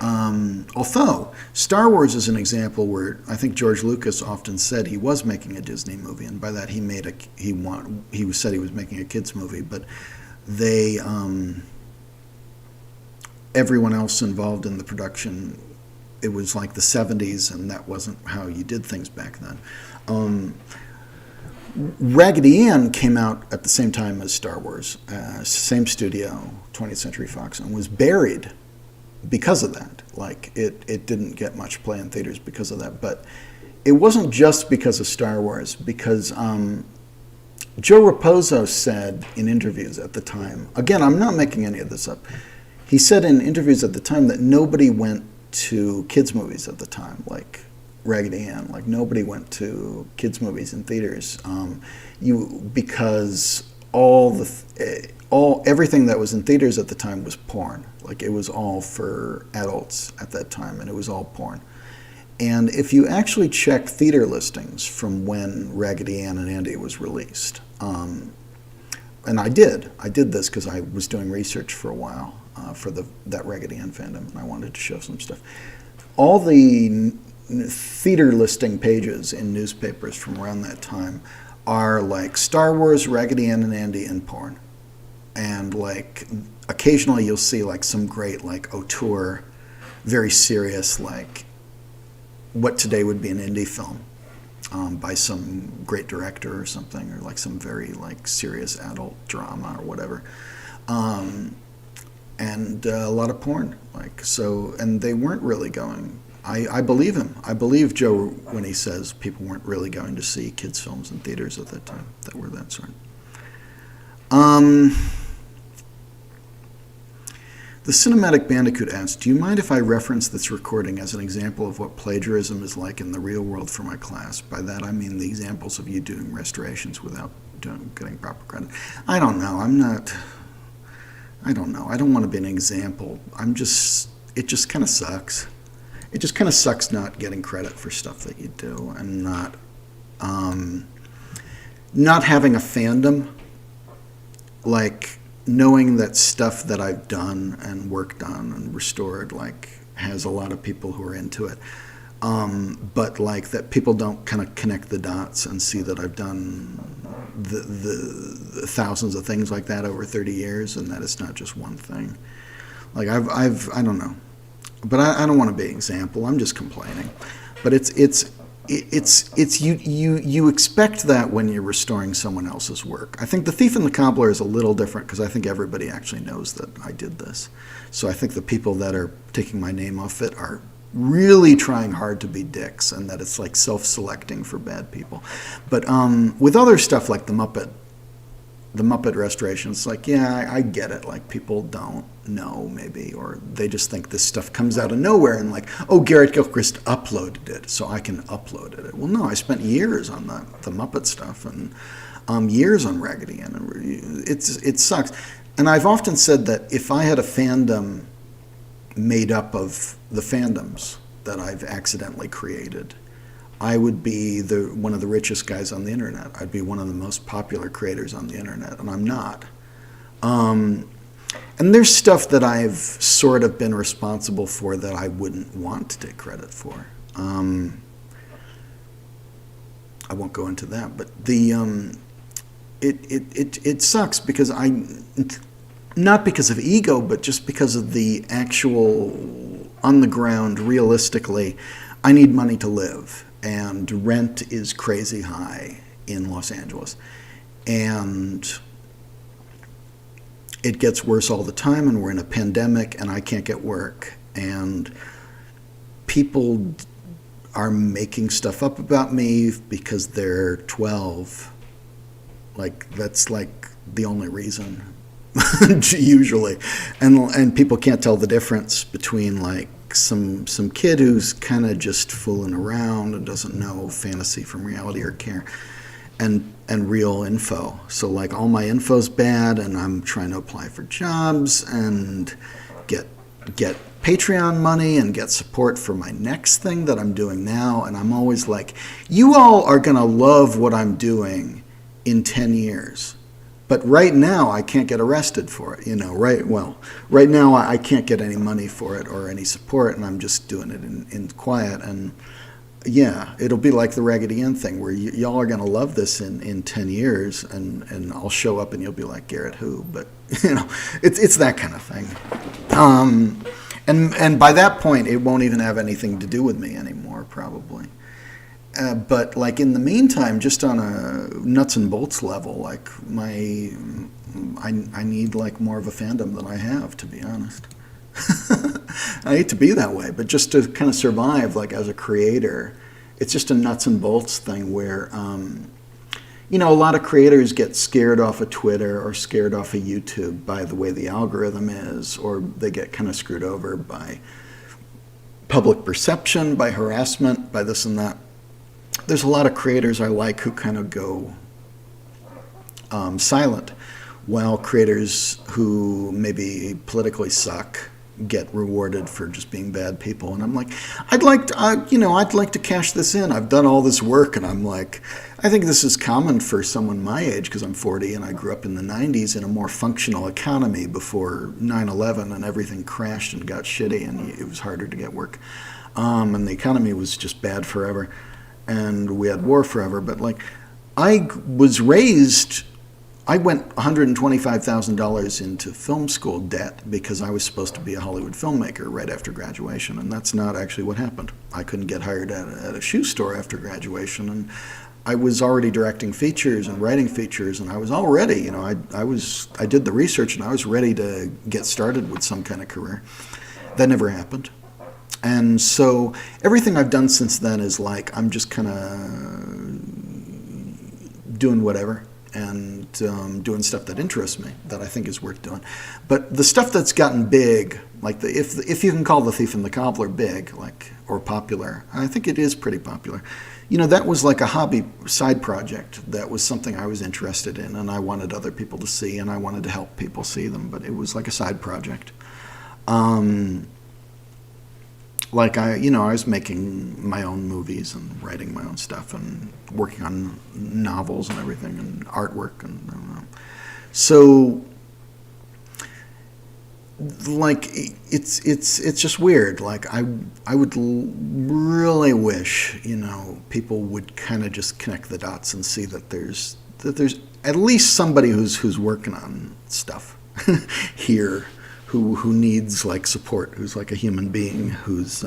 Although Star Wars is an example where I think George Lucas often said he was making a Disney movie, and by that he said he was making a kids movie, but they everyone else involved in the production, it was like the 70s, and that wasn't how you did things back then. Raggedy Ann came out at the same time as Star Wars, same studio, 20th Century Fox, and was buried because of that. Like, it didn't get much play in theaters because of that. But it wasn't just because of Star Wars, because Joe Raposo said in interviews at the time, again, I'm not making any of this up, he said in interviews at the time that nobody went to kids' movies at the time, like Raggedy Ann. Like nobody went to kids' movies in theaters, because everything that was in theaters at the time was porn. Like it was all for adults at that time, and it was all porn. And if you actually check theater listings from when Raggedy Ann and Andy was released, and I did this because I was doing research for a while for that Raggedy Ann fandom, and I wanted to show some stuff. All the theater listing pages in newspapers from around that time are like Star Wars, Raggedy Ann and Andy, and porn. And like occasionally you'll see like some great like auteur, very serious, like what today would be an indie film by some great director or something, or like some very like serious adult drama or whatever. And a lot of porn, like, so, and they weren't really going. I believe him. I believe Joe when he says people weren't really going to see kids' films in theaters at that time that were that sort. The Cinematic Bandicoot asks, do you mind if I reference this recording as an example of what plagiarism is like in the real world for my class? By that I mean the examples of you doing restorations without getting proper credit. I don't know. I don't know. I don't want to be an example. It just kind of sucks. It just kind of sucks not getting credit for stuff that you do, and not having a fandom, like knowing that stuff that I've done and worked on and restored like has a lot of people who are into it, but like that people don't kind of connect the dots and see that I've done the thousands of things like that over 30 years, and that it's not just one thing. Like I don't know. But I don't want to be an example. I'm just complaining. But it's you expect that when you're restoring someone else's work. I think The Thief and the Cobbler is a little different because I think everybody actually knows that I did this. So I think the people that are taking my name off it are really trying hard to be dicks, and that it's like self-selecting for bad people. But with other stuff like the Muppet restoration, it's like, yeah, I get it. Like people don't know maybe, or they just think this stuff comes out of nowhere and like, oh, Garrett Gilchrist uploaded it, so I can upload it. Well, no, I spent years on the Muppet stuff and years on Raggedy Ann. And it sucks. And I've often said that if I had a fandom made up of the fandoms that I've accidentally created, I would be one of the richest guys on the internet. I'd be one of the most popular creators on the internet, and I'm not. And there's stuff that I've sort of been responsible for that I wouldn't want to take credit for. I won't go into that, but it sucks because not because of ego, but just because of the actual on the ground, realistically, I need money to live. And rent is crazy high in Los Angeles. And it gets worse all the time, and we're in a pandemic, and I can't get work. And people are making stuff up about me because they're 12. Like, that's like the only reason, usually. And people can't tell the difference between like some kid who's kind of just fooling around and doesn't know fantasy from reality or care, and real info. So like all my info's bad, and I'm trying to apply for jobs and get Patreon money and get support for my next thing that I'm doing now, and I'm always like, you all are gonna love what I'm doing in 10 years. But right now, I can't get arrested for it, right now, I can't get any money for it or any support, and I'm just doing it in quiet. And yeah, it'll be like the Raggedy Ann thing, where y'all are going to love this in 10 years, and I'll show up and you'll be like, Garrett who? But, it's that kind of thing. And by that point, it won't even have anything to do with me anymore, probably. But like in the meantime, just on a nuts and bolts level, like I need like more of a fandom than I have, to be honest. I hate to be that way, but just to kind of survive, like as a creator, it's just a nuts and bolts thing where, a lot of creators get scared off of Twitter or scared off of YouTube by the way the algorithm is, or they get kind of screwed over by public perception, by harassment, by this and that. There's a lot of creators I like who kind of go silent, while creators who maybe politically suck get rewarded for just being bad people. And I'm like, I'd like to cash this in. I've done all this work, and I'm like, I think this is common for someone my age, because I'm 40 and I grew up in the 90s in a more functional economy before 9/11 and everything crashed and got shitty and it was harder to get work. And the economy was just bad forever, and we had war forever. But like, I went $125,000 into film school debt because I was supposed to be a Hollywood filmmaker right after graduation, and that's not actually what happened. I couldn't get hired at a shoe store after graduation, and I was already directing features and writing features, and I was already, I did the research and I was ready to get started with some kind of career. That never happened. And so everything I've done since then is like, I'm just kind of doing whatever and doing stuff that interests me, that I think is worth doing. But the stuff that's gotten big, like if you can call The Thief and the Cobbler big, like, or popular, I think it is pretty popular. That was like a hobby side project. That was something I was interested in, and I wanted other people to see, and I wanted to help people see them, but it was like a side project. Like I was making my own movies and writing my own stuff and working on novels and everything and artwork and I don't know. So, like, it's just weird. Like I would really wish people would kind of just connect the dots and see that there's at least somebody who's working on stuff here. Who needs like support, who's like a human being, who's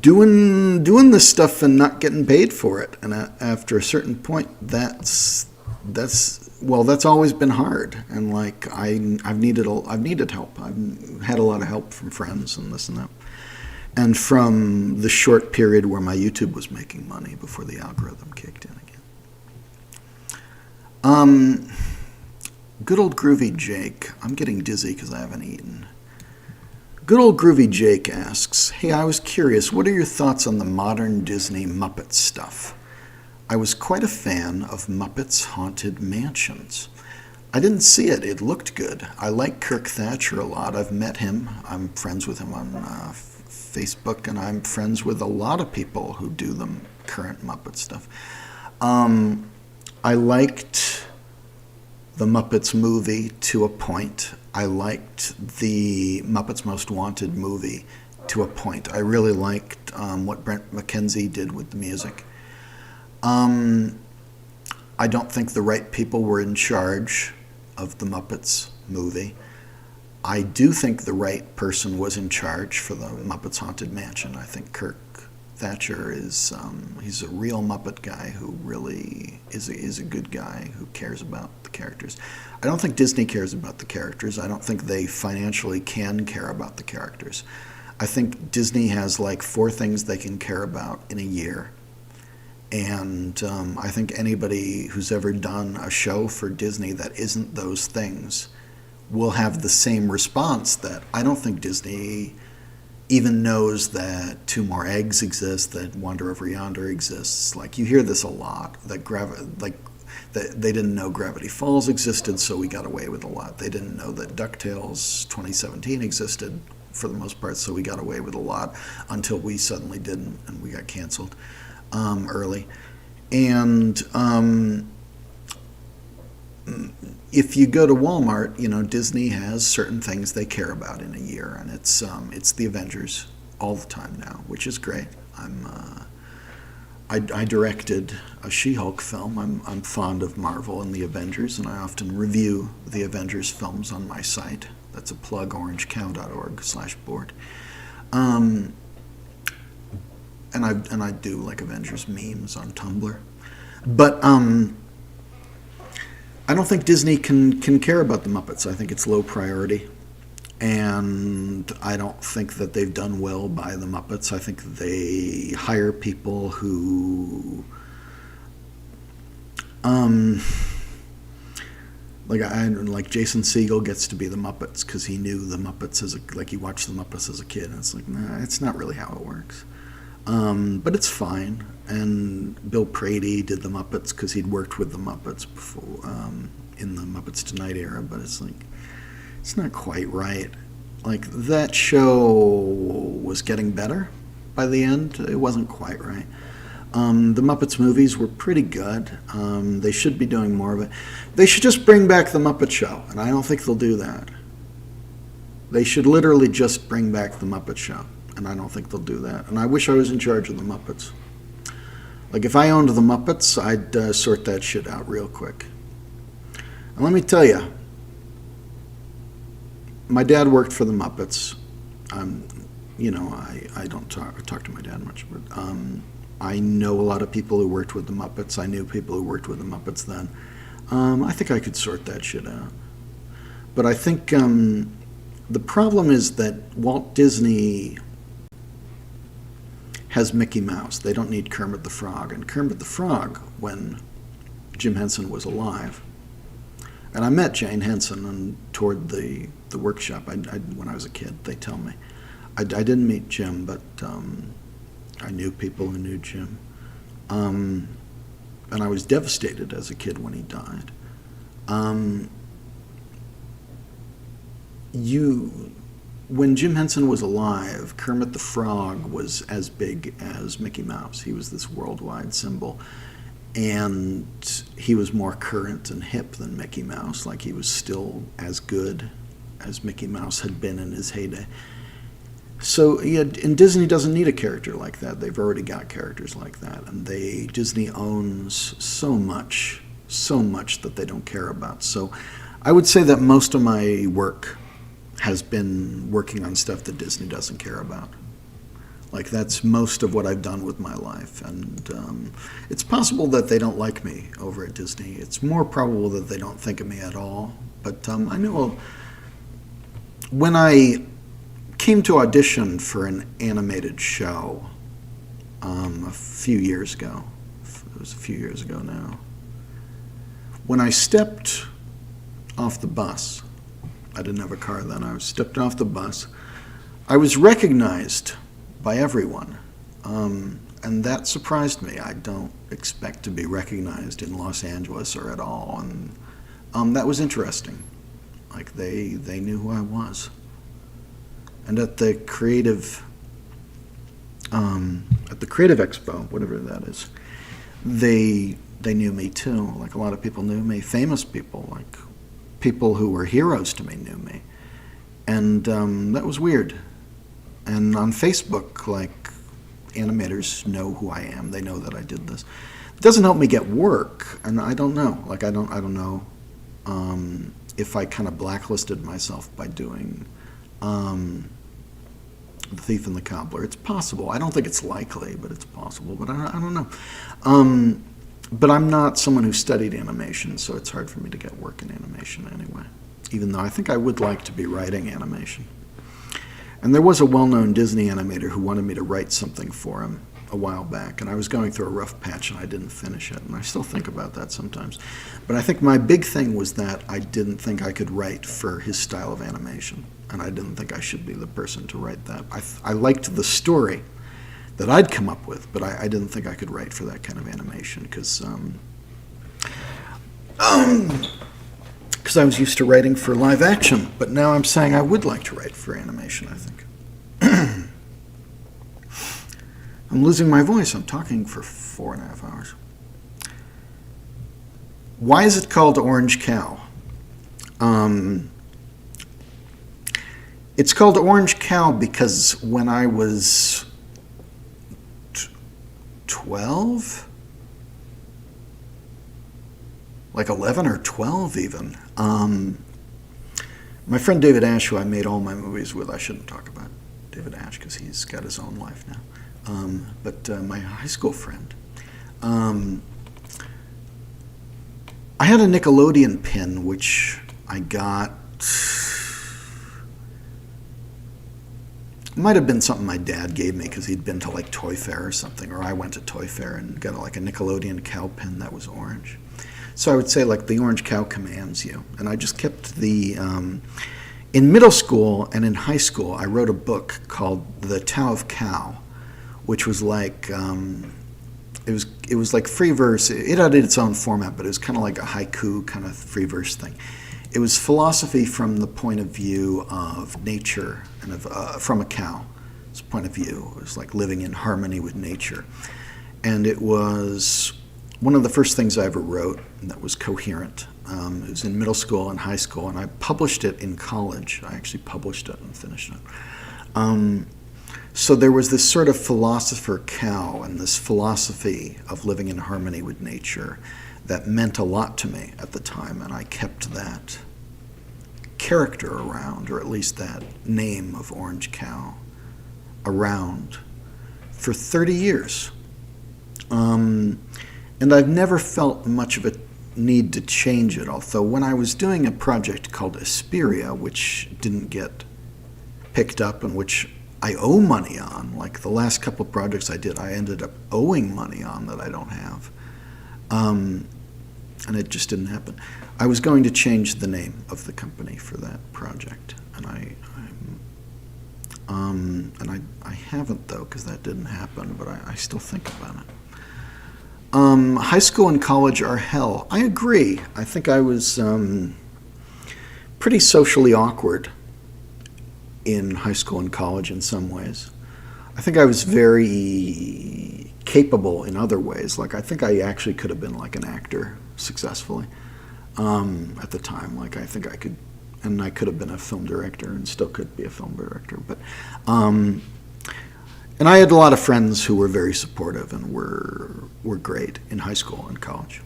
doing this stuff and not getting paid for it. And after a certain point, that's always been hard. And like I've needed help. I've had a lot of help from friends and this and that, and from the short period where my YouTube was making money before the algorithm kicked in again. Good old Groovy Jake. I'm getting dizzy because I haven't eaten. Good old Groovy Jake asks, hey, I was curious, what are your thoughts on the modern Disney Muppet stuff? I was quite a fan of Muppets Haunted Mansions. I didn't see it. It looked good. I like Kirk Thatcher a lot. I've met him. I'm friends with him on Facebook, and I'm friends with a lot of people who do the current Muppet stuff. I liked the Muppets movie to a point. I liked the Muppets Most Wanted movie to a point. I really liked what Brent McKenzie did with the music. I don't think the right people were in charge of the Muppets movie. I do think the right person was in charge for the Muppets Haunted Mansion. I think Kirk Thatcher is he's a real Muppet guy who really is a good guy who cares about the characters. I don't think Disney cares about the characters. I don't think they financially can care about the characters. I think Disney has like 4 things they can care about in a year. And I think anybody who's ever done a show for Disney that isn't those things will have the same response, that I don't think Disney even knows that Two More Eggs exists, that Wander Over Yonder exists. Like, you hear this a lot, that that they didn't know Gravity Falls existed, so we got away with a lot. They didn't know that DuckTales 2017 existed for the most part, so we got away with a lot until we suddenly didn't, and we got canceled early. And if you go to Walmart, Disney has certain things they care about in a year, and it's the Avengers all the time now, which is great. I directed a She-Hulk film. I'm fond of Marvel and the Avengers, and I often review the Avengers films on my site. That's a plug, orangecow.org/board. And I do like Avengers memes on Tumblr. But I don't think Disney can care about the Muppets. I think it's low priority. And I don't think that they've done well by the Muppets. I think they hire people who like Jason Segel gets to be the Muppets because he knew the Muppets he watched the Muppets as a kid, and it's like, nah, it's not really how it works. But it's fine. And Bill Prady did the Muppets because he'd worked with the Muppets before in the Muppets Tonight era. But it's like, It's not quite right. Like, that show was getting better by the end. It wasn't quite right. The Muppets movies were pretty good. They should be doing more of it. They should just bring back The Muppet Show, and I don't think they'll do that. They should literally just bring back The Muppet Show, and I don't think they'll do that. And I wish I was in charge of The Muppets. Like, if I owned The Muppets, I'd sort that shit out real quick. And let me tell you, my dad worked for The Muppets. I don't talk to my dad much, but I know a lot of people who worked with The Muppets. I knew people who worked with The Muppets then. I think I could sort that shit out. But I think the problem is that Walt Disney has Mickey Mouse. They don't need Kermit the Frog. And Kermit the Frog, when Jim Henson was alive, and I met Jane Henson and toured the workshop when I was a kid, they tell me. I didn't meet Jim, but I knew people who knew Jim. And I was devastated as a kid when he died. When Jim Henson was alive, Kermit the Frog was as big as Mickey Mouse. He was this worldwide symbol. And he was more current and hip than Mickey Mouse. Like, he was still as good as Mickey Mouse had been in his heyday. So, yeah, and Disney doesn't need a character like that. They've already got characters like that. And Disney owns so much that they don't care about. So I would say that most of my work has been working on stuff that Disney doesn't care about. Like, that's most of what I've done with my life. And it's possible that they don't like me over at Disney. It's more probable that they don't think of me at all. But I know when I came to audition for an animated show a few years ago, it was a few years ago now, when I stepped off the bus, I didn't have a car then, I stepped off the bus, I was recognized by everyone, and that surprised me. I don't expect to be recognized in Los Angeles or at all, and that was interesting. Like, they knew who I was. And at the creative expo, whatever that is, they knew me too. Like, a lot of people knew me, famous people, like people who were heroes to me knew me, and that was weird. And on Facebook, like, animators know who I am. They know that I did this. It doesn't help me get work, and I don't know. Like, I don't know if I kind of blacklisted myself by doing The Thief and the Cobbler. It's possible. I don't think it's likely, but it's possible. But I don't know. But I'm not someone who studied animation, so it's hard for me to get work in animation anyway, even though I think I would like to be writing animation. And there was a well-known Disney animator who wanted me to write something for him a while back, and I was going through a rough patch and I didn't finish it, and I still think about that sometimes. But I think my big thing was that I didn't think I could write for his style of animation, and I didn't think I should be the person to write that. I liked the story that I'd come up with, but I didn't think I could write for that kind of animation, because I was used to writing for live action, but now I'm saying I would like to write for animation, I think. I'm losing my voice. I'm talking for 4.5 hours. Why is it called Orange Cow? It's called Orange Cow because when I was 12, like 11 or 12 even, my friend David Ash, who I made all my movies with, I shouldn't talk about David Ash because he's got his own life now, but my high school friend, I had a Nickelodeon pin which I got, it might have been something my dad gave me because he'd been to like Toy Fair or something, or I went to Toy Fair and got like a Nickelodeon cow pin that was orange. So I would say, like, the orange cow commands you. And I just kept the, in middle school and in high school, I wrote a book called The Tao of Cow, which was like, it was like free verse. It had its own format, but it was kind of like a haiku kind of free verse thing. it was philosophy from the point of view of nature and from a cow. It's a point of view. It was like living in harmony with nature. And it was one of the first things I ever wrote that was coherent. It was in middle school and high school, and I published it in college. I actually published it and finished it. So there was this sort of philosopher cow and this philosophy of living in harmony with nature that meant a lot to me at the time, and I kept that character around, or at least that name of Orange Cow, around for 30 years. And I've never felt much of a need to change it, although when I was doing a project called Asperia, which didn't get picked up and which I owe money on, like the last couple of projects I did, I ended up owing money on that I don't have. And it just didn't happen. I was going to change the name of the company for that project, and I haven't though, because that didn't happen, but I still think about it. High school and college are hell. I agree. I think I was pretty socially awkward in high school and college in some ways. I think I was very capable in other ways. Like I think I actually could have been like an actor successfully at the time. Like I think I could, and I could have been a film director and still could be a film director. But and I had a lot of friends who were very supportive and were great in high school and college.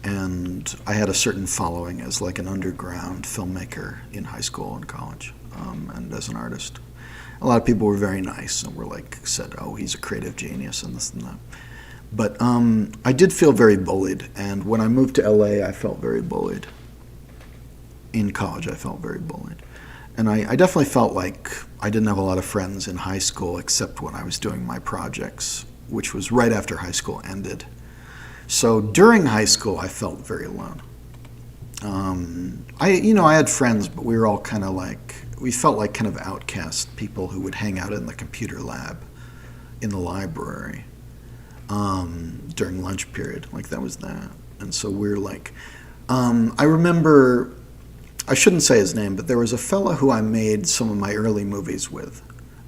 And I had a certain following as like an underground filmmaker in high school and college, and as an artist. A lot of people were very nice and were like, said, oh, he's a creative genius and this and that. But I did feel very bullied, and when I moved to LA, I felt very bullied. In college, I felt very bullied. And I definitely felt like I didn't have a lot of friends in high school except when I was doing my projects, which was right after high school ended. So during high school, I felt very alone. I had friends, but we were all kind of like, we felt like kind of outcast people who would hang out in the computer lab in the library during lunch period. Like that was that. And so we're like, I remember, I shouldn't say his name, but there was a fellow who I made some of my early movies with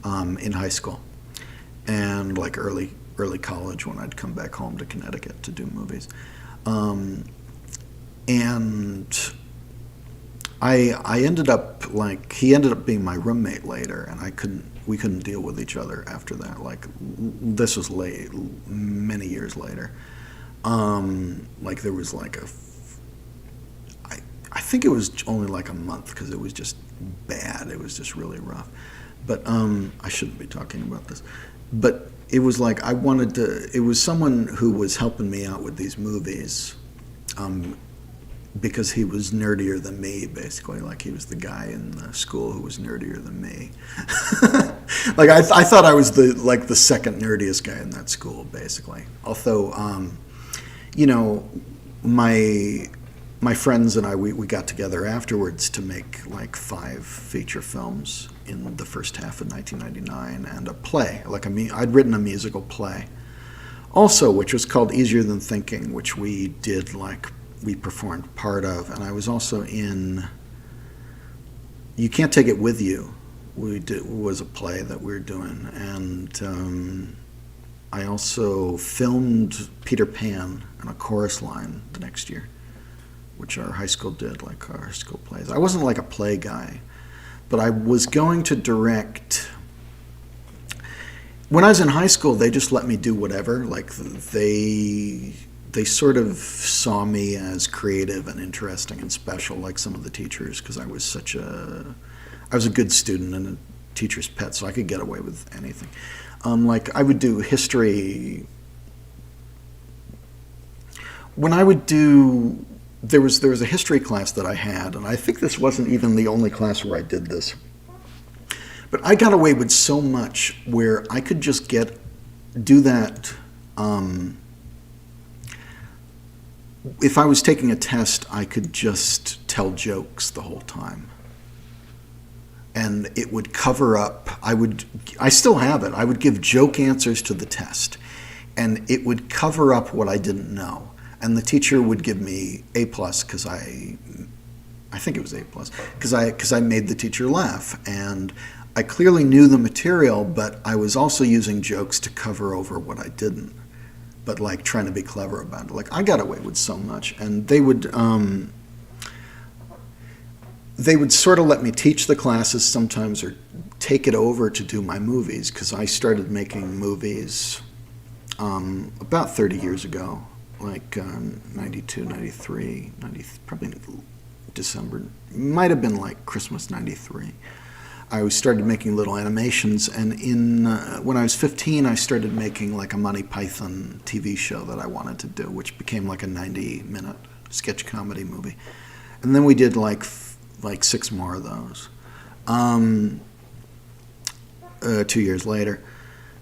in high school and like early college when I'd come back home to Connecticut to do movies. And I ended up like, he ended up being my roommate later, and we couldn't deal with each other after that. Like this was many years later. Like there was like I think it was only like a month because it was just bad. It was just really rough. But I shouldn't be talking about this. But it was like it was someone who was helping me out with these movies because he was nerdier than me, basically. Like he was the guy in the school who was nerdier than me. Like I thought I was the second nerdiest guy in that school, basically. Although, my friends and I, we got together afterwards to make like 5 feature films in the first half of 1999 and a play. Like I'd written a musical play also, which was called Easier Than Thinking, which we did we performed part of. And I was also in You Can't Take It With You. Was a play that we were doing. And I also filmed Peter Pan and a chorus line the next year, which our high school did, like our school plays. I wasn't like a play guy, but I was going to direct. When I was in high school, they just let me do whatever. Like they sort of saw me as creative and interesting and special, like some of the teachers, because I was a good student and a teacher's pet, so I could get away with anything. Like I would do history. When I would do. There was a history class that I had, and I think this wasn't even the only class where I did this. But I got away with so much where I could just do that. If I was taking a test, I could just tell jokes the whole time. And it would cover up, I still have it, I would give joke answers to the test. And it would cover up what I didn't know. And the teacher would give me A+ because I I think it was A plus, because I made the teacher laugh, and I clearly knew the material, but I was also using jokes to cover over what I didn't, but like trying to be clever about it. Like I got away with so much, and they would sort of let me teach the classes sometimes, or take it over to do my movies, because I started making movies about 30 years ago, like 92, 93, 90, probably December, might have been like Christmas 93. I started making little animations, and when I was 15, I started making like a Monty Python TV show that I wanted to do, which became like a 90-minute sketch comedy movie. And then we did like 6 more of those 2 years later.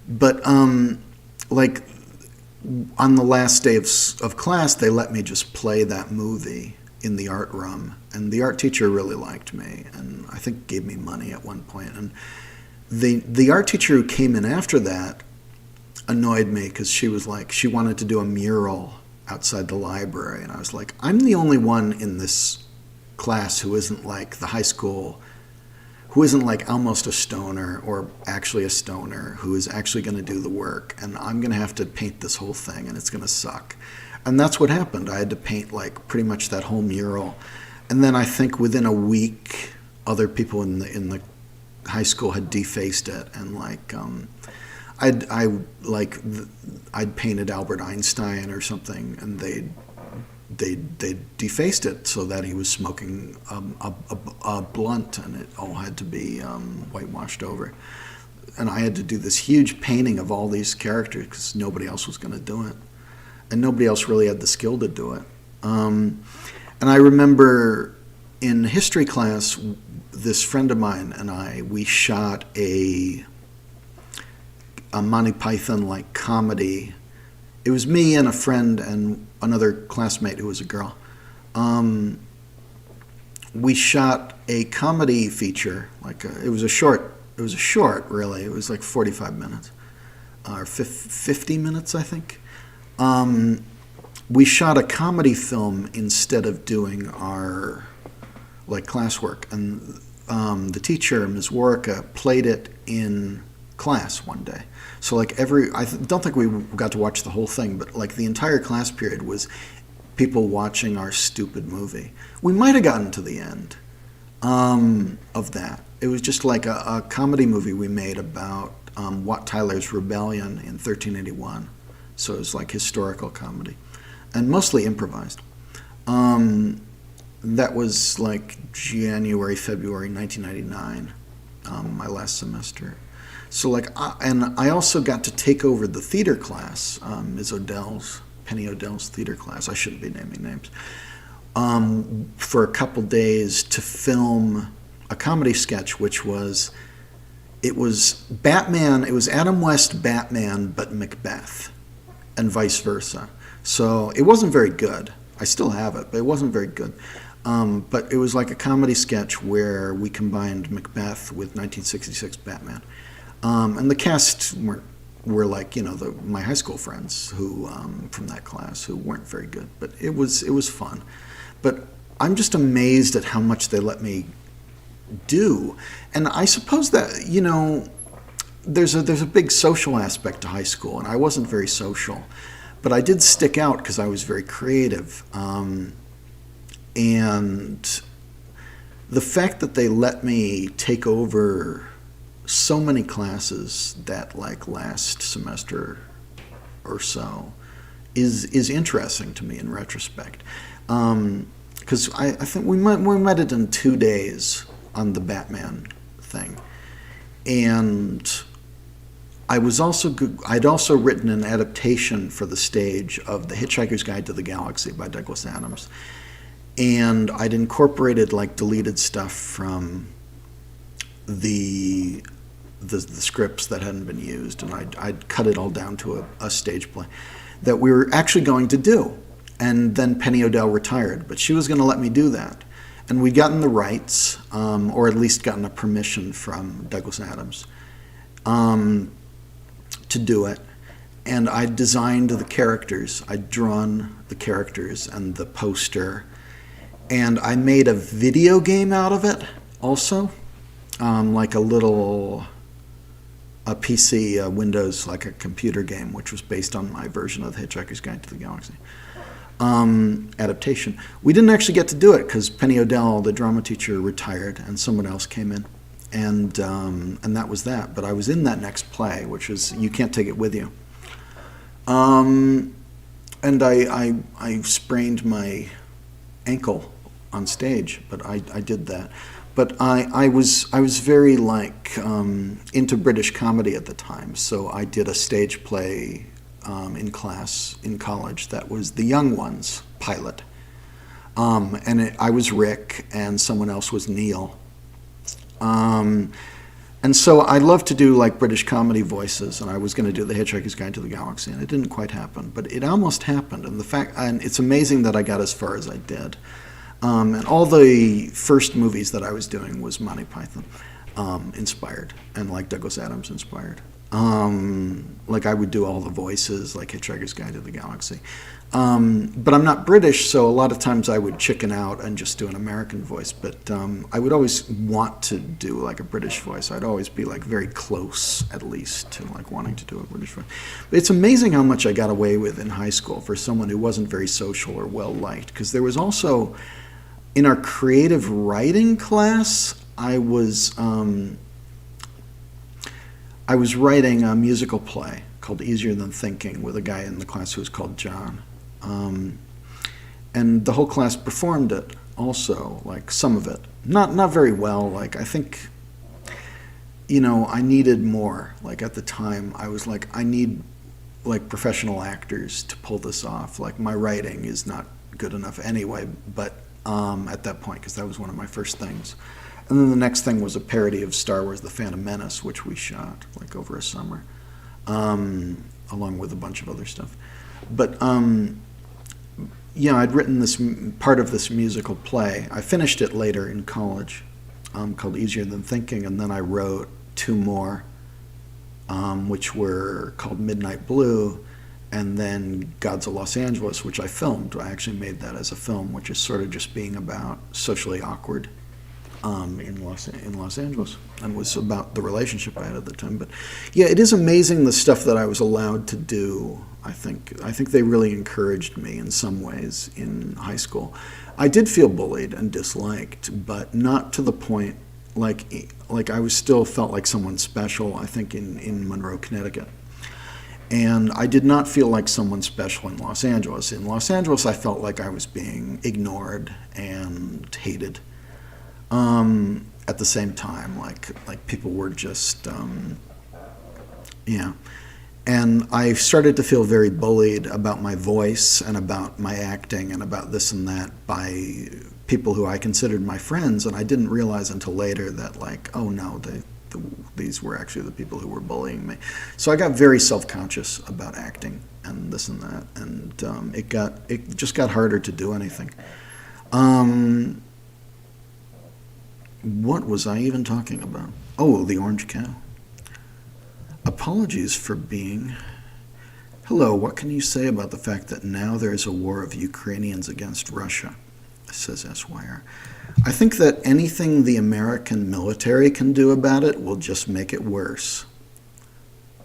But like on the last day of class, they let me just play that movie in the art room, and the art teacher really liked me, and I think gave me money at one point. And the art teacher who came in after that annoyed me, because she was like, she wanted to do a mural outside the library, and I was like, I'm the only one in this class who isn't like the high school, who isn't like almost a stoner or actually a stoner, who is actually going to do the work, and I'm going to have to paint this whole thing, and it's going to suck. And that's what happened. I had to paint like pretty much that whole mural. And then I think within a week, other people in the high school had defaced it, and like I'd painted Albert Einstein or something, and they defaced it so that he was smoking a blunt, and it all had to be whitewashed over. And I had to do this huge painting of all these characters because nobody else was going to do it. And nobody else really had the skill to do it. And I remember in history class, this friend of mine and we shot a Monty Python like comedy. It was me and a friend and another classmate who was a girl. We shot a comedy feature, it was a short really. It was like 45 minutes, or 50 minutes, I think. We shot a comedy film instead of doing our like classwork, and the teacher, Ms. Warwick, played it in class one day. So like I don't think we got to watch the whole thing, but like the entire class period was people watching our stupid movie. We might have gotten to the end of that. It was just like a comedy movie we made about Wat Tyler's rebellion in 1381. So it was like historical comedy, and mostly improvised. That was like January, February 1999, my last semester. So like, and I also got to take over the theater class, Penny Odell's theater class. I shouldn't be naming names. For a couple days to film a comedy sketch, which was, it was Batman. It was Adam West Batman, but Macbeth, and vice versa. So it wasn't very good. I still have it, but it wasn't very good. But it was like a comedy sketch where we combined Macbeth with 1966 Batman. And the cast were like, my high school friends who from that class who weren't very good, but it was fun. But I'm just amazed at how much they let me do. And I suppose that, there's a big social aspect to high school, and I wasn't very social, but I did stick out because I was very creative. And the fact that they let me take over so many classes that like last semester or so is interesting to me in retrospect. Because I think we might have done 2 days on the Batman thing. And I'd also written an adaptation for the stage of The Hitchhiker's Guide to the Galaxy by Douglas Adams. And I'd incorporated like deleted stuff from the scripts that hadn't been used, and I'd cut it all down to a stage play that we were actually going to do. And then Penny Odell retired, but she was going to let me do that. And we'd gotten the rights, or at least gotten a permission from Douglas Adams to do it. And I designed the characters. I'd drawn the characters and the poster. And I made a video game out of it also, like a PC, Windows, like a computer game, which was based on my version of The Hitchhiker's Guide to the Galaxy. Adaptation. We didn't actually get to do it because Penny O'Dell, the drama teacher, retired and someone else came in. And that was that. But I was in that next play, which is You Can't Take It With You. And I sprained my ankle on stage, but I did that. But I was very into British comedy at the time, so I did a stage play in class in college that was The Young Ones pilot, and I was Rick and someone else was Neil, and so I love to do like British comedy voices, and I was going to do The Hitchhiker's Guide to the Galaxy, and it didn't quite happen, but it almost happened, and it's amazing that I got as far as I did. And all the first movies that I was doing was Monty Python inspired, and like Douglas Adams inspired. Like I would do all the voices, like Hitchhiker's Guide to the Galaxy. But I'm not British, so a lot of times I would chicken out and just do an American voice. But I would always want to do like a British voice. I'd always be like very close, at least, to like wanting to do a British voice. But it's amazing how much I got away with in high school for someone who wasn't very social or well liked. Because there was also, in our creative writing class, I was writing a musical play called Easier Than Thinking with a guy in the class who was called John. And the whole class performed it also, like some of it. Not very well, like I think, I needed more. Like at the time, I was like, I need like professional actors to pull this off. Like my writing is not good enough anyway, but at that point, because that was one of my first things. And then the next thing was a parody of Star Wars: The Phantom Menace, which we shot like over a summer, along with a bunch of other stuff. But I'd written this part of this musical play. I finished it later in college, called Easier Than Thinking, and then I wrote two more, which were called Midnight Blue, and then Gods of Los Angeles, which I filmed. I actually made that as a film, which is sort of just being about socially awkward in Los Angeles, and was about the relationship I had at the time. But yeah, it is amazing the stuff that I was allowed to do. I think they really encouraged me in some ways in high school. I did feel bullied and disliked, but not to the point like I was still felt like someone special, I think, in Monroe, Connecticut. And I did not feel like someone special in Los Angeles. In Los Angeles, I felt like I was being ignored and hated. At the same time, like people were just, And I started to feel very bullied about my voice and about my acting and about this and that by people who I considered my friends, and I didn't realize until later that oh no, these were actually the people who were bullying me. So I got very self-conscious about acting and this and that, and it just got harder to do anything. What was I even talking about? Oh, the orange cow. Apologies for being... Hello, what can you say about the fact that now there is a war of Ukrainians against Russia? Says SYR. I think that anything the American military can do about it will just make it worse.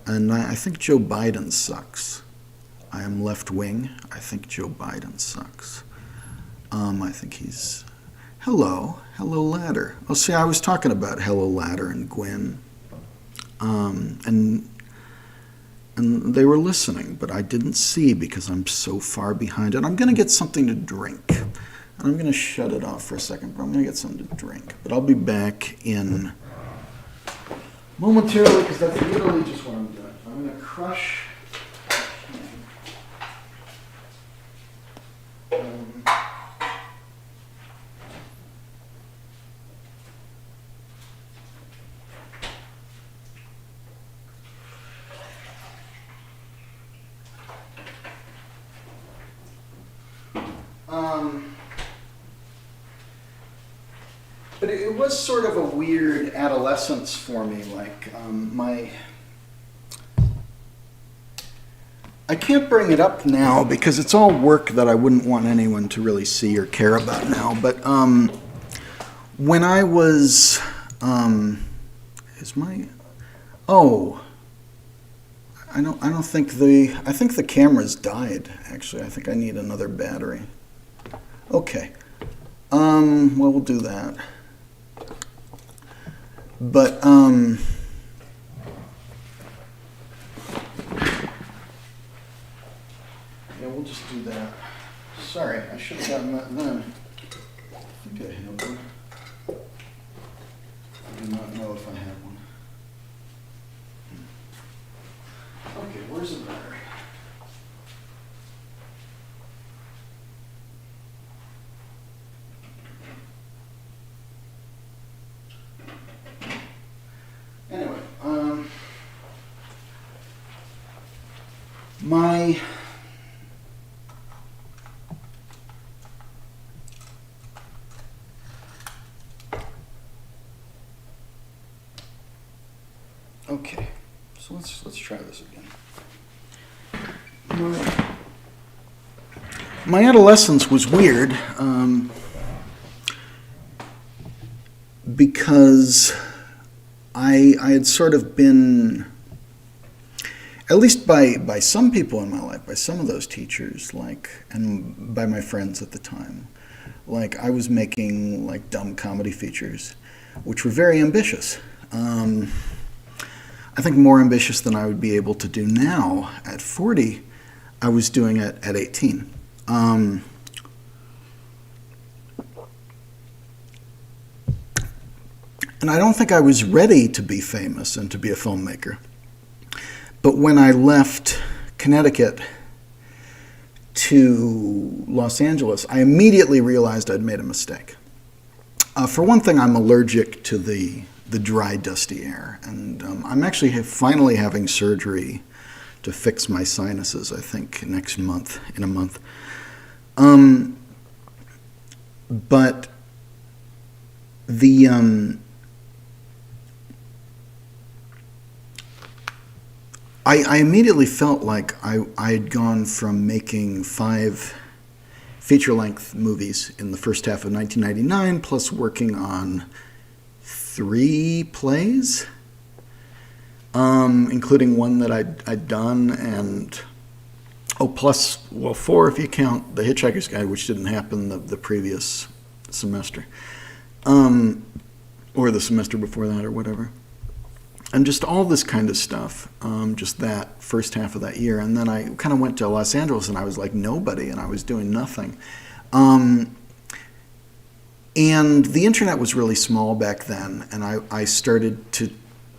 And I think Joe Biden sucks. I am left-wing. I think Joe Biden sucks. I think he's... Hello Ladder. Oh, see, I was talking about Hello Ladder and Gwyn, and they were listening, but I didn't see because I'm so far behind it. I'm going to get something to drink, and I'm going to shut it off for a second, but I'm going to get something to drink. But I'll be back in momentarily because that's literally just what I'm doing. I'm going to crush. But it was sort of a weird adolescence for me. I can't bring it up now because it's all work that I wouldn't want anyone to really see or care about now. But when I was, I think the camera's died, actually. I think I need another battery. Okay. Well, we'll do that. But, yeah, we'll just do that. Sorry, I should have gotten that then. I think I have one. I do not know if I have one. Okay, where's the battery? Anyway, my okay, so let's try this again. My adolescence was weird because I had sort of been, at least by some people in my life, by some of those teachers, like, and by my friends at the time, like I was making like dumb comedy features, which were very ambitious. I think more ambitious than I would be able to do now at 40. I was doing it at 18. And I don't think I was ready to be famous and to be a filmmaker. But when I left Connecticut to Los Angeles, I immediately realized I'd made a mistake. For one thing, I'm allergic to the dry, dusty air. And I'm actually finally having surgery to fix my sinuses, I think, in a month. But the I immediately felt like I had gone from making 5 feature-length movies in the first half of 1999, plus working on 3 plays, including one that I'd done, and plus 4 if you count The Hitchhiker's Guide, which didn't happen the previous semester, or the semester before that, or whatever. And just all this kind of stuff, just that first half of that year. And then I kind of went to Los Angeles and I was like nobody and I was doing nothing. And the internet was really small back then, and I started to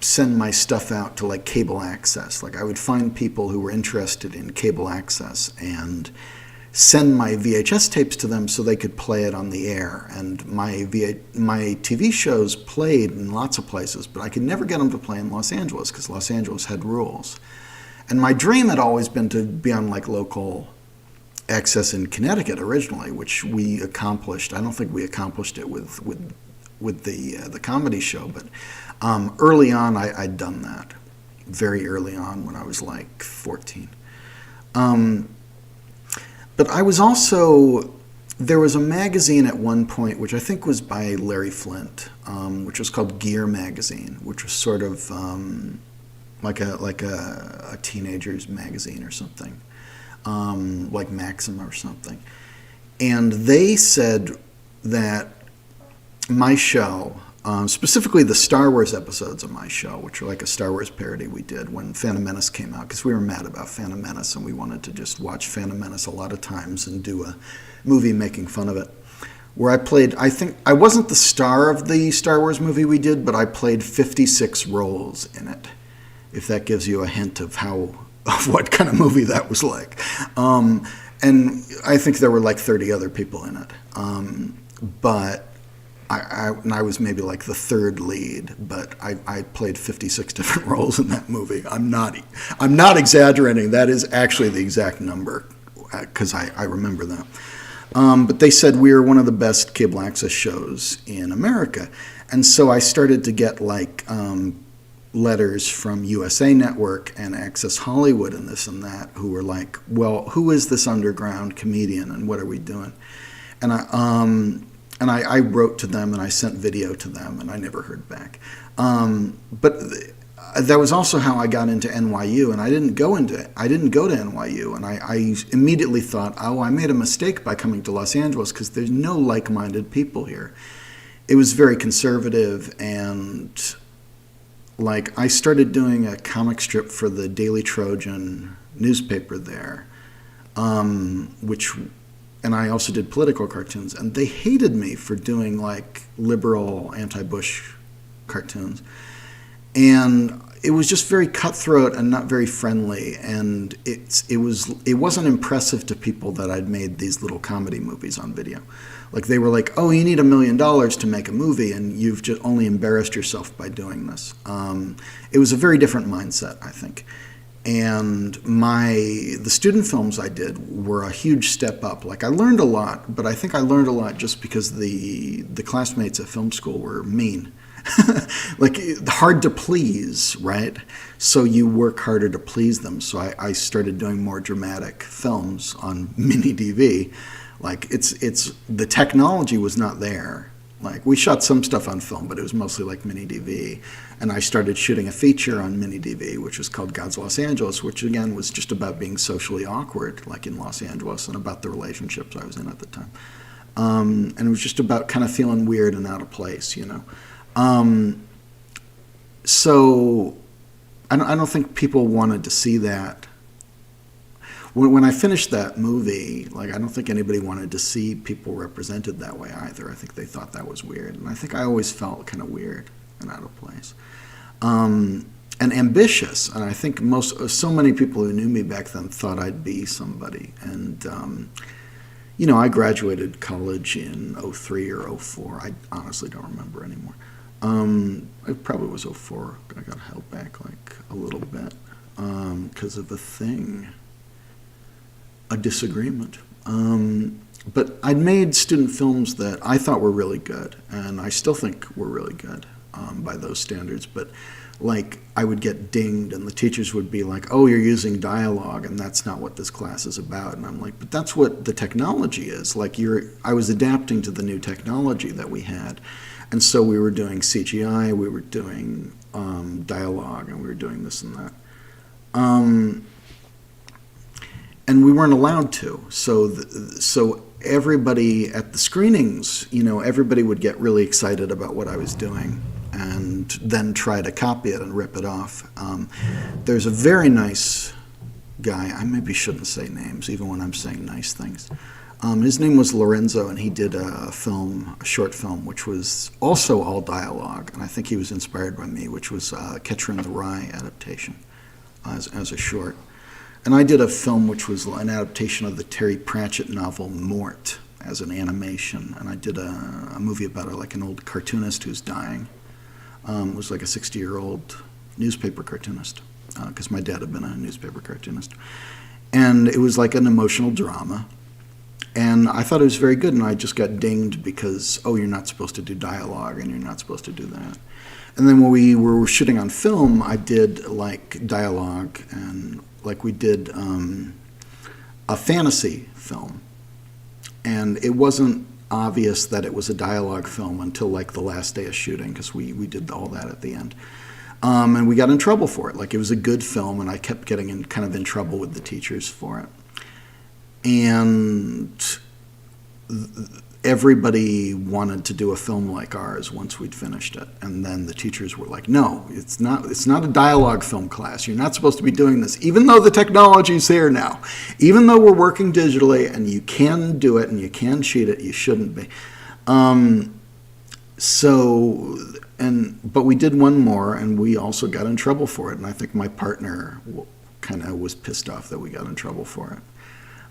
send my stuff out to like cable access. Like I would find people who were interested in cable access and send my VHS tapes to them so they could play it on the air. And my TV shows played in lots of places, but I could never get them to play in Los Angeles because Los Angeles had rules. And my dream had always been to be on like local access in Connecticut originally, which we accomplished. I don't think we accomplished it with the comedy show, but early on I'd done that. Very early on when I was like 14. But I was also, there was a magazine at one point, which I think was by Larry Flint, which was called Gear Magazine, which was sort of like a teenager's magazine or something, like Maxim or something. And they said that my show, specifically the Star Wars episodes of my show, which are like a Star Wars parody we did when Phantom Menace came out, because we were mad about Phantom Menace and we wanted to just watch Phantom Menace a lot of times and do a movie making fun of it, where I played, I think, I wasn't the star of the Star Wars movie we did, but I played 56 roles in it, if that gives you a hint of what kind of movie that was like. And I think there were like 30 other people in it. But I was maybe like the third lead, but I played 56 different roles in that movie. I'm not exaggerating. That is actually the exact number, because I remember that. But they said we were one of the best cable access shows in America, and so I started to get like letters from USA Network and Access Hollywood and this and that, who were like, well, who is this underground comedian and what are we doing? And I wrote to them and I sent video to them and I never heard back. But that was also how I got into NYU, and I didn't go to NYU, and I immediately thought, oh, I made a mistake by coming to Los Angeles because there's no like-minded people here. It was very conservative, and like I started doing a comic strip for the Daily Trojan newspaper there, and I also did political cartoons, and they hated me for doing like liberal anti-Bush cartoons. And it was just very cutthroat and not very friendly, and it wasn't impressive to people that I'd made these little comedy movies on video. Like they were like, oh, you need $1 million to make a movie, and you've just only embarrassed yourself by doing this. It was a very different mindset, I think. And the student films I did were a huge step up. Like I learned a lot, but I think I learned a lot just because the classmates at film school were mean. Like hard to please, right? So you work harder to please them. So I started doing more dramatic films on mini DV. Like the technology was not there. Like we shot some stuff on film, but it was mostly like mini DV. And I started shooting a feature on mini DV, which was called God's Los Angeles, which again was just about being socially awkward, like in Los Angeles, and about the relationships I was in at the time. And it was just about kind of feeling weird and out of place, you know. So I don't think people wanted to see that. When I finished that movie, like I don't think anybody wanted to see people represented that way either. I think they thought that was weird, and I think I always felt kind of weird and out of place, and ambitious. And I think so many people who knew me back then thought I'd be somebody. And you know, I graduated college in 03 or 04. I honestly don't remember anymore. It probably was 04. I got held back like a little bit because of a disagreement. But I'd made student films that I thought were really good, and I still think were really good by those standards. But like I would get dinged, and the teachers would be like, "Oh, you're using dialogue, and that's not what this class is about." And I'm like, "But that's what the technology is. Like I was adapting to the new technology that we had." And so we were doing CGI, we were doing dialogue, and we were doing this and that. And we weren't allowed to. So everybody at the screenings, you know, everybody would get really excited about what I was doing and then try to copy it and rip it off. There's a very nice guy, I maybe shouldn't say names, even when I'm saying nice things. His name was Lorenzo, and he did a short film, which was also all dialogue, and I think he was inspired by me, which was Catcher in the Rye adaptation as a short. And I did a film which was an adaptation of the Terry Pratchett novel Mort as an animation, and I did a movie about like an old cartoonist who's dying. It was like a 60-year-old newspaper cartoonist, because my dad had been a newspaper cartoonist. And it was like an emotional drama. And I thought it was very good, and I just got dinged because, oh, you're not supposed to do dialogue, and you're not supposed to do that. And then when we were shooting on film, I did like dialogue, and like we did a fantasy film. And it wasn't obvious that it was a dialogue film until like the last day of shooting, because we did all that at the end. And we got in trouble for it. Like it was a good film, and I kept getting in trouble with the teachers for it. And everybody wanted to do a film like ours once we'd finished it. And then the teachers were like, no, it's not a dialogue film class. You're not supposed to be doing this, even though the technology's here now. Even though we're working digitally and you can do it and you can cheat it, you shouldn't be. But we did one more, and we also got in trouble for it. And I think my partner kind of was pissed off that we got in trouble for it.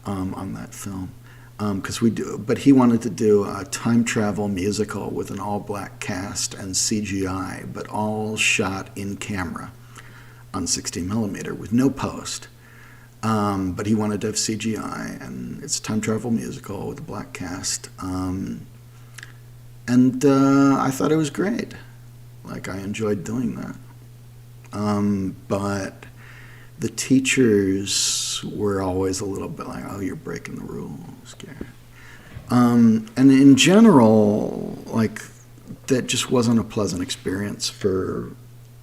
On that film, but he wanted to do a time travel musical with an all-black cast and CGI, but all shot in camera on 16 millimeter with no post. But he wanted to have CGI, and it's a time travel musical with a black cast. And I thought it was great. Like I enjoyed doing that. but the teachers were always a little bit like, oh, you're breaking the rules, Gary. And in general, like, that just wasn't a pleasant experience for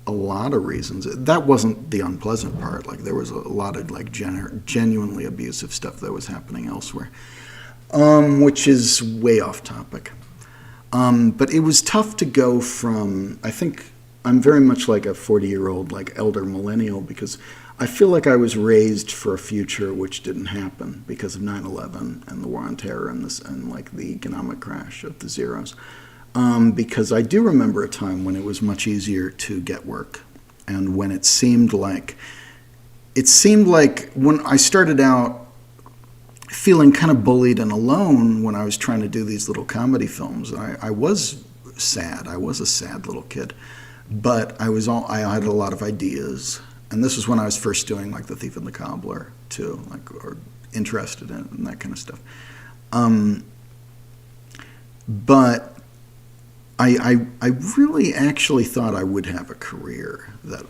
a lot of reasons. That wasn't the unpleasant part. Like, there was a lot of like genuinely abusive stuff that was happening elsewhere, which is way off topic. But it was tough to go from, I think I'm very much like a 40-year-old, like elder millennial, because I feel like I was raised for a future which didn't happen because of 9/11 and the war on terror and like the economic crash of the zeros. Because I do remember a time when it was much easier to get work, and when it seemed like when I started out feeling kind of bullied and alone when I was trying to do these little comedy films. I was sad. I was a sad little kid, but I had a lot of ideas, and this was when I was first doing like The Thief and the Cobbler too, like, or interested in it and that kind of stuff. But I really actually thought I would have a career that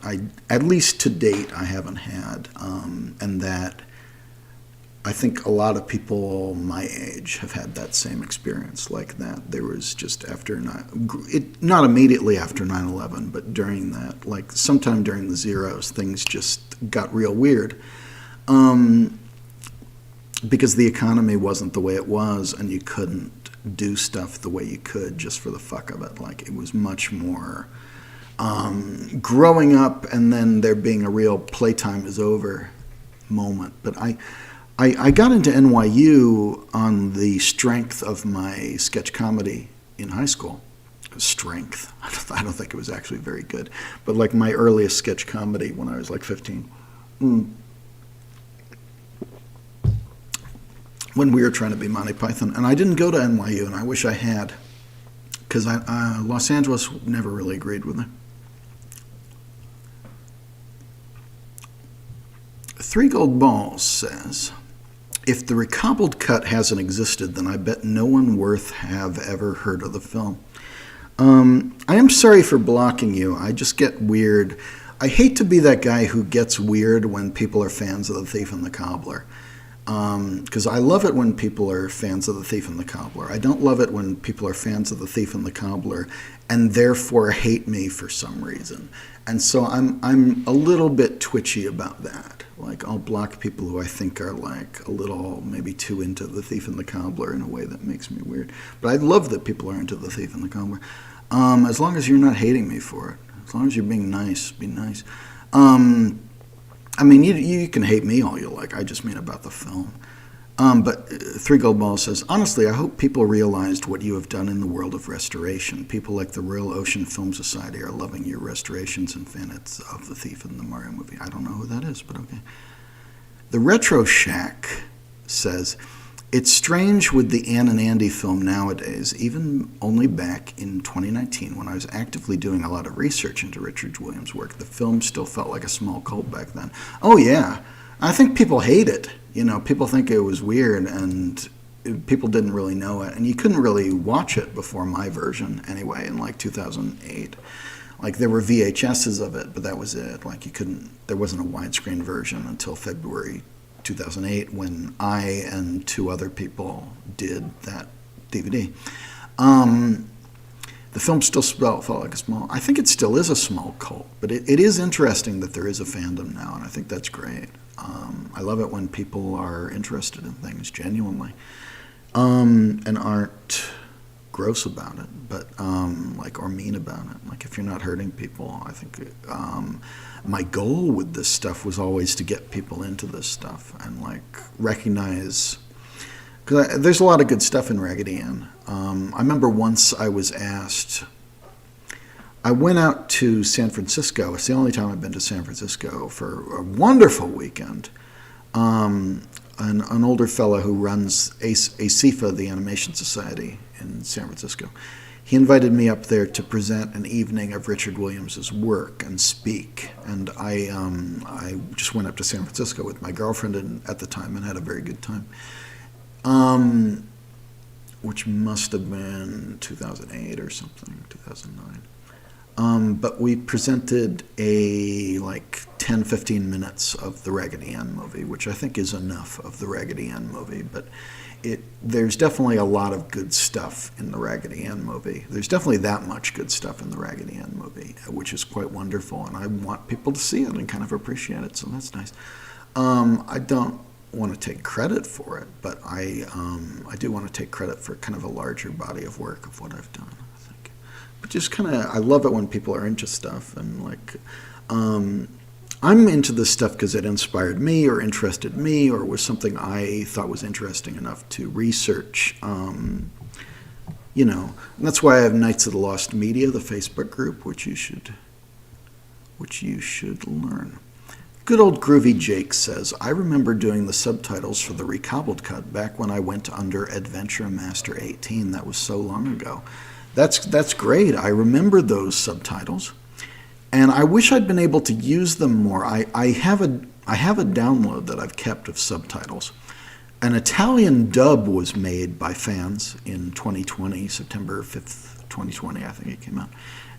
at least to date, I haven't had, and that I think a lot of people my age have had that same experience like that. There was just not immediately after 9/11, but during that, like sometime during the zeros, things just got real weird. Because the economy wasn't the way it was, and you couldn't do stuff the way you could just for the fuck of it. Like, it was much more growing up and then there being a real playtime is over moment. But I got into NYU on the strength of my sketch comedy in high school. Strength. I don't think it was actually very good. But like my earliest sketch comedy when I was like 15. When we were trying to be Monty Python. And I didn't go to NYU, and I wish I had, because Los Angeles never really agreed with me. Three Gold Balls says, if the recobbled cut hasn't existed, then I bet no one worth have ever heard of the film. I am sorry for blocking you. I just get weird. I hate to be that guy who gets weird when people are fans of The Thief and the Cobbler. Because I love it when people are fans of The Thief and the Cobbler. I don't love it when people are fans of The Thief and the Cobbler and therefore hate me for some reason. And so I'm a little bit twitchy about that. Like, I'll block people who I think are like a little maybe too into The Thief and the Cobbler in a way that makes me weird. But I love that people are into The Thief and the Cobbler. As long as you're not hating me for it. As long as you're being nice, be nice. I mean, you can hate me all you like. I just mean about the film. But Three Gold Balls says, honestly, I hope people realized what you have done in the world of restoration. People like the Royal Ocean Film Society are loving your restorations and fans of The Thief and the Mario movie. I don't know who that is, but okay. The Retro Shack says, it's strange with the Ann and Andy film nowadays, even only back in 2019 when I was actively doing a lot of research into Richard Williams' work, the film still felt like a small cult back then. Oh yeah, I think people hate it. You know, people think it was weird and people didn't really know it. And you couldn't really watch it before my version anyway in like 2008. Like, there were VHSs of it, but that was it. Like, there wasn't a widescreen version until February 2008 when I and two other people did that DVD. The film still felt like a small, I think it still is a small cult, but it is interesting that there is a fandom now, and I think that's great. I love it when people are interested in things genuinely and aren't gross about it, but or mean about it. Like, if you're not hurting people, I think my goal with this stuff was always to get people into this stuff and like recognize, because there's a lot of good stuff in Raggedy Ann. I remember once I was asked, I went out to San Francisco. It's the only time I've been to San Francisco for a wonderful weekend. An older fellow who runs ASIFA, the Animation Society in San Francisco, he invited me up there to present an evening of Richard Williams' work and speak. And I just went up to San Francisco with my girlfriend at the time and had a very good time. Which must have been 2008 or something, 2009. But we presented a like 10, 15 minutes of the Raggedy Ann movie, which I think is enough of the Raggedy Ann movie. But there's definitely a lot of good stuff in the Raggedy Ann movie. There's definitely that much good stuff in the Raggedy Ann movie, which is quite wonderful. And I want people to see it and kind of appreciate it. So that's nice. I don't want to take credit for it, but I do want to take credit for kind of a larger body of work of what I've done. But just kind of, I love it when people are into stuff, and like, I'm into this stuff because it inspired me or interested me or was something I thought was interesting enough to research. And that's why I have Knights of the Lost Media, the Facebook group, which you should learn. Good old Groovy Jake says, I remember doing the subtitles for the Recobbled cut back when I went under Adventure Master 18. That was so long ago. That's great. I remember those subtitles, and I wish I'd been able to use them more. I have a download that I've kept of subtitles. An Italian dub was made by fans in 2020, September 5th, 2020, I think it came out.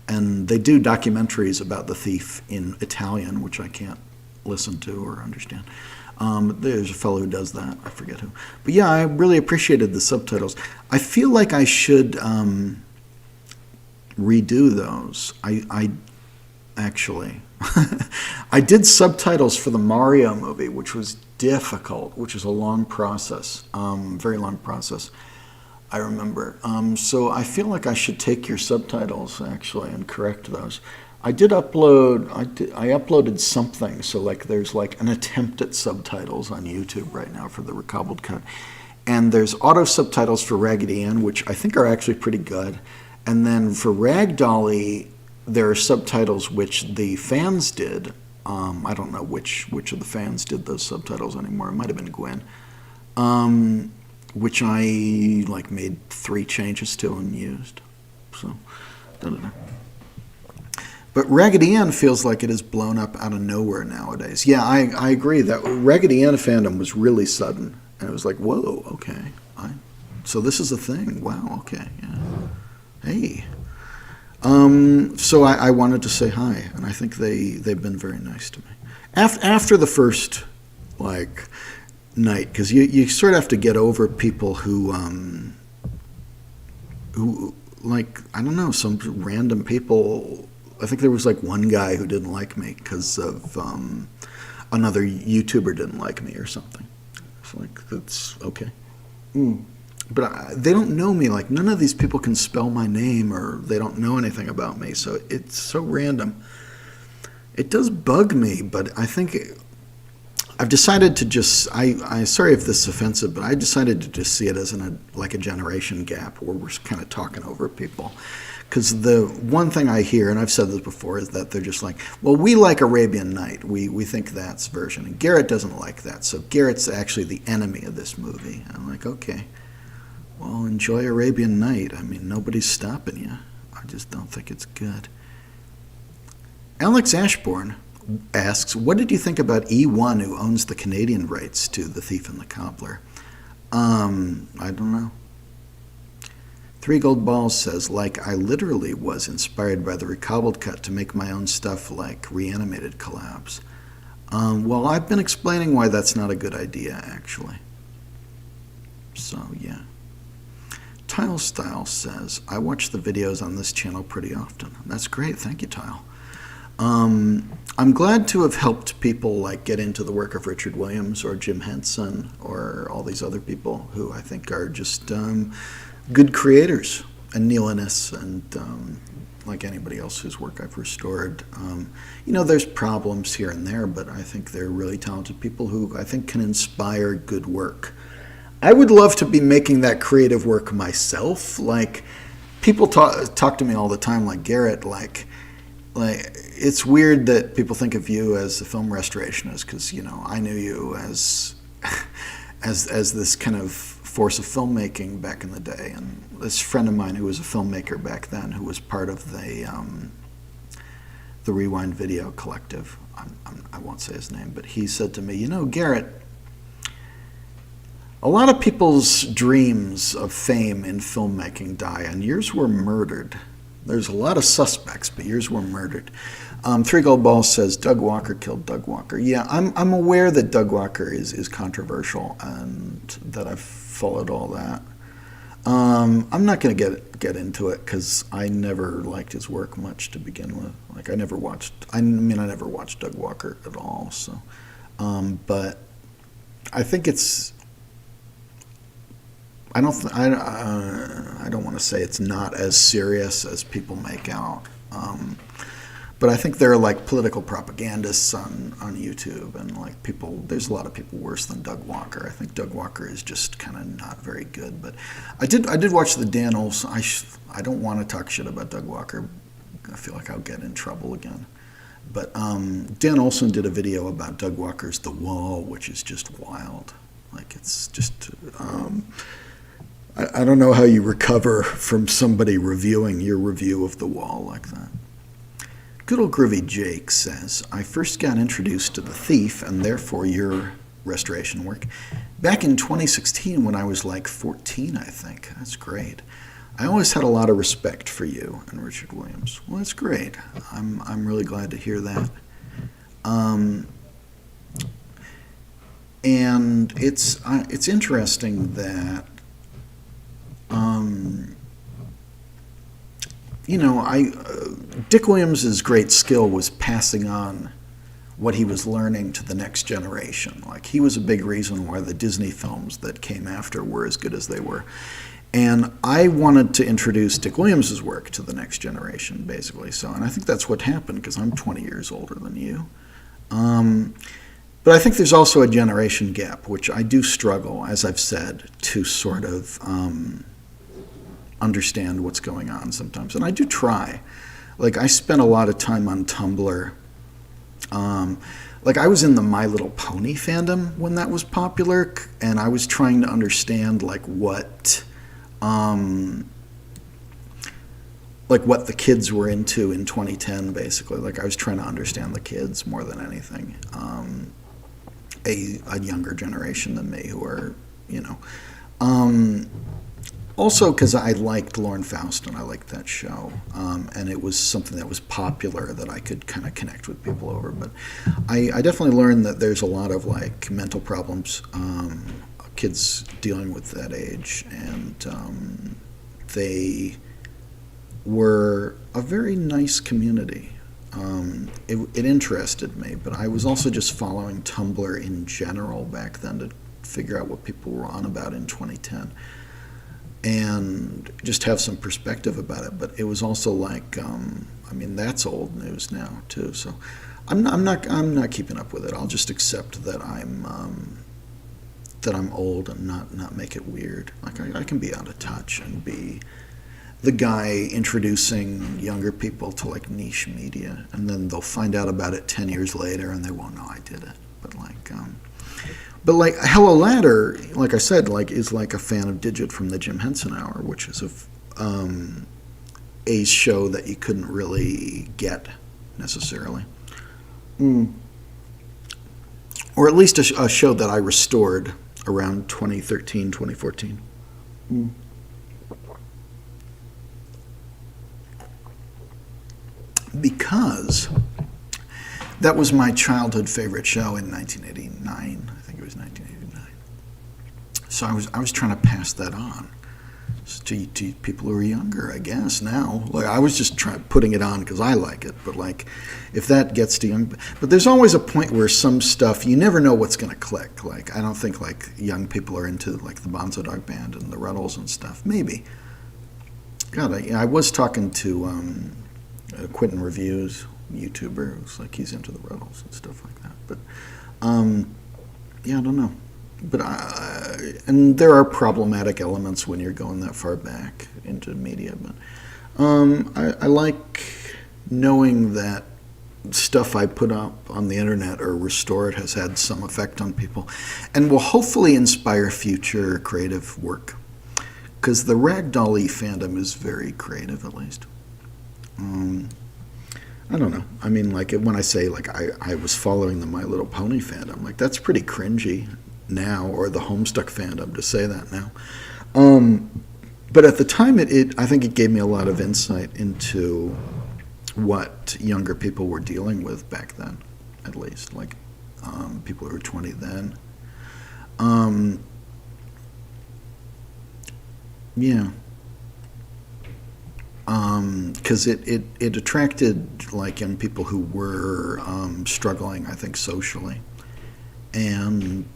And they do documentaries about the thief in Italian, which I can't listen to or understand. There's a fellow who does that. I forget who. But yeah, I really appreciated the subtitles. I feel like I should redo those. I actually I did subtitles for the Mario movie, which was difficult, which was a long process, very long process, I remember. So I feel like I should take your subtitles actually and correct those. I uploaded something, so like there's like an attempt at subtitles on YouTube right now for the Recobbled cut, and there's auto subtitles for Raggedy Ann, which I think are actually pretty good. And then for Ragdolly, there are subtitles which the fans did. I don't know which of the fans did those subtitles anymore. It might have been Gwen, which I like made 3 changes to and used. So, But Raggedy Ann feels like it is blown up out of nowhere nowadays. Yeah, I agree. That Raggedy Ann fandom was really sudden, and it was like, whoa, okay, so this is a thing. Wow, okay, yeah. Hey. So I wanted to say hi, and I think they've been very nice to me. After the first, like, night, because you sort of have to get over people who, like, I don't know, some random people. I think there was, like, one guy who didn't like me because of another YouTuber didn't like me or something. It's like, that's okay. But they don't know me. Like, none of these people can spell my name, or they don't know anything about me. So it's so random. It does bug me, but I think I've decided to just, I sorry if this is offensive, but I decided to just see it as like a generation gap where we're kind of talking over people. Because the one thing I hear, and I've said this before, is that they're just like, well, we like Arabian Night. We think that's version. And Garrett doesn't like that. So Garrett's actually the enemy of this movie. I'm like, okay. Well, enjoy Arabian Night. I mean, nobody's stopping you. I just don't think it's good. Alex Ashbourne asks, what did you think about E1, who owns the Canadian rights to The Thief and the Cobbler? I don't know. 3 Gold Balls says, like, I literally was inspired by the Recobbled cut to make my own stuff like reanimated collabs. Well, I've been explaining why that's not a good idea, actually. So, yeah. Tile Style says, I watch the videos on this channel pretty often. That's great. Thank you, Tile. I'm glad to have helped people like get into the work of Richard Williams or Jim Henson or all these other people who I think are just good creators, and Neil Innes and like anybody else whose work I've restored. There's problems here and there, but I think they're really talented people who I think can inspire good work. I would love to be making that creative work myself. Like, people talk to me all the time, like Garrett, like it's weird that people think of you as a film restorationist, because I knew you as this kind of force of filmmaking back in the day, and this friend of mine who was a filmmaker back then, who was part of the Rewind Video Collective. I won't say his name, but he said to me, Garrett, a lot of people's dreams of fame in filmmaking die, and yours were murdered There's a lot of suspects, but yours were murdered. Three Gold Balls says Doug Walker killed Doug Walker. Yeah, I'm aware that Doug Walker is controversial and that I've followed all that. I'm not going to get into it because I never liked his work much to begin with. Like I never watched Doug Walker at all. So, but I think it's. I don't want to say it's not as serious as people make out. But I think there are like political propagandists on YouTube, and like there's a lot of people worse than Doug Walker. I think Doug Walker is just kind of not very good. But I did watch the Dan Olson. I don't want to talk shit about Doug Walker. I feel like I'll get in trouble again. But Dan Olson did a video about Doug Walker's The Wall, which is just wild. Like it's just. I don't know how you recover from somebody reviewing your review of The Wall like that. Good old Groovy Jake says, I first got introduced to The Thief and therefore your restoration work back in 2016 when I was like 14, I think. That's great. I always had a lot of respect for you and Richard Williams. Well, that's great. I'm really glad to hear that. And it's interesting that Dick Williams's great skill was passing on what he was learning to the next generation. Like he was a big reason why the Disney films that came after were as good as they were. And I wanted to introduce Dick Williams's work to the next generation, basically. And I think that's what happened because I'm 20 years older than you. But I think there's also a generation gap, which I do struggle, as I've said, to sort of understand what's going on sometimes. And I do try. Like, I spent a lot of time on Tumblr. Like, I was in the My Little Pony fandom when that was popular, and I was trying to understand, like, what the kids were into in 2010, basically. Like, I was trying to understand the kids more than anything. A younger generation than me who are, also because I liked Lauren Faust and I liked that show, and it was something that was popular that I could kind of connect with people over. But I definitely learned that there's a lot of like mental problems, kids dealing with that age, and they were a very nice community. It interested me, but I was also just following Tumblr in general back then to figure out what people were on about in 2010. And just have some perspective about it. But it was also like, that's old news now too. So I'm not keeping up with it. I'll just accept that I'm old and not make it weird. Like I can be out of touch and be the guy introducing younger people to like niche media, and then they'll find out about it 10 years later and they won't know I did it. But like Hello Ladder, like I said, like is like a fan of Digit from the Jim Henson Hour, which is a show that you couldn't really get necessarily, or at least a show that I restored around 2013, 2014. Because that was my childhood favorite show in 1989. I think it was 1989. So I was trying to pass that on to people who are younger, I guess, now. Like I was just putting it on because I like it. But like, if that gets to young... But there's always a point where some stuff, you never know what's going to click. Like, I don't think like young people are into like the Bonzo Dog Band and the Ruddles and stuff. Maybe. God, I was talking to Quentin Reviews, YouTuber, who's like he's into the Ruddles and stuff like that. But I don't know. But and there are problematic elements when you're going that far back into media. But I like knowing that stuff I put up on the internet or restored has had some effect on people, and will hopefully inspire future creative work. Because the Ragdoll-y fandom is very creative, at least. I don't know. I mean, like when I say like I was following the My Little Pony fandom, like that's pretty cringy now, or the Homestuck fandom to say that now. But at the time, I think it gave me a lot of insight into what younger people were dealing with back then, at least, like people who were 20 then. Yeah. Because it attracted like young people who were struggling, I think, socially. And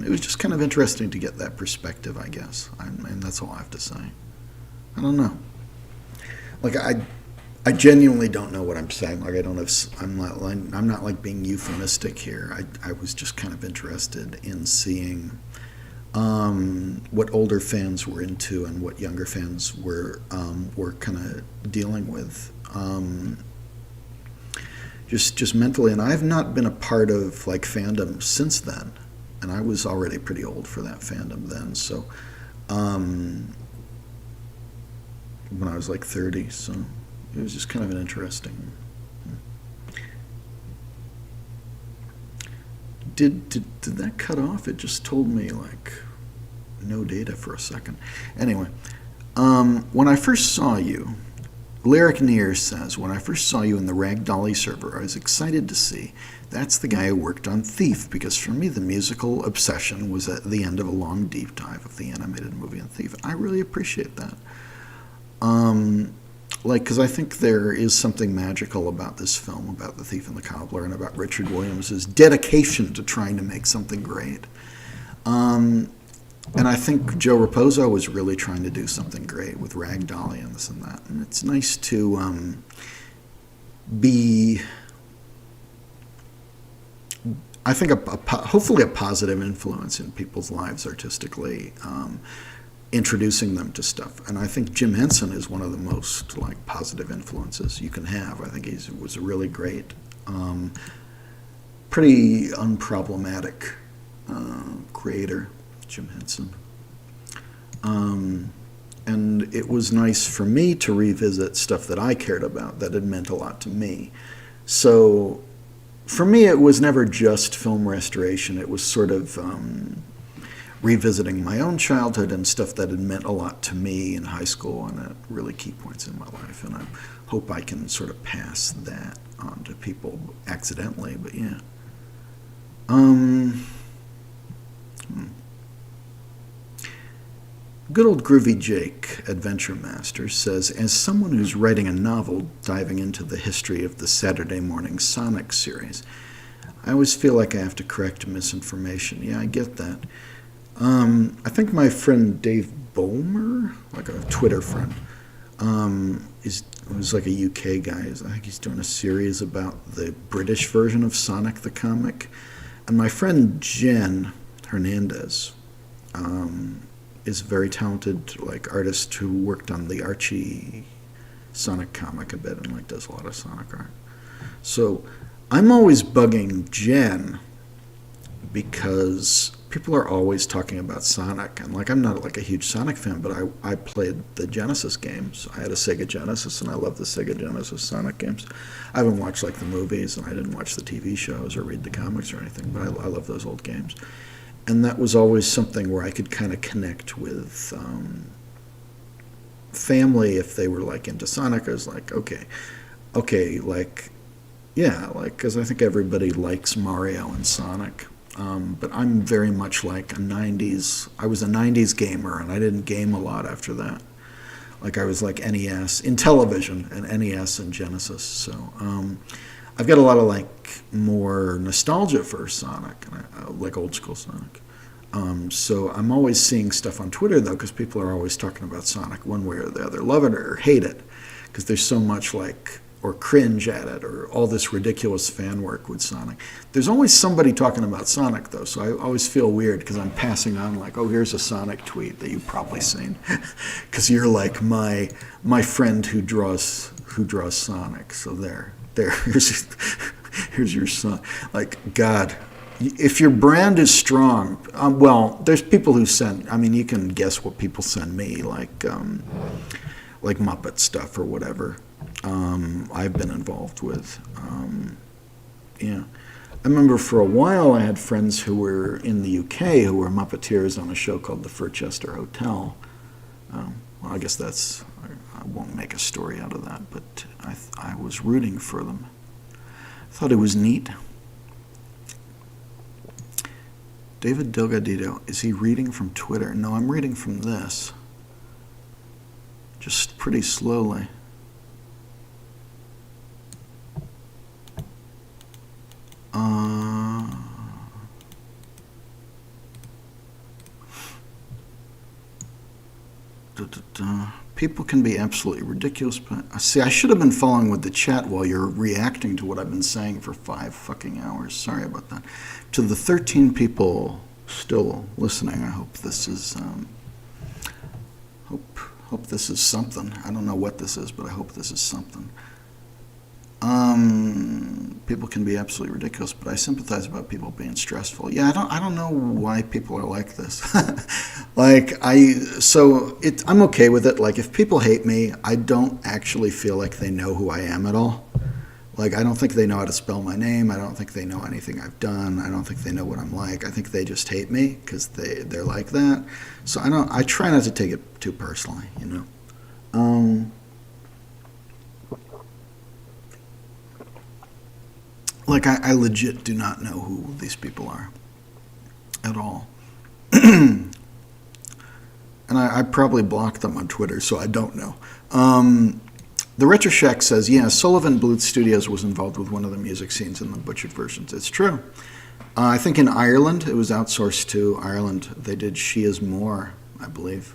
it was just kind of interesting to get that perspective, I guess. And that's all I have to say. I don't know. Like I genuinely don't know what I'm saying. Like I'm not like being euphemistic here. I was just kind of interested in seeing what older fans were into and what younger fans were kind of dealing with. Just mentally, and I've not been a part of like fandom since then, and I was already pretty old for that fandom then. So, when I was like 30, so it was just kind of an interesting. Did that cut off? It just told me like no data for a second. Anyway, when I first saw you. Lyric Near says, when I first saw you in the Ragdolly server, I was excited to see that's the guy who worked on Thief, because for me the musical obsession was at the end of a long deep dive of the animated movie on Thief. I really appreciate that. Because I think there is something magical about this film, about The Thief and the Cobbler, and about Richard Williams' dedication to trying to make something great. And I think Joe Raposo was really trying to do something great with Ragdolly and this and that. And it's nice to be, I think, hopefully a positive influence in people's lives artistically, introducing them to stuff. And I think Jim Henson is one of the most like positive influences you can have. I think he was a really great, pretty unproblematic creator. Jim Henson. And it was nice for me to revisit stuff that I cared about, that had meant a lot to me. So for me, it was never just film restoration. It was sort of revisiting my own childhood and stuff that had meant a lot to me in high school and at really key points in my life. And I hope I can sort of pass that on to people accidentally, but yeah. Good old Groovy Jake, Adventure Master, says, as someone who's writing a novel diving into the history of the Saturday Morning Sonic series, I always feel like I have to correct misinformation. Yeah, I get that. I think my friend Dave Bulmer, like a Twitter friend, was like a UK guy. I think he's doing a series about the British version of Sonic the comic. And my friend Jen Hernandez, is a very talented like artist who worked on the Archie Sonic comic a bit and like does a lot of Sonic art. So I'm always bugging Jen because people are always talking about Sonic, and like I'm not like a huge Sonic fan, but I played the Genesis games. I had a Sega Genesis and I love the Sega Genesis Sonic games. I haven't watched like the movies and I didn't watch the TV shows or read the comics or anything, but I love those old games. And that was always something where I could kind of connect with family if they were like into Sonic. I was like, okay, like, yeah, like, because I think everybody likes Mario and Sonic. But I'm very much like I was a 90s gamer, and I didn't game a lot after that. Like, I was like NES, in television, and NES and Genesis. So I've got a lot of like more nostalgia for Sonic, like old school Sonic. So I'm always seeing stuff on Twitter though, because people are always talking about Sonic one way or the other, love it or hate it, because there's so much like, or cringe at it, or all this ridiculous fan work with Sonic. There's always somebody talking about Sonic though, so I always feel weird because I'm passing on like, oh, here's a Sonic tweet that you've probably seen, because you're like my friend who draws Sonic. So here's your son. Like, God, if your brand is strong, well, there's people who send. I mean, you can guess what people send me, like Muppet stuff or whatever. I've been involved with. Yeah, I remember for a while I had friends who were in the UK who were Muppeteers on a show called the Furchester Hotel. Well, I guess I won't make a story out of that, but I was rooting for them. Thought it was neat. David Delgadito, is he reading from Twitter? No, I'm reading from this. Just pretty slowly. People can be absolutely ridiculous, but see, I should have been following with the chat while you're reacting to what I've been saying for 5 fucking hours. Sorry about that. To the 13 people still listening, I hope this is hope this is something. I don't know what this is, but I hope this is something. People can be absolutely ridiculous, but I sympathize about people being stressful. Yeah, I don't know why people are like this. I'm okay with it. Like, if people hate me, I don't actually feel like they know who I am at all. Like, I don't think they know how to spell my name. I don't think they know anything I've done. I don't think they know what I'm like. I think they just hate me because they're like that. So I try not to take it too personally, you know. Like, I legit do not know who these people are at all. And I probably blocked them on Twitter, so I don't know. The Retro Shack says, yeah, Sullivan Bluth Studios was involved with one of the music scenes in the butchered versions. It's true. I think in Ireland, it was outsourced to Ireland. They did She Is More, I believe.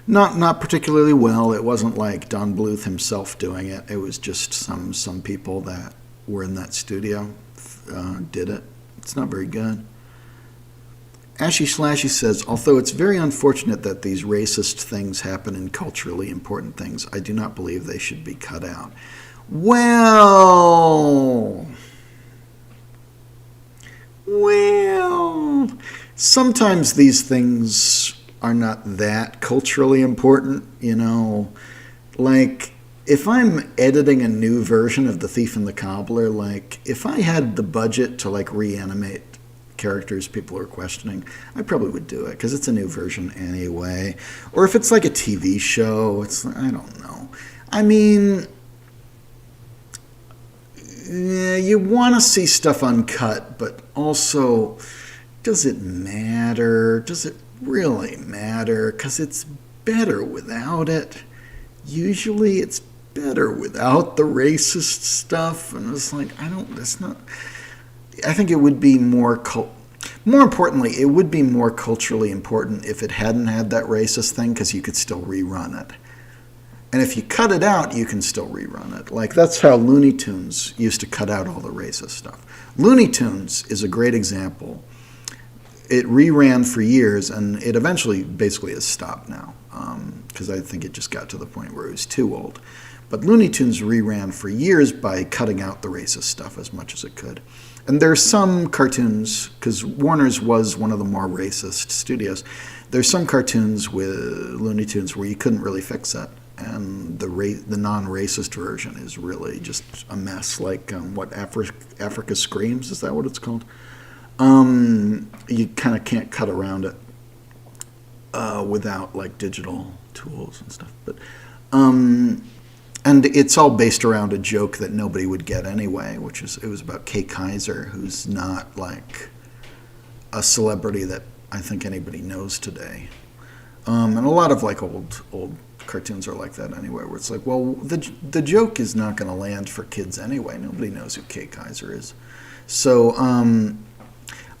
Not particularly well. It wasn't like Don Bluth himself doing it. It was just some people that were in that studio did it. It's not very good. Ashy Slashy says, although it's very unfortunate that these racist things happen in culturally important things, I do not believe they should be cut out. Well, sometimes these things are not that culturally important, you know. Like, if I'm editing a new version of The Thief and the Cobbler, like, if I had the budget to, like, reanimate characters people are questioning, I probably would do it, because it's a new version anyway. Or if it's like a TV show, I don't know. I mean, you want to see stuff uncut, but also, does it matter? Does it really matter? Because it's better without it. Usually it's better without the racist stuff. And it's like, I think it would be more importantly, it would be more culturally important if it hadn't had that racist thing, because you could still rerun it. And if you cut it out, you can still rerun it. Like, that's how Looney Tunes used to cut out all the racist stuff. Looney Tunes is a great example. It reran for years, and it eventually basically has stopped now, because I think it just got to the point where it was too old. But Looney Tunes reran for years by cutting out the racist stuff as much as it could. And there's some cartoons, because Warner's was one of the more racist studios, there's some cartoons with Looney Tunes where you couldn't really fix it. And the non-racist version is really just a mess, like Africa Screams, is that what it's called? You kind of can't cut around it without like digital tools and stuff. But and it's all based around a joke that nobody would get anyway, it was about Kay Kaiser, who's not like a celebrity that I think anybody knows today. And a lot of like old cartoons are like that anyway, where it's like, well, the joke is not going to land for kids anyway. Nobody knows who Kay Kaiser is. So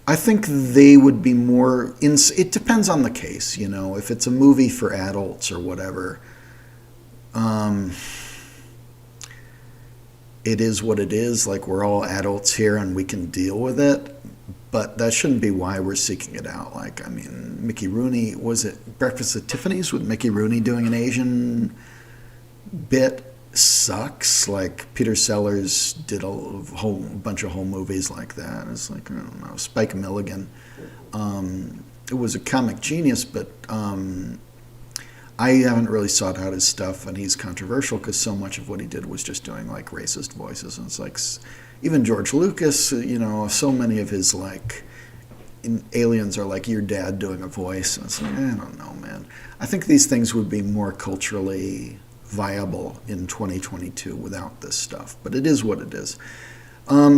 I think they would be more, it depends on the case, you know. If it's a movie for adults or whatever, it is what it is. Like, we're all adults here and we can deal with it. But that shouldn't be why we're seeking it out. Like, I mean, Mickey Rooney, was it Breakfast at Tiffany's with Mickey Rooney doing an Asian bit? Sucks. Like, Peter Sellers did a whole bunch of whole movies like that. It's like, I don't know, Spike Milligan. It was a comic genius, but I haven't really sought out his stuff, and he's controversial because so much of what he did was just doing like racist voices. And it's like, even George Lucas, you know, so many of his like aliens are like your dad doing a voice. And it's like, I don't know, man. I think these things would be more culturally viable in 2022 without this stuff. But it is what it is.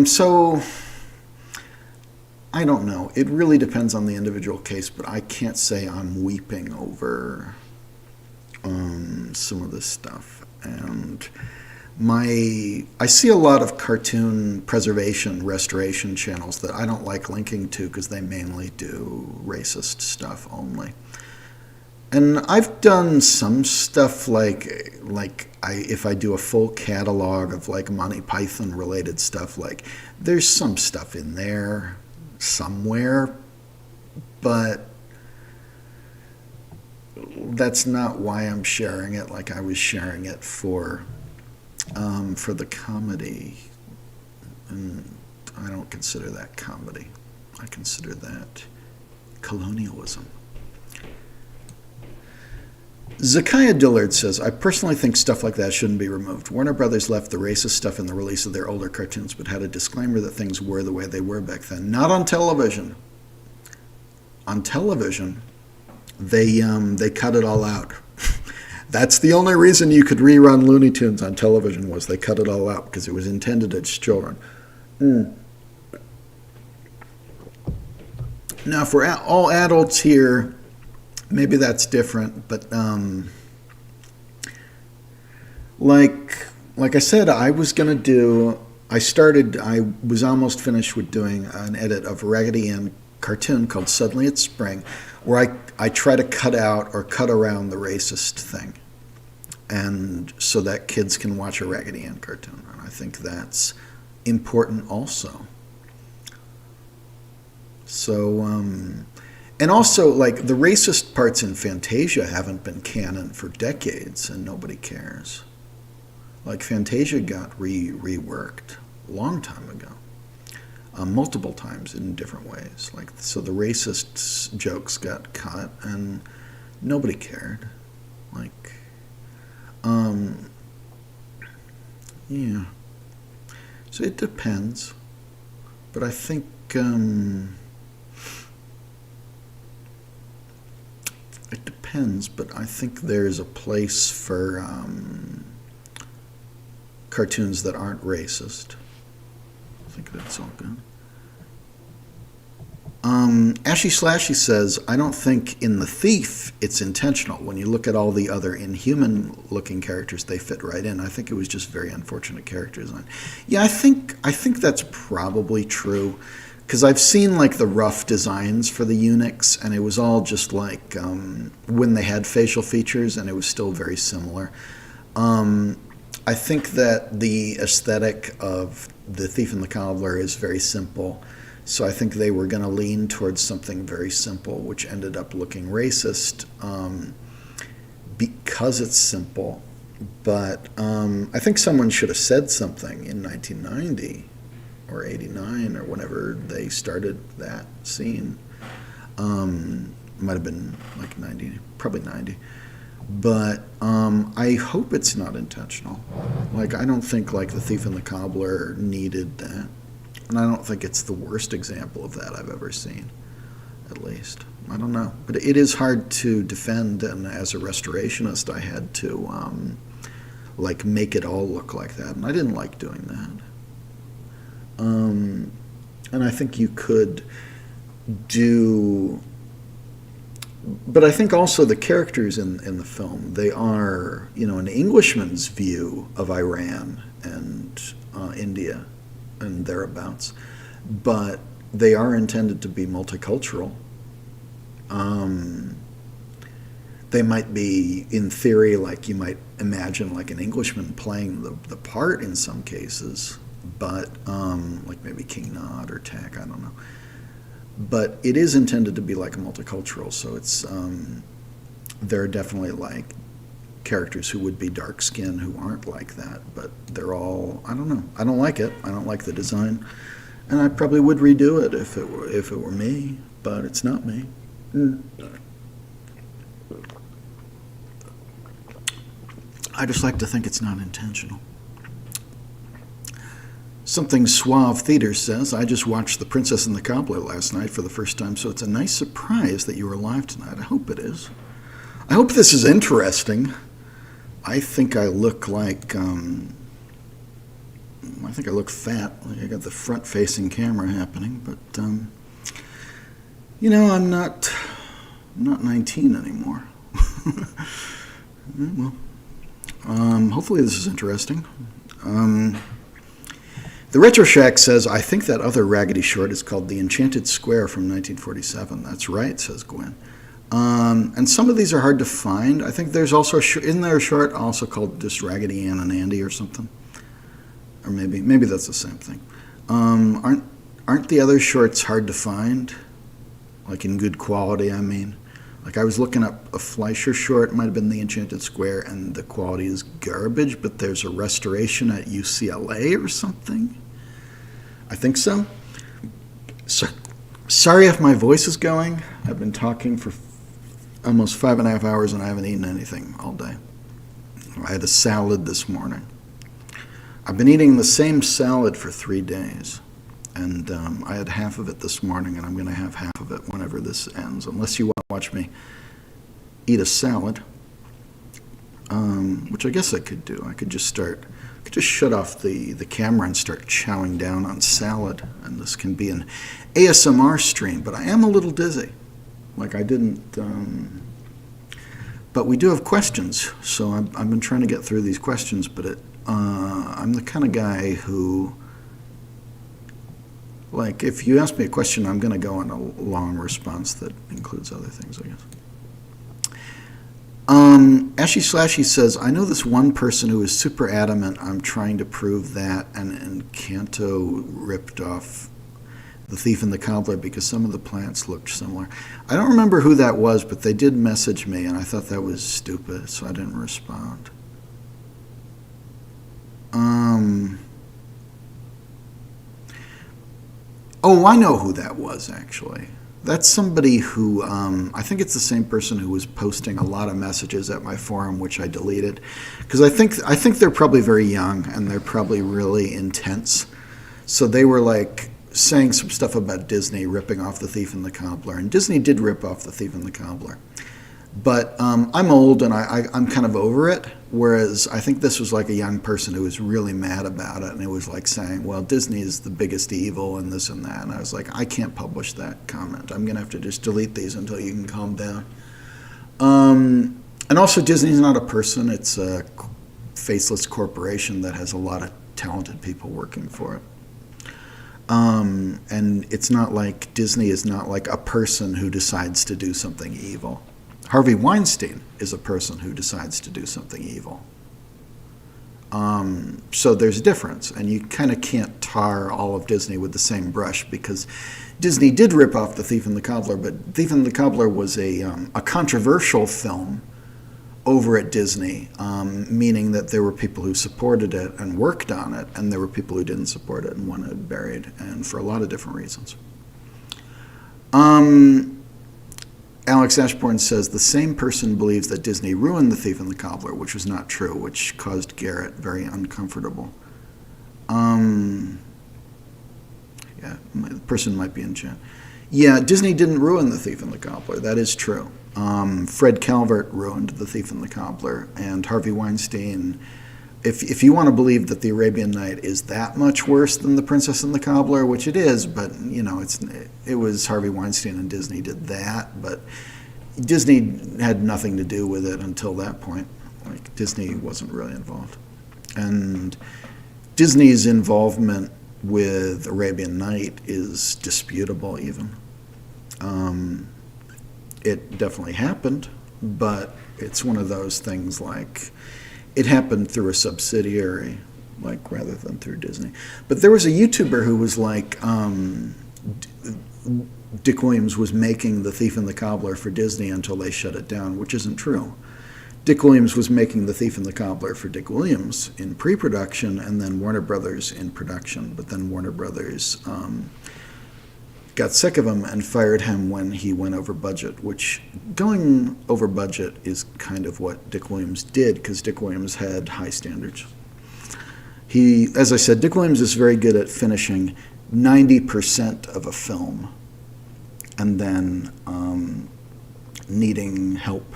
So I don't know. It really depends on the individual case, but I can't say I'm weeping over some of this stuff. And I see a lot of cartoon preservation, restoration channels that I don't like linking to because they mainly do racist stuff only. And I've done some stuff if I do a full catalog of like Monty Python related stuff, like there's some stuff in there somewhere, but that's not why I'm sharing it like I was sharing it for the comedy. And I don't consider that comedy. I consider that colonialism. Zakiah Dillard says, I personally think stuff like that shouldn't be removed. Warner Brothers left the racist stuff in the release of their older cartoons, but had a disclaimer that things were the way they were back then. Not on television. On television, they cut it all out. That's the only reason you could rerun Looney Tunes on television, was they cut it all out because it was intended at children. Now, for all adults here, maybe that's different, but like I said, I was almost finished with doing an edit of a Raggedy Ann cartoon called Suddenly It's Spring, where I try to cut out or cut around the racist thing, and so that kids can watch a Raggedy Ann cartoon. And I think that's important also. So, and also, like, the racist parts in Fantasia haven't been canon for decades, and nobody cares. Like, Fantasia got reworked a long time ago, multiple times in different ways. Like, so the racist jokes got cut, and nobody cared. Like, yeah. So it depends, but I think. It depends, but I think there's a place for cartoons that aren't racist. I think that's all good. Ashy Slashy says, I don't think in The Thief it's intentional. When you look at all the other inhuman-looking characters, they fit right in. I think it was just very unfortunate character design. Yeah, I think that's probably true. Because I've seen like the rough designs for the eunuchs, and it was all just like when they had facial features, and it was still very similar. I think that the aesthetic of The Thief and the Cobbler is very simple, so I think they were going to lean towards something very simple, which ended up looking racist because it's simple. But I think someone should have said something in 1990. Or 89, or whenever they started that scene. Might have been like 90, probably 90. But I hope it's not intentional. Like, I don't think like The Thief and the Cobbler needed that. And I don't think it's the worst example of that I've ever seen, at least. I don't know. But it is hard to defend, and as a restorationist, I had to like make it all look like that. And I didn't like doing that. And I think you could do, but I think also the characters in the film, they are, an Englishman's view of Iran and India and thereabouts, but they are intended to be multicultural. They might be, in theory, like you might imagine like an Englishman playing the part in some cases, but like maybe King Nod or Tack, I don't know. But it is intended to be like a multicultural, so it's there are definitely like characters who would be dark skinned who aren't like that, but they're all, I don't know. I don't like it. I don't like the design, and I probably would redo it if it were me, but it's not me. I just like to think it's not intentional. Something Suave Theater says, I just watched The Princess and the Cobbler last night for the first time, so it's a nice surprise that you were alive tonight. I hope it is. I hope this is interesting. I think I look like, I think I look fat. Like I got the front-facing camera happening, but, you know, I'm not 19 anymore. Well, hopefully this is interesting. The Retro Shack says, I think that other Raggedy short is called The Enchanted Square from 1947. That's right, says Gwen. And some of these are hard to find. I think there's also, isn't there a short also called just Raggedy Ann and Andy or something? Or maybe that's the same thing. Aren't the other shorts hard to find? Like in good quality, I mean. Like I was looking up a Fleischer short, it might have been The Enchanted Square, and the quality is garbage, but there's a restoration at UCLA or something. I think so. Sorry if my voice is going. I've been talking for almost 5.5 hours and I haven't eaten anything all day. I had a salad this morning. I've been eating the same salad for 3 days. And I had half of it this morning, and I'm going to have half of it whenever this ends, unless you want to watch me eat a salad, which I guess I could do. I could just shut off the camera and start chowing down on salad, and this can be an ASMR stream, but I am a little dizzy. Like I didn't, but we do have questions, so I've been trying to get through these questions, but I'm the kind of guy who, like, if you ask me a question, I'm going to go on a long response that includes other things, I guess. Ashy Slashy says, I know this one person who is super adamant I'm trying to prove that and Canto ripped off The Thief and the Cobbler because some of the plants looked similar. I don't remember who that was, but they did message me, and I thought that was stupid, so I didn't respond. Oh, I know who that was, actually. That's somebody who, I think it's the same person who was posting a lot of messages at my forum, which I deleted. Because I think they're probably very young, and they're probably really intense. So they were, like, saying some stuff about Disney ripping off The Thief and the Cobbler. And Disney did rip off The Thief and the Cobbler. But I'm old, and I'm kind of over it, whereas I think this was like a young person who was really mad about it, and it was like saying, well, Disney is the biggest evil and this and that. And I was like, I can't publish that comment. I'm going to have to just delete these until you can calm down. And also, Disney's not a person. It's a faceless corporation that has a lot of talented people working for it. And it's not like, Disney is not like a person who decides to do something evil. Harvey Weinstein is a person who decides to do something evil. So there's a difference, and you kind of can't tar all of Disney with the same brush, because Disney did rip off The Thief and the Cobbler, but Thief and the Cobbler was a controversial film over at Disney, meaning that there were people who supported it and worked on it, and there were people who didn't support it and wanted it buried, and for a lot of different reasons. Alex Ashbourne says, the same person believes that Disney ruined The Thief and the Cobbler, which was not true, which caused Garrett very uncomfortable. Yeah, the person might be in chat. Yeah, Disney didn't ruin The Thief and the Cobbler. That is true. Fred Calvert ruined The Thief and the Cobbler, and Harvey Weinstein. If you want to believe that The Arabian Night is that much worse than The Princess and the Cobbler, which it is, but you know, it was Harvey Weinstein and Disney did that, but Disney had nothing to do with it until that point. Like, Disney wasn't really involved. And Disney's involvement with Arabian Night is disputable even. It definitely happened, but it's one of those things like, it happened through a subsidiary, like, rather than through Disney. But there was a YouTuber who was like, Dick Williams was making The Thief and the Cobbler for Disney until they shut it down, which isn't true. Dick Williams was making The Thief and the Cobbler for Dick Williams in pre-production, and then Warner Brothers in production. But then Warner Brothers got sick of him and fired him when he went over budget, which going over budget is kind of what Dick Williams did, because Dick Williams had high standards. As I said, Dick Williams is very good at finishing 90% of a film and then needing help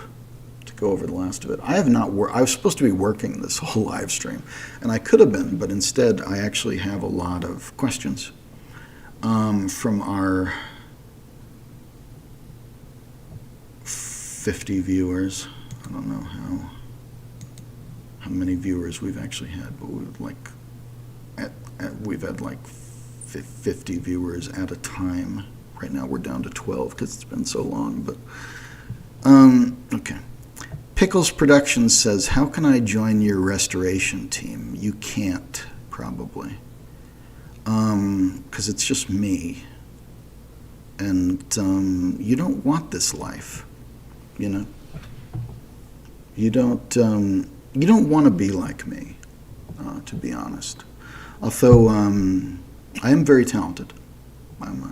to go over the last of it. I was supposed to be working this whole live stream, and I could have been, but instead I actually have a lot of questions from our 50 viewers. I don't know how many viewers we've actually had, but we've had like 50 viewers at a time. Right now we're down to 12 because it's been so long. But okay. Pickles Productions says, "How can I join your restoration team?" You can't, probably, because it's just me, and you don't want this life, you know. You don't want to be like me, to be honest. Although I am very talented. I'm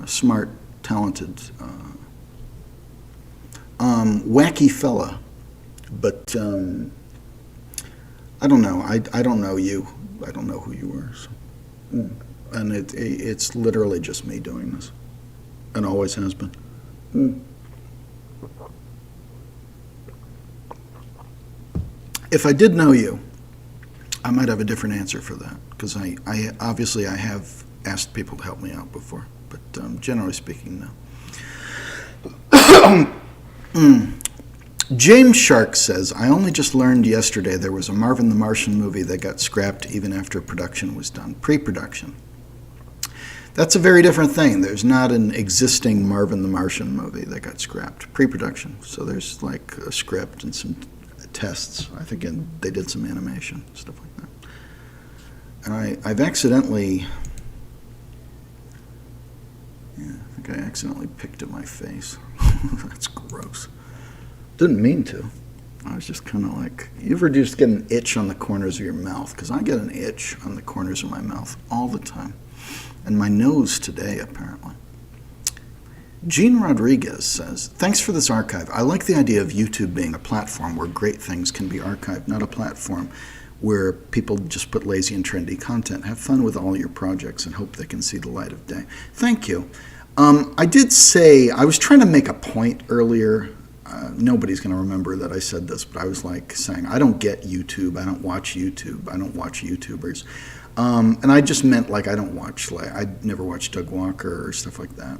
a smart, talented, wacky fella. But I don't know. I don't know you. I don't know who you are. So. And it's literally just me doing this, and always has been. If I did know you, I might have a different answer for that, because I obviously I have asked people to help me out before, but generally speaking, no. James Shark says, "I only just learned yesterday there was a Marvin the Martian movie that got scrapped even after production was done, pre-production." That's a very different thing. There's not an existing Marvin the Martian movie that got scrapped, pre-production. So there's like a script and some tests. I think they did some animation, stuff like that. And I've accidentally, I think I accidentally picked at my face. That's gross. Didn't mean to. I was just kind of like, you ever just get an itch on the corners of your mouth? Because I get an itch on the corners of my mouth all the time. And my nose today, apparently. Gene Rodriguez says, "Thanks for this archive. I like the idea of YouTube being a platform where great things can be archived, not a platform where people just put lazy and trendy content. Have fun with all your projects and hope they can see the light of day." Thank you. I did say, I was trying to make a point earlier. Nobody's going to remember that I said this, but I was like saying, I don't get YouTube. I don't watch YouTube. I don't watch YouTubers. And I just meant like I don't watch, like I never watched Doug Walker or stuff like that.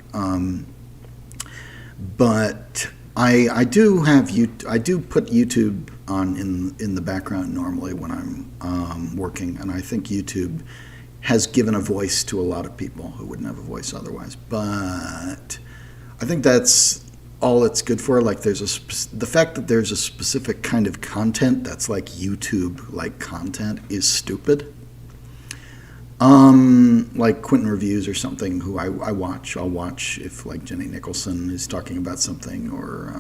But I do have I do put YouTube on in the background normally when I'm working, and I think YouTube has given a voice to a lot of people who wouldn't have a voice otherwise. But I think that's all it's good for. Like the fact that there's a specific kind of content that's like YouTube like content is stupid. Like Quentin Reviews or something, who I watch. I'll watch if like Jenny Nicholson is talking about something, or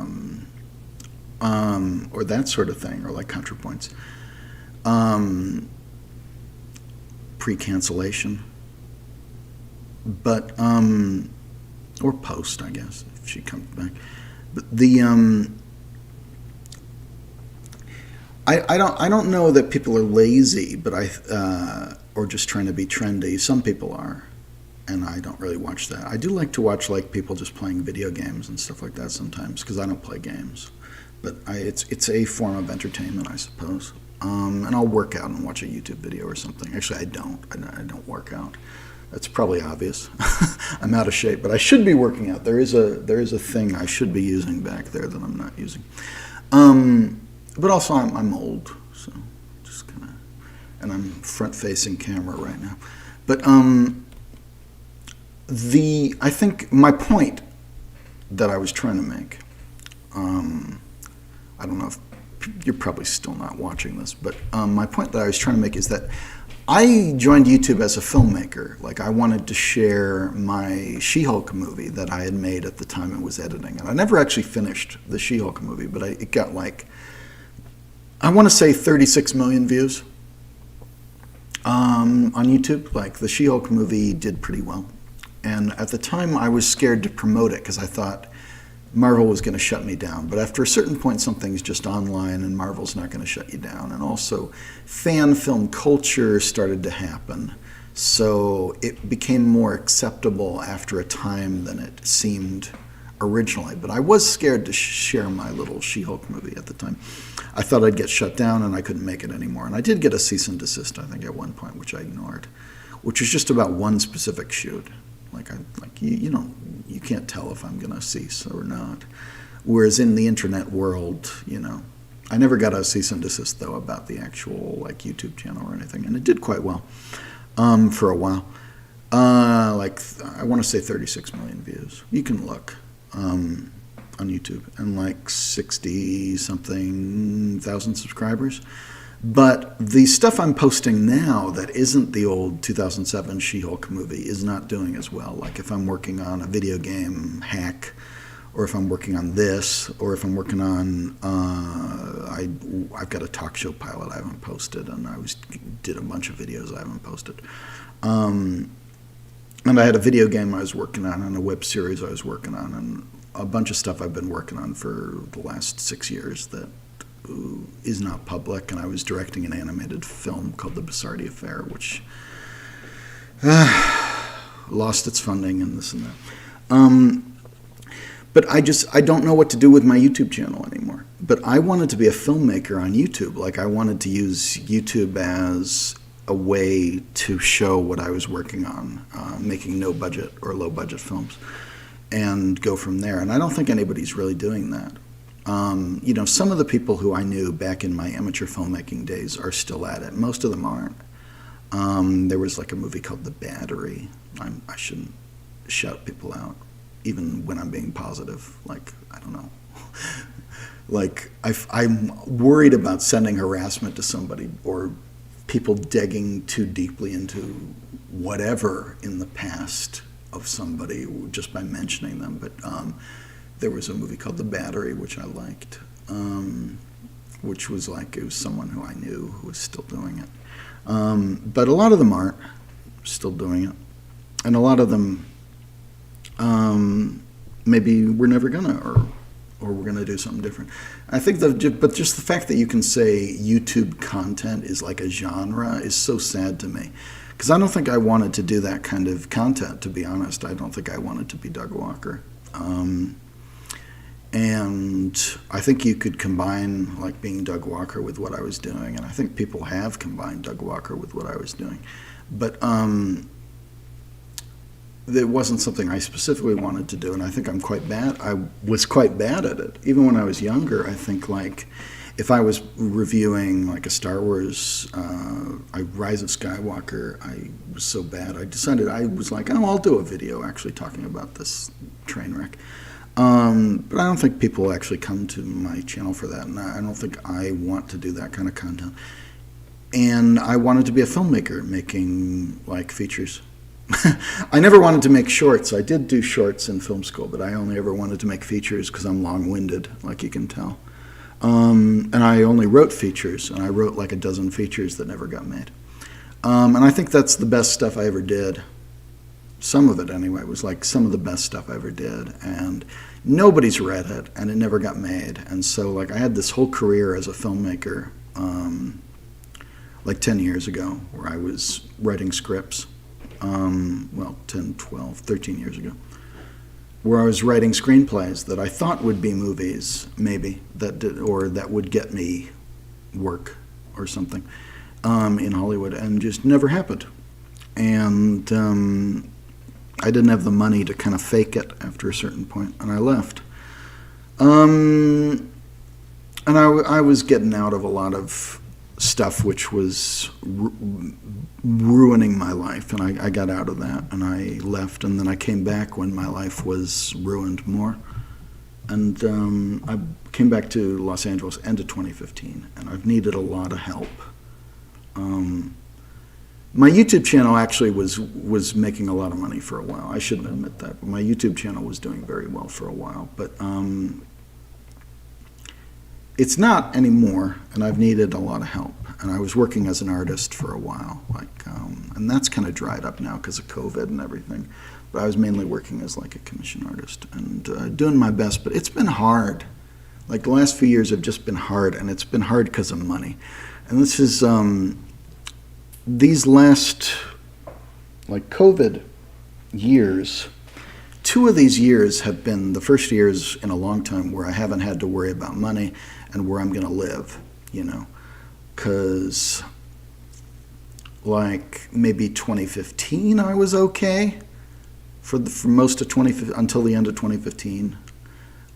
that sort of thing, or like ContraPoints. Pre-cancellation. But or post, I guess, if she comes back. But the I don't know that people are lazy, but or just trying to be trendy. Some people are, and I don't really watch that. I do like to watch like people just playing video games and stuff like that sometimes, because I don't play games. But it's a form of entertainment, I suppose. And I'll work out and watch a YouTube video or something. Actually, I don't work out. That's probably obvious. I'm out of shape, but I should be working out. There is a thing I should be using back there that I'm not using. But also I'm old, so just kind of, and I'm front-facing camera right now. But I think my point that I was trying to make, I don't know if you're probably still not watching this, but my point that I was trying to make is that I joined YouTube as a filmmaker. Like, I wanted to share my She-Hulk movie that I had made at the time it was editing. And I never actually finished the She-Hulk movie, but it got like, I want to say 36 million views on YouTube. Like, the She-Hulk movie did pretty well. And at the time, I was scared to promote it because I thought Marvel was going to shut me down. But after a certain point, something's just online, and Marvel's not going to shut you down. And also, fan film culture started to happen. So it became more acceptable after a time than it seemed originally. But I was scared to share my little She-Hulk movie at the time. I thought I'd get shut down and I couldn't make it anymore. And I did get a cease and desist, I think, at one point, which I ignored, which was just about one specific shoot. You can't tell if I'm going to cease or not. Whereas in the internet world, I never got a cease and desist, though, about the actual YouTube channel or anything. And it did quite well for a while. I want to say 36 million views. You can look on YouTube, and 60-something thousand subscribers. But the stuff I'm posting now that isn't the old 2007 She-Hulk movie is not doing as well. Like if I'm working on a video game hack, or if I'm working on this, or if I'm working on, I've got a talk show pilot I haven't posted, and did a bunch of videos I haven't posted. And I had a video game I was working on, and a web series I was working on, and a bunch of stuff I've been working on for the last 6 years that is not public, and I was directing an animated film called The Bizarrety Affair, which lost its funding and this and that. But I don't know what to do with my YouTube channel anymore. But I wanted to be a filmmaker on YouTube. I wanted to use YouTube as a way to show what I was working on, making no-budget or low-budget films, and go from there. And I don't think anybody's really doing that. Some of the people who I knew back in my amateur filmmaking days are still at it. Most of them aren't. There was a movie called The Battery. I shouldn't shout people out, even when I'm being positive. I don't know. I'm worried about sending harassment to somebody or people digging too deeply into whatever in the past of somebody just by mentioning them. But there was a movie called The Battery, which I liked, which was it was someone who I knew who was still doing it. But a lot of them aren't still doing it. And a lot of them, maybe we're never gonna, or we're gonna do something different. I think but just the fact that you can say YouTube content is like a genre is so sad to me. Because I don't think I wanted to do that kind of content, to be honest. I don't think I wanted to be Doug Walker. And I think you could combine being Doug Walker with what I was doing, and I think people have combined Doug Walker with what I was doing. But it wasn't something I specifically wanted to do, and I think I was quite bad at it. Even when I was younger, I think if I was reviewing a Star Wars, Rise of Skywalker, I was so bad. I decided I was I'll do a video actually talking about this train wreck. But I don't think people actually come to my channel for that, and I don't think I want to do that kind of content. And I wanted to be a filmmaker making features. I never wanted to make shorts. I did do shorts in film school, but I only ever wanted to make features because I'm long-winded, like you can tell. And I only wrote features, and I wrote a dozen features that never got made. And I think that's the best stuff I ever did. Some of it, anyway, was some of the best stuff I ever did. And nobody's read it, and it never got made. And so, I had this whole career as a filmmaker, 10 years ago, where I was writing scripts. 10, 12, 13 years ago, where I was writing screenplays that I thought would be movies, maybe, that would get me work or something in Hollywood, and just never happened. And I didn't have the money to kind of fake it after a certain point, and I left. And I was getting out of a lot of stuff which was ruining my life, and I got out of that, and I left, and then I came back when my life was ruined more. And I came back to Los Angeles end of 2015, and I've needed a lot of help. My YouTube channel actually was making a lot of money for a while. I shouldn't admit that, but my YouTube channel was doing very well for a while. But it's not anymore, and I've needed a lot of help. And I was working as an artist for a while, and that's kind of dried up now because of COVID and everything. But I was mainly working as like a commission artist and doing my best. But it's been hard. Like the last few years have just been hard, and it's been hard because of money. And this is these last like COVID years. 2 of these years have been the first years in a long time where I haven't had to worry about money and where I'm going to live, because like maybe 2015 I was okay for most of 2015 until the end of 2015,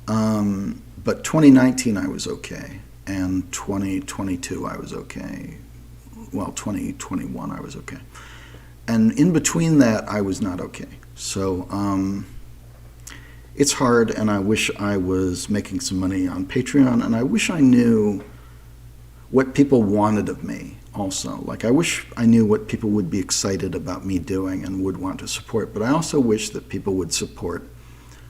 but 2019 I was okay, and 2022 I was okay. Well, 2021 I was okay, and in between that I was not okay. So it's hard, and I wish I was making some money on Patreon, and I wish I knew what people wanted of me also. Like, I wish I knew what people would be excited about me doing and would want to support, but I also wish that people would support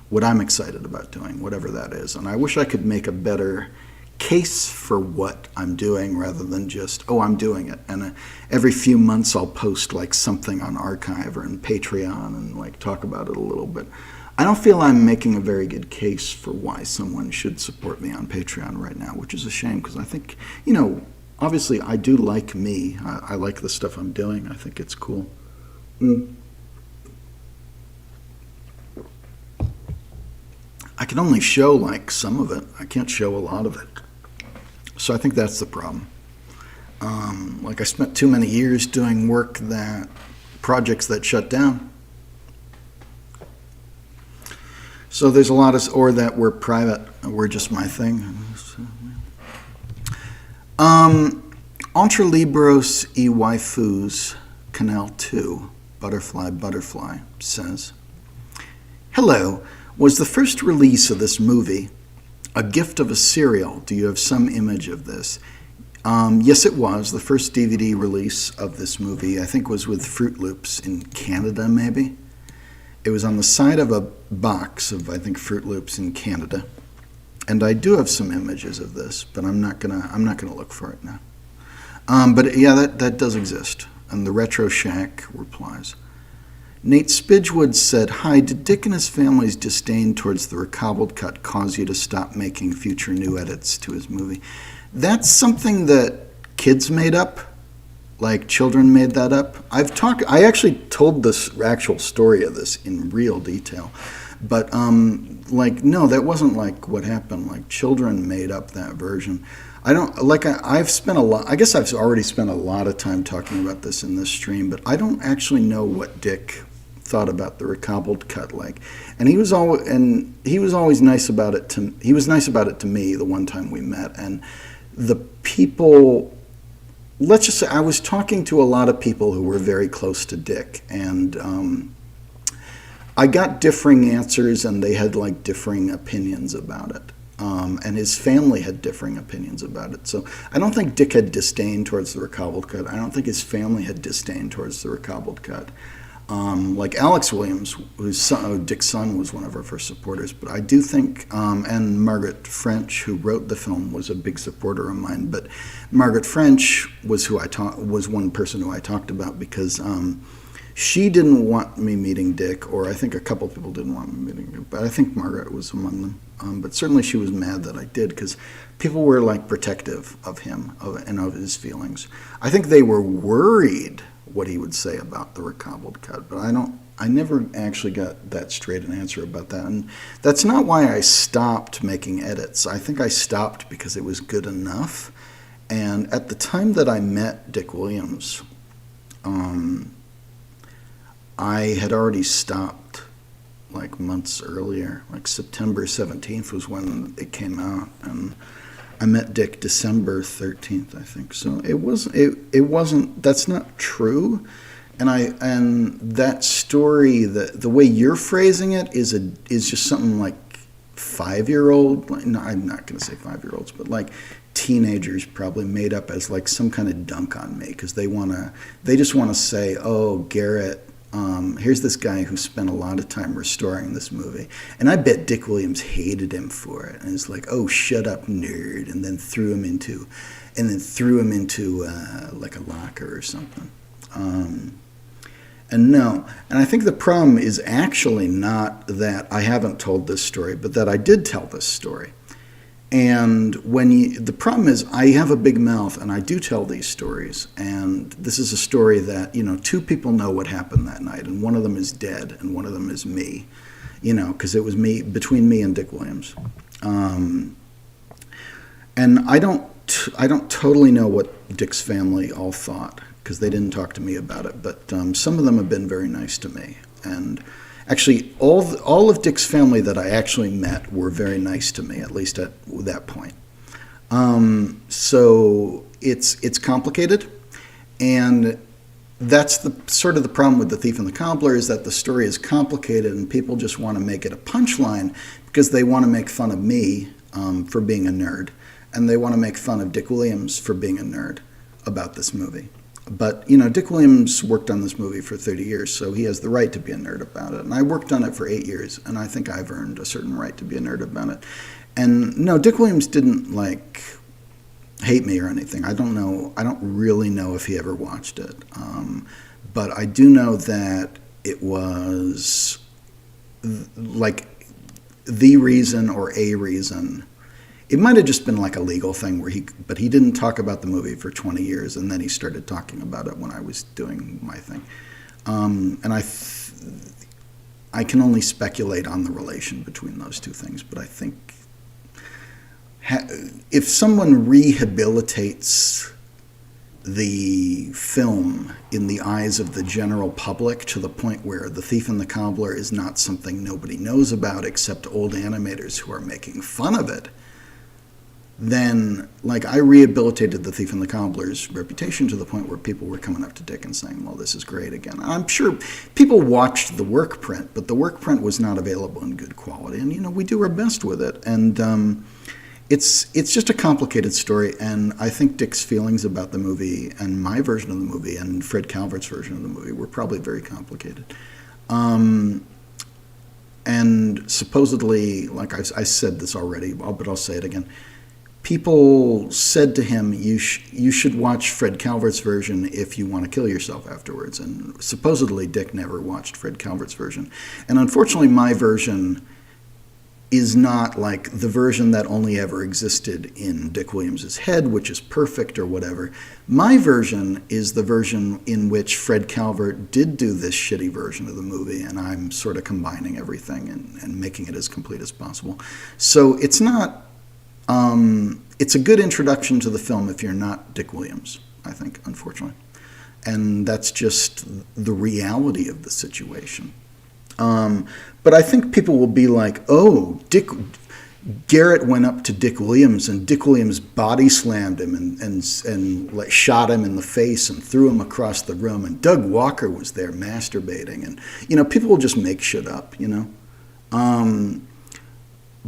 what I'm excited about doing, whatever that is. And I wish I could make a better case for what I'm doing rather than just, oh, I'm doing it. And every few months I'll post like something on Archive or in Patreon and like talk about it a little bit. I don't feel I'm making a very good case for why someone should support me on Patreon right now, which is a shame because I think, obviously I do like me. I like the stuff I'm doing. I think it's cool. I can only show like some of it. I can't show a lot of it. So I think that's the problem. Like I spent too many years doing projects that shut down. So there's a lot or that were private, were just my thing. Entre Libros y Waifus, Canal 2, Butterfly says, hello, was the first release of this movie a gift of a cereal? Do you have some image of this? Yes, it was. The first DVD release of this movie, I think, was with Fruit Loops in Canada, maybe. It was on the side of a box of, I think, Fruit Loops in Canada. And I do have some images of this, but I'm not gonna look for it now. But yeah, that does exist. And the Retro Shack replies. Nate Spidgewood said, hi, did Dick and his family's disdain towards the recobbled cut cause you to stop making future new edits to his movie? That's something that kids made up. Like children made that up. I actually told this actual story of this in real detail. But no, that wasn't like what happened. Like children made up that version. I've spent a lot, I guess I've already spent a lot of time talking about this in this stream, but I don't actually know what Dick thought about the recobbled cut like. And he was always nice about it to me the one time we met. And the people, let's just say I was talking to a lot of people who were very close to Dick, and I got differing answers, and they had like differing opinions about it. And his family had differing opinions about it. So I don't think Dick had disdain towards the recobbled cut. I don't think his family had disdain towards the recobbled cut. Like Alex Williams, Dick's son, was one of our first supporters. But I do think, and Margaret French, who wrote the film, was a big supporter of mine. But Margaret French was one person who I talked about because she didn't want me meeting Dick, or I think a couple people didn't want me meeting Dick, but I think Margaret was among them. But certainly she was mad that I did because people were like protective of him and of his feelings. I think they were worried what he would say about the recobbled cut, but I never actually got that straight an answer about that. And that's not why I stopped making edits. I think I stopped because it was good enough. And at the time that I met Dick Williams, I had already stopped like months earlier. Like September 17th was when it came out, and I met Dick December 13th, I think. So it wasn't, that's not true. And that story, the way you're phrasing it is just something like 5-year-old, no, I'm not going to say 5-year-olds, but like teenagers probably made up as like some kind of dunk on me because they just want to say, oh, Garrett Here's this guy who spent a lot of time restoring this movie, and I bet Dick Williams hated him for it, and it's like, oh, shut up, nerd, and then threw him into like a locker or something. And I think the problem is actually not that I haven't told this story, but that I did tell this story. And the problem is I have a big mouth and I do tell these stories. And this is a story that, two people know what happened that night, and one of them is dead and one of them is me, because it was between me and Dick Williams. And I don't totally know what Dick's family all thought, because they didn't talk to me about it, but some of them have been very nice to me. And actually, all of Dick's family that I actually met were very nice to me, at least at that point. So it's complicated, and that's the sort of the problem with The Thief and the Cobbler, is that the story is complicated and people just want to make it a punchline because they want to make fun of me for being a nerd, and they want to make fun of Dick Williams for being a nerd about this movie. But, Dick Williams worked on this movie for 30 years, so he has the right to be a nerd about it. And I worked on it for 8 years, and I think I've earned a certain right to be a nerd about it. And no, Dick Williams didn't, hate me or anything. I don't know. I don't really know if he ever watched it. But I do know that it was, the reason or a reason. It might have just been like a legal thing but he didn't talk about the movie for 20 years, and then he started talking about it when I was doing my thing. And I can only speculate on the relation between those two things, but I think if someone rehabilitates the film in the eyes of the general public to the point where The Thief and the Cobbler is not something nobody knows about except old animators who are making fun of it, then, I rehabilitated The Thief and the Cobbler's reputation to the point where people were coming up to Dick and saying, well, this is great again. I'm sure people watched the work print, but the work print was not available in good quality. And, we do our best with it. And it's just a complicated story. And I think Dick's feelings about the movie and my version of the movie and Fred Calvert's version of the movie were probably very complicated. And supposedly, I said this already, but I'll say it again. People said to him, you should watch Fred Calvert's version if you want to kill yourself afterwards. And supposedly Dick never watched Fred Calvert's version. And unfortunately, my version is not like the version that only ever existed in Dick Williams's head, which is perfect or whatever. My version is the version in which Fred Calvert did do this shitty version of the movie, and I'm sort of combining everything and making it as complete as possible. So it's not... it's a good introduction to the film if you're not Dick Williams, I think, unfortunately. And that's just the reality of the situation. But I think people will be like, oh, Garrett went up to Dick Williams and Dick Williams body slammed him and shot him in the face and threw him across the room, and Doug Walker was there masturbating. And, people will just make shit up,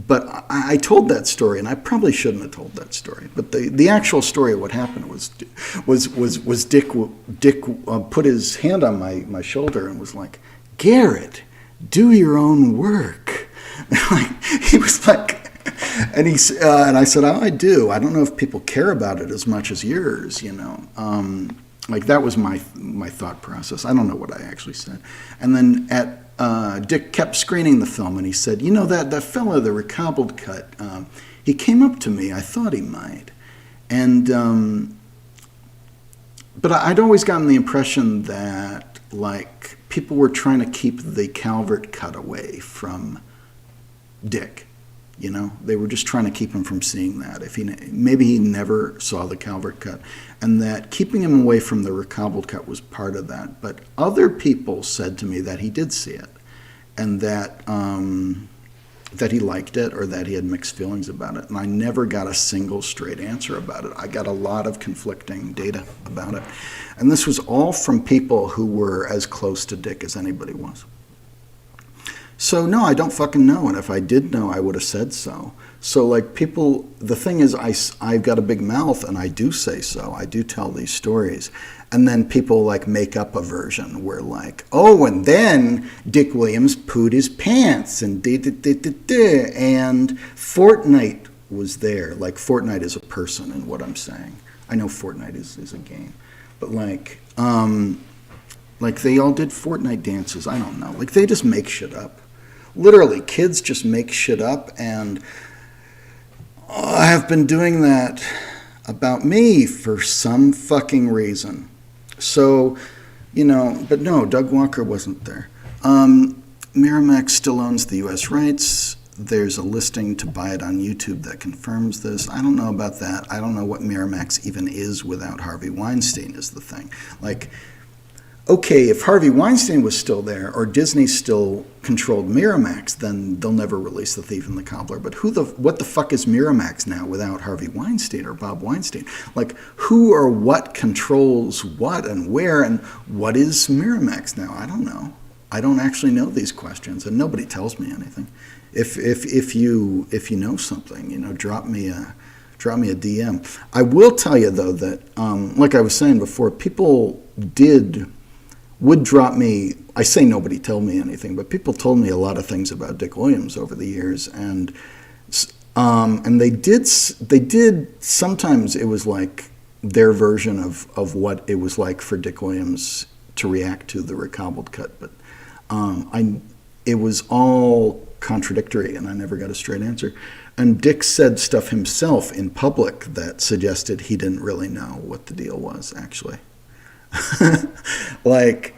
But I told that story, and I probably shouldn't have told that story. But the actual story of what happened was Dick put his hand on my shoulder and was like, Garrett, do your own work. He was like, and I said, oh, I do. I don't know if people care about it as much as yours, that was my thought process. I don't know what I actually said. And then Dick kept screening the film, and he said, that fella, the recobbled cut, he came up to me. I thought he might. And, but I'd always gotten the impression that, people were trying to keep the Calvert cut away from Dick. They were just trying to keep him from seeing that. Maybe he never saw the Calvert cut, and that keeping him away from the recobbled cut was part of that. But other people said to me that he did see it, and that he liked it or that he had mixed feelings about it. And I never got a single straight answer about it. I got a lot of conflicting data about it. And this was all from people who were as close to Dick as anybody was. So no, I don't fucking know. And if I did know, I would have said so. So like people, the thing is, I've got a big mouth and I do say so. I do tell these stories. And then people like make up a version where like, oh, and then Dick Williams pooed his pants and and Fortnite was there. Like Fortnite is a person in what I'm saying. I know Fortnite is a game. But like they all did Fortnite dances. I don't know. Like they just make shit up. Literally, kids just make shit up, and I have been doing that about me for some fucking reason. So, but no, Doug Walker wasn't there. Miramax still owns the U.S. rights. There's a listing to buy it on YouTube that confirms this. I don't know about that. I don't know what Miramax even is without Harvey Weinstein is the thing. Like, okay, if Harvey Weinstein was still there or Disney still controlled Miramax, then they'll never release The Thief and the Cobbler. But what the fuck is Miramax now without Harvey Weinstein or Bob Weinstein? Like, who or what controls what and where, and what is Miramax now? I don't know. I don't actually know these questions, and nobody tells me anything. If you know something, drop me a DM. I will tell you though that, like I was saying before, people would drop me. I say nobody told me anything, but people told me a lot of things about Dick Williams over the years, and they did. Sometimes it was like their version of what it was like for Dick Williams to react to the recobbled cut, but it was all contradictory, and I never got a straight answer. And Dick said stuff himself in public that suggested he didn't really know what the deal was, actually. like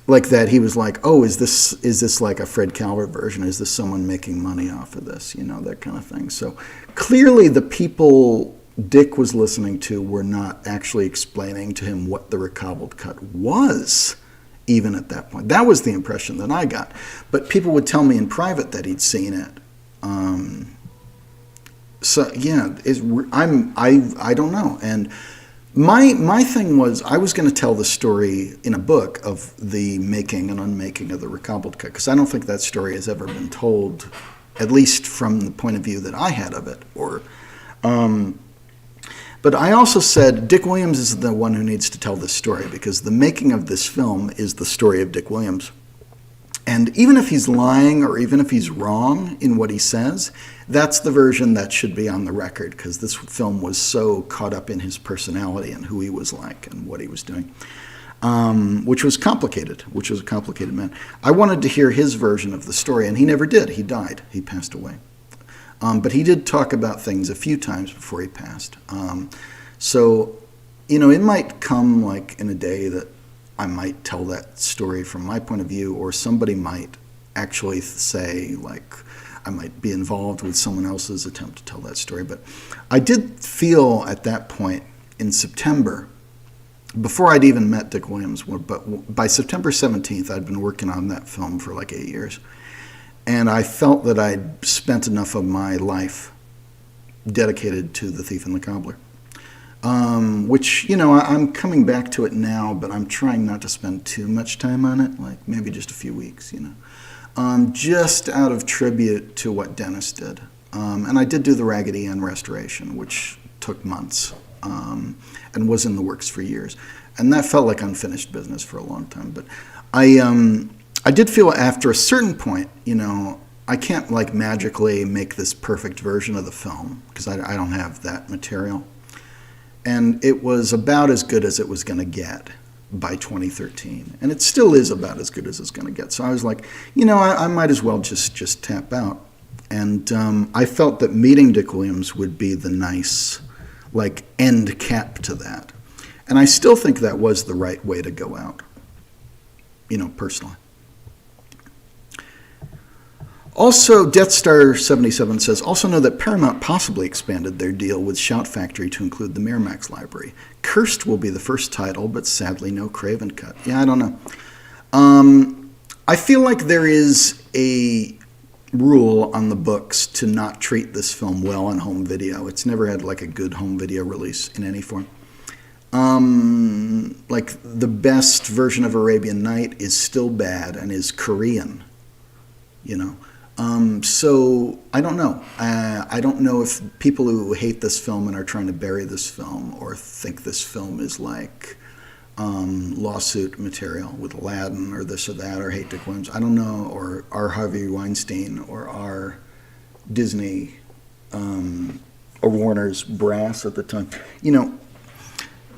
that he was like, oh, is this like a Fred Calvert version? Is this someone making money off of this? That kind of thing. So clearly the people Dick was listening to were not actually explaining to him what the recobbled cut was, even at that point. That was the impression that I got. But people would tell me in private that he'd seen it. So yeah, I don't know. And my thing was, I was going to tell the story in a book of the making and unmaking of the recobbled cut, because I don't think that story has ever been told, at least from the point of view that I had of it. But I also said Dick Williams is the one who needs to tell this story, because the making of this film is the story of Dick Williams. And even if he's lying or even if he's wrong in what he says, that's the version that should be on the record, because this film was so caught up in his personality and who he was like and what he was doing, which was a complicated man. I wanted to hear his version of the story, and he never did. He died. He passed away. But he did talk about things a few times before he passed. So, it might come like in a day that I might tell that story from my point of view, or somebody might actually say, like, I might be involved with someone else's attempt to tell that story. But I did feel at that point in September, before I'd even met Dick Williams, but by September 17th, I'd been working on that film for like 8 years. And I felt that I'd spent enough of my life dedicated to The Thief and the Cobbler. Which, I'm coming back to it now, but I'm trying not to spend too much time on it, like maybe just a few weeks, just out of tribute to what Dennis did. And I did do the Raggedy Ann restoration, which took months, and was in the works for years. And that felt like unfinished business for a long time. But I did feel after a certain point, I can't like magically make this perfect version of the film, because I don't have that material. And it was about as good as it was going to get by 2013. And it still is about as good as it's going to get. So I was like, I might as well just tap out. And I felt that meeting Dick Williams would be the nice, like, end cap to that. And I still think that was the right way to go out, personally. Also, Death Star 77 says, also know that Paramount possibly expanded their deal with Shout Factory to include the Miramax library. Cursed will be the first title, but sadly no Craven cut. Yeah, I don't know. I feel like there is a rule on the books to not treat this film well on home video. It's never had like a good home video release in any form. Like the best version of Arabian Night is still bad and is Korean. you know. So I don't know. I don't know if people who hate this film and are trying to bury this film or think this film is like lawsuit material with Aladdin or this or that or hate Dick Williams. I don't know, or our Harvey Weinstein or our Disney or Warner's brass at the time. You know,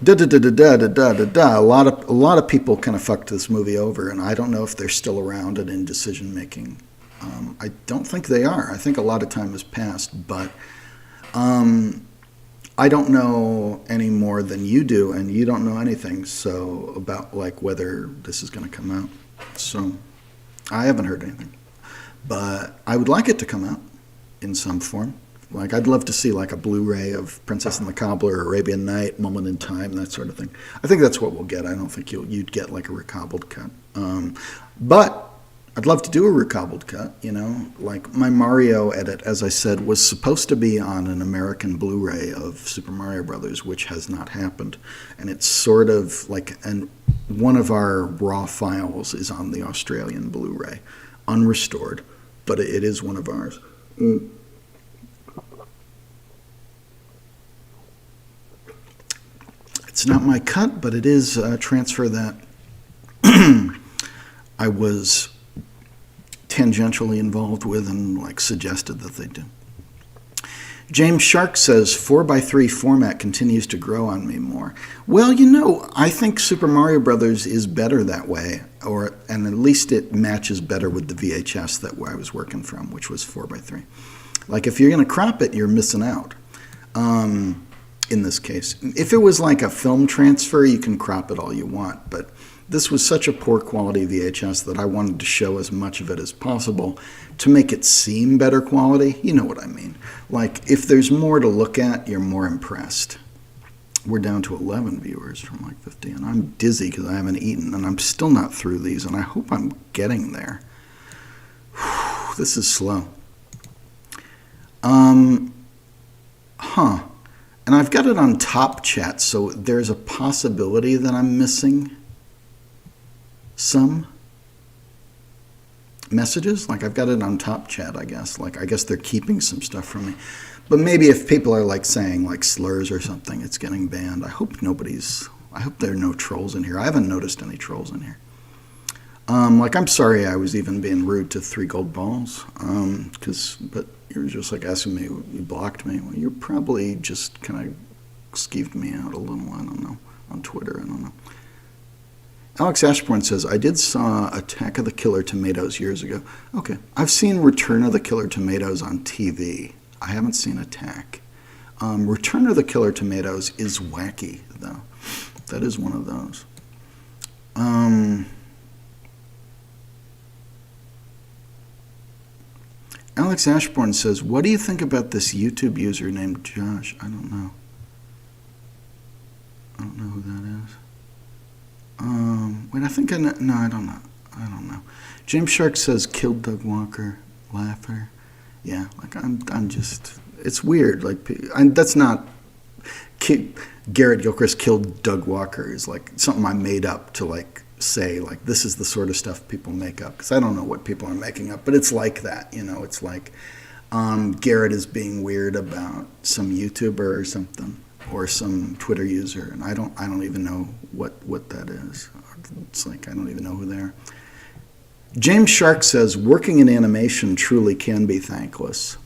da da da da da da da da da. A lot of people kind of fucked this movie over, and I don't know if they're still around and in decision making. I don't think they are. I think a lot of time has passed, but I don't know any more than you do, and you don't know anything. So about like whether this is going to come out. So I haven't heard anything, but I would like it to come out in some form. Like I'd love to see like a Blu-ray of Princess and the Cobbler, or Arabian Night, Moment in Time, that sort of thing. I think that's what we'll get. I don't think you'd get like a recobbled cut, but I'd love to do a recobbled cut, you know, like my Mario edit, as I said, was supposed to be on an American Blu-ray of Super Mario Brothers, which has not happened. And it's sort of like, and one of our raw files is on the Australian Blu-ray, unrestored, but it is one of ours. It's not my cut, but it is a transfer that I was tangentially involved with and like suggested that they do. James Shark says 4:3 format continues to grow on me more. Well, you know, I think Super Mario Brothers is better that way, and at least it matches better with the VHS that I was working from, which was 4:3. Like if you're going to crop it, you're missing out. In this case, if it was like a film transfer, you can crop it all you want, but this was such a poor quality VHS that I wanted to show as much of it as possible to make it seem better quality. You know what I mean. Like, if there's more to look at, you're more impressed. We're down to 11 viewers from like 50, and I'm dizzy because I haven't eaten, and I'm still not through these, and I hope I'm getting there. Whew, this is slow. And I've got it on top chat, so there's a possibility that I'm missing some messages. Like I've got it on top chat, I guess. Like I guess they're keeping some stuff from me. But maybe if people are like saying like slurs or something, it's getting banned. I hope there are no trolls in here. I haven't noticed any trolls in here. Like I'm sorry I was even being rude to 3 Gold Balls. But you're just like asking me, you blocked me. Well, you're probably just kind of skeeved me out a little, I don't know, on Twitter, I don't know. Alex Ashbourne says, I did saw Attack of the Killer Tomatoes years ago. Okay. I've seen Return of the Killer Tomatoes on TV. I haven't seen Attack. Return of the Killer Tomatoes is wacky, though. That is one of those. Alex Ashbourne says, what do you think about this YouTube user named Josh? I don't know. I don't know who that is. Wait, I think I know. No, I don't know. I don't know. James Shark says, killed Doug Walker. Laugher. Yeah, like I'm just, it's weird. Like, that's not, Garrett Gilchrist killed Doug Walker is like something I made up to like say, like, this is the sort of stuff people make up. Because I don't know what people are making up, but it's like that, you know, it's like Garrett is being weird about some YouTuber or something, or some Twitter user, and I don't even know what that is. It's like I don't even know who they are. James Shark says, working in animation truly can be thankless.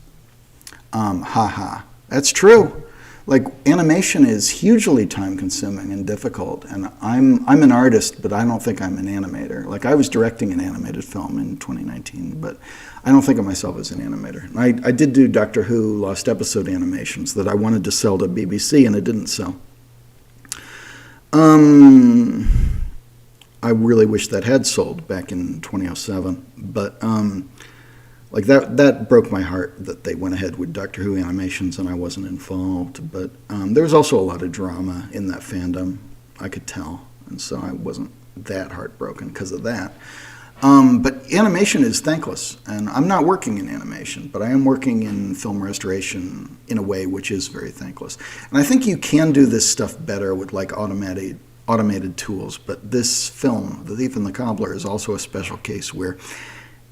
Haha. That's true. Like, animation is hugely time-consuming and difficult, and I'm an artist, but I don't think I'm an animator. Like, I was directing an animated film in 2019, but I don't think of myself as an animator. And I did do Doctor Who Lost Episode animations that I wanted to sell to BBC, and it didn't sell. I really wish that had sold back in 2007, but like that broke my heart that they went ahead with Doctor Who animations and I wasn't involved. But there was also a lot of drama in that fandom, I could tell, and so I wasn't that heartbroken because of that. But animation is thankless, and I'm not working in animation, but I am working in film restoration in a way which is very thankless. And I think you can do this stuff better with like automated tools, but this film, The Thief and the Cobbler, is also a special case where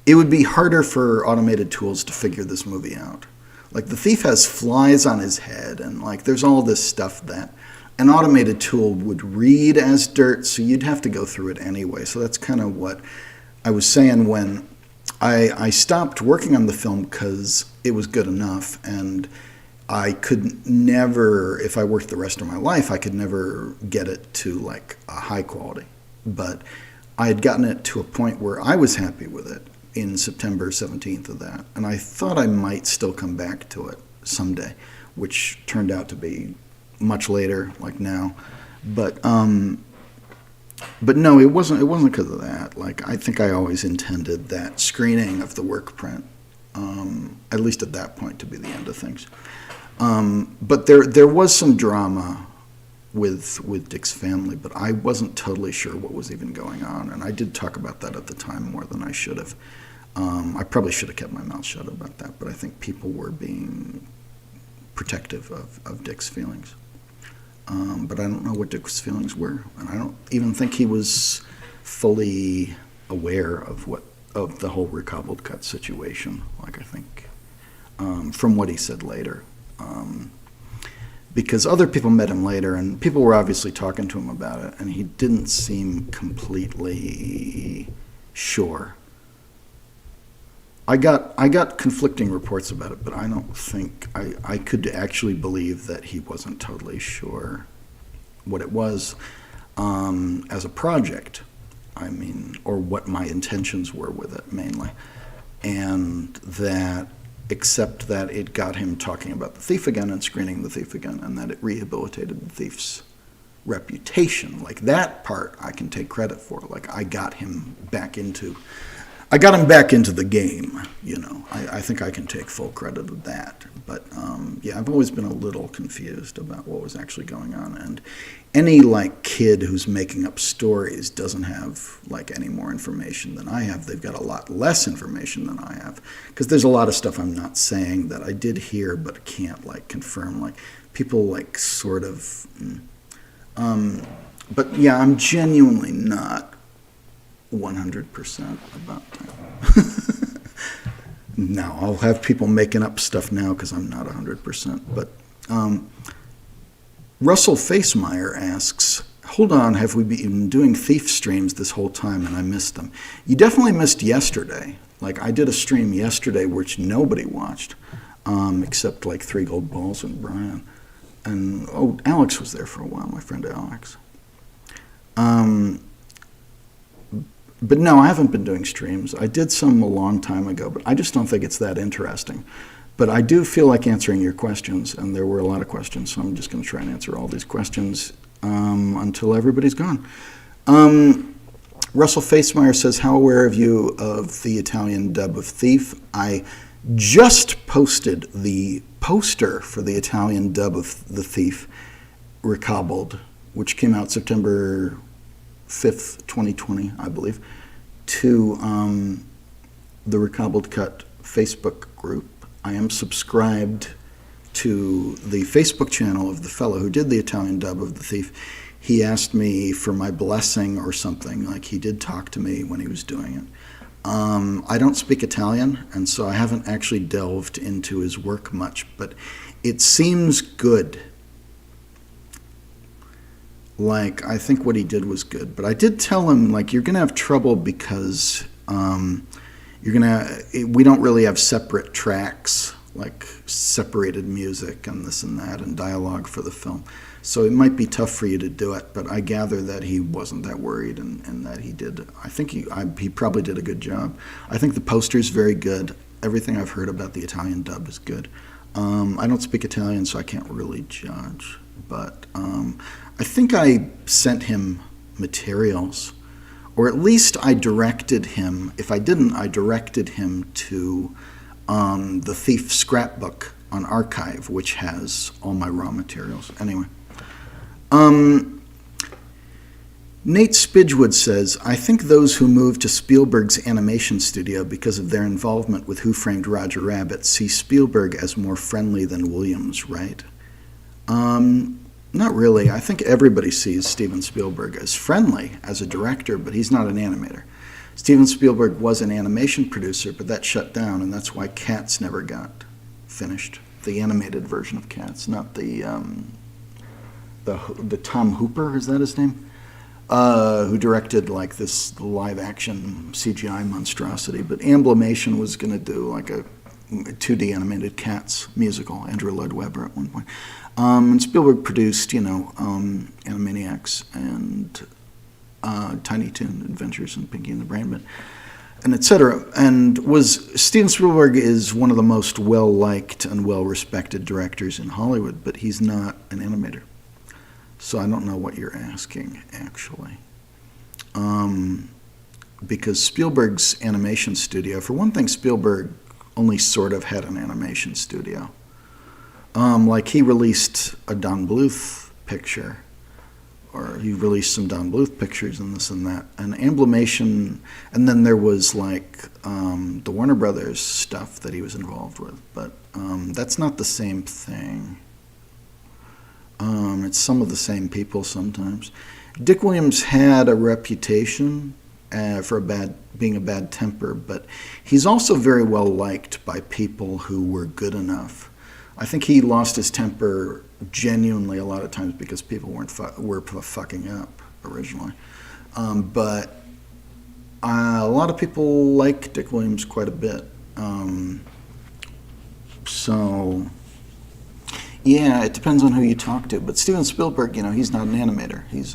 it would be harder for automated tools to figure this movie out. Like, the thief has flies on his head, and like there's all this stuff that an automated tool would read as dirt, so you'd have to go through it anyway. So that's kind of what I was saying when I stopped working on the film, because it was good enough, and I could never, if I worked the rest of my life, I could never get it to like a high quality. But I had gotten it to a point where I was happy with it in September 17th of that. And I thought I might still come back to it someday, which turned out to be much later, like now. But no, it wasn't because of that. Like, I think I always intended that screening of the work print, at least at that point, to be the end of things. But there was some drama with Dick's family, but I wasn't totally sure what was even going on, and I did talk about that at the time more than I should have. I probably should have kept my mouth shut about that, but I think people were being protective of Dick's feelings. But I don't know what Dick's feelings were, and I don't even think he was fully aware of the whole recobbled cut situation. Like, I think from what he said later, because other people met him later, and people were obviously talking to him about it, and he didn't seem completely sure. I got conflicting reports about it, but I don't think I could actually believe that he wasn't totally sure what it was as a project. I mean, or what my intentions were with it mainly, and that except that it got him talking about The Thief again and screening The Thief again, and that it rehabilitated The Thief's reputation. Like, that part I can take credit for. Like, I got him back into the game, you know. I think I can take full credit of that. But, yeah, I've always been a little confused about what was actually going on. And any, like, kid who's making up stories doesn't have, like, any more information than I have. They've got a lot less information than I have. Because there's a lot of stuff I'm not saying that I did hear but can't, like, confirm. Like, people, like, sort of... but, yeah, I'm genuinely not 100% about that. No, I'll have people making up stuff now because I'm not 100%. But Russell Facemeyer asks, hold on, have we been doing Thief streams this whole time and I missed them? You definitely missed yesterday. Like, I did a stream yesterday which nobody watched, except like 3 Gold Balls and Brian. And, oh, Alex was there for a while, my friend Alex. But no, I haven't been doing streams. I did some a long time ago, but I just don't think it's that interesting. But I do feel like answering your questions, and there were a lot of questions, so I'm just going to try and answer all these questions until everybody's gone. Russell Facemeyer says, how aware are you of the Italian dub of Thief? I just posted the poster for the Italian dub of The Thief, Recobbled, which came out September 5th, 2020, I believe, to the Recobbled Cut Facebook group. I am subscribed to the Facebook channel of the fellow who did the Italian dub of The Thief. He asked me for my blessing or something. Like, he did talk to me when he was doing it. I don't speak Italian, and so I haven't actually delved into his work much, but it seems good. Like, I think what he did was good. But I did tell him, like, you're going to have trouble because we don't really have separate tracks, like separated music and this and that and dialogue for the film. So it might be tough for you to do it, but I gather that he wasn't that worried and that he did. I think he probably did a good job. I think the poster's very good. Everything I've heard about the Italian dub is good. I don't speak Italian, so I can't really judge. But I think I sent him materials, or at least I directed him. If I didn't, I directed him to the Thief scrapbook on Archive, which has all my raw materials. Anyway. Nate Spidgewood says, I think those who moved to Spielberg's animation studio because of their involvement with Who Framed Roger Rabbit see Spielberg as more friendly than Williams, right? Not really. I think everybody sees Steven Spielberg as friendly as a director, but he's not an animator. Steven Spielberg was an animation producer, but that shut down, and that's why Cats never got finished. The animated version of Cats, not the Tom Hooper, is that his name? Who directed like this live action CGI monstrosity. But Amblimation was going to do like a 2D animated Cats musical, Andrew Lloyd Webber at one point. And Spielberg produced, Animaniacs and Tiny Toon Adventures and Pinky and the Brain, and etc. And Steven Spielberg is one of the most well-liked and well-respected directors in Hollywood, but he's not an animator. So I don't know what you're asking, actually. Because Spielberg's animation studio, for one thing, Spielberg only sort of had an animation studio. Like he released a Don Bluth picture, or he released some Don Bluth pictures and this and that, and Amblimation, and then there was like the Warner Brothers stuff that he was involved with, but that's not the same thing. It's some of the same people sometimes. Dick Williams had a reputation for being a bad temper, but he's also very well liked by people who were good enough. I think he lost his temper genuinely a lot of times because people were fucking up originally. But a lot of people like Dick Williams quite a bit. So yeah, it depends on who you talk to. But Steven Spielberg, he's not an animator. He's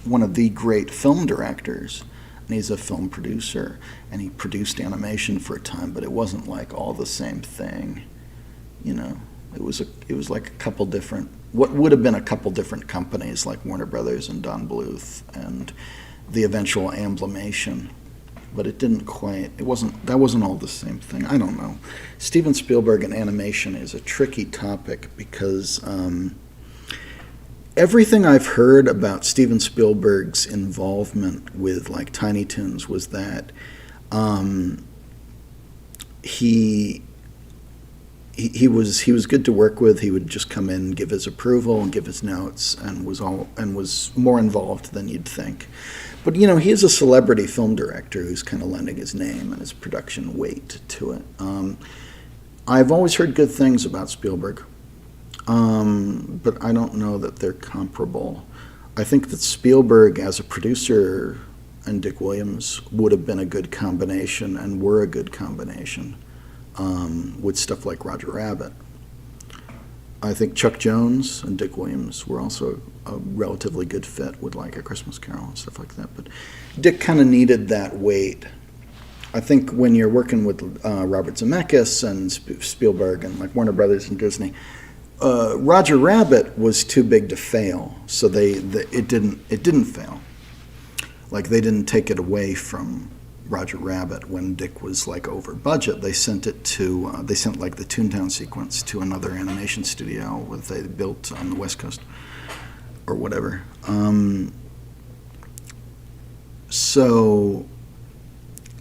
one of the great film directors, and he's a film producer, and he produced animation for a time, but it wasn't like all the same thing. It was like a couple different, what would have been a couple different companies like Warner Brothers and Don Bluth and the eventual Amblimation, but that wasn't all the same thing. I don't know. Steven Spielberg and animation is a tricky topic because everything I've heard about Steven Spielberg's involvement with like Tiny Toons was that he was good to work with. He would just come in, give his approval, and give his notes, and was more involved than you'd think. But he is a celebrity film director who's kind of lending his name and his production weight to it. I've always heard good things about Spielberg, but I don't know that they're comparable. I think that Spielberg as a producer and Dick Williams would have been a good combination and were a good combination. With stuff like Roger Rabbit. I think Chuck Jones and Dick Williams were also a relatively good fit with like A Christmas Carol and stuff like that. But Dick kind of needed that weight. I think when you're working with Robert Zemeckis and Spielberg and like Warner Brothers and Disney, Roger Rabbit was too big to fail, so it didn't fail. Like they didn't take it away from Roger Rabbit when Dick was like over budget. They sent like the Toontown sequence to another animation studio that they built on the West Coast or whatever. So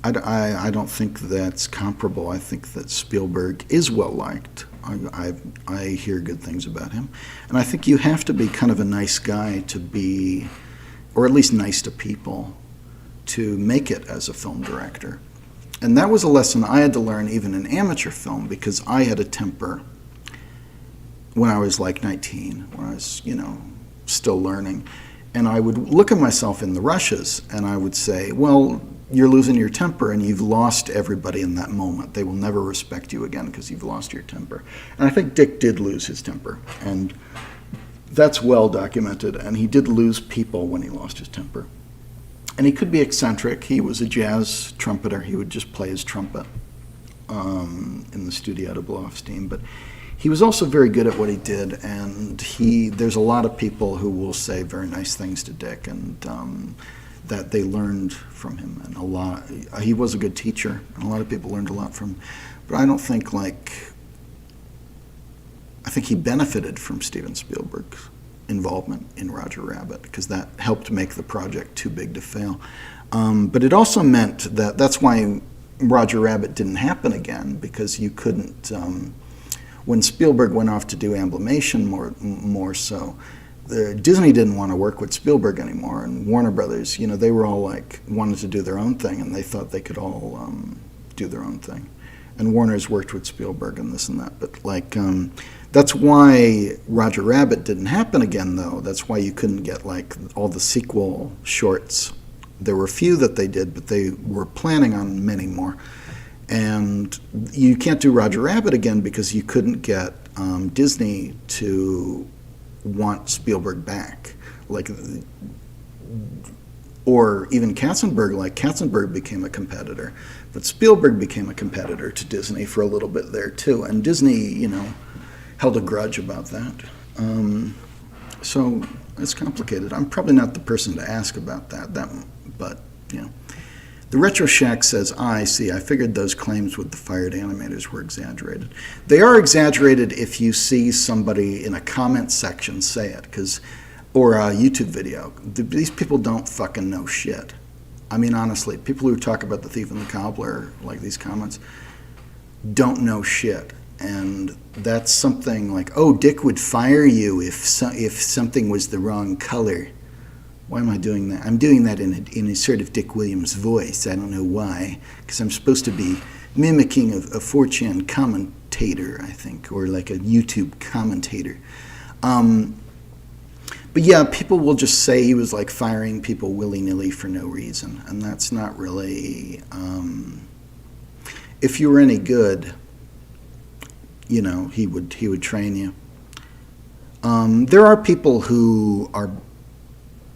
I don't think that's comparable. I think that Spielberg is well liked. I hear good things about him, and I think you have to be kind of a nice guy to be, or at least nice to people, to make it as a film director. And that was a lesson I had to learn even in amateur film, because I had a temper when I was like 19, when I was, still learning. And I would look at myself in the rushes and I would say, well, you're losing your temper and you've lost everybody in that moment. They will never respect you again because you've lost your temper. And I think Dick did lose his temper, and that's well documented, and he did lose people when he lost his temper. And he could be eccentric. He was a jazz trumpeter. He would just play his trumpet in the studio to blow off steam. But he was also very good at what he did, and there's a lot of people who will say very nice things to Dick, and that they learned from him. And he was a good teacher, and a lot of people learned a lot from him. But I don't think I think he benefited from Steven Spielberg's involvement in Roger Rabbit, because that helped make the project too big to fail. But it also meant that's why Roger Rabbit didn't happen again, because you couldn't, when Spielberg went off to do Amblimation more so, Disney didn't want to work with Spielberg anymore, and Warner Brothers, they were all like wanted to do their own thing, and they thought they could all do their own thing. And Warner's worked with Spielberg and this and that, but that's why Roger Rabbit didn't happen again, though. That's why you couldn't get all the sequel shorts. There were a few that they did, but they were planning on many more. And you can't do Roger Rabbit again because you couldn't get Disney to want Spielberg back, or even Katzenberg. Katzenberg became a competitor, but Spielberg became a competitor to Disney for a little bit there too, and Disney, held a grudge about that. So it's complicated. I'm probably not the person to ask about that, but The Retro Shack says, I see. I figured those claims with the fired animators were exaggerated. They are exaggerated if you see somebody in a comment section say it, or a YouTube video. These people don't fucking know shit. I mean, honestly, people who talk about The Thief and the Cobbler, like these comments, don't know shit. And that's something like, oh, Dick would fire you if something was the wrong color. Why am I doing that? I'm doing that in a sort of Dick Williams voice. I don't know why, because I'm supposed to be mimicking a 4chan commentator, I think, or like a YouTube commentator. But yeah, people will just say he was firing people willy-nilly for no reason, and that's not really. If you were any good, he would train you. There are people who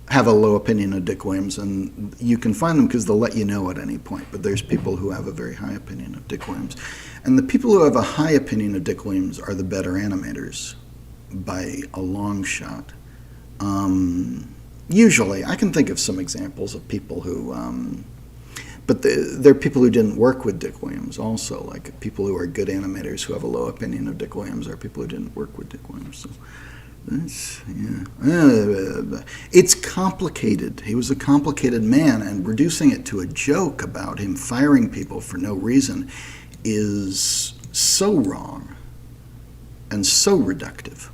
have a low opinion of Dick Williams, and you can find them because they'll let you know at any point. But there's people who have a very high opinion of Dick Williams, and the people who have a high opinion of Dick Williams are the better animators by a long shot. Usually, I can think of some examples of people who, but there are people who didn't work with Dick Williams also, like people who are good animators who have a low opinion of Dick Williams are people who didn't work with Dick Williams. So. It's complicated. He was a complicated man, and reducing it to a joke about him firing people for no reason is so wrong and so reductive.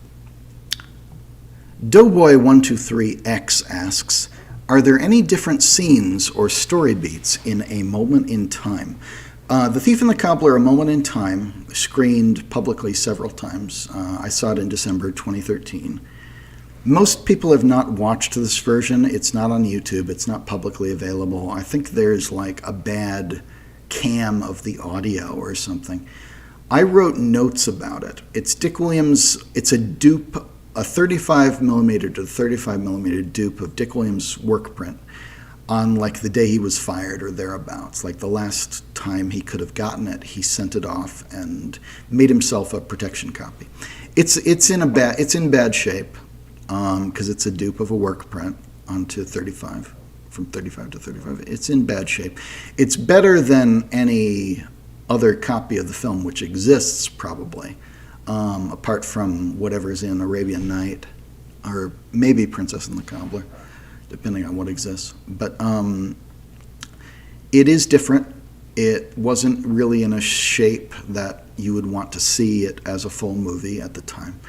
Doughboy123X asks, are there any different scenes or story beats in A Moment in Time? The Thief and the Cobbler, A Moment in Time, screened publicly several times. I saw it in December 2013. Most people have not watched this version. It's not on YouTube. It's not publicly available. I think there's a bad cam of the audio or something. I wrote notes about it. It's Dick Williams. It's a dupe, a 35mm to 35mm dupe of Dick Williams' work print on the day he was fired or thereabouts. The last time he could have gotten it, he sent it off and made himself a protection copy. It's in bad shape because it's a dupe of a work print onto 35, from 35 to 35. It's in bad shape. It's better than any other copy of the film which exists probably, apart from whatever's in Arabian Night or maybe Princess and the Cobbler, depending on what exists. But it is different. It wasn't really in a shape that you would want to see it as a full movie at the time.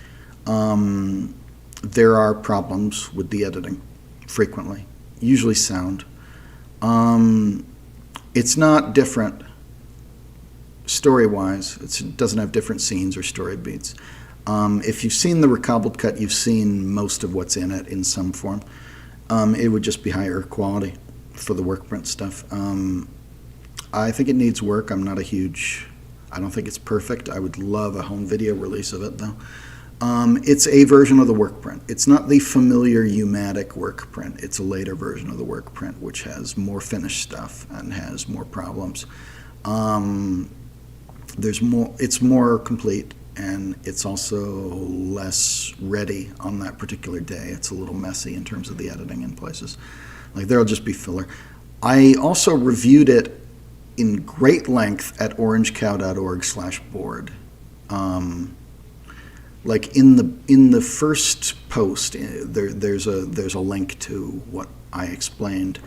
There are problems with the editing, frequently, usually sound. It's not different story-wise. It doesn't have different scenes or story beats. If you've seen the recobbled cut, you've seen most of what's in it in some form. It would just be higher quality for the work print stuff. I think it needs work. I don't think it's perfect. I would love a home video release of it, though. It's a version of the work print. It's not the familiar U-matic work print. It's a later version of the work print, which has more finished stuff and has more problems. It's more complete, and it's also less ready on that particular day. It's a little messy in terms of the editing in places. There'll just be filler. I also reviewed it in great length at orangecow.org/board. In the first post, there's a link to what I explained,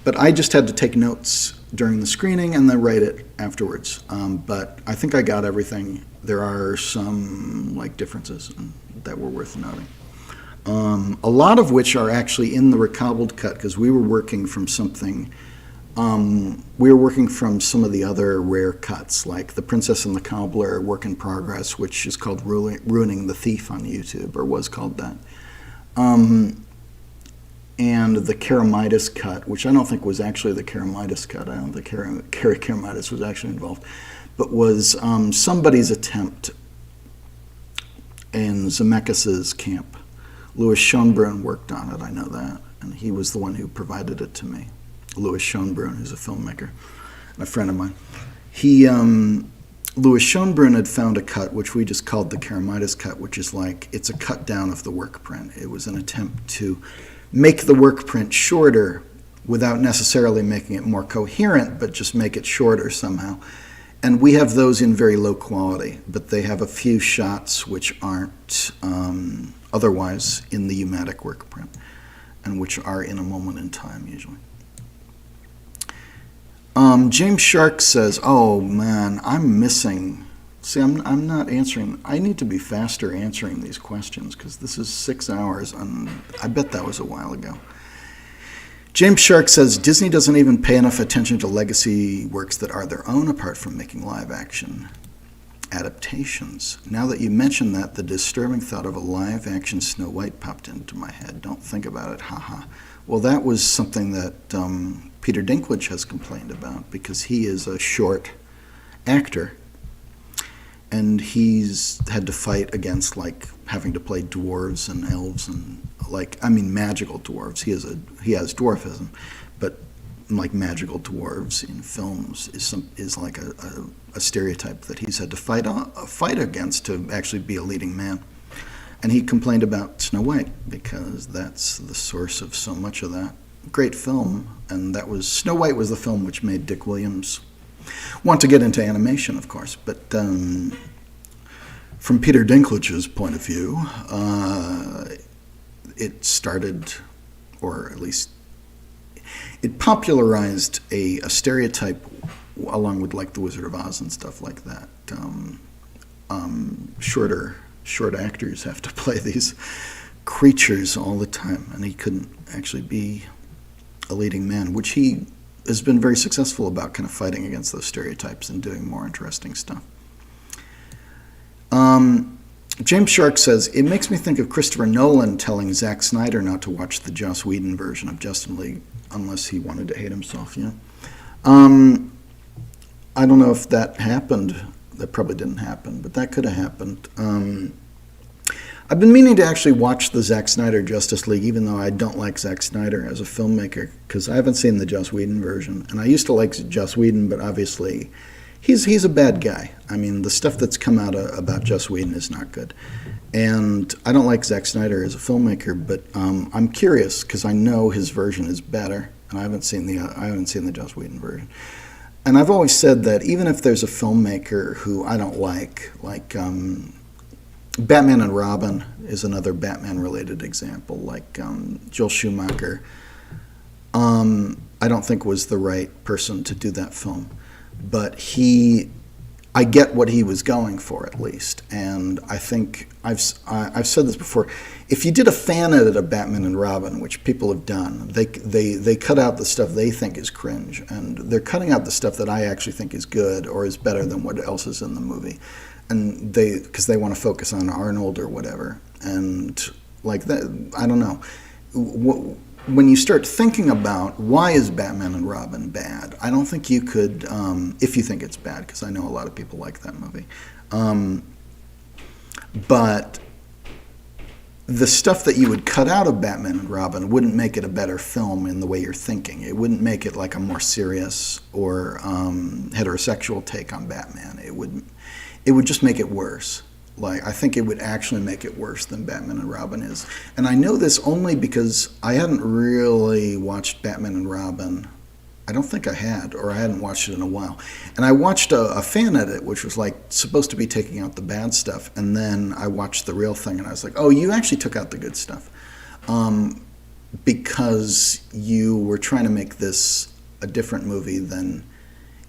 but I just had to take notes during the screening and then write it afterwards. But I think I got everything. There are some differences that were worth noting. A lot of which are actually in the recobbled cut, because we were working from something. We were working from some of the other rare cuts, like The Princess and the Cobbler, Work in Progress, which is called Ruining the Thief on YouTube, or was called that. And the Karamitis cut, which I don't think was actually the Karamitis cut. I don't think Carrie Karamitis was actually involved, but was somebody's attempt in Zemeckis's camp. Louis Schonbrun worked on it, I know that, and he was the one who provided it to me. Louis Schonbrun, who's a filmmaker, and a friend of mine. Louis Schonbrun had found a cut, which we just called the Karamitis cut, which is like, it's a cut down of the work print. It was an attempt to make the work print shorter without necessarily making it more coherent, but just make it shorter somehow. And we have those in very low quality, but they have a few shots which aren't otherwise in the U-matic work print, and which are in a moment in time usually. James Shark says, "Oh man, I'm missing." See, I'm not answering. I need to be faster answering these questions because this is 6 hours, and I bet that was a while ago. James Shark says, "Disney doesn't even pay enough attention to legacy works that are their own apart from making live-action adaptations. Now that you mention that, the disturbing thought of a live-action Snow White popped into my head. Don't think about it, haha." Well, that was something that Peter Dinklage has complained about because he is a short actor. And he's had to fight against, like, having to play dwarves and elves and, magical dwarves. He has dwarfism, but, like, magical dwarves in films is like a stereotype that he's had to fight against to actually be a leading man. And he complained about Snow White because that's the source of so much of that great film. And Snow White was the film which made Dick Williams want to get into animation, of course, but from Peter Dinklage's point of view, it started, or at least it popularized a stereotype along with like The Wizard of Oz and stuff like that. Short actors have to play these creatures all the time, and he couldn't actually be a leading man, which he has been very successful about, kind of fighting against those stereotypes and doing more interesting stuff. James Shark says, "It makes me think of Christopher Nolan telling Zack Snyder not to watch the Joss Whedon version of Justice League unless he wanted to hate himself." Yeah, I don't know if that happened. That probably didn't happen, but that could have happened. I've been meaning to actually watch the Zack Snyder Justice League, even though I don't like Zack Snyder as a filmmaker, because I haven't seen the Joss Whedon version. And I used to like Joss Whedon, but obviously he's a bad guy. I mean, the stuff that's come out about Joss Whedon is not good. And I don't like Zack Snyder as a filmmaker, but I'm curious because I know his version is better, and I haven't seen the Joss Whedon version. And I've always said that even if there's a filmmaker who I don't like Batman and Robin is another Batman-related example, like Joel Schumacher, I don't think was the right person to do that film. But I get what he was going for, at least. And I think, I've said this before, if you did a fan edit of Batman and Robin, which people have done, they cut out the stuff they think is cringe, and they're cutting out the stuff that I actually think is good or is better than what else is in the movie. And because they want to focus on Arnold or whatever. And like that, I don't know. When you start thinking about why is Batman and Robin bad, I don't think you could, if you think it's bad, because I know a lot of people like that movie. But the stuff that you would cut out of Batman and Robin wouldn't make it a better film in the way you're thinking. It wouldn't make it like a more serious or heterosexual take on Batman. It would just make it worse. Like, I think it would actually make it worse than Batman and Robin is. And I know this only because I hadn't really watched Batman and Robin. I don't think I had, or I hadn't watched it in a while. And I watched a fan edit, which was like supposed to be taking out the bad stuff. And then I watched the real thing, and I was like, oh, you actually took out the good stuff. Because you were trying to make this a different movie than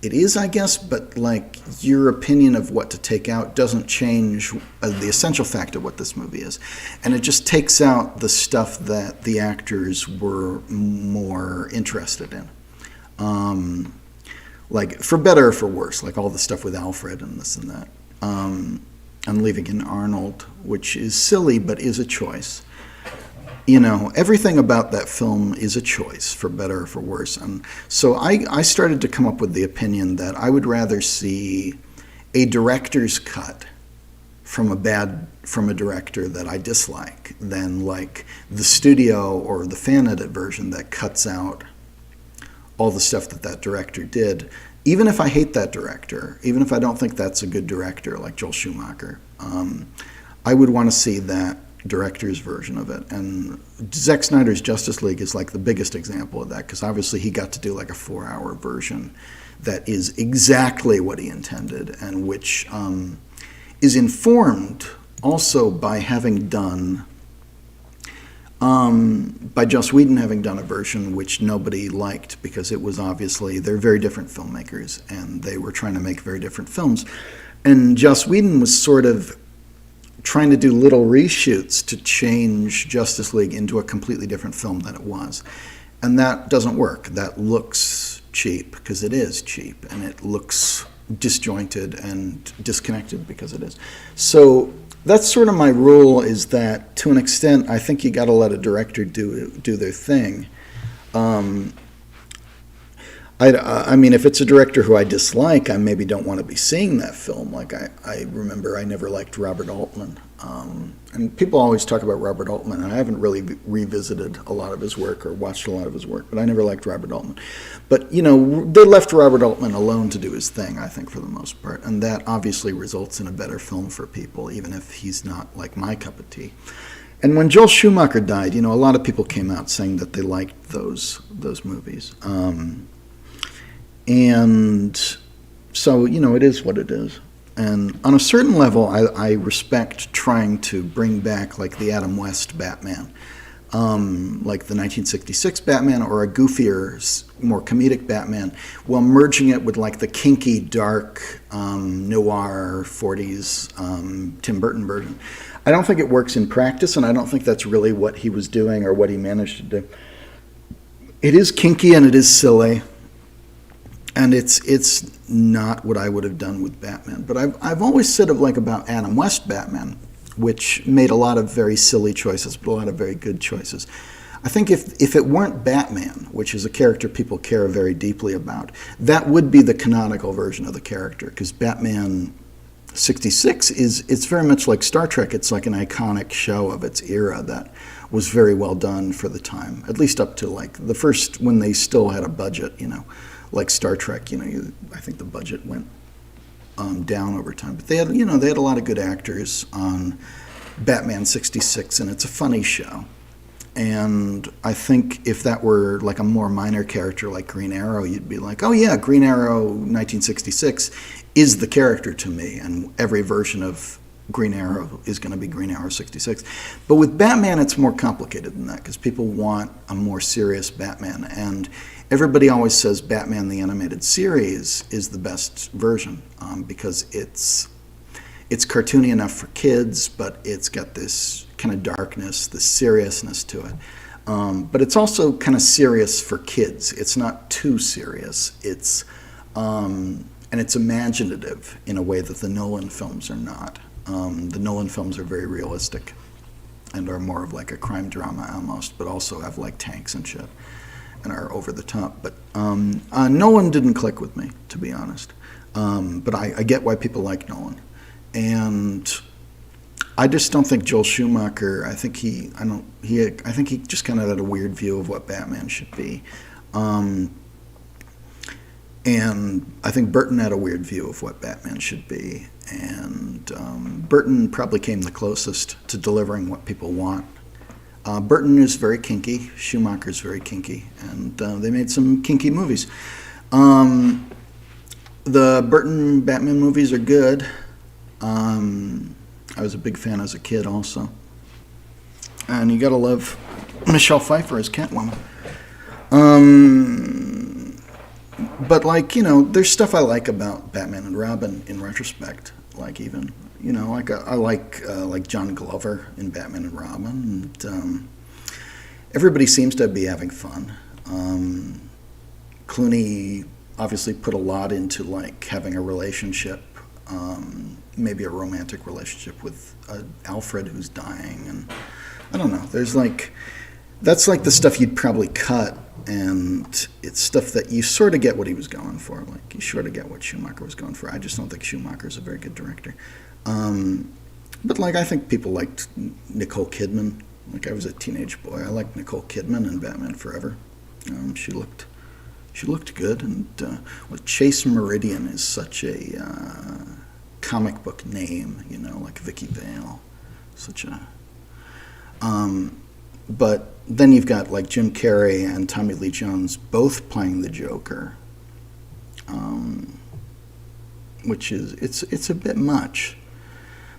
it is, I guess, but like your opinion of what to take out doesn't change the essential fact of what this movie is. And it just takes out the stuff that the actors were more interested in. Like, for better or for worse, like all the stuff with Alfred and this and that. And leaving in Arnold, which is silly but is a choice. You know, everything about that film is a choice, for better or for worse. And so I started to come up with the opinion that I would rather see a director's cut from a director that I dislike than like the studio or the fan edit version that cuts out all the stuff that director did. Even if I hate that director, even if I don't think that's a good director like Joel Schumacher, I would want to see that director's version of it. And Zack Snyder's Justice League is like the biggest example of that, because obviously he got to do like a 4-hour version that is exactly what he intended, and which is informed also by having done by Joss Whedon having done a version which nobody liked, because it was obviously, they're very different filmmakers and they were trying to make very different films. And Joss Whedon was sort of trying to do little reshoots to change Justice League into a completely different film than it was. And that doesn't work. That looks cheap, because it is cheap, and it looks disjointed and disconnected because it is. So that's sort of my rule, is that to an extent, I think you got to let a director do their thing. I mean, if it's a director who I dislike, I maybe don't want to be seeing that film. Like, I remember I never liked Robert Altman. And people always talk about Robert Altman, and I haven't really revisited a lot of his work or watched a lot of his work, but I never liked Robert Altman. But, you know, they left Robert Altman alone to do his thing, I think, for the most part. And that obviously results in a better film for people, even if he's not like my cup of tea. And when Joel Schumacher died, you know, a lot of people came out saying that they liked those movies. And so, you know, it is what it is. And on a certain level, I respect trying to bring back like the Adam West Batman, like the 1966 Batman, or a goofier, more comedic Batman, while merging it with like the kinky, dark, noir 40s Tim Burton version. I don't think it works in practice, and I don't think that's really what he was doing or what he managed to do. It is kinky and it is silly. And it's not what I would have done with Batman. But I've always said about Adam West Batman, which made a lot of very silly choices, but a lot of very good choices. I think if it weren't Batman, which is a character people care very deeply about, that would be the canonical version of the character. Because Batman 66 it's very much like Star Trek. It's like an iconic show of its era that was very well done for the time, at least up to like the first, when they still had a budget, you know. Like Star Trek, you know, I think the budget went down over time. But they had a lot of good actors on Batman 66, and it's a funny show. And I think if that were like a more minor character like Green Arrow, you'd be like, oh yeah, Green Arrow 1966 is the character to me, and every version of Green Arrow is going to be Green Arrow 66. But with Batman, it's more complicated than that, because people want a more serious Batman. And everybody always says Batman the Animated Series is the best version, because it's cartoony enough for kids, but it's got this kind of darkness, this seriousness to it. But it's also kind of serious for kids. It's not too serious. And it's imaginative in a way that the Nolan films are not. The Nolan films are very realistic and are more of like a crime drama almost, but also have like tanks and shit and are over the top. But Nolan didn't click with me, to be honest. But I get why people like Nolan. And I just don't think Joel Schumacher, I think he just kind of had a weird view of what Batman should be. And I think Burton had a weird view of what Batman should be. And Burton probably came the closest to delivering what people want. Burton is very kinky. Schumacher's very kinky. And they made some kinky movies. The Burton Batman movies are good. I was a big fan as a kid also. And you gotta love Michelle Pfeiffer as Catwoman. But like, you know, there's stuff I like about Batman and Robin in retrospect. Like even, you know, I like John Glover in Batman and Robin, and everybody seems to be having fun. Clooney obviously put a lot into like having a relationship, maybe a romantic relationship with Alfred who's dying, and I don't know. There's like, that's like the stuff you'd probably cut, and it's stuff that you sort of get what he was going for. Like you sort of get what Schumacher was going for. I just don't think Schumacher's a very good director. But like I think people liked Nicole Kidman. Like I was a teenage boy. I liked Nicole Kidman in Batman Forever. She looked good, and well, Chase Meridian is such a comic book name, you know, like Vicky Vale, such a. But then you've got like Jim Carrey and Tommy Lee Jones both playing the Joker, which is it's a bit much.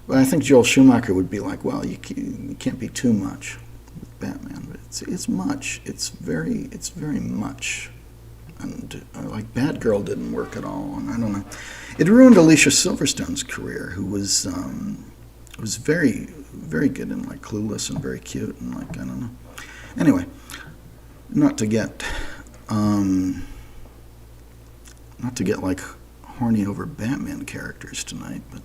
But I think Joel Schumacher would be like, well, you can't be too much with Batman, but it's much. It's very much. And like Batgirl didn't work at all, and I don't know. It ruined Alicia Silverstone's career, who was very, very good and like Clueless and very cute and like I don't know. Anyway, not to get like horny over Batman characters tonight, but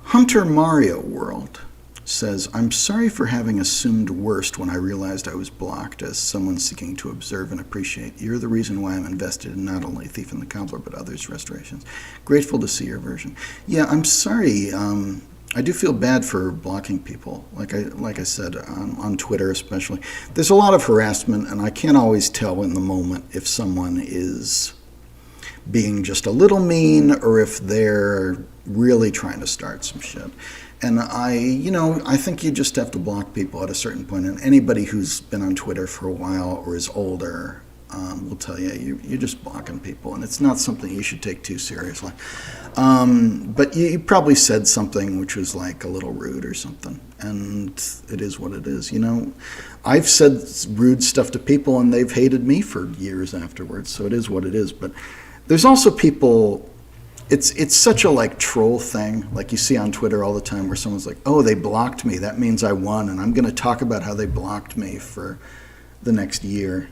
Hunter Mario World says, I'm sorry for having assumed worst when I realized I was blocked as someone seeking to observe and appreciate. You're the reason why I'm invested in not only Thief and the Cobbler, but others' restorations. Grateful to see your version. Yeah, I'm sorry. I do feel bad for blocking people, like I said, on Twitter especially. There's a lot of harassment, and I can't always tell in the moment if someone is being just a little mean or if they're really trying to start some shit. And I think you just have to block people at a certain point. And anybody who's been on Twitter for a while or is older will tell you you're just blocking people, and it's not something you should take too seriously. But you probably said something which was like a little rude or something, and it is what it is. You know, I've said rude stuff to people, and they've hated me for years afterwards. So it is what it is. But there's also people. It's such a like troll thing, like you see on Twitter all the time, where someone's like, "Oh, they blocked me. That means I won, and I'm going to talk about how they blocked me for the next year,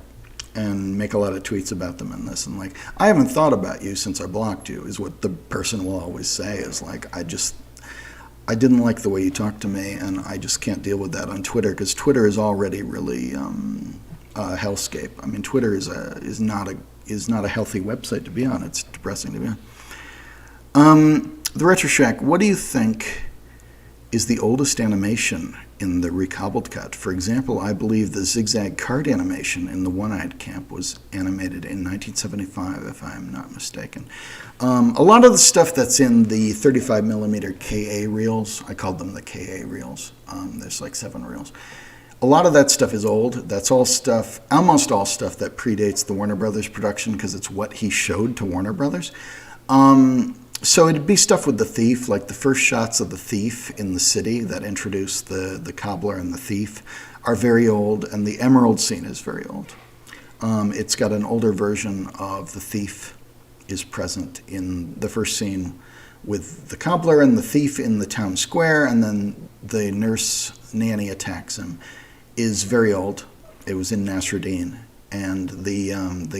and make a lot of tweets about them and this." And like, I haven't thought about you since I blocked you, is what the person will always say. Is like, I didn't like the way you talked to me, and I just can't deal with that on Twitter, because Twitter is already really a hellscape. I mean, Twitter is not a healthy website to be on. It's depressing to be on. The Retro Shack, what do you think is the oldest animation in the recobbled cut? For example, I believe the zigzag card animation in the One-Eyed Camp was animated in 1975, if I'm not mistaken. A lot of the stuff that's in the 35mm KA reels, I called them the KA reels. There's like 7 reels. A lot of that stuff is old. That's all stuff, almost all stuff that predates the Warner Brothers production, because it's what he showed to Warner Brothers. So it'd be stuff with the Thief, like the first shots of the Thief in the city that introduce the Cobbler and the Thief are very old, and the Emerald scene is very old. It's got an older version of the Thief is present in the first scene with the Cobbler and the Thief in the town square, and then the nurse nanny attacks him, is very old. It was in Nasruddin, and the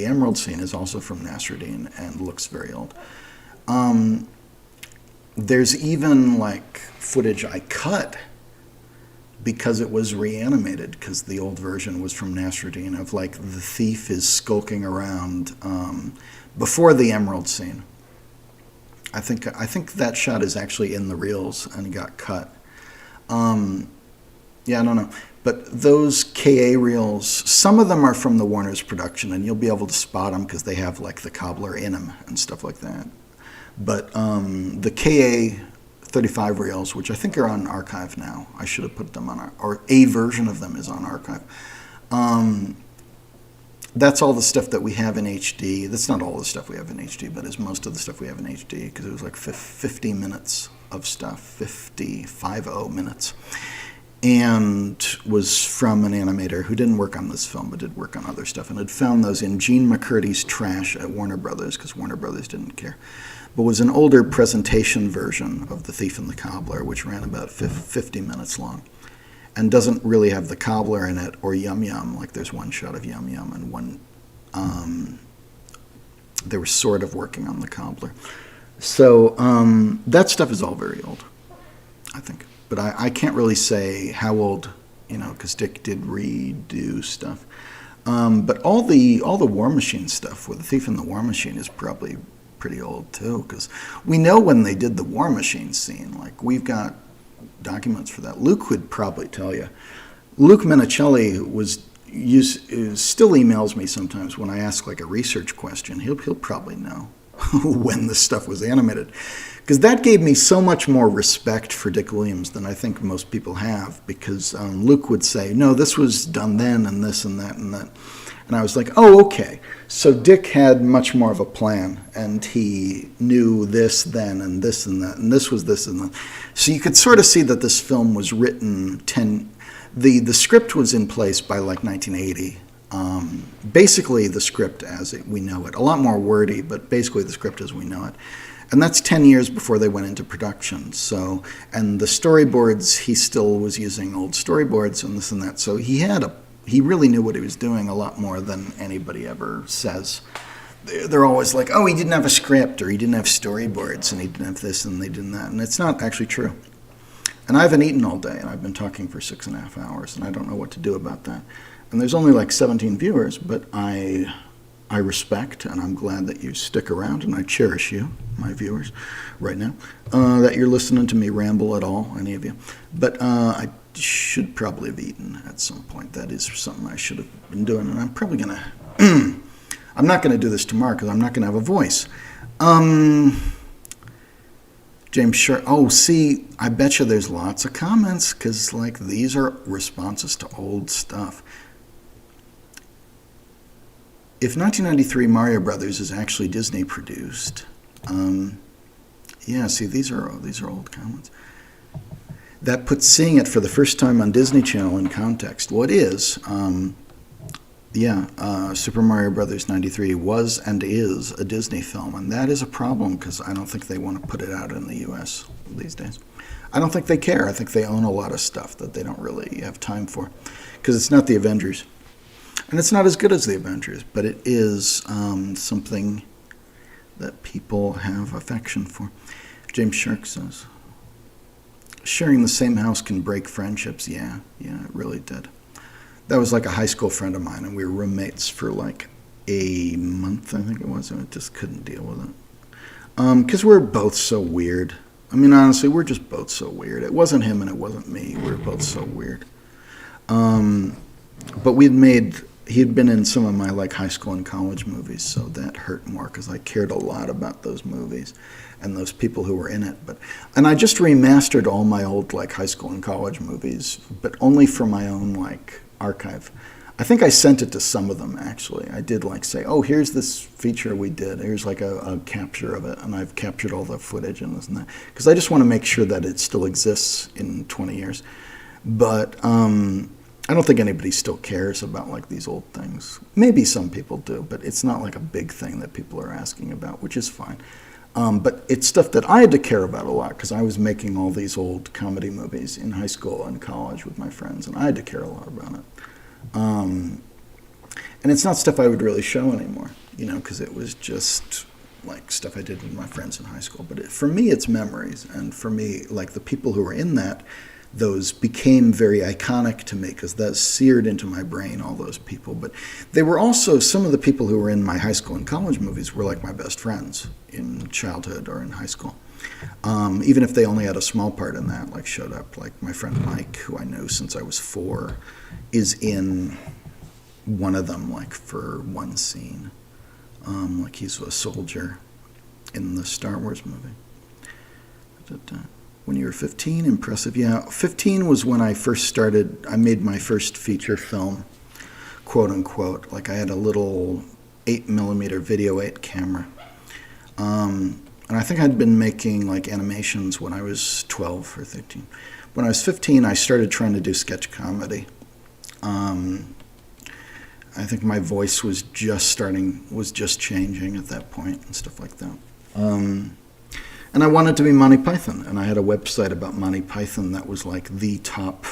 Emerald scene is also from Nasruddin and looks very old. There's even like footage I cut because it was reanimated, because the old version was from Nasruddin, of like the Thief is skulking around before the Emerald scene. I think that shot is actually in the reels and got cut. Yeah, I don't know. But those KA reels, some of them are from the Warner's production, and you'll be able to spot them because they have like the Cobbler in them and stuff like that. But the KA 35 reels, which I think are on archive now, I should have put them on, or a version of them is on archive. That's all the stuff that we have in HD. That's not all the stuff we have in HD, but it's most of the stuff we have in HD, because it was like 50 minutes of stuff, 50 minutes. and was from an animator who didn't work on this film but did work on other stuff, and had found those in Gene McCurdy's trash at Warner Brothers because Warner Brothers didn't care. But was an older presentation version of The Thief and the Cobbler, which ran about 50 minutes long, and doesn't really have the cobbler in it or Yum Yum. Like there's one shot of Yum Yum and one. They were sort of working on the cobbler. So that stuff is all very old, I think. But I can't really say how old, because Dick did redo stuff. But all the War Machine stuff with The Thief and the War Machine is probably pretty old too, because we know when they did the War Machine scene. Like we've got documents for that. Luke would probably tell you. Luke Minicelli still emails me sometimes when I ask like a research question. He'll probably know when this stuff was animated, because that gave me so much more respect for Dick Williams than I think most people have, because Luke would say, no, this was done then and this and that and that. And I was like, oh, okay. So Dick had much more of a plan, and he knew this then and this and that, and this was this and that. So you could sort of see that this film was written the script was in place by like 1980. Basically the script as we know it. A lot more wordy, but basically the script as we know it. And that's 10 years before they went into production. So, and the storyboards, he still was using old storyboards and this and that. So he really knew what he was doing a lot more than anybody ever says. They're always like, oh, he didn't have a script, or he didn't have storyboards, and he didn't have this, and they didn't that. And it's not actually true. And I haven't eaten all day, and I've been talking for 6.5 hours, and I don't know what to do about that. And there's only like 17 viewers, but I respect, and I'm glad that you stick around, and I cherish you, my viewers, right now, that you're listening to me ramble at all, any of you. But I should probably have eaten at some point. That is something I should have been doing, and I'm probably going to... I'm not going to do this tomorrow because I'm not going to have a voice. James Sharp. Oh, see, I bet you there's lots of comments because, like, these are responses to old stuff. If 1993 Mario Brothers is actually Disney produced, yeah. See, these are old comments. That puts seeing it for the first time on Disney Channel in context. Well, it is. Super Mario Brothers 93 was and is a Disney film, and that is a problem because I don't think they want to put it out in the U.S. these days. I don't think they care. I think they own a lot of stuff that they don't really have time for, because it's not the Avengers. And it's not as good as the Avengers, but it is something that people have affection for. James Shark says, sharing the same house can break friendships. Yeah, it really did. That was like a high school friend of mine, and we were roommates for like a month, I think it was, and I just couldn't deal with it. Because we're both so weird. I mean, honestly, we're just both so weird. It wasn't him and it wasn't me. We were both so weird. But he had been in some of my like high school and college movies, so that hurt more because I cared a lot about those movies and those people who were in it. And I just remastered all my old like high school and college movies, but only for my own like archive. I think I sent it to some of them, actually. I did like say, oh, here's this feature we did. Here's like a capture of it, and I've captured all the footage and this and that. Because I just want to make sure that it still exists in 20 years. But I don't think anybody still cares about like these old things. Maybe some people do, but it's not like a big thing that people are asking about, which is fine. But it's stuff that I had to care about a lot because I was making all these old comedy movies in high school and college with my friends, and I had to care a lot about it. And it's not stuff I would really show anymore, because it was just like stuff I did with my friends in high school. But for me, it's memories, and for me, like the people who were in that, those became very iconic to me because that seared into my brain, all those people. But they were also, some of the people who were in my high school and college movies were like my best friends in childhood or in high school. Even if they only had a small part in that, like showed up, like my friend Mike, who I know since I was 4, is in one of them, like for one scene. Like he's a soldier in the Star Wars movie. When you were 15, impressive. Yeah, 15 was when I first started. I made my first feature film, quote unquote. Like I had a little 8mm Video 8 camera. And I think I'd been making like animations when I was 12 or 13. when I was 15, I started trying to do sketch comedy. I think my voice was just changing at that point and stuff like that. And I wanted to be Monty Python, and I had a website about Monty Python that was like the top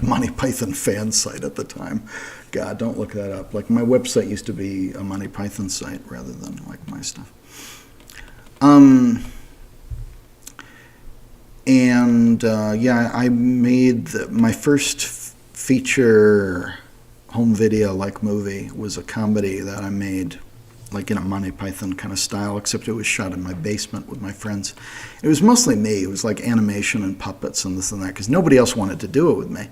Monty Python fan site at the time. God, don't look that up. Like, my website used to be a Monty Python site rather than like my stuff. I made my first feature home video like movie was a comedy that I made like in a Monty Python kind of style, except it was shot in my basement with my friends. It was mostly me. It was like animation and puppets and this and that, because nobody else wanted to do it with me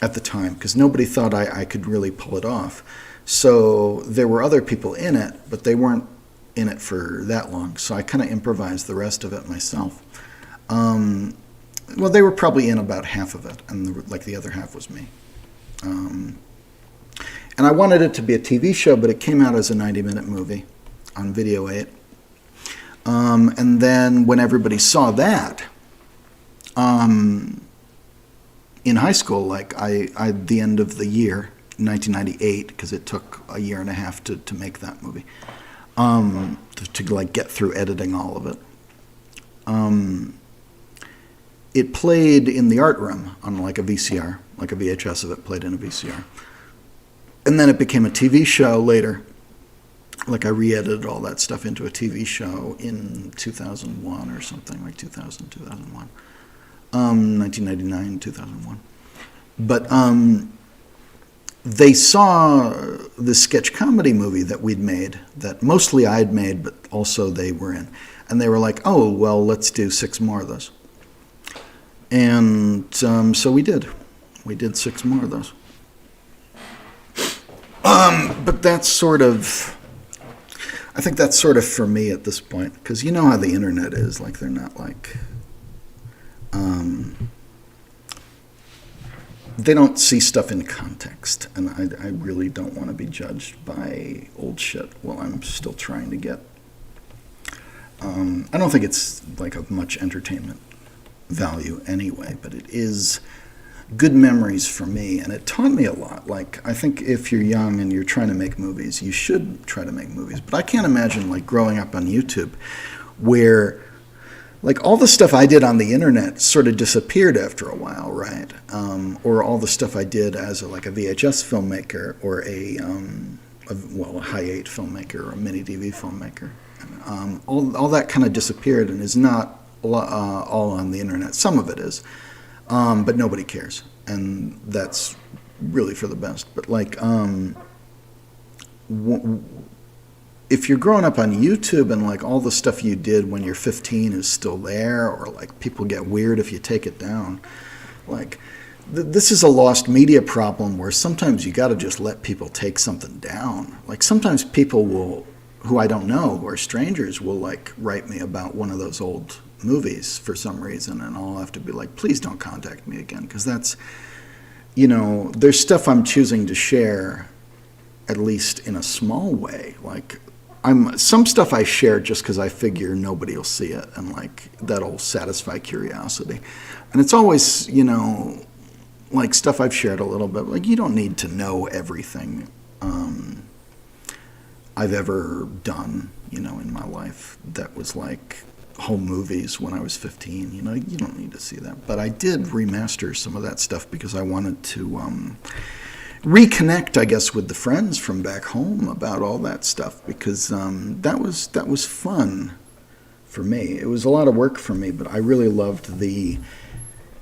at the time, because nobody thought I could really pull it off. So there were other people in it, but they weren't in it for that long, so I kind of improvised the rest of it myself. Well, they were probably in about half of it, and the other half was me. And I wanted it to be a TV show, but it came out as a 90-minute movie on Video 8. And then when everybody saw that, in high school, like at the end of the year, 1998, because it took a year and a half to make that movie, to like get through editing all of it. It played in the art room on like a VCR, like a VHS of it played in a VCR. And then it became a TV show later. Like, I re-edited all that stuff into a TV show in 2001 or something, like 2000, 2001. 1999, 2001. But they saw the sketch comedy movie that we'd made, that mostly I'd made, but also they were in. And they were like, oh, well, let's do 6 more of those. And so we did. We did 6 more of those. But that's sort of, I think that's sort of for me at this point, because you know how the internet is. Like, they're not like, they don't see stuff in context, and I really don't want to be judged by old shit while I'm still trying to get, I don't think it's like of much entertainment value anyway, but it is good memories for me, and it taught me a lot. Like, I think if you're young and you're trying to make movies, you should try to make movies. But I can't imagine like growing up on YouTube where like all the stuff I did on the internet sort of disappeared after a while, right? Or all the stuff I did as a VHS filmmaker or a high-8 filmmaker or a mini-DV filmmaker. All that kind of disappeared and is not all on the internet. Some of it is. But nobody cares, and that's really for the best. But like, if you're growing up on YouTube and like all the stuff you did when you're 15 is still there, or like people get weird if you take it down, like this is a lost media problem where sometimes you got to just let people take something down. Like, sometimes people will, who I don't know, who are strangers, will like write me about one of those old movies for some reason, and I'll have to be like, please don't contact me again, because that's, there's stuff I'm choosing to share, at least in a small way. Like, some stuff I share just because I figure nobody will see it, and like that'll satisfy curiosity. And it's always, like stuff I've shared a little bit, like you don't need to know everything I've ever done, in my life that was like home movies when I was 15. You don't need to see that. But I did remaster some of that stuff because I wanted to reconnect, I guess, with the friends from back home about all that stuff, because that was fun for me. It was a lot of work for me, but I really loved the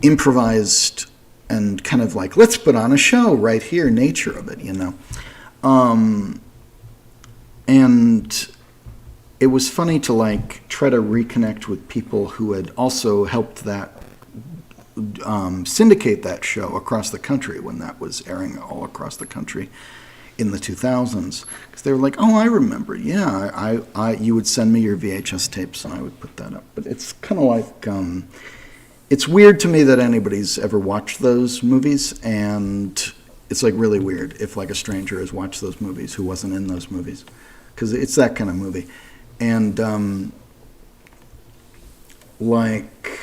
improvised and kind of like, let's put on a show right here nature of it, and it was funny to like try to reconnect with people who had also helped that syndicate that show across the country when that was airing all across the country in the 2000s. Because they were like, oh, I remember. Yeah, you would send me your VHS tapes and I would put that up. But it's kind of like, it's weird to me that anybody's ever watched those movies, and it's like really weird if like a stranger has watched those movies who wasn't in those movies, because it's that kind of movie. And like,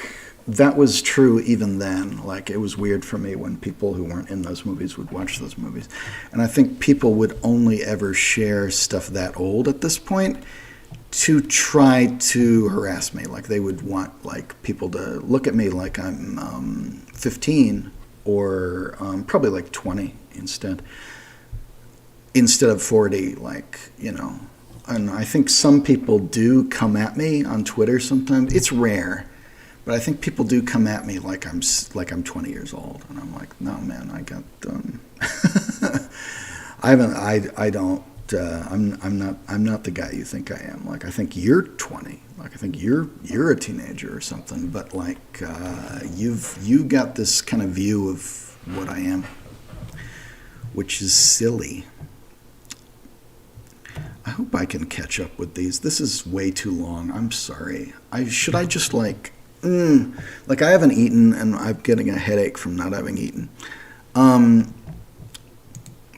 that was true even then. Like, it was weird for me when people who weren't in those movies would watch those movies. And I think people would only ever share stuff that old at this point to try to harass me. Like, they would want, like, people to look at me like I'm 15 or probably like 20 instead of 40, like, you know. And I think some people do come at me on Twitter sometimes. It's rare, but I think people do come at me like I'm 20 years old, and I'm like, no, man, I got I haven't. I don't. I'm not the guy you think I am. Like, I think you're 20. Like, I think you're a teenager or something. But like, you got this kind of view of what I am, which is silly. I hope I can catch up with these. This is way too long. I'm sorry. Should I just like I haven't eaten and I'm getting a headache from not having eaten.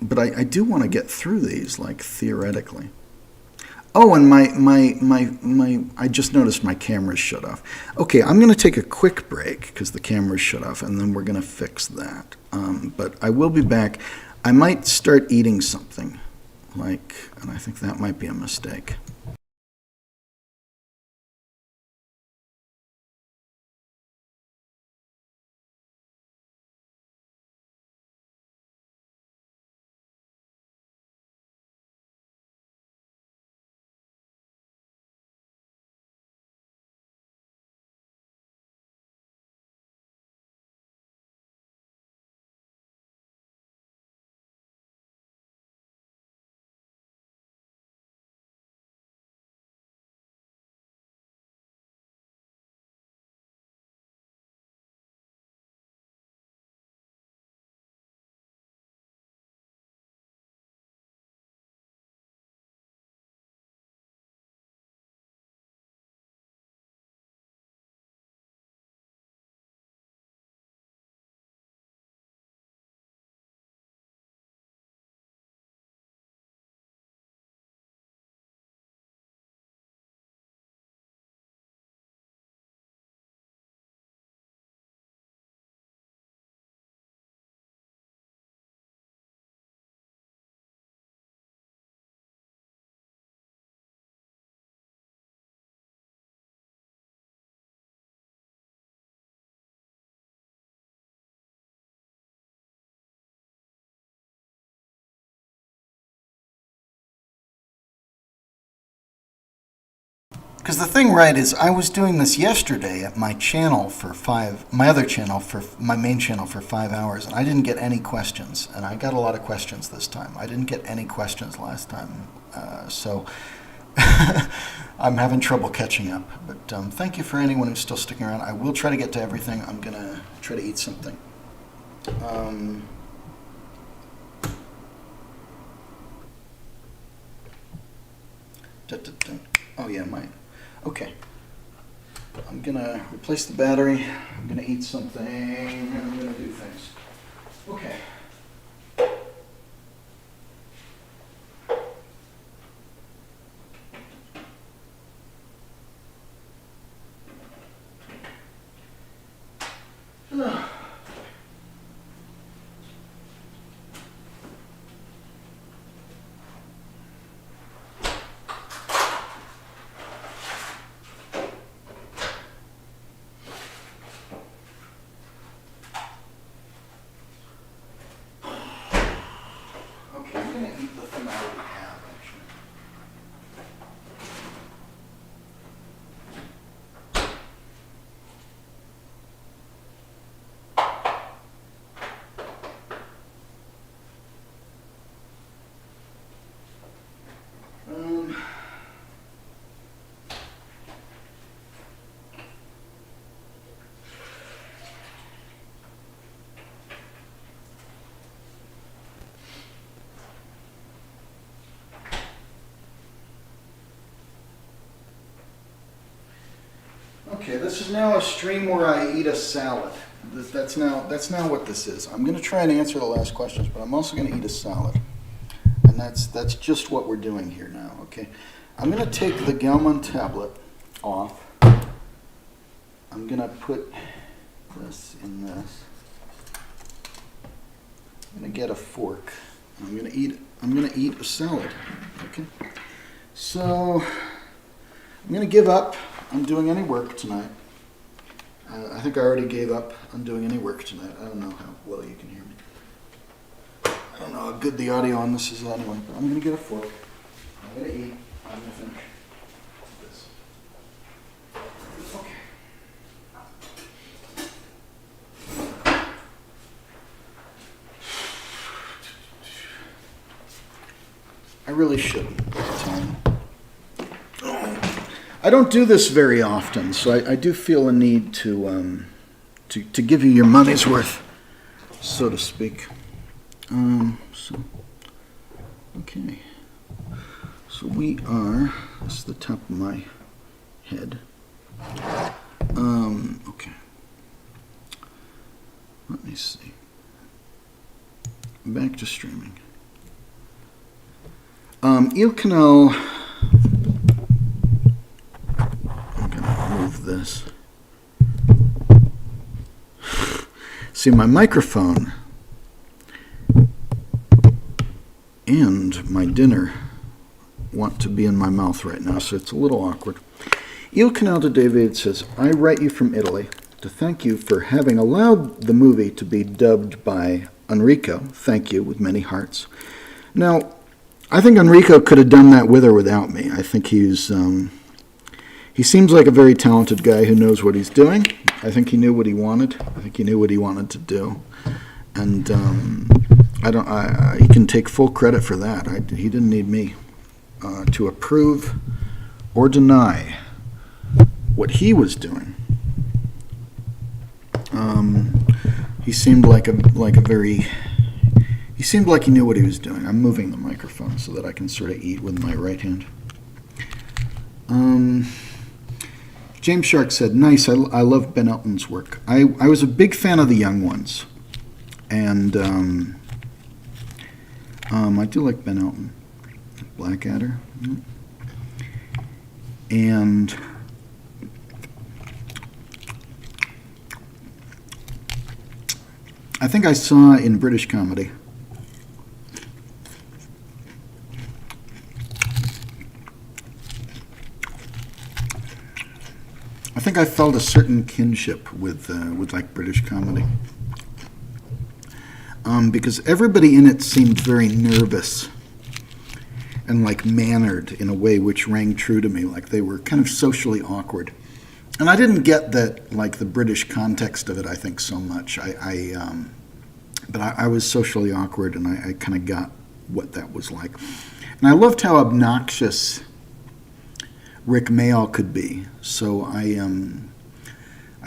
But I do want to get through these, like, theoretically. Oh, and my I just noticed my camera's shut off. Okay, I'm going to take a quick break because the camera's shut off, and then we're going to fix that. But I will be back. I might start eating something, and I think that might be a mistake. Because the thing, right, is I was doing this yesterday at my channel my other channel, for my main channel, for 5 hours, and I didn't get any questions. And I got a lot of questions this time. I didn't get any questions last time. So I'm having trouble catching up. But thank you for anyone who's still sticking around. I will try to get to everything. I'm going to try to eat something. Oh, yeah, mine. Okay. I'm going to replace the battery. I'm going to eat something. And I'm going to do things. Okay. Okay, this is now a stream where I eat a salad. That's now what this is. I'm going to try and answer the last questions, but I'm also going to eat a salad. And that's just what we're doing here now, okay? I'm going to take the Gelman tablet off. I'm going to put this in this. I'm gonna get a fork. I'm gonna eat a salad. Okay. So I'm gonna give up on doing any work tonight. I think I already gave up on doing any work tonight. I don't know how well you can hear me. I don't know how good the audio on this is anyway, but I'm gonna get a fork. I'm gonna eat. I'm gonna finish this. Okay. I really shouldn't. I don't do this very often, so I do feel a need to give you your money's worth, so to speak. Okay. So we are. This is the top of my head. Okay. Let me see. Back to streaming. Il Canal. I'm gonna move this. See, my microphone and my dinner want to be in my mouth right now, so it's a little awkward. Il Canal de David says, I write you from Italy to thank you for having allowed the movie to be dubbed by Enrico. Thank you, with many hearts. Now, I think Enrico could have done that with or without me. I think he seems like a very talented guy who knows what he's doing. I think he knew what he wanted. I think he knew what he wanted to do. And he can take full credit for that. He didn't need me to approve or deny what he was doing. He seemed like he seemed like he knew what he was doing. I'm moving the microphone so that I can sort of eat with my right hand. James Shark said, nice, I love Ben Elton's work. I was a big fan of the young ones. And I do like Ben Elton. Blackadder. And I think I saw in British comedy I think I felt a certain kinship with like British comedy, because everybody in it seemed very nervous and like mannered in a way which rang true to me, like they were kind of socially awkward. And I didn't get that, like the British context of it, I think, so much. But I was socially awkward, and I kind of got what that was like. And I loved how obnoxious Rick Mayall could be. So I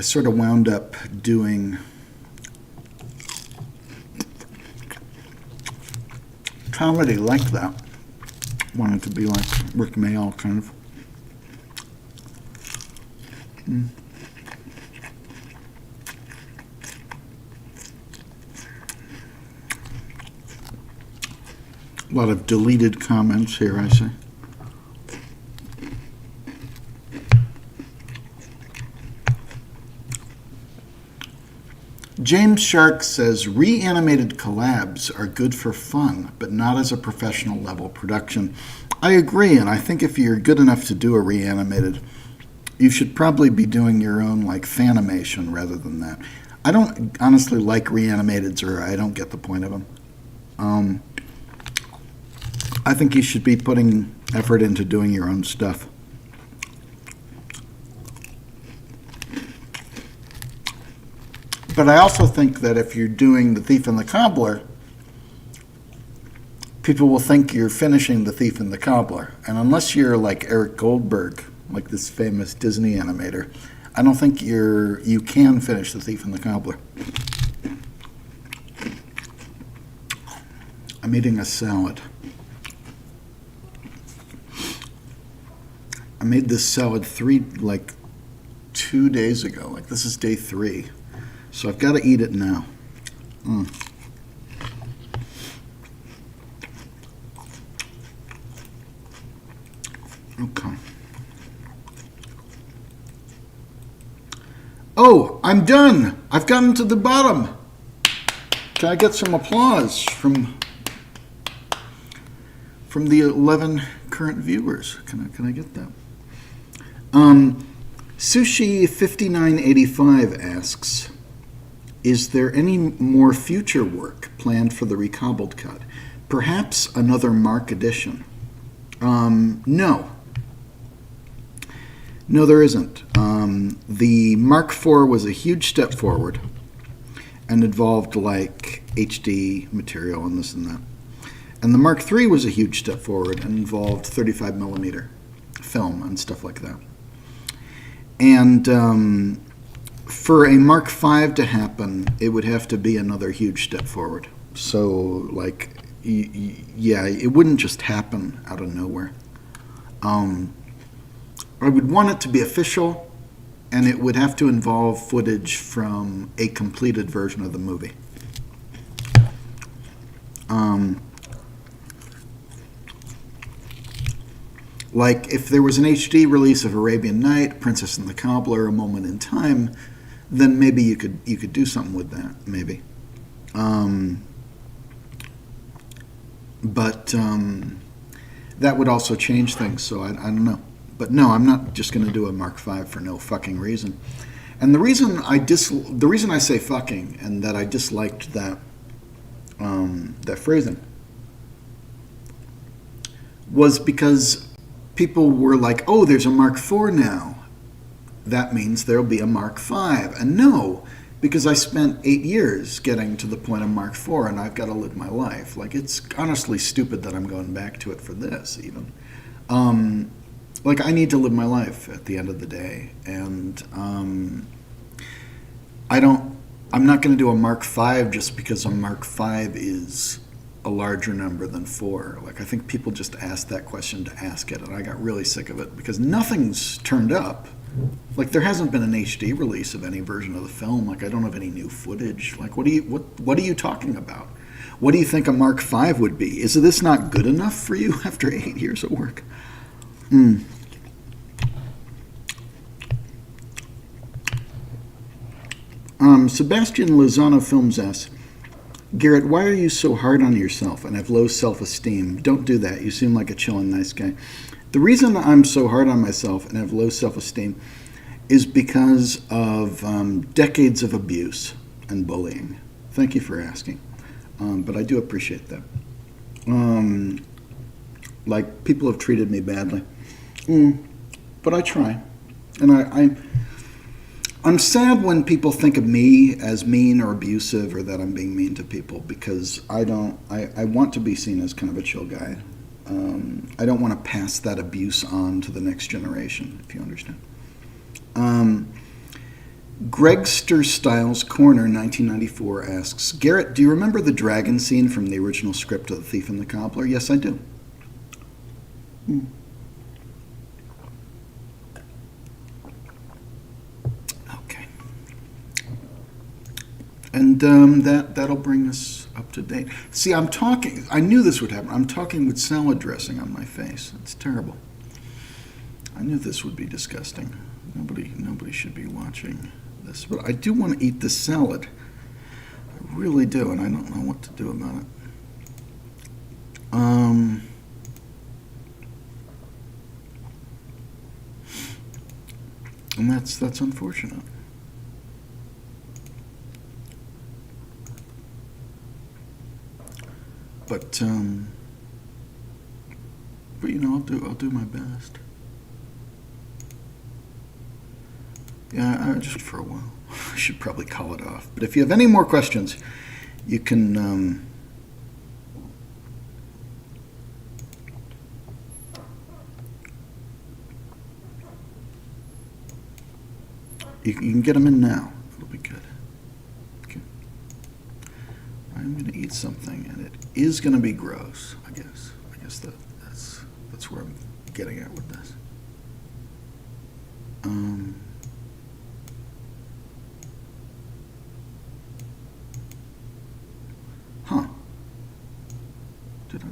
sort of wound up doing comedy like that. Wanted to be like Rick Mayall, kind of. A lot of deleted comments here, I see. James Shark says, reanimated collabs are good for fun, but not as a professional level production. I agree, and I think if you're good enough to do a reanimated, you should probably be doing your own like Fanimation rather than that. I don't honestly like reanimateds, or I don't get the point of them. I think you should be putting effort into doing your own stuff. But I also think that if you're doing The Thief and the Cobbler, people will think you're finishing The Thief and the Cobbler. And unless you're like Eric Goldberg, like this famous Disney animator, I don't think you can finish The Thief and the Cobbler. I'm eating a salad. I made this salad 2 days ago. Like, this is day 3. So I've got to eat it now. Okay. Oh, I'm done. I've gotten to the bottom. Can I get some applause from the 11 current viewers? Can I get that? Sushi5985 asks, is there any more future work planned for the recobbled cut? Perhaps another Mark edition? No. No, there isn't. The Mark IV was a huge step forward and involved like HD material and this and that. And the Mark III was a huge step forward and involved 35 millimeter film and stuff like that. And for a Mark V to happen, it would have to be another huge step forward. So, like, yeah, it wouldn't just happen out of nowhere. I would want it to be official, and it would have to involve footage from a completed version of the movie. Like, if there was an HD release of Arabian Night, Princess and the Cobbler, A Moment in Time, then maybe you could do something with that, maybe. But that would also change things, so I don't know. But no, I'm not just going to do a Mark V for no fucking reason. And the reason I say fucking and that I disliked that that phrasing was because people were like, oh, there's a Mark IV now. That means there'll be a Mark V. And no, because I spent 8 years getting to the point of Mark IV, and I've got to live my life. Like, it's honestly stupid that I'm going back to it for this, even. Like, I need to live my life at the end of the day. And I'm not going to do a Mark V just because a Mark V is a larger number than 4. Like, I think people just ask that question to ask it, and I got really sick of it because nothing's turned up. Like, there hasn't been an HD release of any version of the film. Like, I don't have any new footage. Like, what are you talking about? What do you think a Mark V would be? Is this not good enough for you after 8 years of work? Sebastian Lozano Films asks, Garrett, why are you so hard on yourself and have low self-esteem? Don't do that. You seem like a chill and nice guy. The reason I'm so hard on myself and have low self-esteem is because of decades of abuse and bullying. Thank you for asking. But I do appreciate that. Like, people have treated me badly. But I try. And I'm sad when people think of me as mean or abusive or that I'm being mean to people, because I want to be seen as kind of a chill guy. I don't want to pass that abuse on to the next generation, if you understand. Gregster Styles Corner 1994 asks, Garrett, do you remember the dragon scene from the original script of The Thief and the Cobbler? Yes, I do. Okay. And that'll bring us up to date. See, I'm talking, I knew this would happen. I'm talking with salad dressing on my face. It's terrible. I knew this would be disgusting. Nobody should be watching this, but I do want to eat this salad. I really do, and I don't know what to do about it. And that's unfortunate. But you know, I'll do my best. Yeah, just for a while. I should probably call it off. But if you have any more questions, you can you can get them in now. It'll be good. Okay. I'm going to eat something, and it is going to be gross, I guess. I guess that's where I'm getting at with this. Huh. Did I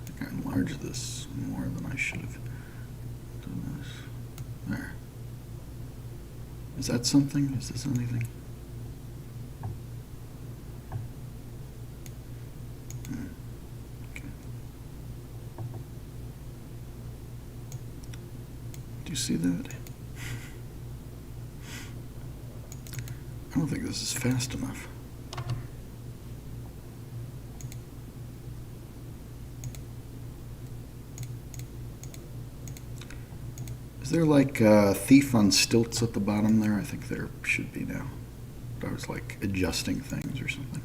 think I enlarged this more than I should have done this? There. Is that something? Is this anything? Okay. Do you see that? I don't think this is fast enough. Is there like a thief on stilts at the bottom there? I think there should be now. But I was like adjusting things or something.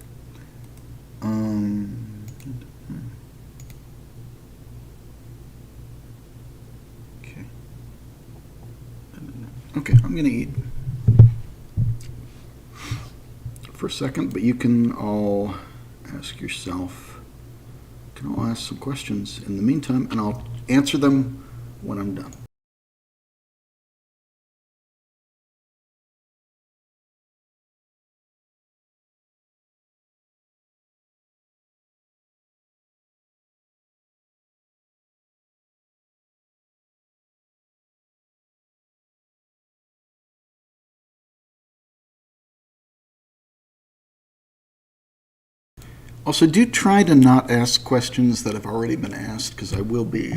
Okay. Okay, I'm gonna eat for a second, but you can all ask yourself, you can all ask some questions in the meantime, and I'll answer them when I'm done. Also, do try to not ask questions that have already been asked, because I will be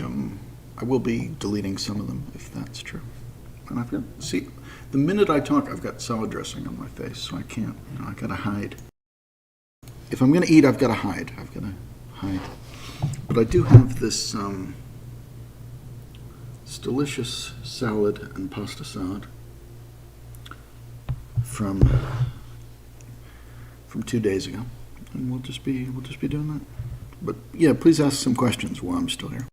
deleting some of them if that's true. And I've got, see, the minute I talk, I've got salad dressing on my face, so I can't. I gotta hide. If I'm gonna eat, I've gotta hide. I've gotta hide. But I do have this this delicious salad and pasta salad from 2 days ago. And we'll just be doing that. But yeah, please ask some questions while I'm still here.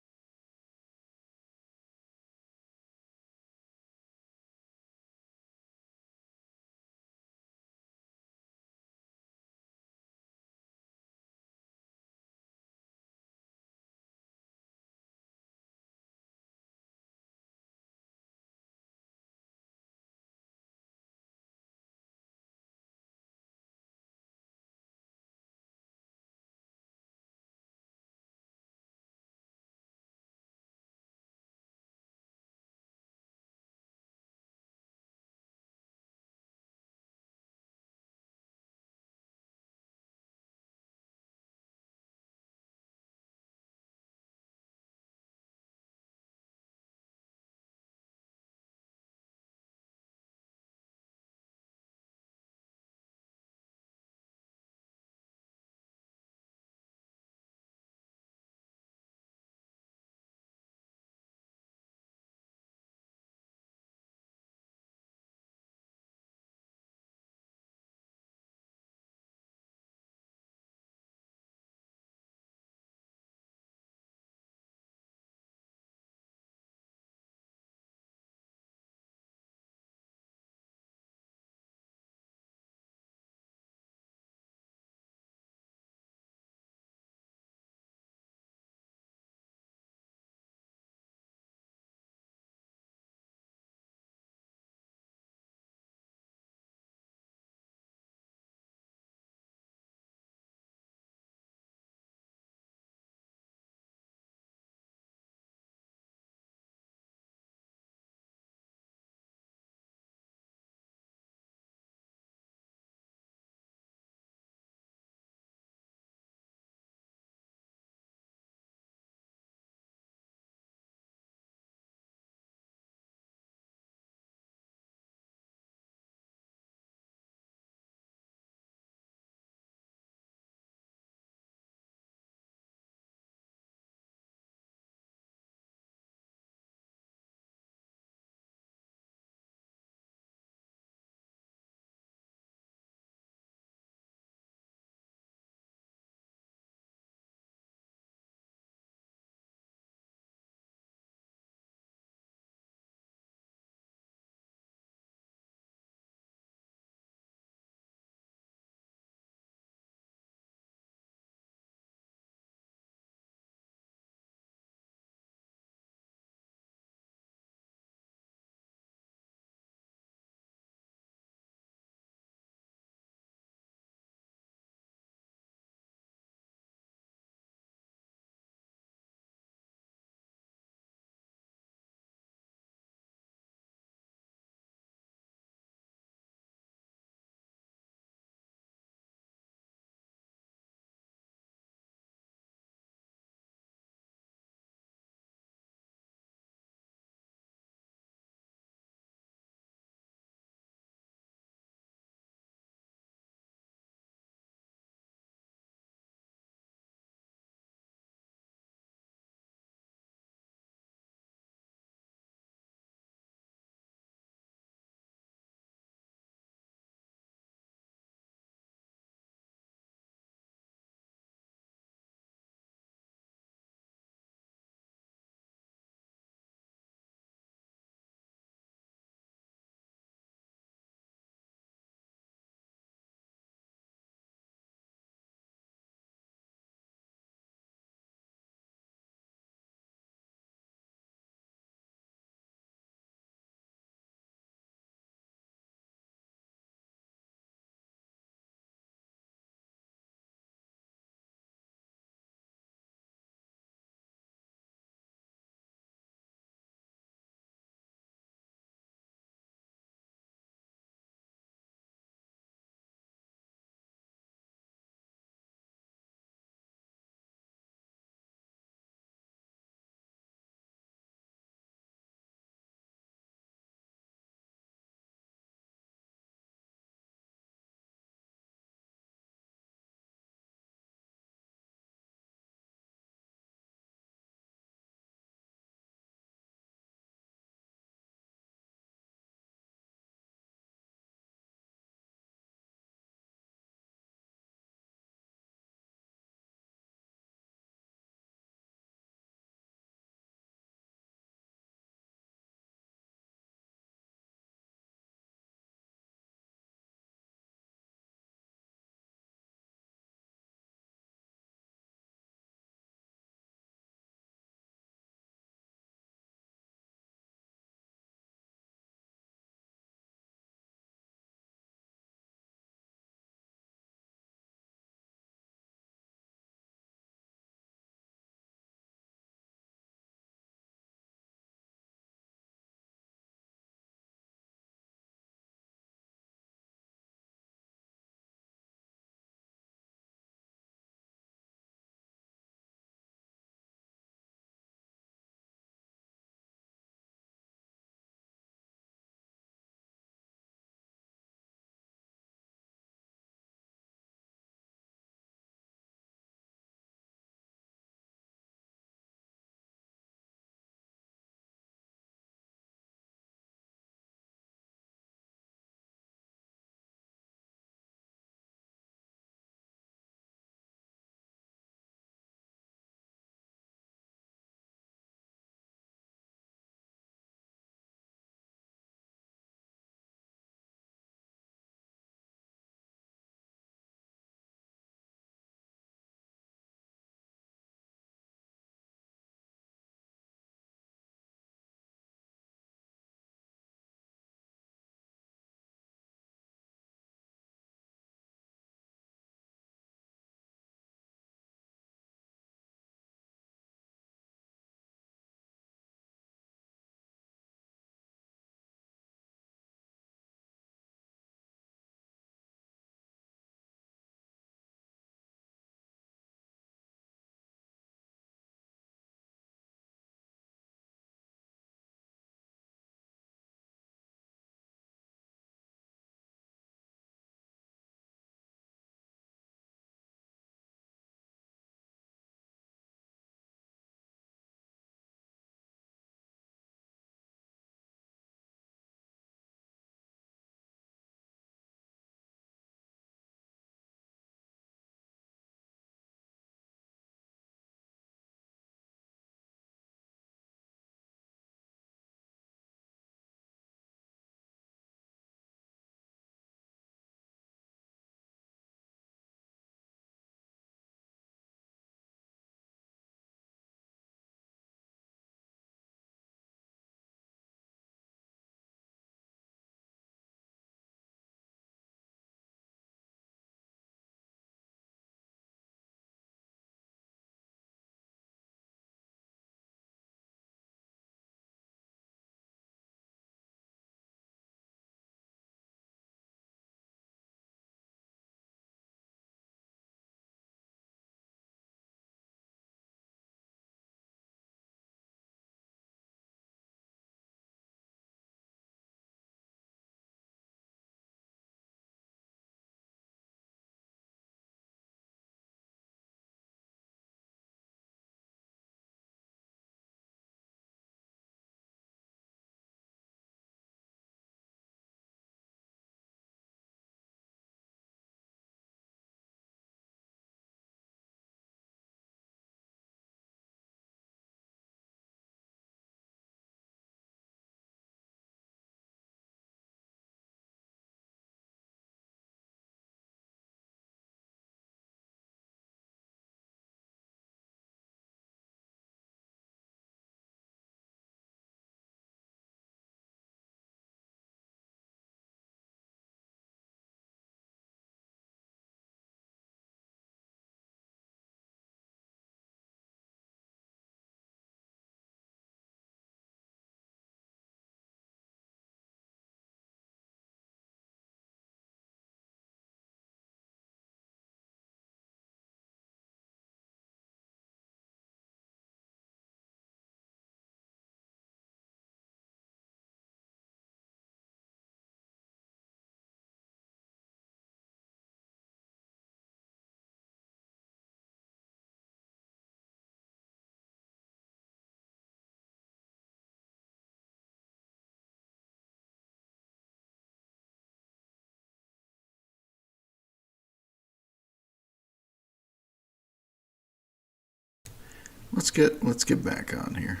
let's get back on here.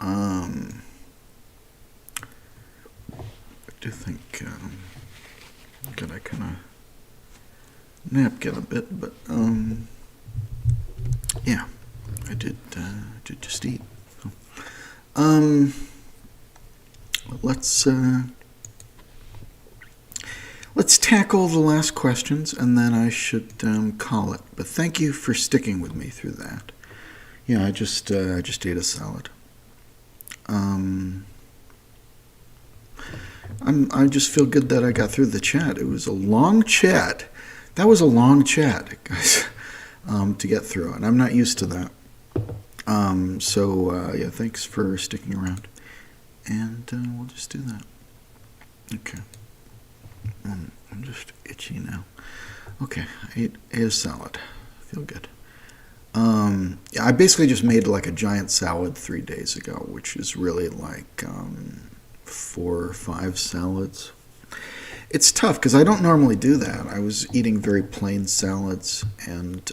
I do think could I kind of napkin a bit, but yeah, I did just eat. So, let's tackle the last questions, and then I should call it. But thank you for sticking with me through that. Yeah, I just ate a salad. I just feel good that I got through the chat. It was a long chat. That was a long chat, guys, to get through, and I'm not used to that. So yeah, thanks for sticking around, and we'll just do that. Okay. I'm just itchy now. Okay, I ate a salad. I feel good. Yeah, I basically just made like a giant salad 3 days ago, which is really like 4 or 5 salads. It's tough because I don't normally do that. I was eating very plain salads, and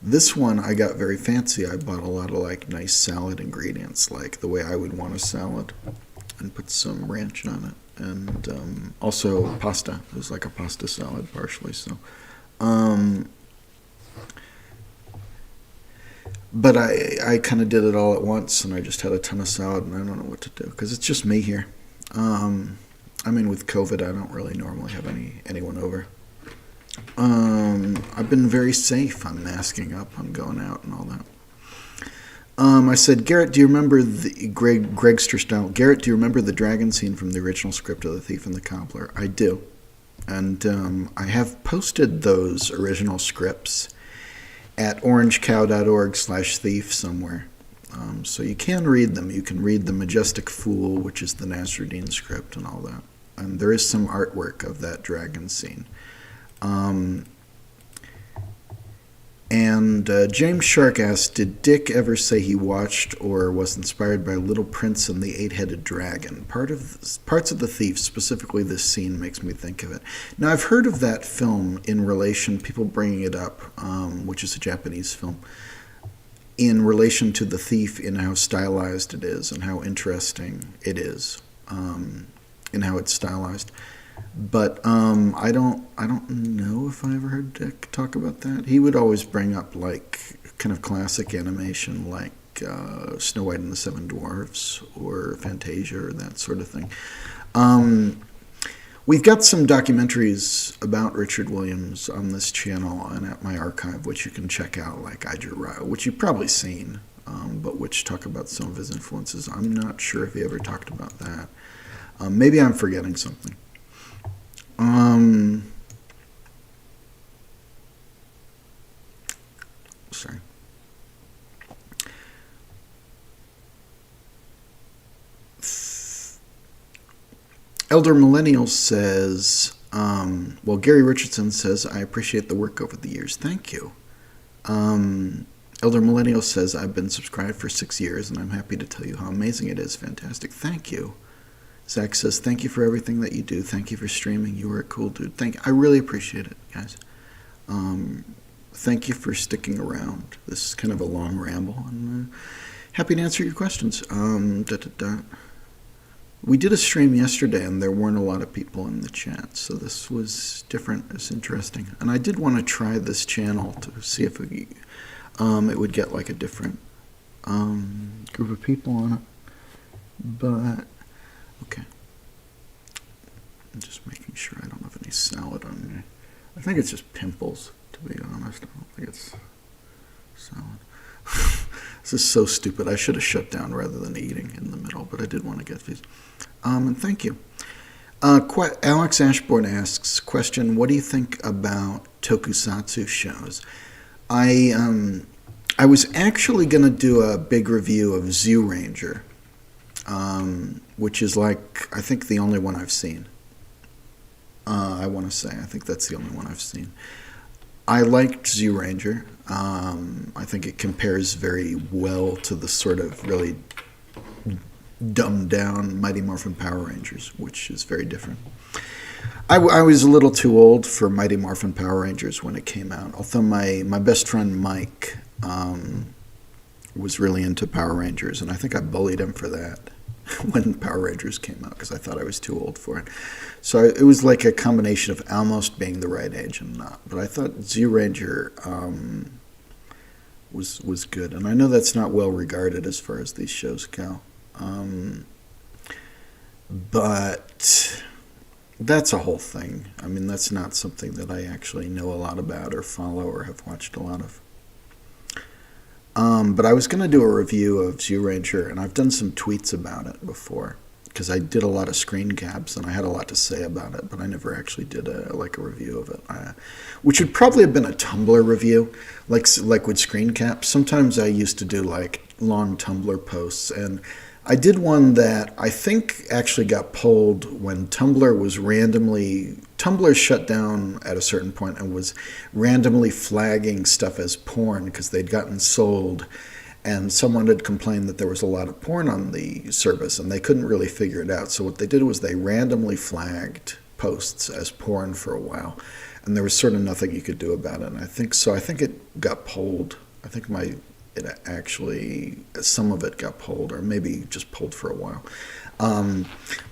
this one I got very fancy. I bought a lot of like nice salad ingredients, like the way I would want a salad, and put some ranch on it, and also pasta. It was like a pasta salad partially. So, but I kind of did it all at once, and I just had a ton of salad, and I don't know what to do because it's just me here. I mean, with COVID, I don't really normally have anyone over. I've been very safe on masking up, on going out and all that. I said, Garrett, do you remember the Gregster style? Garrett, do you remember the dragon scene from the original script of The Thief and the Cobbler? I do, and I have posted those original scripts at orangecow.org/thief somewhere. So you can read them. You can read The Majestic Fool, which is the Nasruddin script and all that. And there is some artwork of that dragon scene. And James Shark asked, did Dick ever say he watched or was inspired by Little Prince and the Eight-Headed Dragon? Parts of The Thief, specifically this scene, makes me think of it. Now, I've heard of that film in relation, people bringing it up, which is a Japanese film, in relation to The Thief, in how stylized it is and how interesting it is, in how it's stylized. But I don't know if I ever heard Dick talk about that. He would always bring up like kind of classic animation, like Snow White and the Seven Dwarfs or Fantasia or that sort of thing. We've got some documentaries about Richard Williams on this channel and at my archive, which you can check out, like Ajurao, which you've probably seen, but which talk about some of his influences. I'm not sure if he ever talked about that. Maybe I'm forgetting something. Sorry. Elder Millennial says, well, Gary Richardson says, I appreciate the work over the years. Thank you. Elder Millennial says, I've been subscribed for 6 years, and I'm happy to tell you how amazing it is. Fantastic. Thank you. Zach says, thank you for everything that you do. Thank you for streaming. You are a cool dude. I really appreciate it, guys. Thank you for sticking around. This is kind of a long ramble. I'm happy to answer your questions. We did a stream yesterday, and there weren't a lot of people in the chat, so this was different. It's interesting. And I did want to try this channel to see if it would get like a different group of people on it. But okay. I'm just making sure I don't have any salad on me. I think it's just pimples, to be honest. I don't think it's salad. This is so stupid. I should have shut down rather than eating in the middle, but I did want to get these. And thank you. Alex Ashbourne asks, question, what do you think about tokusatsu shows? I was actually going to do a big review of Zoo Ranger, which is like, I think the only one I've seen. I want to say, I think that's the only one I've seen. I liked Zoo Ranger. I think it compares very well to the sort of really dumbed down Mighty Morphin Power Rangers, which is very different. I was a little too old for Mighty Morphin Power Rangers when it came out. Although my best friend Mike was really into Power Rangers, and I think I bullied him for that when Power Rangers came out because I thought I was too old for it. So it was like a combination of almost being the right age and not. But I thought Zyuranger was good, and I know that's not well regarded as far as these shows go. But that's a whole thing. I mean, that's not something that I actually know a lot about or follow or have watched a lot of. But I was going to do a review of Zyuranger, and I've done some tweets about it before because I did a lot of screen caps and I had a lot to say about it, but I never actually did a review of it, which would probably have been a Tumblr review, like with screen caps. Sometimes I used to do like long Tumblr posts, and I did one that I think actually got pulled when Tumblr shut down at a certain point and was randomly flagging stuff as porn because they'd gotten sold, and someone had complained that there was a lot of porn on the service and they couldn't really figure it out. So what they did was they randomly flagged posts as porn for a while, and there was sort of nothing you could do about it. And I think it got pulled. I think some of it got pulled, or maybe just pulled for a while.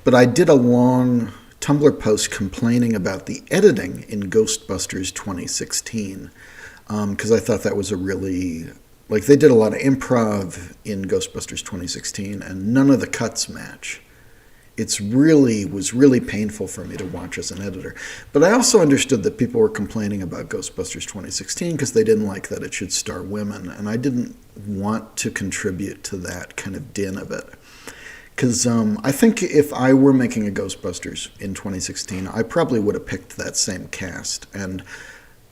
But I did a long Tumblr post complaining about the editing in Ghostbusters 2016 because I thought that was they did a lot of improv in Ghostbusters 2016 and none of the cuts match. It was really painful for me to watch as an editor. But I also understood that people were complaining about Ghostbusters 2016 because they didn't like that it should star women, and I didn't want to contribute to that kind of din of it. Because I think if I were making a Ghostbusters in 2016, I probably would have picked that same cast, and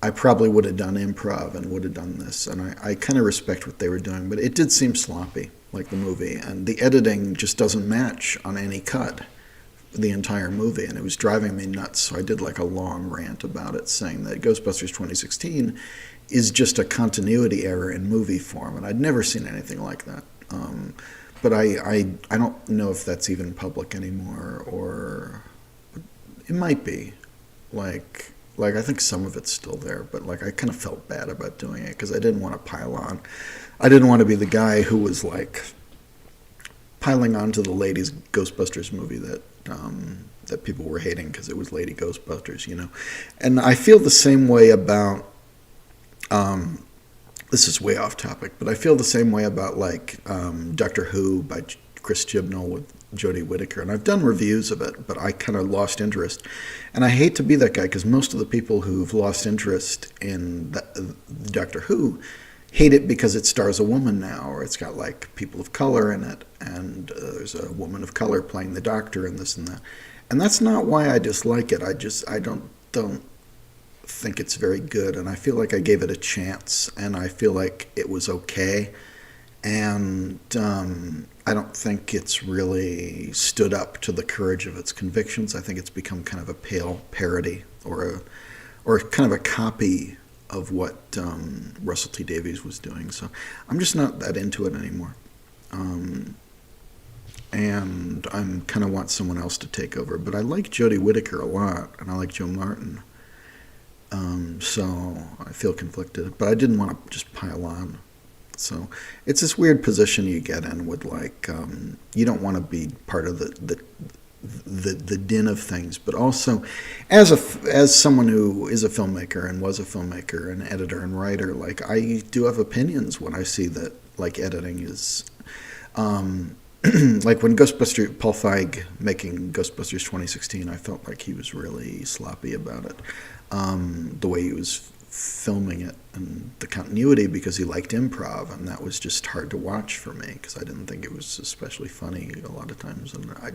I probably would have done improv and would have done this, and I kind of respect what they were doing, but it did seem sloppy, like the movie, and the editing just doesn't match on any cut, the entire movie, and it was driving me nuts, so I did like a long rant about it, saying that Ghostbusters 2016 is just a continuity error in movie form, and I'd never seen anything like that. But I don't know if that's even public anymore, or it might be, like I think some of it's still there, but like I kind of felt bad about doing it because I didn't want to pile on. I didn't want to be the guy who was like piling on to the ladies Ghostbusters movie that people were hating because it was Lady Ghostbusters, you know. And I feel the same way about this is way off topic, but I feel the same way about like Doctor Who by Chris Chibnall with Jodie Whittaker, and I've done reviews of it, but I kind of lost interest. And I hate to be that guy because most of the people who've lost interest in Doctor Who hate it because it stars a woman now, or it's got like people of color in it, and there's a woman of color playing the Doctor and this and that. And that's not why I dislike it. I don't think it's very good, and I feel like I gave it a chance, and I feel like it was okay. And I don't think it's really stood up to the courage of its convictions. I think it's become kind of a pale parody or kind of a copy of what Russell T Davies was doing. So I'm just not that into it anymore. And I kind of want someone else to take over. But I like Jodie Whittaker a lot, and I like Joe Martin. So I feel conflicted. But I didn't want to just pile on. So it's this weird position you get in with like you don't want to be part of the din of things, but also as someone who is a filmmaker and was a filmmaker and editor and writer, like I do have opinions when I see that like editing is like when Paul Feig making Ghostbusters 2016, I felt like he was really sloppy about it, the way he was filming it and the continuity, because he liked improv, and that was just hard to watch for me because I didn't think it was especially funny a lot of times, and I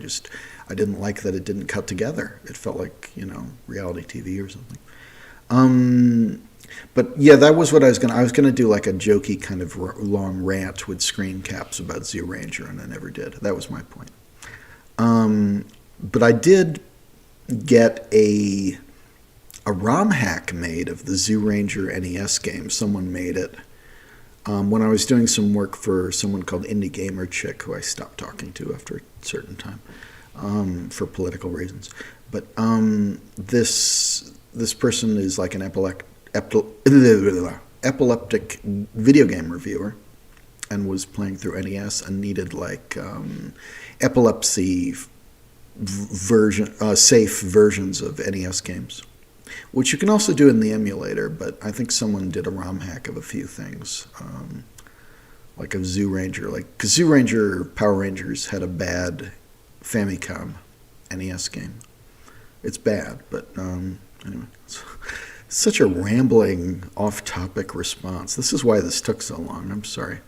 didn't like that it didn't cut together. It felt like, you know, reality TV or something. But yeah, that was what I was gonna do, like a jokey kind of long rant with screen caps about Zyuranger, and I never did. That was my point. But I did get a ROM hack made of the Zyuranger NES game. Someone made it when I was doing some work for someone called Indie Gamer Chick, who I stopped talking to after a certain time. for political reasons. But this person is like an epileptic video game reviewer, and was playing through NES and needed like epilepsy safe versions of NES games, which you can also do in the emulator. But I think someone did a ROM hack of a few things, like a Zoo Ranger, because Zoo Ranger Power Rangers had a bad Famicom NES game. It's bad, but anyway, it's such a rambling, off-topic response. This is why this took so long. I'm sorry.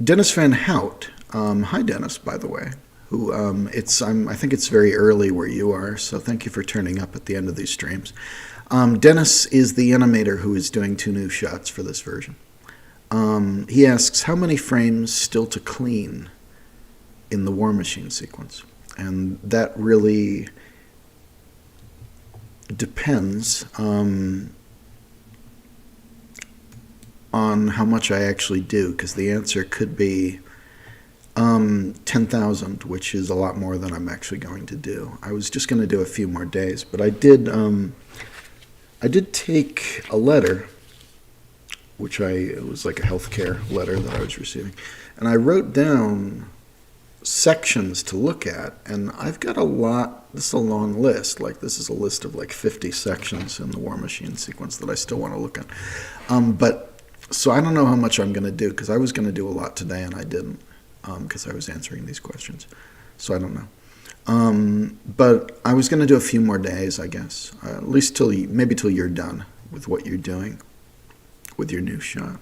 Dennis Van Hout. Hi, Dennis, by the way. Who I think it's very early where you are, so thank you for turning up at the end of these streams. Dennis is the animator who is doing 2 new shots for this version. He asks, how many frames still to clean in the War Machine sequence? And that really depends on how much I actually do, because the answer could be 10,000, which is a lot more than I'm actually going to do. I was just going to do a few more days, but I did take a letter, it was like a healthcare letter that I was receiving, and I wrote down sections to look at, and I've got a lot. This is a long list. This is a list of 50 sections in the War Machine sequence that I still want to look at. So I don't know how much I'm going to do, because I was going to do a lot today and I didn't, because I was answering these questions. So I don't know. But I was going to do a few more days, I guess, at least maybe till you're done with what you're doing with your new shot.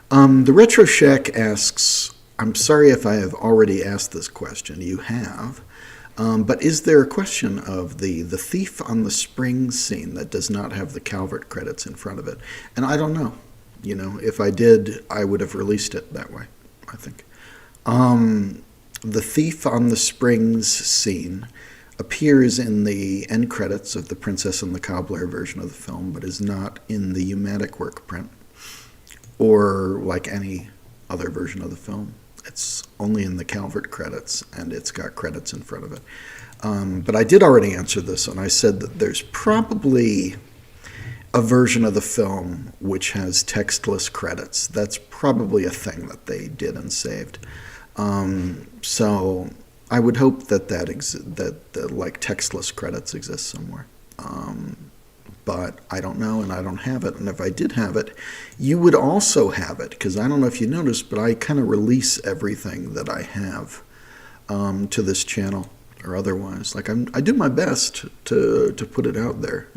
The Retro Shack asks, I'm sorry if I have already asked this question. You have. But is there a question of the Thief on the Springs scene that does not have the Calvert credits in front of it? And I don't know. If I did, I would have released it that way, I think. The Thief on the Springs scene appears in the end credits of the Princess and the Cobbler version of the film, but is not in the U-matic work print or like any other version of the film. It's only in the Calvert credits, and it's got credits in front of it. But I did already answer this, and I said that there's probably a version of the film which has textless credits. That's probably a thing that they did and saved. So I would hope that the textless credits exist somewhere. But I don't know, and I don't have it. And if I did have it, you would also have it, because I don't know if you noticed, but I kind of release everything that I have to this channel or otherwise. I do my best to put it out there,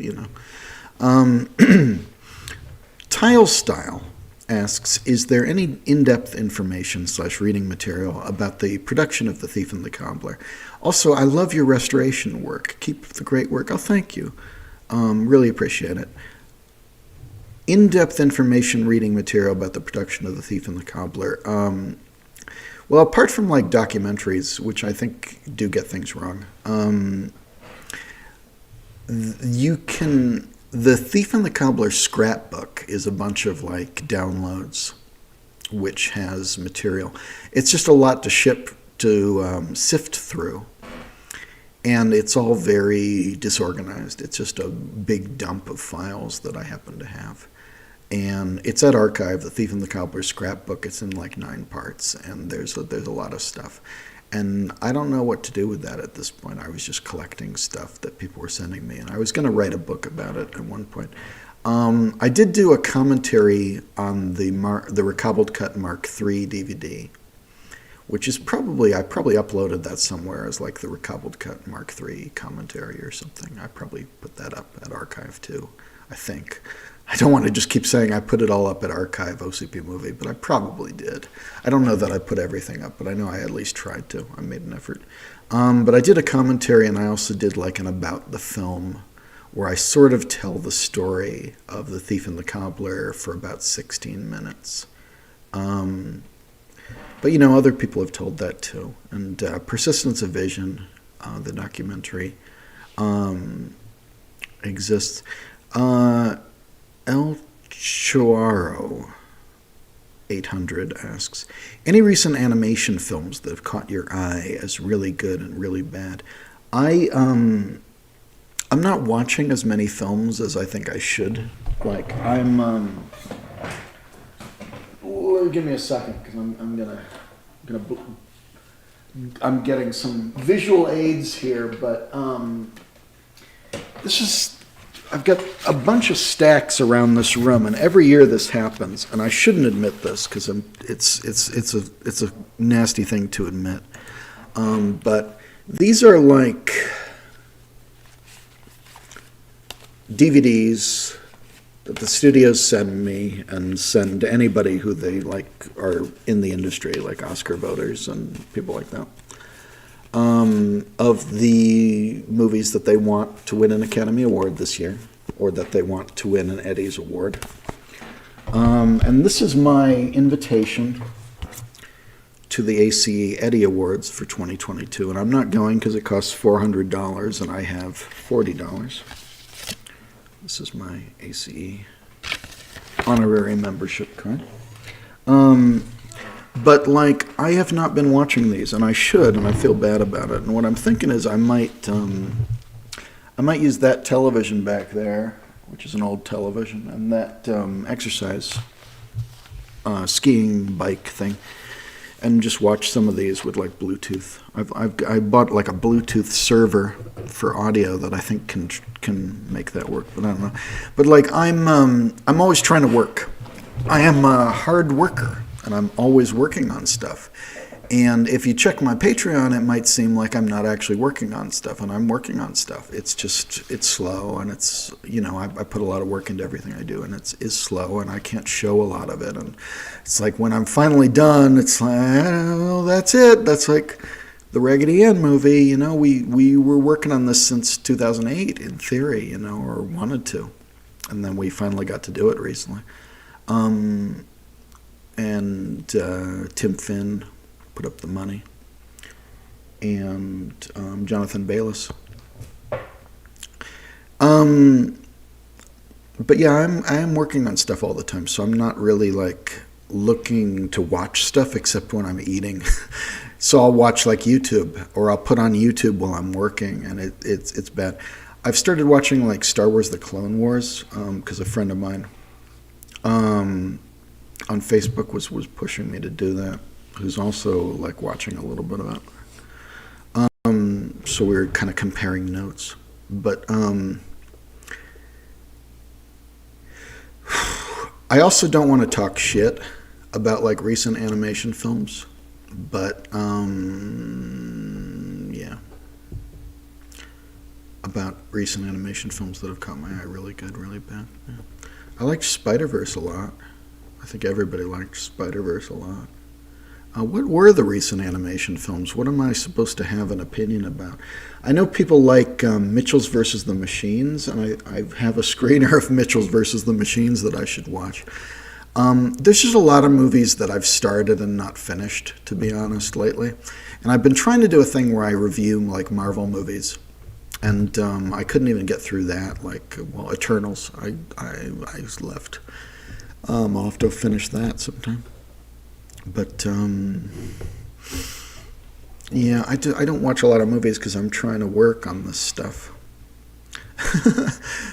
Tile Style asks, is there any in-depth information / reading material about the production of The Thief and the Cobbler? Also, I love your restoration work. Keep the great work. Oh, thank you. Really appreciate it. In-depth information reading material about the production of The Thief and the Cobbler. Well, apart from documentaries, which I think do get things wrong, you can... The Thief and the Cobbler scrapbook is a bunch of downloads, which has material. It's just a lot to sift through, and it's all very disorganized. It's just a big dump of files that I happen to have, and it's at Archive. The Thief and the Cobbler scrapbook. It's in 9 parts, and there's a lot of stuff. And I don't know what to do with that at this point. I was just collecting stuff that people were sending me, and I was going to write a book about it at one point. I did do a commentary on the Recobbled Cut Mark III DVD, which is I probably uploaded that somewhere as the Recobbled Cut Mark III commentary or something. I probably put that up at Archive too, I think. I don't want to just keep saying I put it all up at Archive OCP Movie, but I probably did. I don't know that I put everything up, but I know I at least tried to. I made an effort. But I did a commentary, and I also did an about the film, where I sort of tell the story of The Thief and the Cobbler for about 16 minutes. But, other people have told that too. And Persistence of Vision, the documentary, exists. El Choaro 800 asks, any recent animation films that have caught your eye as really good and really bad? I'm not watching as many films as I think I should. Like give me a second because I'm getting some visual aids here, but this is. I've got a bunch of stacks around this room, and every year this happens. And I shouldn't admit this because it's a nasty thing to admit. But these are like DVDs that the studios send me and send anybody who they like are in the industry, like Oscar voters and people like that. Of the movies that they want to win an Academy Award this year, or that they want to win an Eddie's Award. And this is my invitation to the ACE Eddie Awards for 2022. And I'm not going because it costs $400 and I have $40. This is my ACE honorary membership card. But like, I have not been watching these, and I should, and I feel bad about it. And what I'm thinking is I might use that television back there, which is an old television, and that exercise skiing bike thing, and just watch some of these with like Bluetooth. I bought like a Bluetooth server for audio that I think can make that work, but I don't know. But like, I'm always trying to work. I am a hard worker. And I'm always working on stuff. And if you check my Patreon, it might seem like I'm not actually working on stuff, and I'm working on stuff. It's just, it's slow, and it's, I put a lot of work into everything I do, and it is slow, and I can't show a lot of it. And it's like when I'm finally done, it's like, oh, that's it. That's like the Raggedy Ann movie, we were working on this since 2008, in theory, or wanted to. And then we finally got to do it recently. And Tim Finn put up the money, and Jonathan Bayliss. But yeah, I am working on stuff all the time, so I'm not really like looking to watch stuff except when I'm eating. So I'll watch like YouTube, or I'll put on YouTube while I'm working, and it's bad. I've started watching like Star Wars: The Clone Wars because a friend of mine on Facebook was pushing me to do that, who's also like watching a little bit of it. So we were kind of comparing notes. But I also don't want to talk shit about like recent animation films, but yeah, about recent animation films that have caught my eye really good, really bad. Yeah. I liked Spider-Verse a lot. I think everybody liked Spider-Verse a lot. What were the recent animation films? What am I supposed to have an opinion about? I know people like Mitchell's versus the Machines, and I have a screener of Mitchell's versus the Machines that I should watch. There's just a lot of movies that I've started and not finished, to be honest, lately. And I've been trying to do a thing where I review like Marvel movies. And I couldn't even get through that. Like, well, Eternals, I was left. I'll have to finish that sometime. But yeah, I don't watch a lot of movies because I'm trying to work on this stuff.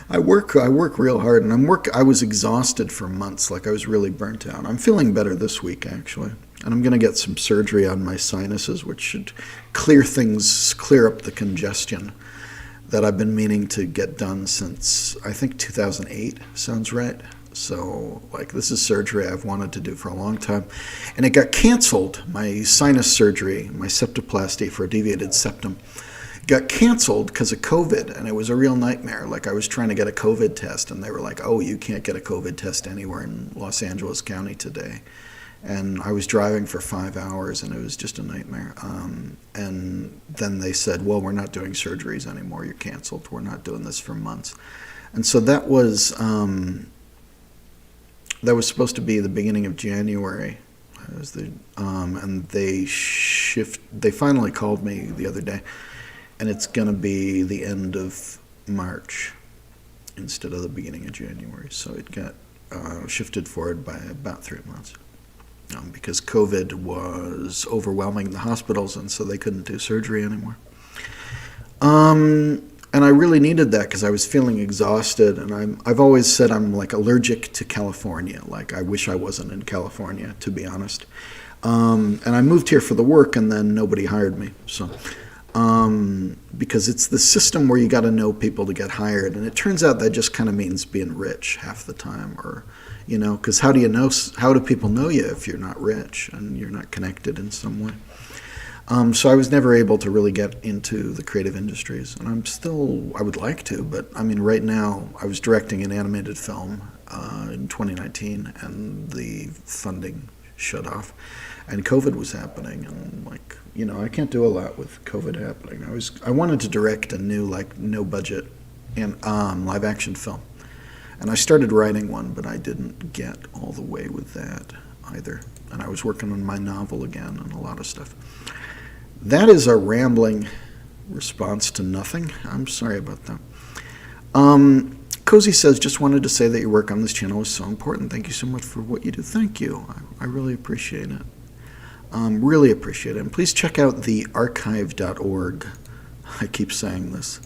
I work real hard, and I was exhausted for months. Like, I was really burnt out. I'm feeling better this week, actually. And I'm going to get some surgery on my sinuses, which should clear up the congestion that I've been meaning to get done since, I think, 2008. Sounds right. So, like, this is surgery I've wanted to do for a long time. And it got canceled. My sinus surgery, my septoplasty for a deviated septum, got canceled because of COVID, and it was a real nightmare. Like, I was trying to get a COVID test, and they were like, oh, you can't get a COVID test anywhere in Los Angeles County today. And I was driving for 5 hours, and it was just a nightmare. And then they said, well, we're not doing surgeries anymore. You're canceled. We're not doing this for months. And so that was supposed to be the beginning of January. And they finally called me the other day, and it's going to be the end of March. instead of the beginning of January. So it got shifted forward by about 3 months. Because COVID was overwhelming the hospitals, and so they couldn't do surgery anymore. And I really needed that because I was feeling exhausted, and I've always said I'm like allergic to California. Like, I wish I wasn't in California, to be honest. And I moved here for the work, and then nobody hired me. So, because it's the system where you got to know people to get hired, and it turns out that just kind of means being rich half the time, or because how do people know you if you're not rich and you're not connected in some way? So I was never able to really get into the creative industries, and I would like to, but I mean, right now I was directing an animated film in 2019, and the funding shut off, and COVID was happening, and I can't do a lot with COVID happening. I wanted to direct a new no budget and live action film, and I started writing one, but I didn't get all the way with that either, and I was working on my novel again and a lot of stuff. That is a rambling response to nothing. I'm sorry about that. Cozy says, just wanted to say that your work on this channel is so important. Thank you so much for what you do. Thank you. I really appreciate it. Really appreciate it. And please check out TheThiefArchive.org. I keep saying this.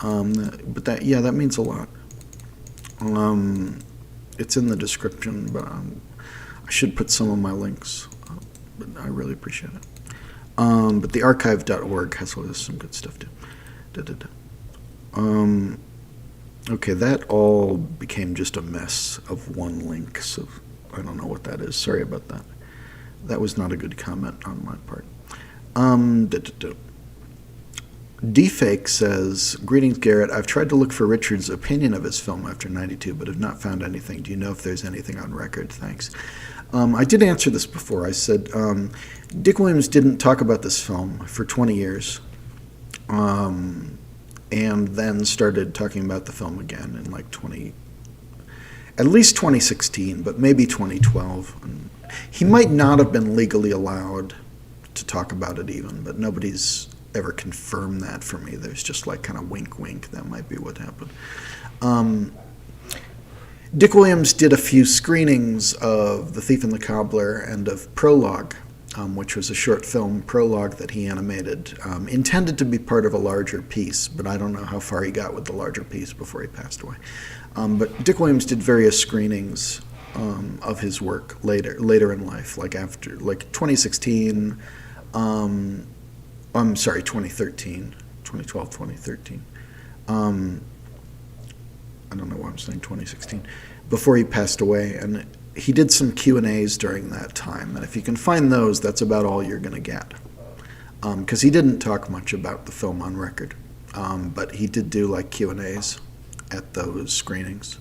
But that means a lot. It's in the description, but I should put some of my links. But I really appreciate it. But thearchive.org has some good stuff too. Okay, that all became just a mess of one link, so I don't know what that is. Sorry about that. That was not a good comment on my part. Defake says, greetings, Garrett. I've tried to look for Richard's opinion of his film after '92, but have not found anything. Do you know if there's anything on record? Thanks. I did answer this before. I said Dick Williams didn't talk about this film for 20 years, and then started talking about the film again in at least 2016, but maybe 2012. And he might not have been legally allowed to talk about it even, but nobody's ever confirmed that for me. There's just kind of wink wink, that might be what happened. Dick Williams did a few screenings of The Thief and the Cobbler and of Prologue, which was a short film prologue that he animated, intended to be part of a larger piece, but I don't know how far he got with the larger piece before he passed away. But Dick Williams did various screenings of his work later in life, after 2016, 2013, 2012, 2013. I don't know why I'm saying 2016, before he passed away. And he did some Q&As during that time. And if you can find those, that's about all you're going to get. Because he didn't talk much about the film on record. But he did do Q&As at those screenings.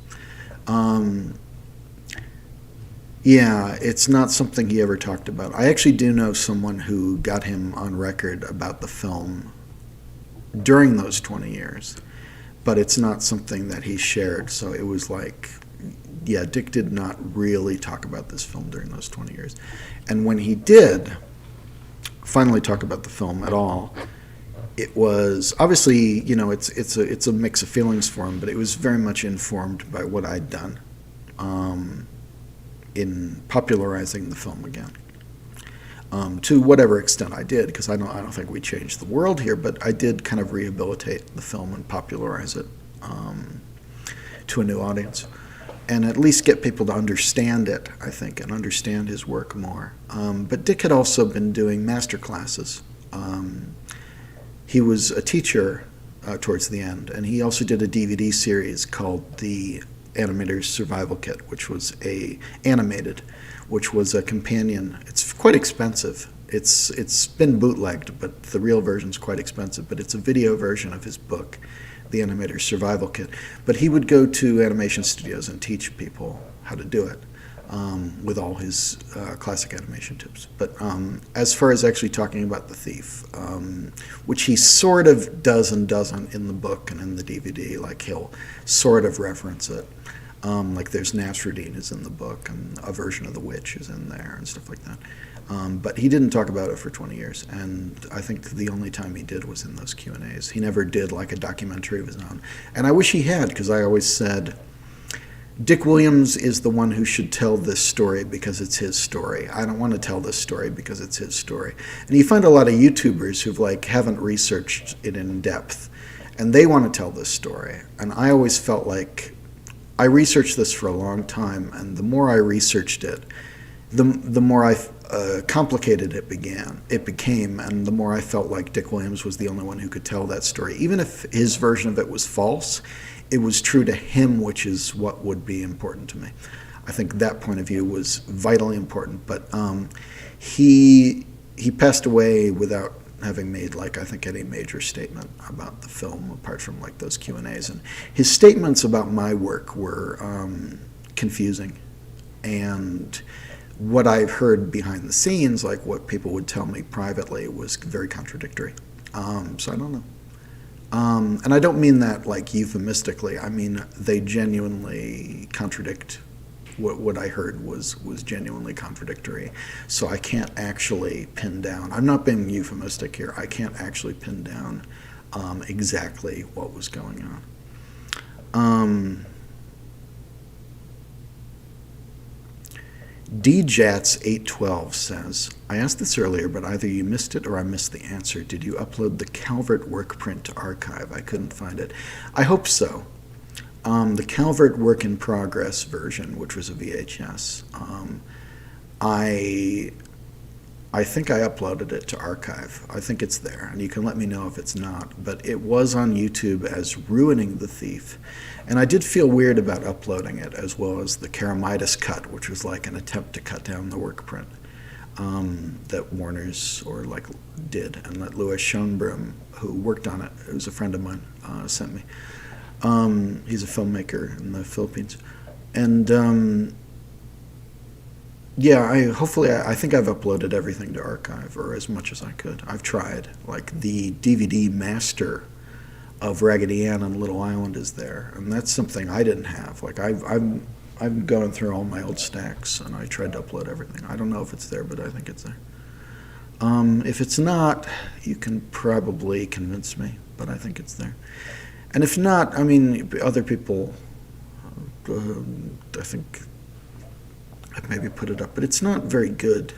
Yeah, it's not something he ever talked about. I actually do know someone who got him on record about the film during those 20 years, but it's not something that he shared. So it was Dick did not really talk about this film during those 20 years. And when he did finally talk about the film at all, it was obviously, it's a mix of feelings for him, but it was very much informed by what I'd done in popularizing the film again, to whatever extent I did, because I don't think we changed the world here, but I did kind of rehabilitate the film and popularize it to a new audience, and at least get people to understand it, I think, and understand his work more. But Dick had also been doing master classes. He was a teacher towards the end, and he also did a DVD series called The Animator's Survival Kit, which was which was a companion. It's quite expensive. It's been bootlegged, but the real version's quite expensive. But it's a video version of his book, The Animator's Survival Kit. But he would go to animation studios and teach people how to do it with all his classic animation tips. But as far as actually talking about The Thief, which he sort of does and doesn't in the book and in the DVD, he'll sort of reference it. Like there's Nasruddin is in the book, and a version of The Witch is in there, and stuff like that. But he didn't talk about it for 20 years, and I think the only time he did was in those Q&As. He never did like a documentary of his own. And I wish he had, because I always said, Dick Williams is the one who should tell this story because it's his story. I don't want to tell this story because it's his story. And you find a lot of YouTubers who haven't researched it in depth, and they want to tell this story. And I always felt like I researched this for a long time, and the more I researched it, the more complicated it became, and the more I felt like Dick Williams was the only one who could tell that story. Even if his version of it was false, it was true to him, which is what would be important to me. I think that point of view was vitally important, but he passed away without having made I think any major statement about the film apart from those Q&As, and his statements about my work were confusing, and what I've heard behind the scenes, like what people would tell me privately, was very contradictory. So I don't know. And I don't mean that euphemistically. I mean they genuinely contradict. What I heard was genuinely contradictory. So I can't actually pin down. I'm not being euphemistic here. I can't actually pin down exactly what was going on. DJats812 says, I asked this earlier, but either you missed it or I missed the answer. Did you upload the Calvert work print to archive? I couldn't find it. I hope so. The Calvert work in progress version, which was a VHS, I think I uploaded it to archive. I think it's there, and you can let me know if it's not. But it was on YouTube as Ruining the Thief. And I did feel weird about uploading it, as well as the Karamitis cut, which was like an attempt to cut down the work print that Warner's did, and that Louis Schoenbrunn, who worked on it, who's a friend of mine, sent me. He's a filmmaker in the Philippines. And yeah, I think I've uploaded everything to archive, or as much as I could. I've tried. The DVD master of Raggedy Ann on Little Island is there, and that's something I didn't have. I've gone through all my old stacks, and I tried to upload everything. I don't know if it's there, but I think it's there. If it's not, you can probably convince me, but I think it's there. And if not, I mean, other people, I think I've maybe put it up, but it's not very good.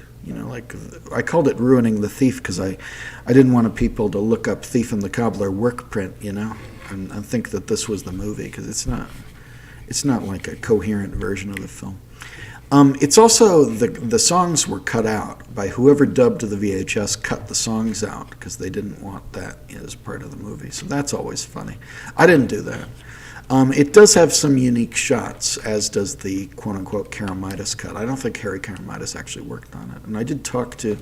I called it Ruining the Thief because I didn't want people to look up Thief and the Cobbler work print, and think that this was the movie, because it's not like a coherent version of the film. It's also, the songs were cut out by whoever dubbed the VHS, cut the songs out because they didn't want that as part of the movie. So that's always funny. I didn't do that. It does have some unique shots, as does the quote-unquote Karamitis cut. I don't think Harry Karamitis actually worked on it. And I did talk to,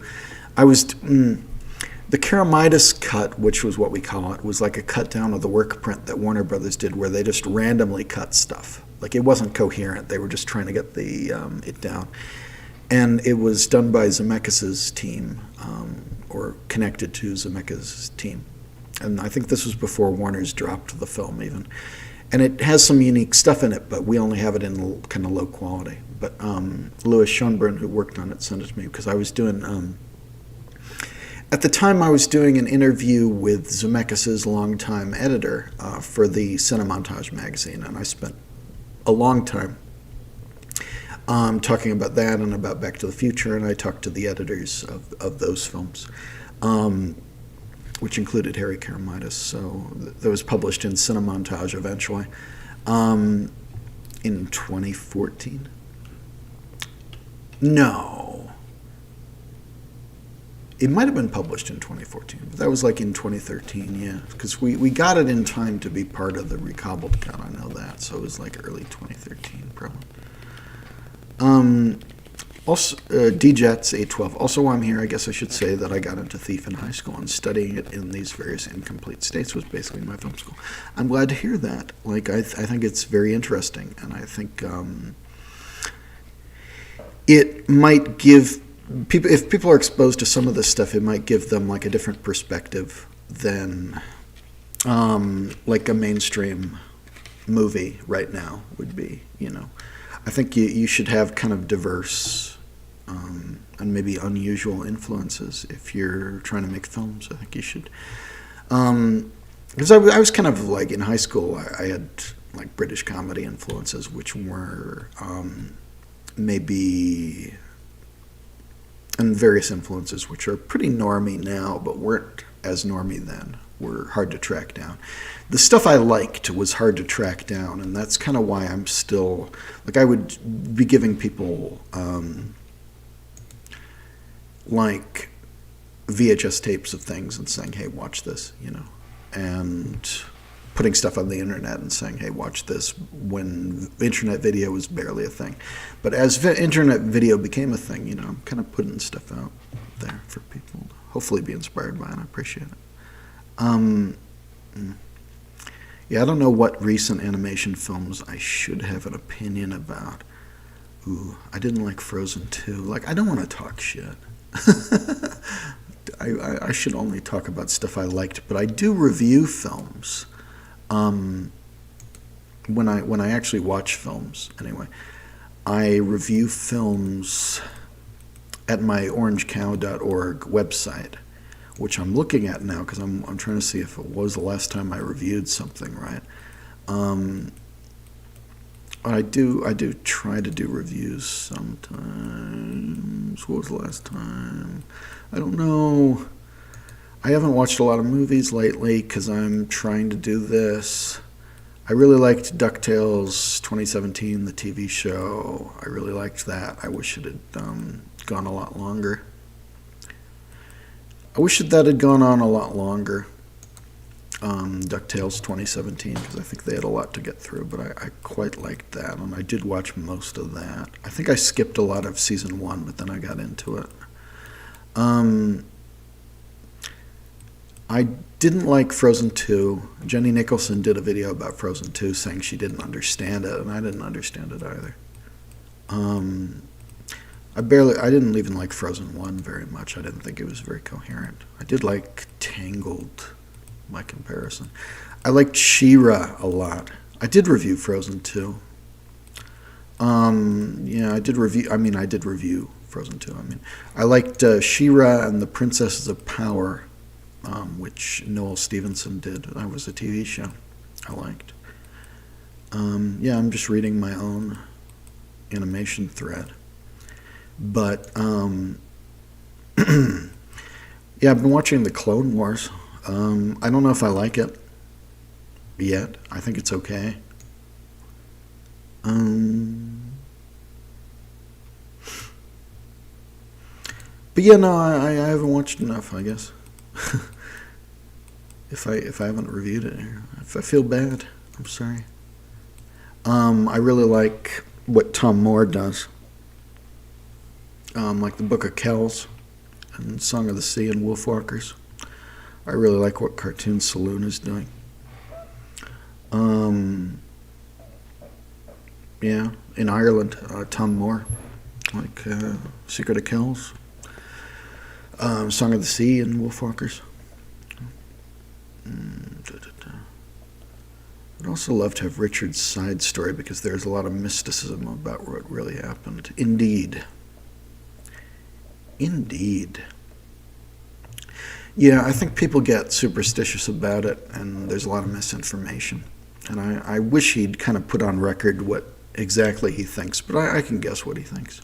the Karamitis cut, which was what we call it, was like a cut down of the work print that Warner Brothers did, where they just randomly cut stuff. It wasn't coherent. They were just trying to get it down. And it was done by Zemeckis' team, or connected to Zemeckis' team. And I think this was before Warner's dropped the film even. And it has some unique stuff in it, but we only have it in kind of low quality. But Louis Schoenbrunn, who worked on it, sent it to me because I was doing... at the time, I was doing an interview with Zemeckis' longtime editor for the Cinemontage magazine, and I spent a long time talking about that and about Back to the Future, and I talked to the editors of those films, which included Harry Karamitis. So that was published in Cinemontage eventually in 2014. No. It might have been published in 2014, but that was in 2013, yeah. Because we got it in time to be part of the recobbled cut, I know that. So it was early 2013, probably. Also, DJats812. Also, while I'm here, I guess I should say that I got into Thief in high school, and studying it in these various incomplete states was basically my film school. I'm glad to hear that. I think it's very interesting, and I think it might give... if people are exposed to some of this stuff, it might give them a different perspective than a mainstream movie right now would be, I think you should have kind of diverse and maybe unusual influences if you're trying to make films. I think you should. Because I was kind of like in high school, I had like British comedy influences, which were maybe, and various influences which are pretty normy now, but weren't as normy then, were hard to track down. The stuff I liked was hard to track down, and that's kind of why I'm still, like I would be giving people like VHS tapes of things and saying, hey, watch this, and putting stuff on the internet and saying, hey, watch this, when internet video was barely a thing. But as internet video became a thing, I'm kind of putting stuff out there for people to hopefully be inspired by, and I appreciate it. Yeah, I don't know what recent animation films I should have an opinion about. Ooh, I didn't like Frozen 2. Like, I don't want to talk shit. I should only talk about stuff I liked, but I do review films. When I actually watch films, anyway, I review films at my orangecow.org website, which I'm looking at now because I'm trying to see if it was the last time I reviewed something, right? I do try to do reviews sometimes. What was the last time? I don't know. I haven't watched a lot of movies lately because I'm trying to do this. I really liked DuckTales 2017, the TV show. I really liked that. I wish it had gone a lot longer. I wish that had gone on a lot longer. DuckTales 2017, because I think they had a lot to get through, but I quite liked that, and I did watch most of that. I think I skipped a lot of season 1, but then I got into it. I didn't like Frozen 2. Jenny Nicholson did a video about Frozen 2 saying she didn't understand it, and I didn't understand it either. I didn't even like Frozen 1 very much. I didn't think it was very coherent. I did like Tangled, by comparison. I liked She-Ra a lot. I did review Frozen 2. Yeah, I did review Frozen 2. I liked She-Ra and the Princesses of Power, which Noel Stevenson did. That was a TV show I liked. Yeah, I'm just reading my own animation thread. But, yeah, I've been watching the Clone Wars. I don't know if I like it yet. I think it's okay. But yeah, no, I haven't watched enough, I guess. If I haven't reviewed it here, if I feel bad, I'm sorry. I really like what Tom Moore does. Like the Book of Kells and Song of the Sea and Wolfwalkers. I really like what Cartoon Saloon is doing. Yeah, in Ireland, Tom Moore, like Secret of Kells, Song of the Sea and Wolfwalkers. I'd also love to have Richard's side story because there's a lot of mysticism about what really happened. Indeed. Yeah, I think people get superstitious about it, and there's a lot of misinformation. And I wish he'd kind of put on record what exactly he thinks, but I can guess what he thinks.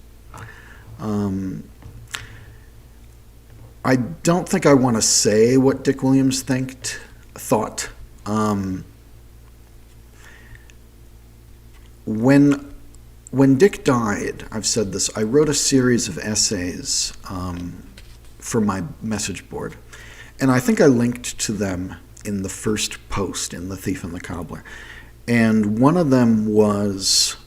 I don't think I want to say what Dick Williams thought. When Dick died, I've said this, I wrote a series of essays for my message board. And I think I linked to them in the first post in The Thief and the Cobbler. And one of them was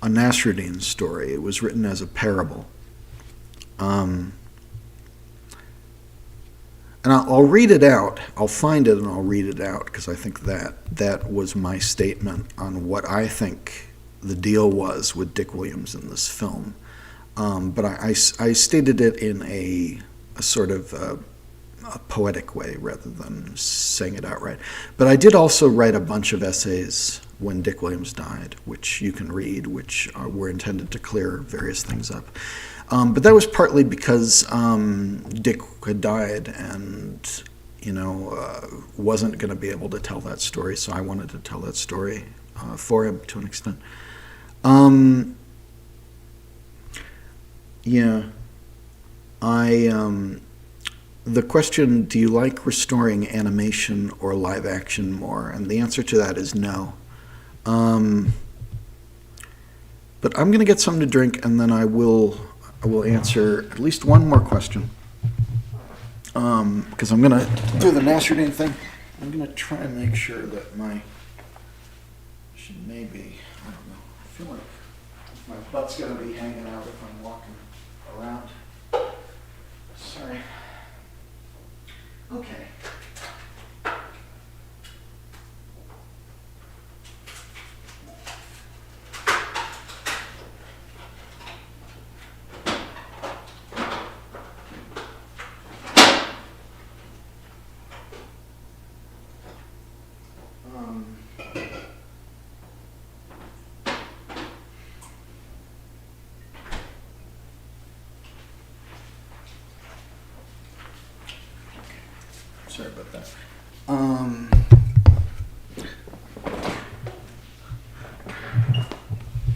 a Nasruddin story. It was written as a parable. And I'll read it out. I'll find it and I'll read it out because I think that was my statement on what I think the deal was with Dick Williams in this film. But I stated it in a sort of a poetic way rather than saying it outright. But I did also write a bunch of essays when Dick Williams died, which you can read, which were intended to clear various things up. But that was partly because Dick had died and, wasn't going to be able to tell that story, so I wanted to tell that story for him to an extent. The question, do you like restoring animation or live action more? And the answer to that is no. But I'm going to get something to drink, and then I will answer at least one more question. Because I'm going to do the Nasruddin thing. I'm going to try and make sure that maybe, I don't know, I feel like my butt's going to be hanging out if I'm walking around. Sorry. Okay. Sorry about that.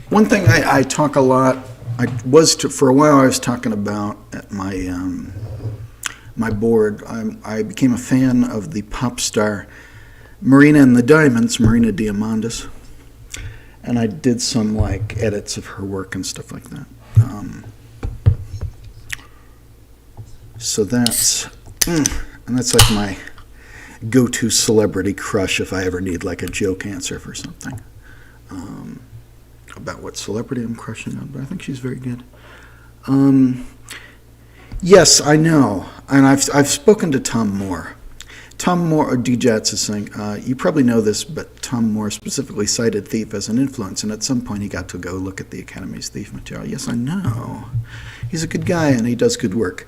One thing I talk a lot. For a while I was talking about at my my board. I became a fan of the pop star Marina and the Diamonds, Marina Diamandis, and I did some edits of her work and stuff like that. So that's. And that's like my go-to celebrity crush if I ever need a joke answer for something. About what celebrity I'm crushing on, but I think she's very good. Yes, I know. And I've spoken to Tom Moore. Tom Moore, or DJats is saying, you probably know this, but Tom Moore specifically cited Thief as an influence, and at some point he got to go look at the Academy's Thief material. Yes, I know. He's a good guy, and he does good work.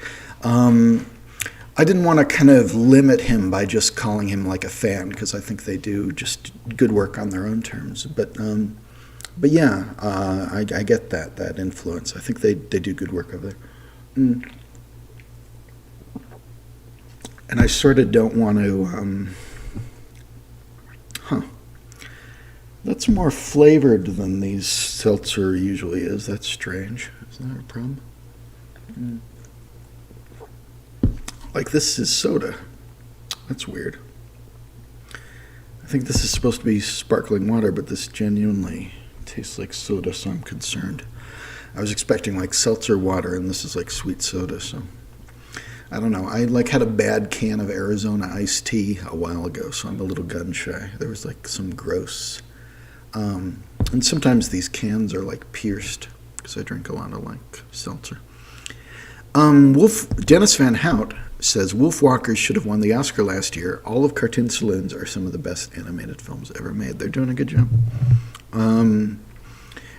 I didn't want to kind of limit him by just calling him a fan, because I think they do just good work on their own terms. But yeah, I get that influence. I think they do good work over there. And I sort of don't want to. That's more flavored than these seltzer usually is. That's strange. Is that a problem? This is soda. That's weird. I think this is supposed to be sparkling water, but this genuinely tastes like soda, so I'm concerned. I was expecting seltzer water, and this is sweet soda, so I don't know. I had a bad can of Arizona iced tea a while ago, so I'm a little gun shy. There was some gross, and sometimes these cans are pierced because I drink a lot of seltzer. Dennis Van Hout says Wolf Walkers should have won the Oscar last year. All of Cartoon Saloons are some of the best animated films ever made. They're doing a good job.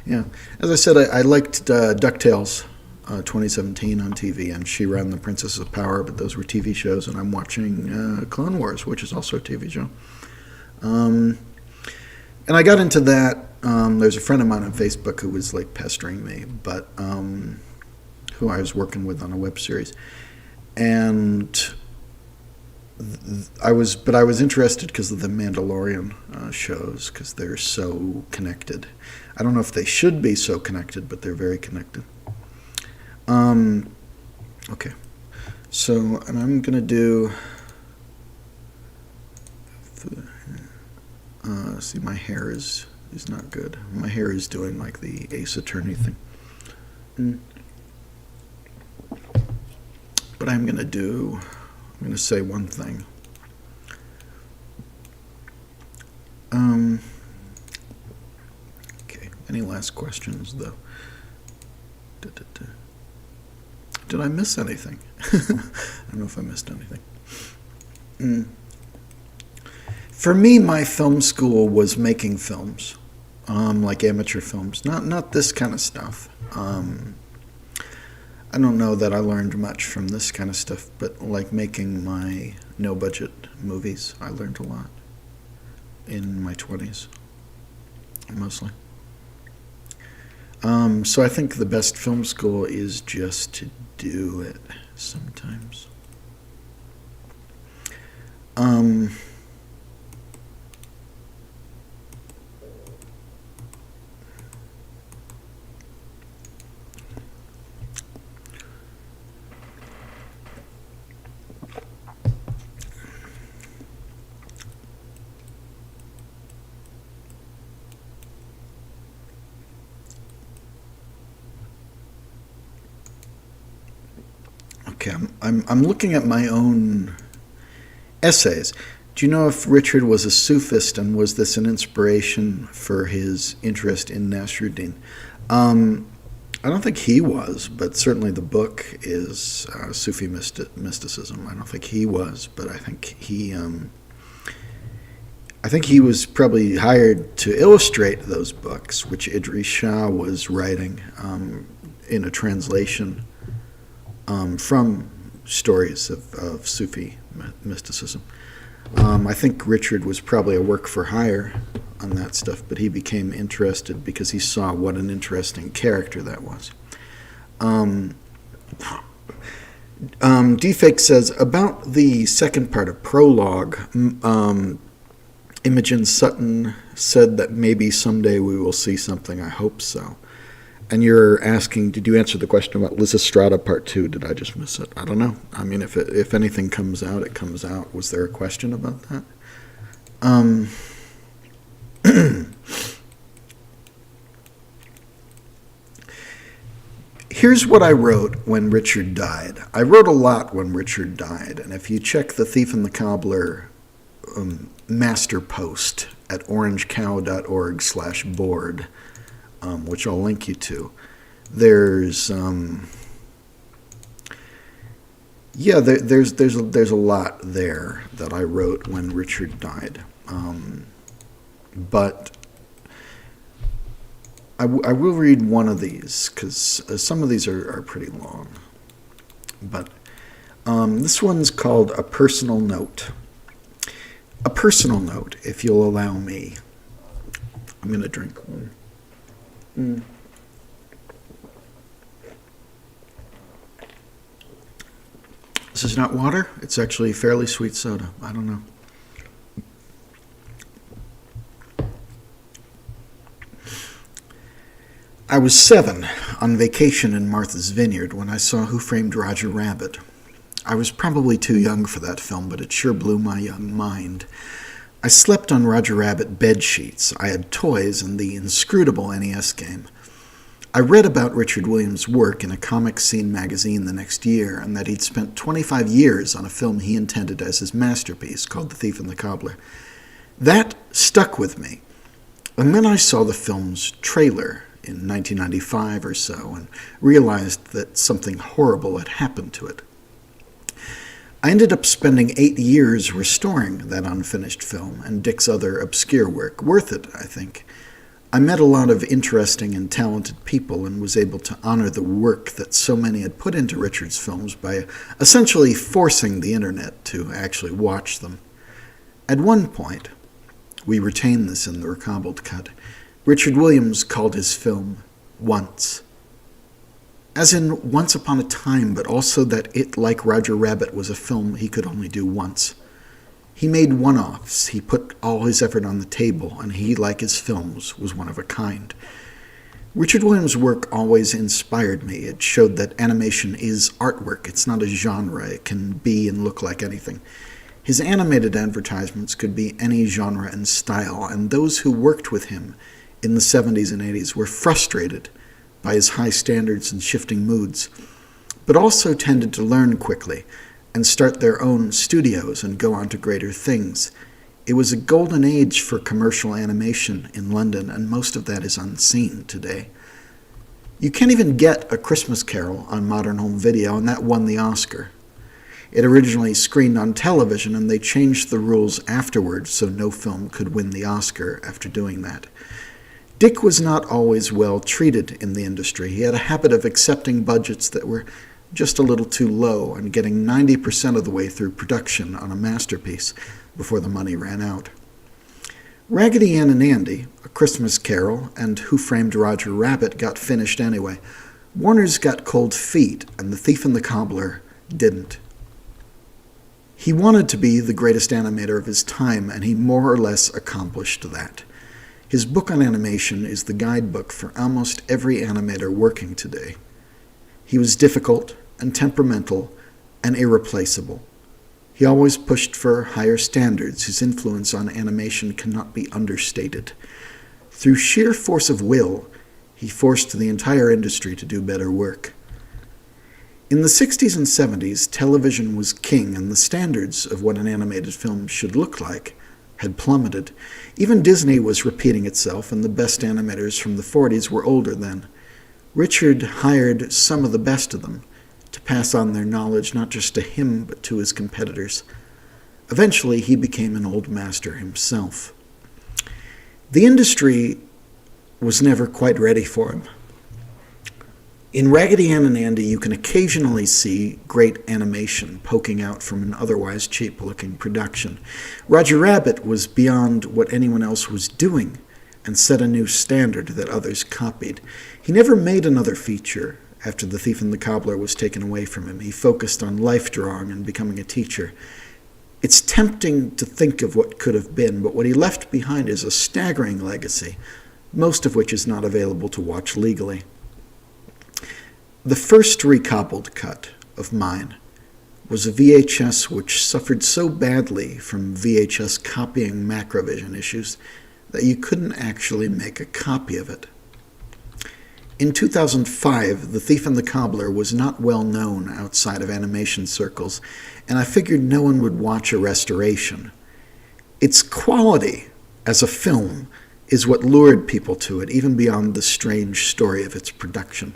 Yeah, as I said, I liked DuckTales 2017 on TV, and She-Ra and the Princess of Power, but those were TV shows, and I'm watching Clone Wars, which is also a TV show. And I got into that. There's a friend of mine on Facebook who was pestering me, but who I was working with on a web series. And I was interested because of the Mandalorian shows, because they're so connected. I don't know if they should be so connected, but they're very connected. Okay, so and I'm gonna do. See, my hair is not good. My hair is doing the Ace Attorney thing. But I'm going to say one thing. Okay, any last questions, though? Did I miss anything? I don't know if I missed anything. For me, my film school was making films, amateur films, not this kind of stuff. I don't know that I learned much from this kind of stuff, but like making my no-budget movies, I learned a lot in my 20s, mostly. So I think the best film school is just to do it sometimes. Okay, I'm looking at my own essays. Do you know if Richard was a Sufist, and was this an inspiration for his interest in Nasruddin? I don't think he was, but certainly the book is Sufi mysticism. I don't think he was, but I think he was probably hired to illustrate those books, which Idris Shah was writing in a translation from stories of Sufi mysticism. I think Richard was probably a work for hire on that stuff, but he became interested because he saw what an interesting character that was. Defake says, about the second part of Prologue, Imogen Sutton said that maybe someday we will see something. I hope so. And you're asking, did you answer the question about Lysistrata Part 2? Did I just miss it? I don't know. I mean, if anything comes out, it comes out. Was there a question about that? Here's what I wrote when Richard died. I wrote a lot when Richard died, and if you check The Thief and the Cobbler master post at orangecow.org/board, which I'll link you to, there's there's a lot there that I wrote when Richard died, but I will read one of these because some of these are pretty long. But this one's called A Personal Note. A personal note, if you'll allow me. I'm going to drink one. This is not water. It's actually fairly sweet soda. I don't know. I was 7 on vacation in Martha's Vineyard when I saw Who Framed Roger Rabbit. I was probably too young for that film, but it sure blew my young mind. I slept on Roger Rabbit bed sheets. I had toys and the inscrutable NES game. I read about Richard Williams' work in a Comic Scene magazine the next year, and that he'd spent 25 years on a film he intended as his masterpiece called The Thief and the Cobbler. That stuck with me. And then I saw the film's trailer in 1995 or so and realized that something horrible had happened to it. I ended up spending 8 years restoring that unfinished film and Dick's other obscure work. Worth it, I think. I met a lot of interesting and talented people and was able to honor the work that so many had put into Richard's films by essentially forcing the internet to actually watch them. At one point, we retain this in the recobbled cut, Richard Williams called his film Once. As in Once Upon a Time, but also that it, like Roger Rabbit, was a film he could only do once. He made one-offs, he put all his effort on the table, and he, like his films, was one of a kind. Richard Williams' work always inspired me. It showed that animation is artwork. It's not a genre. It can be and look like anything. His animated advertisements could be any genre and style, and those who worked with him in the 70s and 80s were frustrated by his high standards and shifting moods, but also tended to learn quickly and start their own studios and go on to greater things. It was a golden age for commercial animation in London, and most of that is unseen today. You can't even get A Christmas Carol on modern home video, and that won the Oscar. It originally screened on television, and they changed the rules afterwards so no film could win the Oscar after doing that. Dick was not always well treated in the industry. He had a habit of accepting budgets that were just a little too low and getting 90% of the way through production on a masterpiece before the money ran out. Raggedy Ann and Andy, A Christmas Carol, and Who Framed Roger Rabbit got finished anyway. Warner's got cold feet, and The Thief and the Cobbler didn't. He wanted to be the greatest animator of his time, and he more or less accomplished that. His book on animation is the guidebook for almost every animator working today. He was difficult and temperamental and irreplaceable. He always pushed for higher standards. His influence on animation cannot be understated. Through sheer force of will, he forced the entire industry to do better work. In the 60s and 70s, television was king, and the standards of what an animated film should look like had plummeted. Even Disney was repeating itself, and the best animators from the 40s were older then. Richard hired some of the best of them to pass on their knowledge not just to him but to his competitors. Eventually, he became an old master himself. The industry was never quite ready for him. In Raggedy Ann and Andy, you can occasionally see great animation poking out from an otherwise cheap-looking production. Roger Rabbit was beyond what anyone else was doing and set a new standard that others copied. He never made another feature after The Thief and the Cobbler was taken away from him. He focused on life drawing and becoming a teacher. It's tempting to think of what could have been, but what he left behind is a staggering legacy, most of which is not available to watch legally. The first recobbled cut of mine was a VHS which suffered so badly from VHS copying Macrovision issues that you couldn't actually make a copy of it. In 2005, The Thief and the Cobbler was not well known outside of animation circles, and I figured no one would watch a restoration. Its quality as a film is what lured people to it, even beyond the strange story of its production.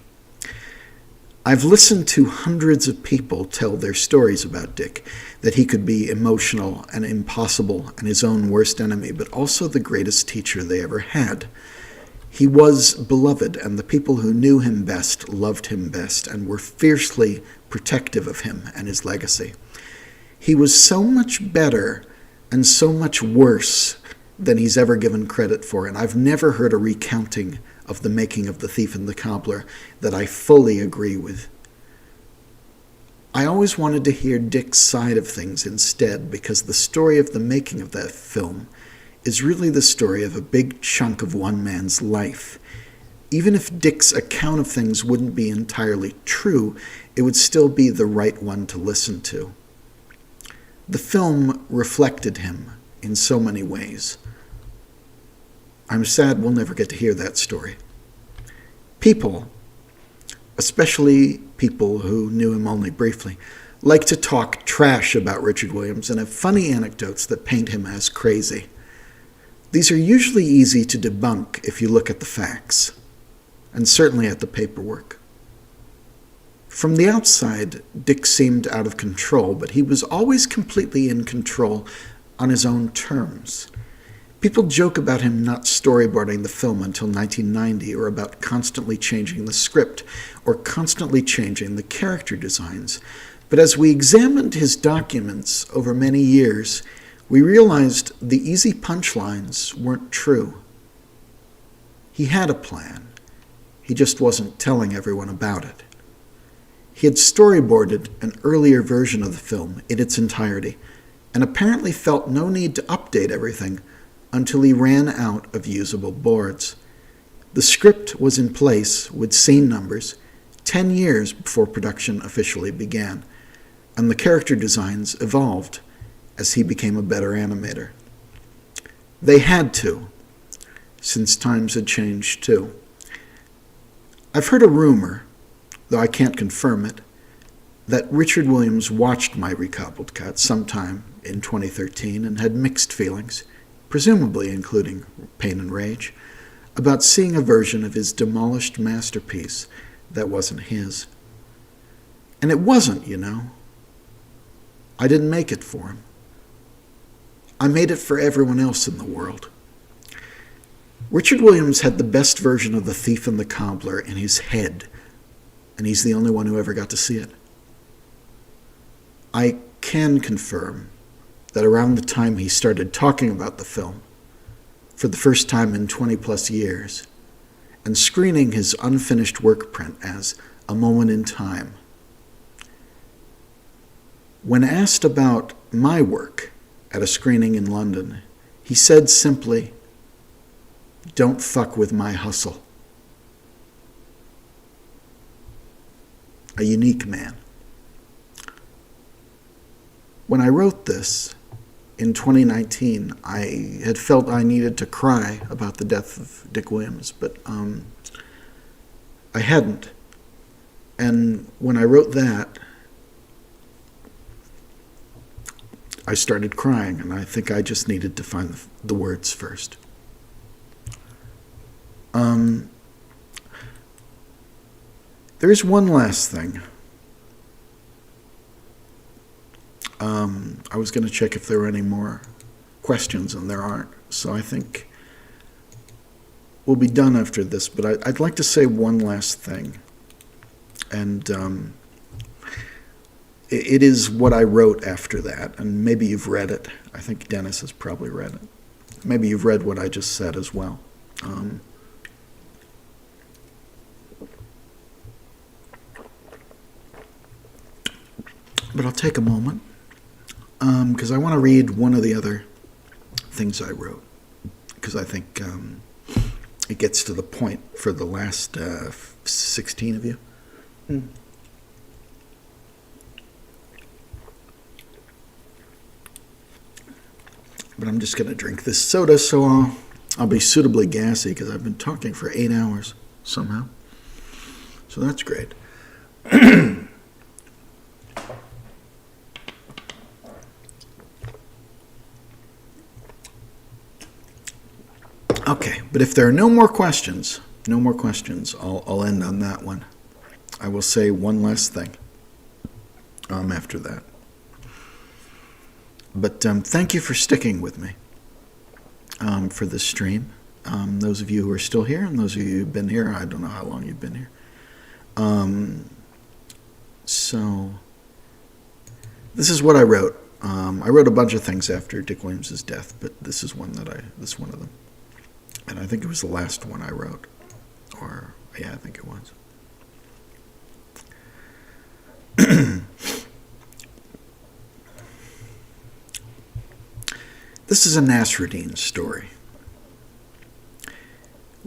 I've listened to hundreds of people tell their stories about Dick, that he could be emotional and impossible and his own worst enemy, but also the greatest teacher they ever had. He was beloved, and the people who knew him best loved him best and were fiercely protective of him and his legacy. He was so much better and so much worse than he's ever given credit for, and I've never heard a recounting of the making of The Thief and the Cobbler that I fully agree with. I always wanted to hear Dick's side of things instead, because the story of the making of that film is really the story of a big chunk of one man's life. Even if Dick's account of things wouldn't be entirely true, it would still be the right one to listen to. The film reflected him in so many ways. I'm sad we'll never get to hear that story. People, especially people who knew him only briefly, like to talk trash about Richard Williams and have funny anecdotes that paint him as crazy. These are usually easy to debunk if you look at the facts, and certainly at the paperwork. From the outside, Dick seemed out of control, but he was always completely in control on his own terms. People joke about him not storyboarding the film until 1990, or about constantly changing the script, or constantly changing the character designs. But as we examined his documents over many years, we realized the easy punchlines weren't true. He had a plan. He just wasn't telling everyone about it. He had storyboarded an earlier version of the film in its entirety, and apparently felt no need to update everything until he ran out of usable boards. The script was in place with scene numbers 10 years before production officially began, and the character designs evolved as he became a better animator. They had to, since times had changed too. I've heard a rumor, though I can't confirm it, that Richard Williams watched my recobbled cut sometime in 2013 and had mixed feelings, presumably including pain and rage, about seeing a version of his demolished masterpiece that wasn't his. And it wasn't, you know. I didn't make it for him. I made it for everyone else in the world. Richard Williams had the best version of The Thief and the Cobbler in his head, and he's the only one who ever got to see it. I can confirm that around the time he started talking about the film, for the first time in 20-plus years, and screening his unfinished work print as a moment in time, when asked about my work at a screening in London, he said simply, "Don't fuck with my hustle." A unique man. When I wrote this in 2019, I had felt I needed to cry about the death of Dick Williams, but I hadn't. And when I wrote that, I started crying, and I think I just needed to find the words first. There's one last thing. I was going to check if there were any more questions, and there aren't. So I think we'll be done after this, but I'd like to say one last thing. And it is what I wrote after that, and maybe you've read it. I think Dennis has probably read it. Maybe you've read what I just said as well. But I'll take a moment, because I want to read one of the other things I wrote, because I think it gets to the point for the last 16 of you. But I'm just going to drink this soda, so I'll be suitably gassy, because I've been talking for 8 hours somehow. So that's great. Okay, but if there are no more questions, I'll end on that one. I will say one last thing after that. But thank you for sticking with me for this stream. Those of you who are still here, and those of you who've been here, I don't know how long you've been here. So this is what I wrote. I wrote a bunch of things after Dick Williams' death, but this is one of them. And I think it was the last one I wrote. Or, yeah, I think it was. This is a Nasruddin story.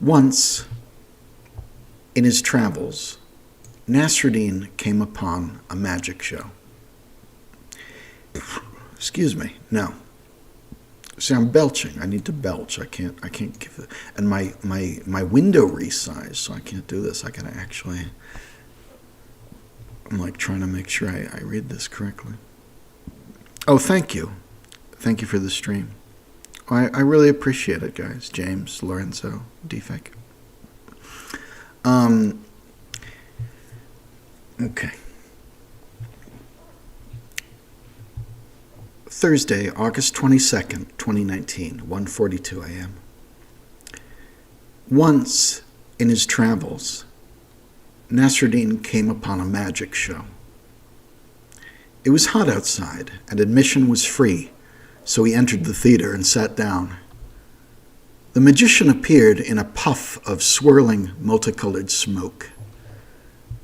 Once, in his travels, Nasruddin came upon a magic show. Excuse me, no. See, I'm belching. I need to belch. I can't give it. And my window resized, so I can't do this. I gotta actually. I'm like trying to make sure I read this correctly. Oh, thank you. Thank you for the stream. I really appreciate it, guys. James, Lorenzo, Defec. Okay. Thursday, August 22nd, 2019, 1:42 a.m. Once, in his travels, Nasruddin came upon a magic show. It was hot outside, and admission was free, so he entered the theater and sat down. The magician appeared in a puff of swirling, multicolored smoke.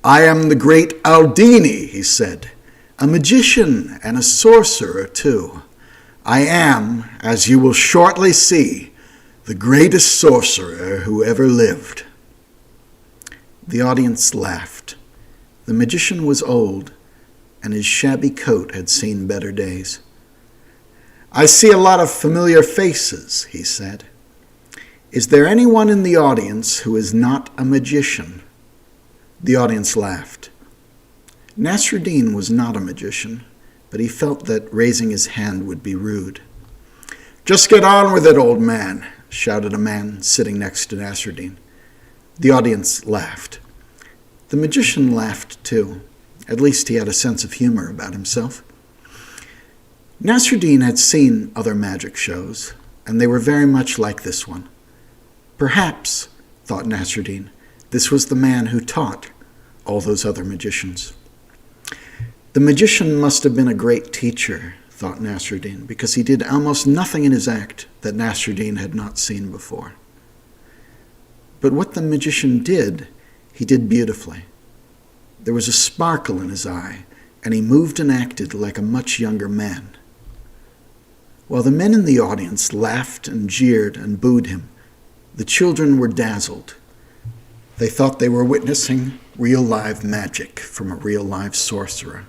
"I am the great Aldini," he said. "A magician and a sorcerer, too. I am, as you will shortly see, the greatest sorcerer who ever lived." The audience laughed. The magician was old, and his shabby coat had seen better days. "I see a lot of familiar faces," he said. "Is there anyone in the audience who is not a magician?" The audience laughed. Nasruddin was not a magician, but he felt that raising his hand would be rude. "Just get on with it, old man," shouted a man sitting next to Nasruddin. The audience laughed. The magician laughed too. At least he had a sense of humor about himself. Nasruddin had seen other magic shows, and they were very much like this one. Perhaps, thought Nasruddin, this was the man who taught all those other magicians. The magician must have been a great teacher, thought Nasruddin, because he did almost nothing in his act that Nasruddin had not seen before. But what the magician did, he did beautifully. There was a sparkle in his eye, and he moved and acted like a much younger man. While the men in the audience laughed and jeered and booed him, the children were dazzled. They thought they were witnessing real live magic from a real live sorcerer.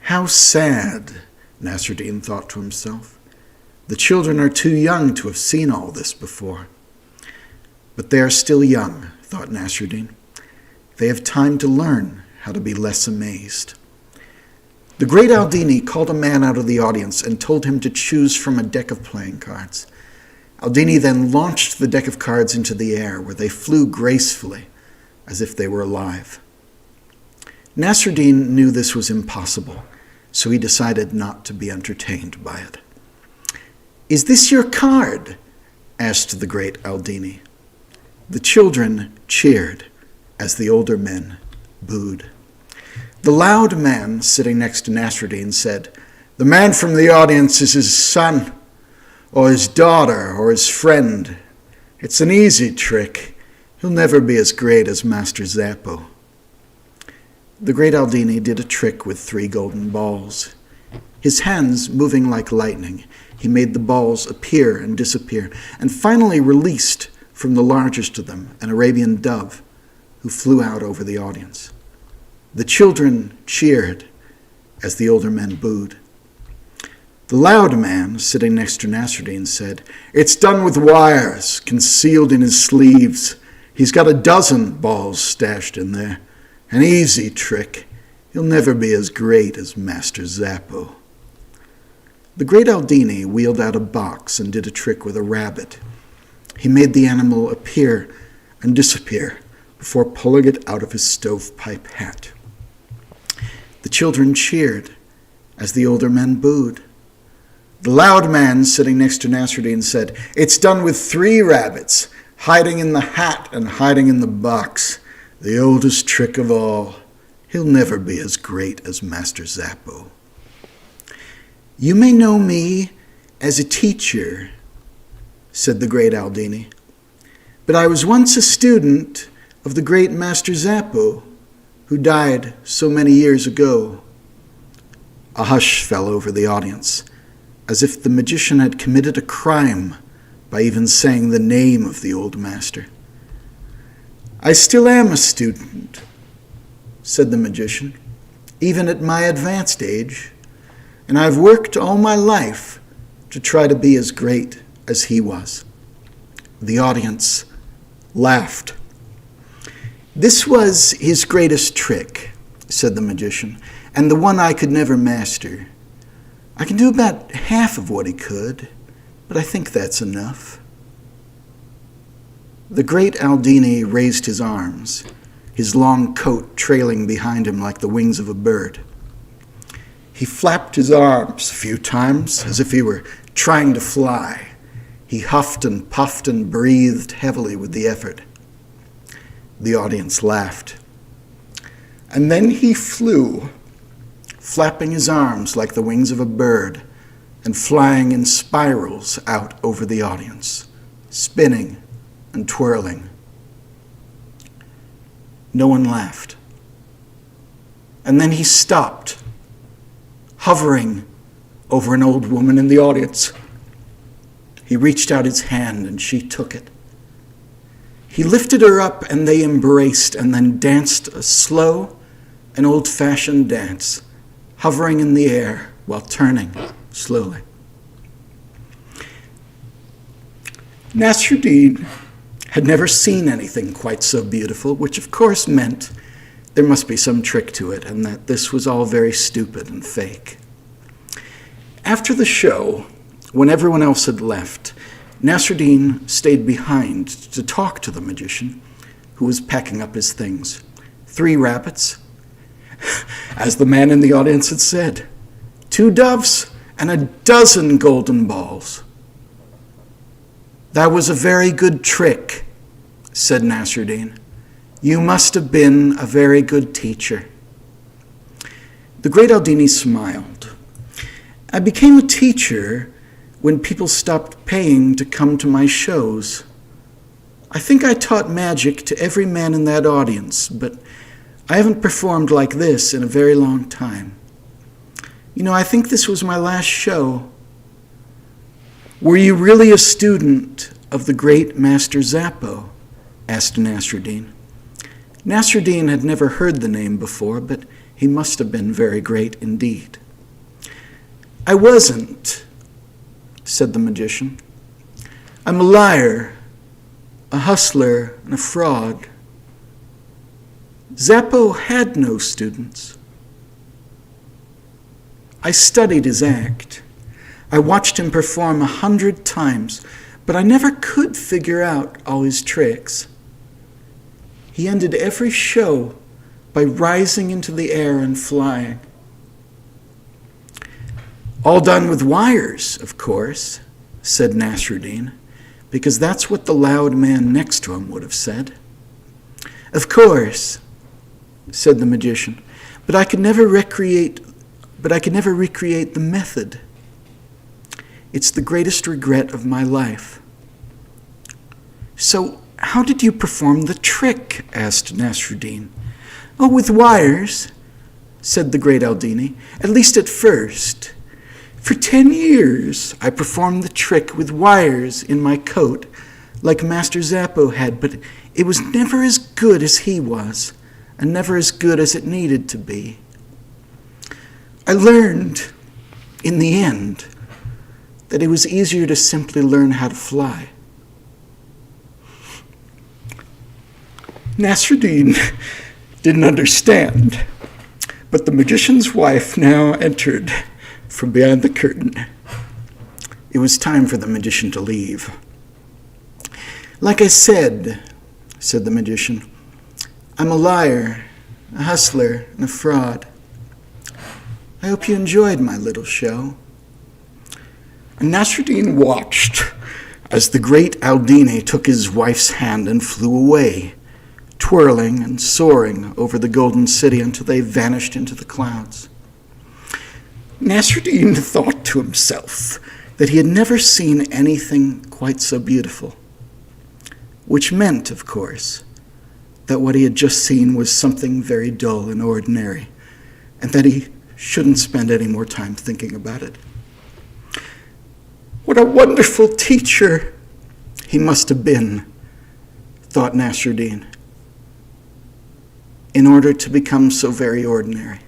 How sad, Nasruddin thought to himself. The children are too young to have seen all this before. But they are still young, thought Nasruddin. They have time to learn how to be less amazed. The great Aldini called a man out of the audience and told him to choose from a deck of playing cards. Aldini then launched the deck of cards into the air, where they flew gracefully, as if they were alive. Nasruddin knew this was impossible, so he decided not to be entertained by it. "Is this your card?" asked the great Aldini. The children cheered as the older men booed. The loud man sitting next to Nasruddin said, "The man from the audience is his son, or his daughter, or his friend. It's an easy trick. He'll never be as great as Master Zappo." The great Aldini did a trick with 3 golden balls. His hands moving like lightning, he made the balls appear and disappear, and finally released from the largest of them an Arabian dove, who flew out over the audience. The children cheered as the older men booed. The loud man, sitting next to Nasruddin, said, "It's done with wires, concealed in his sleeves. He's got a dozen balls stashed in there. An easy trick. He'll never be as great as Master Zappo." The great Aldini wheeled out a box and did a trick with a rabbit. He made the animal appear and disappear before pulling it out of his stovepipe hat. The children cheered as the older men booed. The loud man sitting next to Nasruddin said, "It's done with 3 rabbits, hiding in the hat and hiding in the box. The oldest trick of all. He'll never be as great as Master Zappo." "You may know me as a teacher," said the great Aldini, "but I was once a student of the great Master Zappo, who died so many years ago." A hush fell over the audience, as if the magician had committed a crime by even saying the name of the old master. "I still am a student," said the magician, "even at my advanced age, and I've worked all my life to try to be as great as he was." The audience laughed. "This was his greatest trick," said the magician, "and the one I could never master. I can do about half of what he could, but I think that's enough." The great Aldini raised his arms, his long coat trailing behind him like the wings of a bird. He flapped his arms a few times as if he were trying to fly. He huffed and puffed and breathed heavily with the effort. The audience laughed. And then he flew, flapping his arms like the wings of a bird and flying in spirals out over the audience, spinning and twirling. No one laughed. And then he stopped, hovering over an old woman in the audience. He reached out his hand and she took it. He lifted her up and they embraced and then danced a slow and old-fashioned dance, hovering in the air while turning slowly. Nasruddin had never seen anything quite so beautiful, which of course meant there must be some trick to it and that this was all very stupid and fake. After the show, when everyone else had left, Nasruddin stayed behind to talk to the magician, who was packing up his things. 3 rabbits, as the man in the audience had said, 2 doves, and a dozen golden balls. "That was a very good trick," said Nasruddin. "You must have been a very good teacher." The great Aldini smiled. "I became a teacher when people stopped paying to come to my shows. I think I taught magic to every man in that audience, but I haven't performed like this in a very long time. You know, I think this was my last show." "Were you really a student of the great Master Zappo?" asked Nasruddin. Nasruddin had never heard the name before, but he must have been very great indeed. "I wasn't," said the magician. "I'm a liar, a hustler, and a fraud. Zappo had no students. I studied his act. I watched him perform 100 times, but I never could figure out all his tricks. He ended every show by rising into the air and flying. All done with wires, of course," said Nasruddin, because that's what the loud man next to him would have said. "Of course," said the magician, but I could never recreate the method. It's the greatest regret of my life." "So how did you perform the trick?" asked Nasruddin. "Oh, with wires," said the great Aldini, "at least at first. For 10 years I performed the trick with wires in my coat, like Master Zappo had, but it was never as good as he was, and never as good as it needed to be. I learned, in the end, that it was easier to simply learn how to fly." Nasruddin didn't understand, but the magician's wife now entered from behind the curtain. It was time for the magician to leave. "Like I said," said the magician, "I'm a liar, a hustler, and a fraud. I hope you enjoyed my little show." And Nasruddin watched as the great Aldini took his wife's hand and flew away, twirling and soaring over the golden city until they vanished into the clouds. Nasruddin thought to himself that he had never seen anything quite so beautiful, which meant, of course, that what he had just seen was something very dull and ordinary, and that he shouldn't spend any more time thinking about it. What a wonderful teacher he must have been, thought Nasruddin, in order to become so very ordinary.